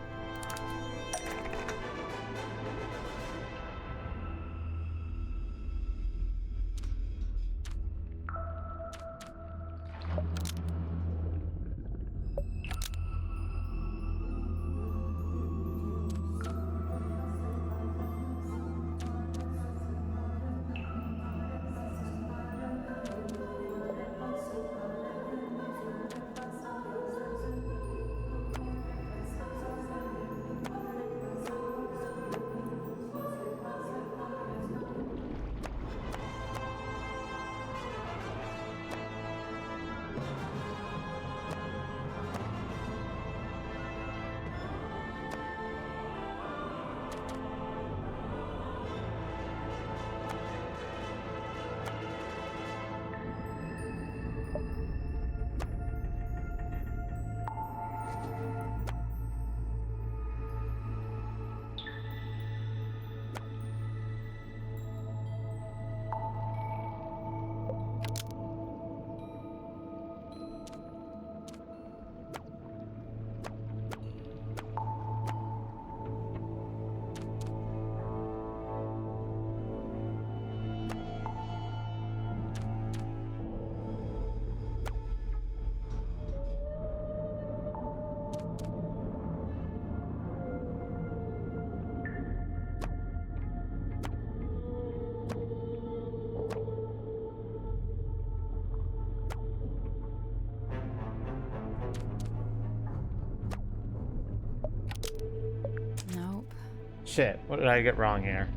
Shit, what did I get wrong here?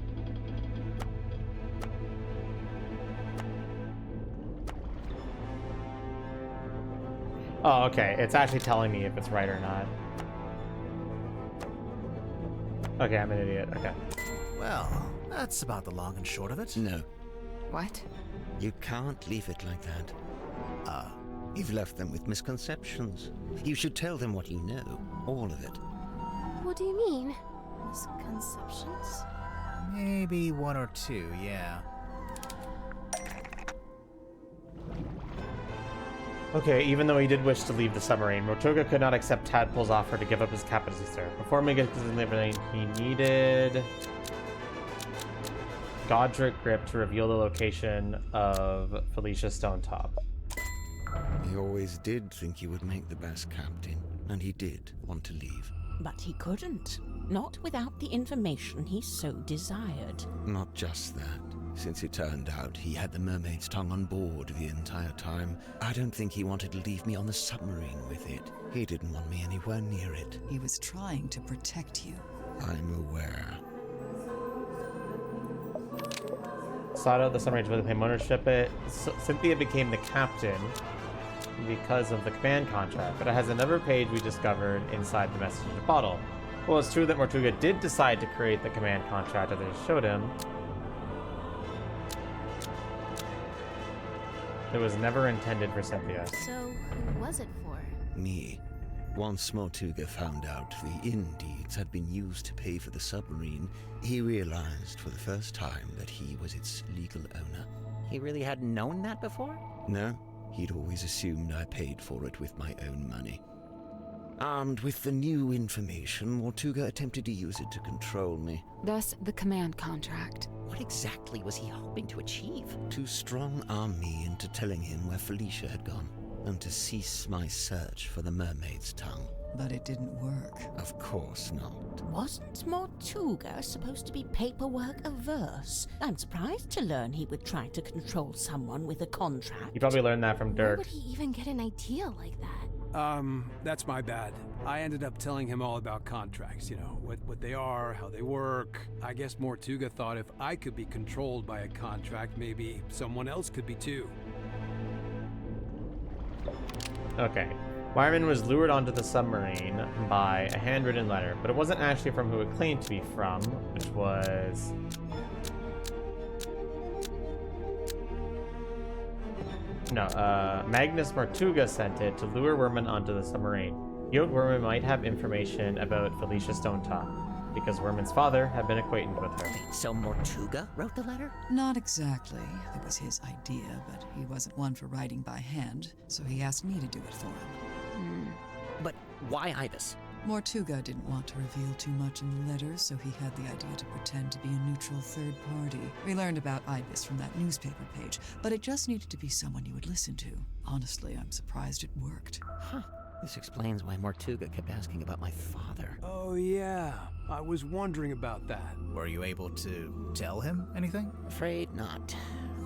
Oh, okay. It's actually telling me if it's right or not. Okay, I'm an idiot. Okay. Well, that's about the long and short of it. No. What? You can't leave it like that. You've left them with misconceptions. You should tell them what you know. All of it. What do you mean? Misconceptions? Maybe one or two, yeah. Okay, even though he did wish to leave the submarine, Mortuga could not accept Tadpole's offer to give up his captaincy, sir. Before making his living, he needed Godric Grip to reveal the location of Felicia Stonetop. He always did think he would make the best captain, and he did want to leave. But he couldn't. Not without the information he so desired. Not just that. Since it turned out he had the Mermaid's tongue on board the entire time, I don't think he wanted to leave me on the submarine with it. He didn't want me anywhere near it. He was trying to protect you. I'm aware. Sought out the submarine with him ownership it. Cynthia became the captain because of the command contract, but it has another page we discovered inside the message in the bottle. Well, it's true that Mortuga did decide to create the command contract that they showed him. It was never intended for Cynthia. So, who was it for? Me. Once Mortuga found out the inn deeds had been used to pay for the submarine, he realized for the first time that he was its legal owner. He really hadn't known that before? No, he'd always assumed I paid for it with my own money. Armed with the new information, Mortuga attempted to use it to control me. Thus, the command contract. What exactly was he hoping to achieve? To strong-arm me into telling him where Felicia had gone, and to cease my search for the Mermaid's tongue. But it didn't work. Of course not. Wasn't Mortuga supposed to be paperwork averse? I'm surprised to learn he would try to control someone with a contract. You probably learned that from Where Dirk. would he even get an idea like that? That's my bad. I ended up telling him all about contracts, what they are, how they work. I guess Mortuga thought if I could be controlled by a contract, maybe someone else could be too. Okay. Wyman was lured onto the submarine by a handwritten letter, but it wasn't actually from who it claimed to be from, which was... No, Magnus Mortuga sent it to lure Werman onto the submarine. He hoped Werman might have information about Felicia Stonetop, because Werman's father had been acquainted with her. So Mortuga wrote the letter? Not exactly. It was his idea, but he wasn't one for writing by hand, so he asked me to do it for him. But why Ibis? Mortuga didn't want to reveal too much in the letter, so he had the idea to pretend to be a neutral third party. We learned about Ibis from that newspaper page, but it just needed to be someone you would listen to. Honestly, I'm surprised it worked. Huh. This explains why Mortuga kept asking about my father. Oh yeah, I was wondering about that. Were you able to tell him anything? Afraid not.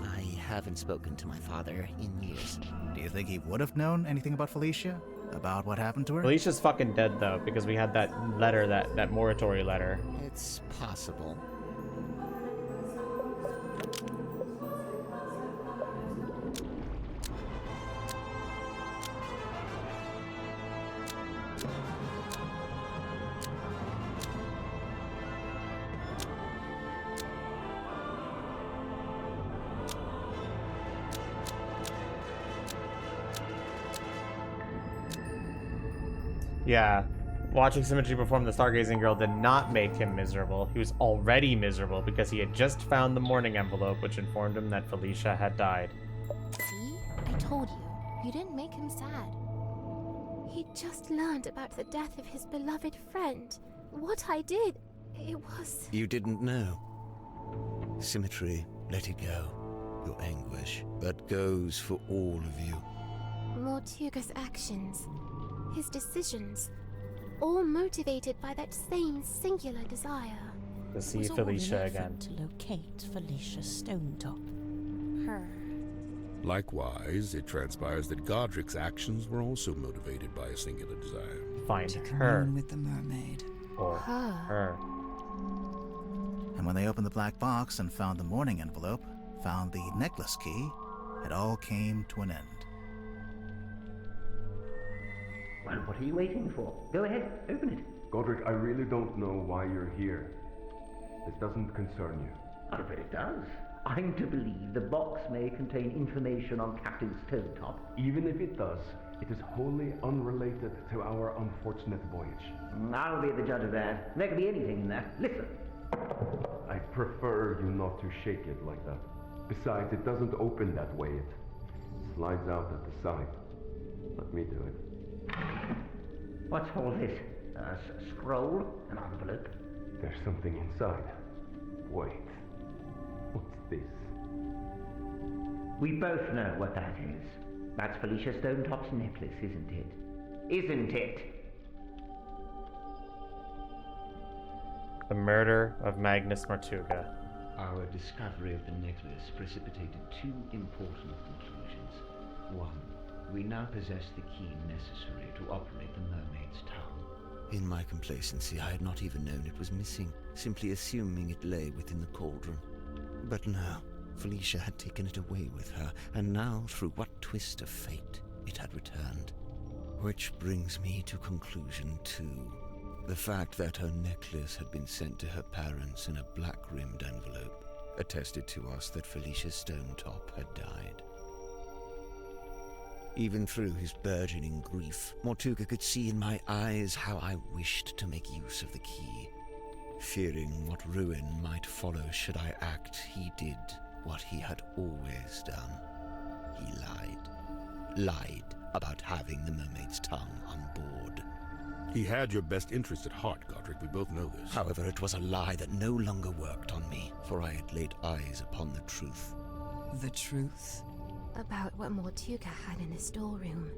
I haven't spoken to my father in years. Do you think he would have known anything about Felicia? About what happened to her? Felicia's fucking dead, though, because we had that letter, that moratory letter. It's possible. Yeah. Watching Symmetry perform the Stargazing Girl did not make him miserable. He was already miserable because he had just found the mourning envelope which informed him that Felicia had died. See? I told you. You didn't make him sad. He just learned about the death of his beloved friend. What I did, it was... You didn't know. Symmetry, let it go. Your anguish. That goes for all of you. Mortuga's actions, his decisions, all motivated by that same singular desire. To see It was all Felicia an again. effort to locate Felicia Stonetop. Her. Likewise, it transpires that Godric's actions were also motivated by a singular desire. Find To her. commune with the mermaid. Or her. And when they opened the black box and found the mourning envelope, found the necklace key, it all came to an end. Well, what are you waiting for? Go ahead, open it. Godric, I really don't know why you're here. This doesn't concern you. I bet it does. I'm to believe the box may contain information on Captain Stonetop. Even if it does, it is wholly unrelated to our unfortunate voyage. I'll be the judge of that. There could be anything in there. Listen. I prefer you not to shake it like that. Besides, it doesn't open that way. It slides out at the side. Let me do it. What's all this? A scroll? An envelope? There's something inside. Wait. What's this? We both know what that is. That's Felicia Stonetop's necklace, isn't it? Isn't it? The murder of Magnus Mortuga. Our discovery of the necklace precipitated two important conclusions. One, we now possess the key necessary to operate the Mermaid's Tongue. In my complacency, I had not even known it was missing, simply assuming it lay within the cauldron. But no, Felicia had taken it away with her, and now, through what twist of fate, it had returned. Which brings me to conclusion 2. The fact that her necklace had been sent to her parents in a black-rimmed envelope attested to us that Felicia Stonetop had died. Even through his burgeoning grief, Mortuga could see in my eyes how I wished to make use of the key. Fearing what ruin might follow should I act, he did what he had always done. He lied. Lied about having the Mermaid's Tongue on board. He had your best interest at heart, Godric. We both know this. However, it was a lie that no longer worked on me, for I had laid eyes upon the truth. The truth? About what Mortuga had in the storeroom.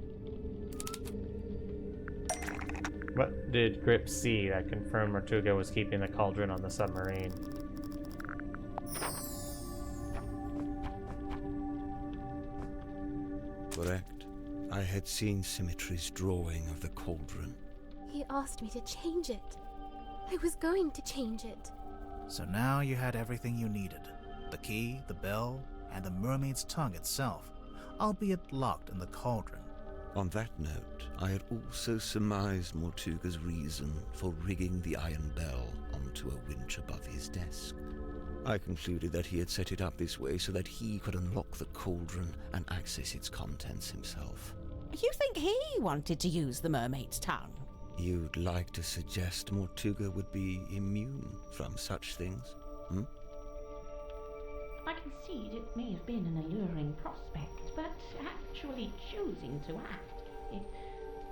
What did Grip see that confirmed Mortuga was keeping the cauldron on the submarine? Correct. I had seen Symmetry's drawing of the cauldron. He asked me to change it. I was going to change it. So now you had everything you needed. The key, the bell, and the Mermaid's Tongue itself, albeit locked in the cauldron. On that note, I had also surmised Mortuga's reason for rigging the iron bell onto a winch above his desk. I concluded that he had set it up this way so that he could unlock the cauldron and access its contents himself. You think he wanted to use the Mermaid's Tongue? You'd like to suggest Mortuga would be immune from such things, hmm? I concede it may have been an alluring prospect, but actually choosing to act, it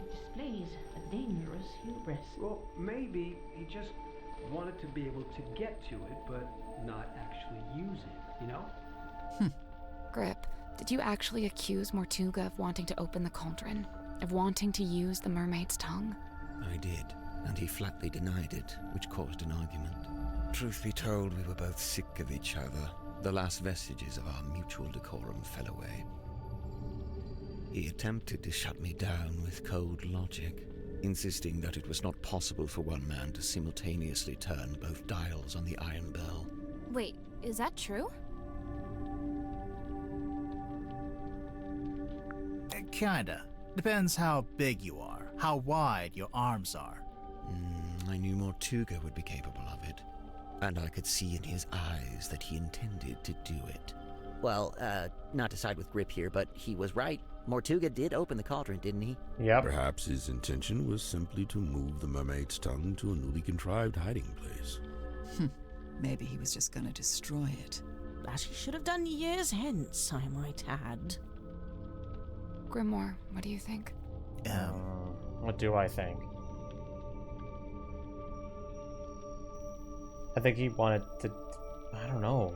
displays a dangerous hubris. Well, maybe he just wanted to be able to get to it, but not actually use it, you know? Grip, did you actually accuse Mortuga of wanting to open the cauldron? Of wanting to use the Mermaid's Tongue? I did, and he flatly denied it, which caused an argument. Truth be told, we were both sick of each other. The last vestiges of our mutual decorum fell away. He attempted to shut me down with cold logic, insisting that it was not possible for one man to simultaneously turn both dials on the iron bell. Wait, is that true? Kinda. Depends how big you are, how wide your arms are. I knew Mortuga would be capable of it, and I could see in his eyes that he intended to do it. Well, not to side with Grip here, but he was right. Mortuga did open the cauldron, didn't he? Yep. Perhaps his intention was simply to move the Mermaid's Tongue to a newly contrived hiding place. Maybe he was just gonna destroy it. As he should have done years hence, I might add. Grimoire, what do you think? What do I think? I think he wanted to... I don't know.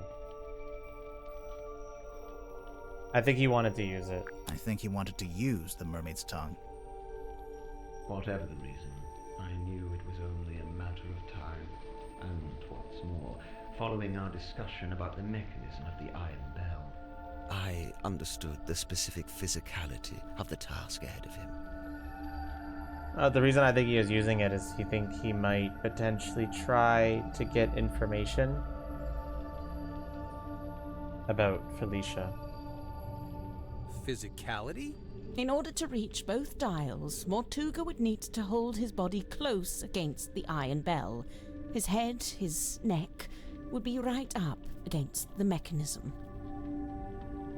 I think he wanted to use it. I think he wanted to use the Mermaid's Tongue. Whatever the reason, I knew it was only a matter of time. And what's more, following our discussion about the mechanism of the iron bell, I understood the specific physicality of the task ahead of him. The reason I think he is using it is he thinks he might potentially try to get information about Felicia. Physicality? In order to reach both dials, Mortuga would need to hold his body close against the iron bell. His head, his neck, would be right up against the mechanism.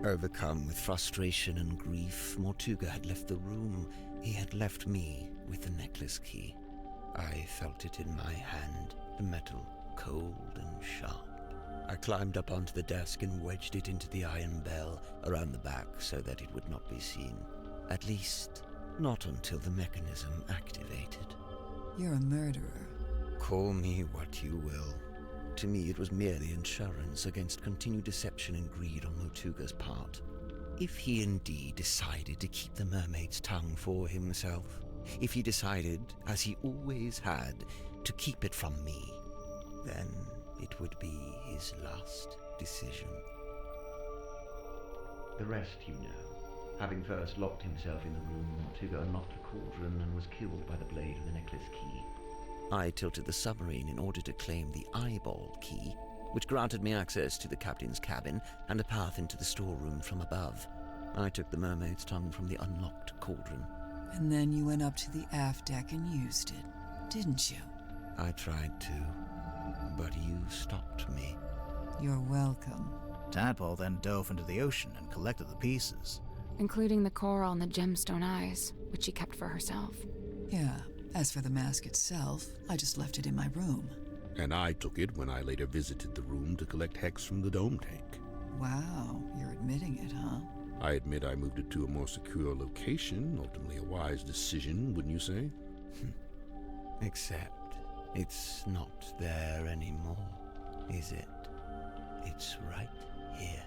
Overcome with frustration and grief, Mortuga had left the room. He had left me with the necklace key. I felt it in my hand, the metal cold and sharp. I climbed up onto the desk and wedged it into the iron bell around the back so that it would not be seen. At least, not until the mechanism activated. You're a murderer. Call me what you will. To me, it was merely insurance against continued deception and greed on Mortuga's part. If he indeed decided to keep the Mermaid's Tongue for himself, if he decided, as he always had, to keep it from me, then it would be his last decision. The rest you know. Having first locked himself in the room, Mortuga unlocked a cauldron and was killed by the blade of the necklace key. I tilted the submarine in order to claim the eyeball key, which granted me access to the captain's cabin and a path into the storeroom from above. I took the mermaid's tongue from the unlocked cauldron. And then you went up to the aft deck and used it, didn't you? I tried to, but you stopped me. You're welcome. Tadpole then dove into the ocean and collected the pieces. Including the coral and the gemstone eyes, which she kept for herself. Yeah, as for the mask itself, I just left it in my room. And I took it when I later visited the room to collect hex from the dome tank. Wow, you're admitting it, huh? I admit I moved it to a more secure location, ultimately a wise decision, wouldn't you say? Except, it's not there anymore, is it? It's right here.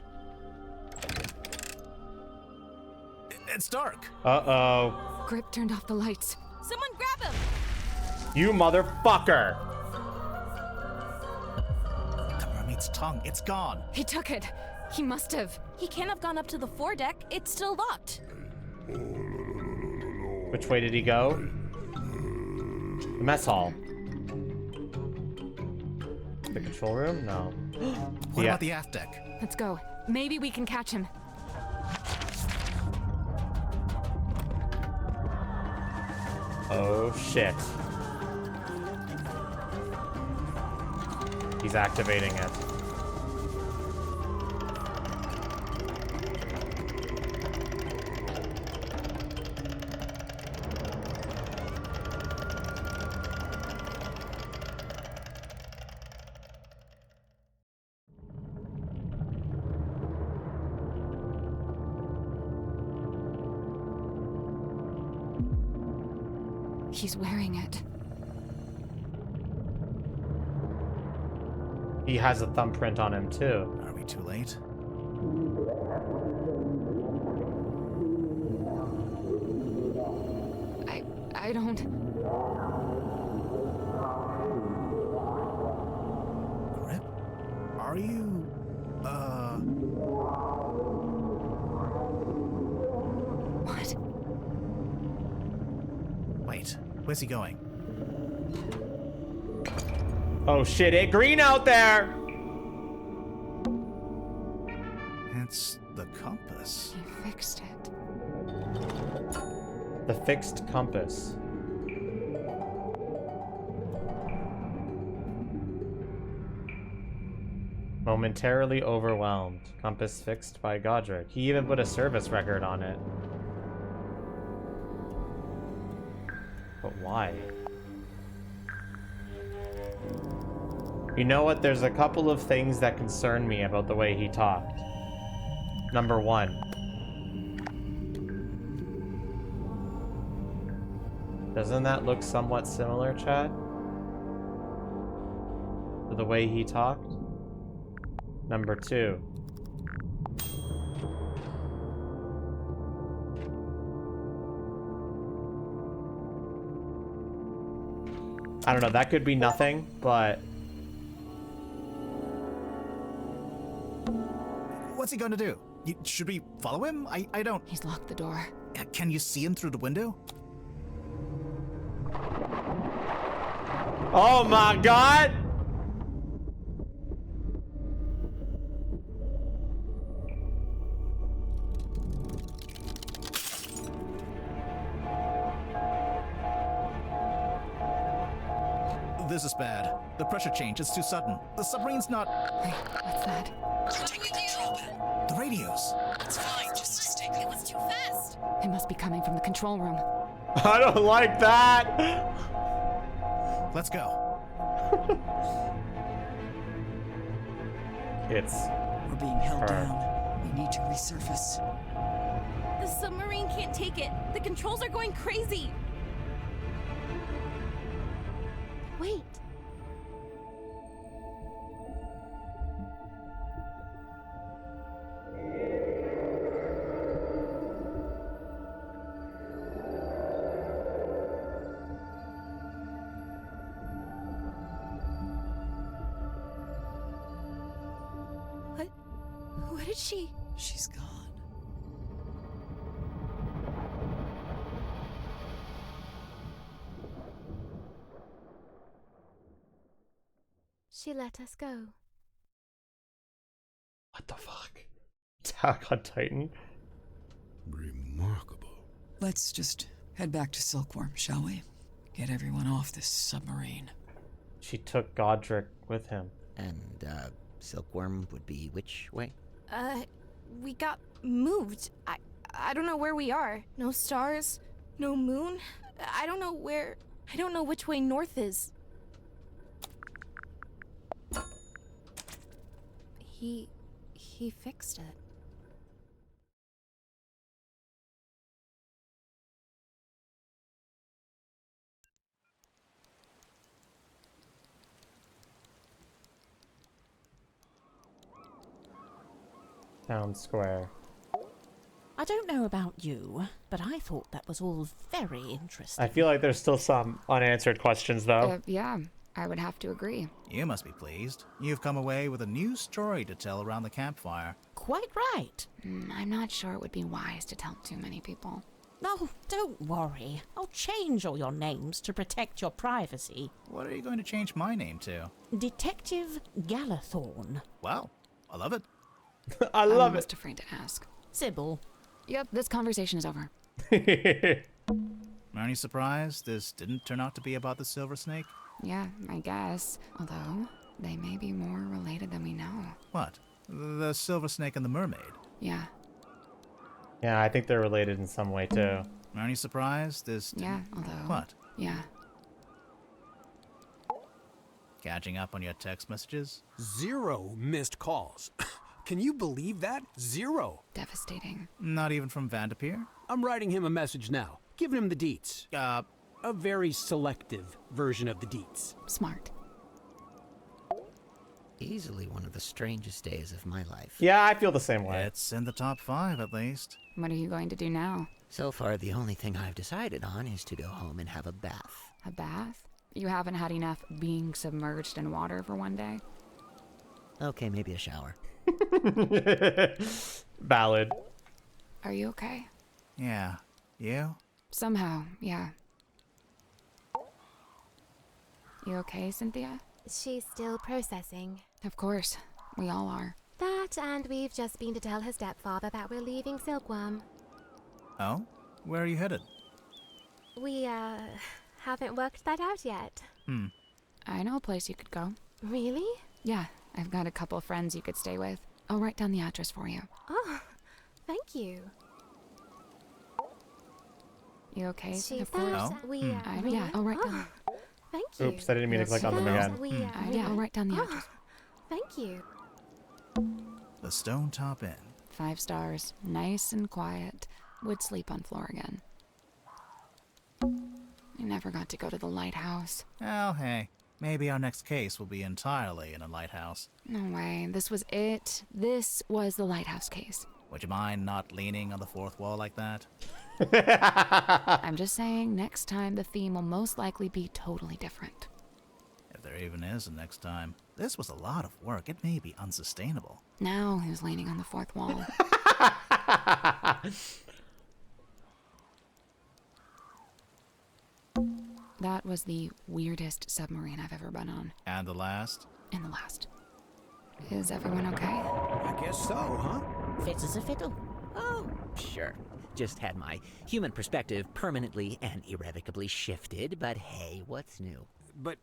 It's dark! Uh-oh. Grip turned off the lights. Someone grab him! You motherfucker! The mermaid's tongue, it's gone! He took it. He must have. He can't have gone up to the foredeck. It's still locked. Which way did he go? The mess hall. The control room? No. What about the aft deck? Let's go. Maybe we can catch him. Oh, shit. He's activating it. He's wearing it. He has a thumbprint on him, too. Are we too late? I don't... Grip? Are you... What? Wait, where's he going? Oh shit, it's green out there! It's the compass. He fixed it. The fixed compass. Momentarily overwhelmed. Compass fixed by Godric. He even put a service record on it. But why? You know what? There's a couple of things that concern me about the way he talked. Number one. Doesn't that look somewhat similar, Chad? To the way he talked? Number two. I don't know, that could be nothing, but... What's he gonna do? Should we follow him? I don't... He's locked the door. Can you see him through the window? Oh my god! This is bad. The pressure change is too sudden. The submarine's not... Wait, what's that? You're taking control panel. The radios. It's fine, just stay calm. It was too fast. It must be coming from the control room. I don't like that! Let's go. It's... We're being held her. down. We need to resurface. The submarine can't take it. The controls are going crazy. Wait. She's gone. She let us go. What the fuck? Attack on Titan? Remarkable. Let's just head back to Silkworm, shall we? Get everyone off this submarine. She took Godric with him. And, Silkworm would be which way? We got moved. I don't know where we are. No stars, no moon. I don't know which way north is. He fixed it. Town Square. I don't know about you, but I thought that was all very interesting. I feel like there's still some unanswered questions, though. Yeah, I would have to agree. You must be pleased. You've come away with a new story to tell around the campfire. Quite right. I'm not sure it would be wise to tell too many people. No, don't worry. I'll change all your names to protect your privacy. What are you going to change my name to? Detective Galathorn. Wow, I love it. I love it. I'm almost afraid to ask. Sybil. Yep, this conversation is over. Aren't you surprised this didn't turn out to be about the Silver Snake? Yeah, I guess. Although, they may be more related than we know. What? The Silver Snake and the Mermaid? Yeah. Yeah, I think they're related in some way, too. Aren't you surprised this didn't... Yeah, although... What? Yeah. Catching up on your text messages? 0 missed calls. Can you believe that? 0. Devastating. Not even from Vanderpeer? I'm writing him a message now, giving him the deets. A very selective version of the deets. Smart. Easily one of the strangest days of my life. Yeah, I feel the same way. It's in the top 5, at least. What are you going to do now? So far, the only thing I've decided on is to go home and have a bath. A bath? You haven't had enough being submerged in water for one day? Okay, maybe a shower. Valid. Are you okay? Yeah. You? Somehow, yeah. You okay, Cynthia? She's still processing. Of course. We all are. That, and we've just been to tell her stepfather that we're leaving Silkworm. Oh? Where are you headed? We, haven't worked that out yet. I know a place you could go. Really? Yeah, I've got a couple of friends you could stay with. I'll write down the address for you. Oh, thank you. You okay? She Of said course. Yeah, I'll write down. Thank you. Oops, I didn't mean to click on them again. Yeah, I'll write down the address. Thank you. The Stone Top Inn. 5 stars. Nice and quiet. Would sleep on floor again. I never got to go to the lighthouse. Oh, hey. Maybe our next case will be entirely in a lighthouse. No way. This was it. This was the lighthouse case. Would you mind not leaning on the fourth wall like that? I'm just saying, next time the theme will most likely be totally different. If there even is a next time. This was a lot of work. It may be unsustainable. Now who's leaning on the fourth wall? That was the weirdest submarine I've ever been on. And the last? And the last. Is everyone okay? I guess so, huh? Fits as a fiddle. Oh, sure. Just had my human perspective permanently and irrevocably shifted, but hey, what's new? But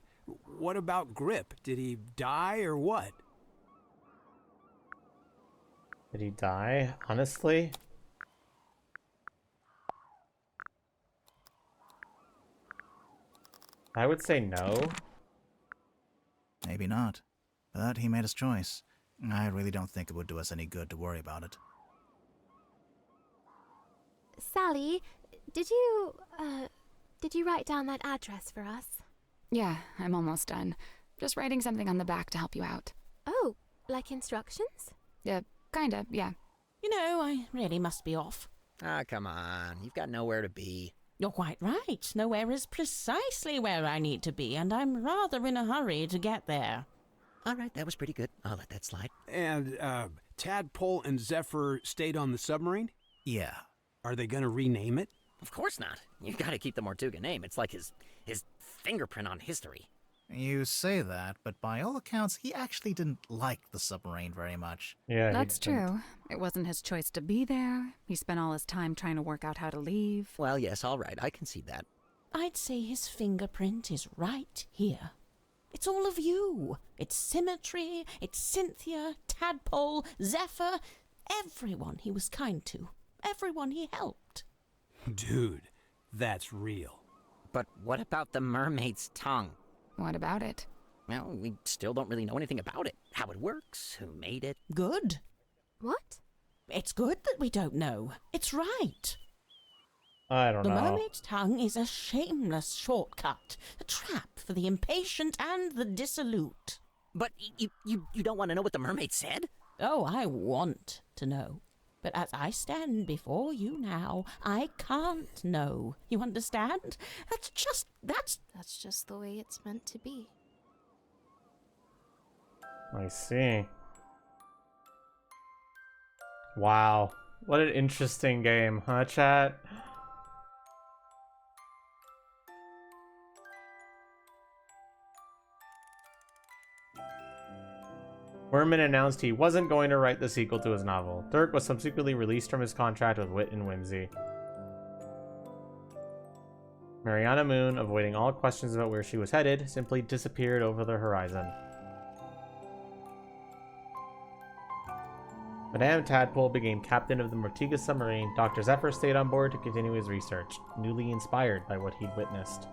what about Grip? Did he die or what? Did he die? Honestly? I would say no. Maybe not. But he made his choice. I really don't think it would do us any good to worry about it. Sally, did you write down that address for us? Yeah, I'm almost done. Just writing something on the back to help you out. Oh, like instructions? Yeah, kinda, yeah. You know, I really must be off. Ah, come on. You've got nowhere to be. You're quite right. Nowhere is precisely where I need to be, and I'm rather in a hurry to get there. All right, that was pretty good. I'll let that slide. And, Tadpole and Zephyr stayed on the submarine? Yeah. Are they gonna rename it? Of course not. You gotta keep the Mortuga name. It's like his fingerprint on history. You say that, but by all accounts, he actually didn't like the submarine very much. Yeah, That's true. It wasn't his choice to be there. He spent all his time trying to work out how to leave. Well, yes, all right. I can see that. I'd say his fingerprint is right here. It's all of you. It's Symmetry, it's Cynthia, Tadpole, Zephyr, everyone he was kind to, everyone he helped. Dude, that's real. But what about the mermaid's tongue? What about it? Well, we still don't really know anything about it. How it works, who made it. Good. What? It's good that we don't know. It's right. I don't know. The mermaid's tongue is a shameless shortcut, a trap for the impatient and the dissolute. But you don't want to know what the mermaid said? Oh, I want to know. But as I stand before you now, I can't know. You understand? That's just the way it's meant to be. I see. Wow. What an interesting game, huh, chat? Werman announced he wasn't going to write the sequel to his novel. Dirk was subsequently released from his contract with Wit and Whimsy. Mariana Moon, avoiding all questions about where she was headed, simply disappeared over the horizon. Madame Tadpole became captain of the Mortuga submarine. Dr. Zephyr stayed on board to continue his research, newly inspired by what he'd witnessed.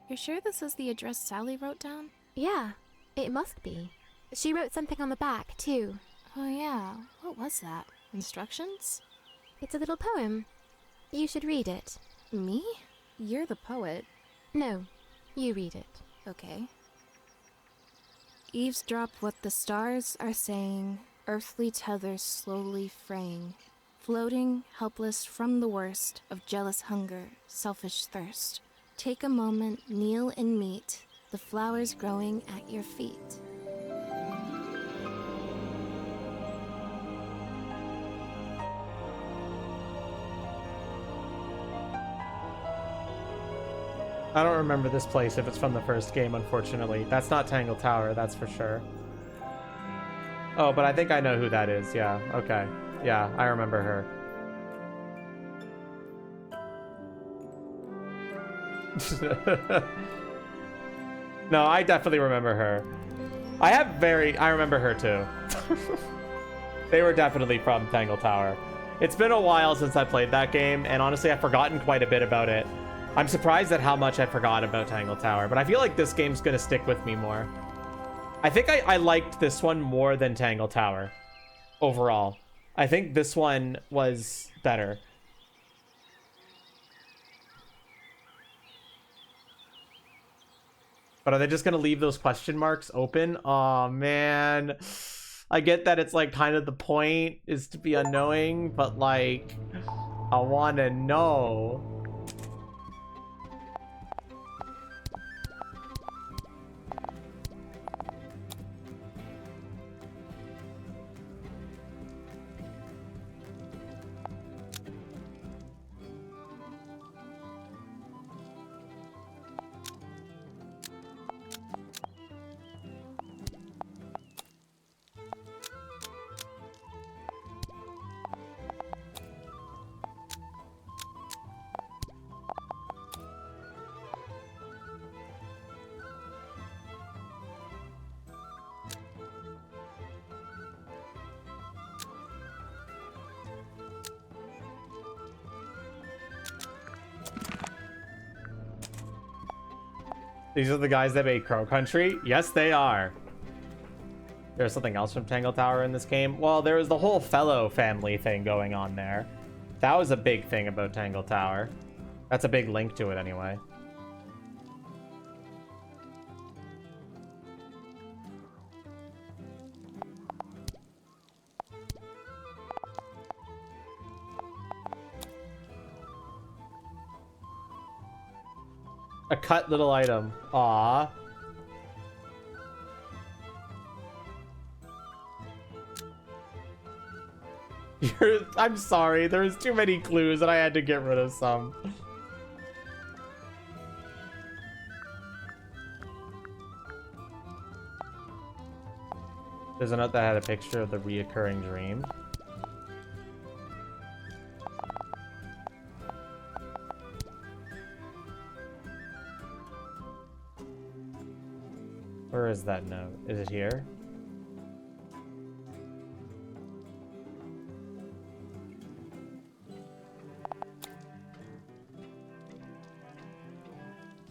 You're sure this is the address Sally wrote down? Yeah, it must be. She wrote something on the back, too. Oh yeah, what was that? Instructions? It's a little poem. You should read it. Me? You're the poet. No, you read it. Okay. Eavesdrop what the stars are saying, earthly tethers slowly fraying, floating, helpless from the worst of jealous hunger, selfish thirst. Take a moment, kneel and meet the flowers growing at your feet. I don't remember this place if it's from the first game, unfortunately. That's not Tangle Tower, that's for sure. Oh, but I think I know who that is. Yeah, okay. Yeah, I remember her. No, I definitely remember her. I remember her too. They were definitely from Tangle Tower. It's been a while since I played that game, and honestly, I've forgotten quite a bit about it. I'm surprised at how much I forgot about Tangle Tower, but I feel like this game's gonna stick with me more. I think I liked this one more than Tangle Tower, overall. I think this one was better. But are they just gonna leave those question marks open? Oh man. I get that it's like kind of the point is to be unknowing, but like, I wanna know. These are the guys that made Crow Country? Yes, they are. There's something else from Tangle Tower in this game? Well, there was the whole Fellow family thing going on there. That was a big thing about Tangle Tower. That's a big link to it anyway. A cut little item. Aww. I'm sorry. There was too many clues and I had to get rid of some. There's a note that had a picture of the reoccurring dream. Where is that note? Is it here?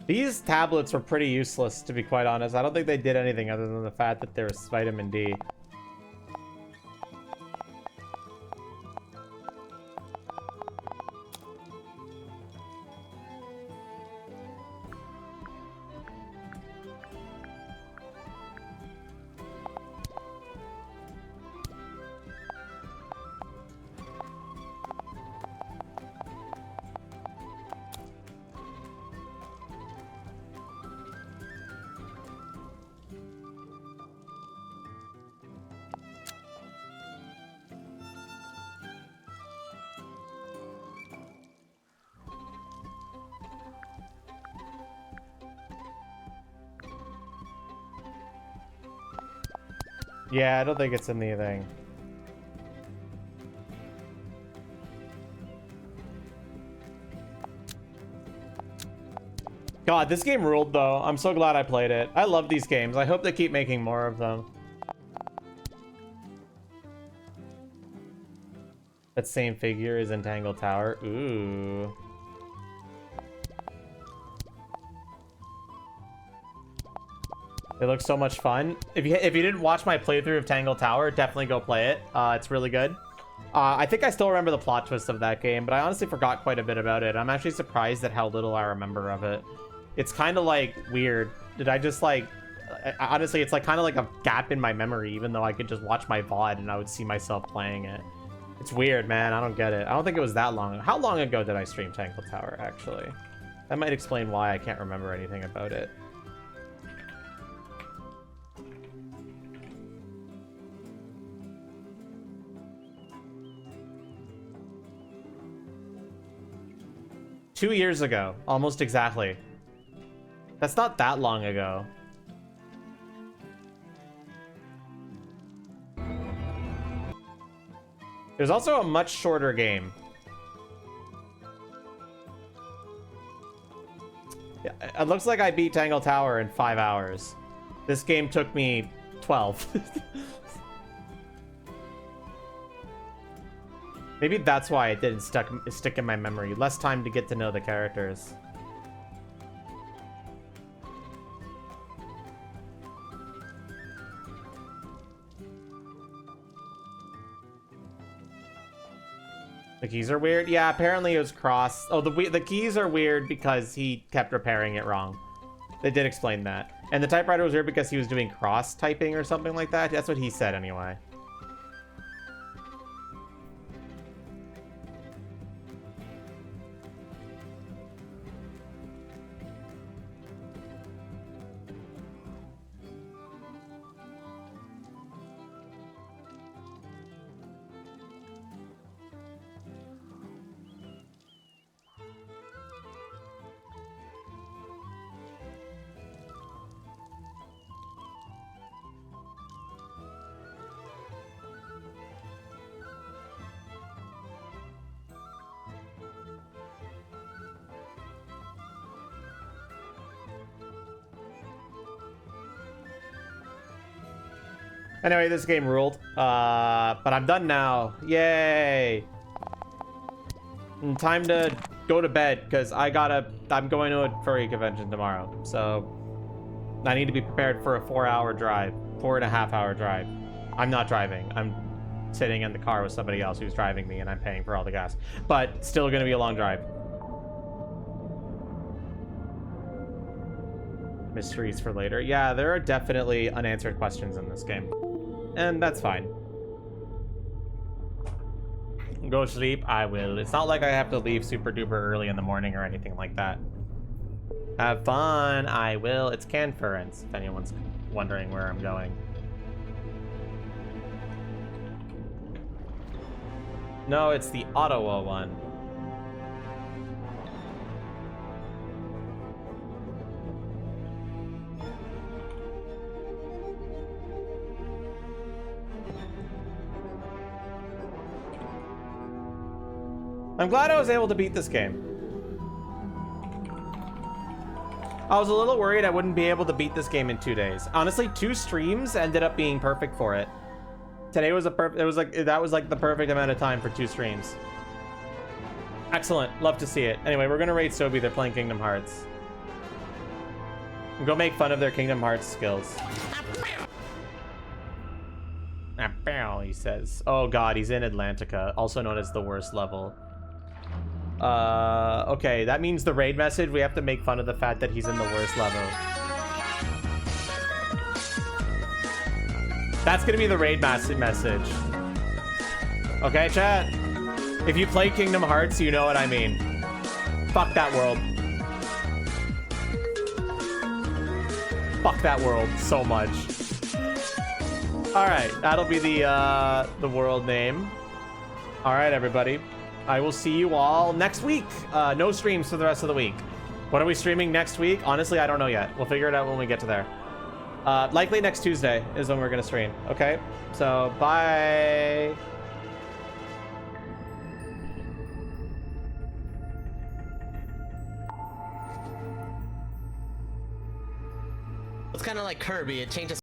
These tablets were pretty useless, to be quite honest. I don't think they did anything other than the fact that there was vitamin D. Yeah, I don't think it's in the thing. God, this game ruled though. I'm so glad I played it. I love these games. I hope they keep making more of them. That same figure is in Tangle Tower. Ooh. It looks so much fun. If you didn't watch my playthrough of Tangle Tower, definitely go play it. It's really good. I think I still remember the plot twist of that game, but I honestly forgot quite a bit about it. I'm actually surprised at how little I remember of it. It's kind of like weird. Did I just like... Honestly, it's like kind of like a gap in my memory, even though I could just watch my VOD and I would see myself playing it. It's weird, man. I don't get it. I don't think it was that long. How long ago did I stream Tangle Tower, actually? That might explain why I can't remember anything about it. Two years ago, almost exactly. That's not that long ago. There's also a much shorter game. Yeah, it looks like I beat Tangle Tower in 5 hours. This game took me 12. Maybe that's why it didn't stick in my memory. Less time to get to know the characters. The keys are weird? Yeah, apparently it was cross. Oh, the keys are weird because he kept repairing it wrong. They did explain that. And the typewriter was weird because he was doing cross typing or something like that. That's what he said anyway. Anyway, this game ruled. But I'm done now. Yay! And time to go to bed because I'm going to a furry convention tomorrow. So I need to be prepared for a 4-hour drive, 4.5-hour drive. I'm not driving. I'm sitting in the car with somebody else who's driving me and I'm paying for all the gas. But still going to be a long drive. Mysteries for later. Yeah, there are definitely unanswered questions in this game. And that's fine. Go sleep? I will. It's not like I have to leave super duper early in the morning or anything like that. Have fun. I will. It's Canference, if anyone's wondering where I'm going. No, it's the Ottawa one. I'm glad I was able to beat this game. I was a little worried I wouldn't be able to beat this game in 2 days. Honestly, 2 streams ended up being perfect for it. Today was that was like the perfect amount of time for 2 streams. Excellent. Love to see it. Anyway, we're gonna raid Sobi. They're playing Kingdom Hearts. Go make fun of their Kingdom Hearts skills. He says. Oh god, he's in Atlantica, also known as the worst level. Okay, that means the raid message, we have to make fun of the fact that he's in the worst level. That's gonna be the raid message. Okay, chat? If you play Kingdom Hearts, you know what I mean. Fuck that world. Fuck that world so much. Alright, that'll be the world name. Alright, everybody. I will see you all next week. No streams for the rest of the week. What are we streaming next week? Honestly, I don't know yet. We'll figure it out when we get to there. Likely next Tuesday is when we're gonna stream. Okay? So, bye. It's kind of like Kirby. It changes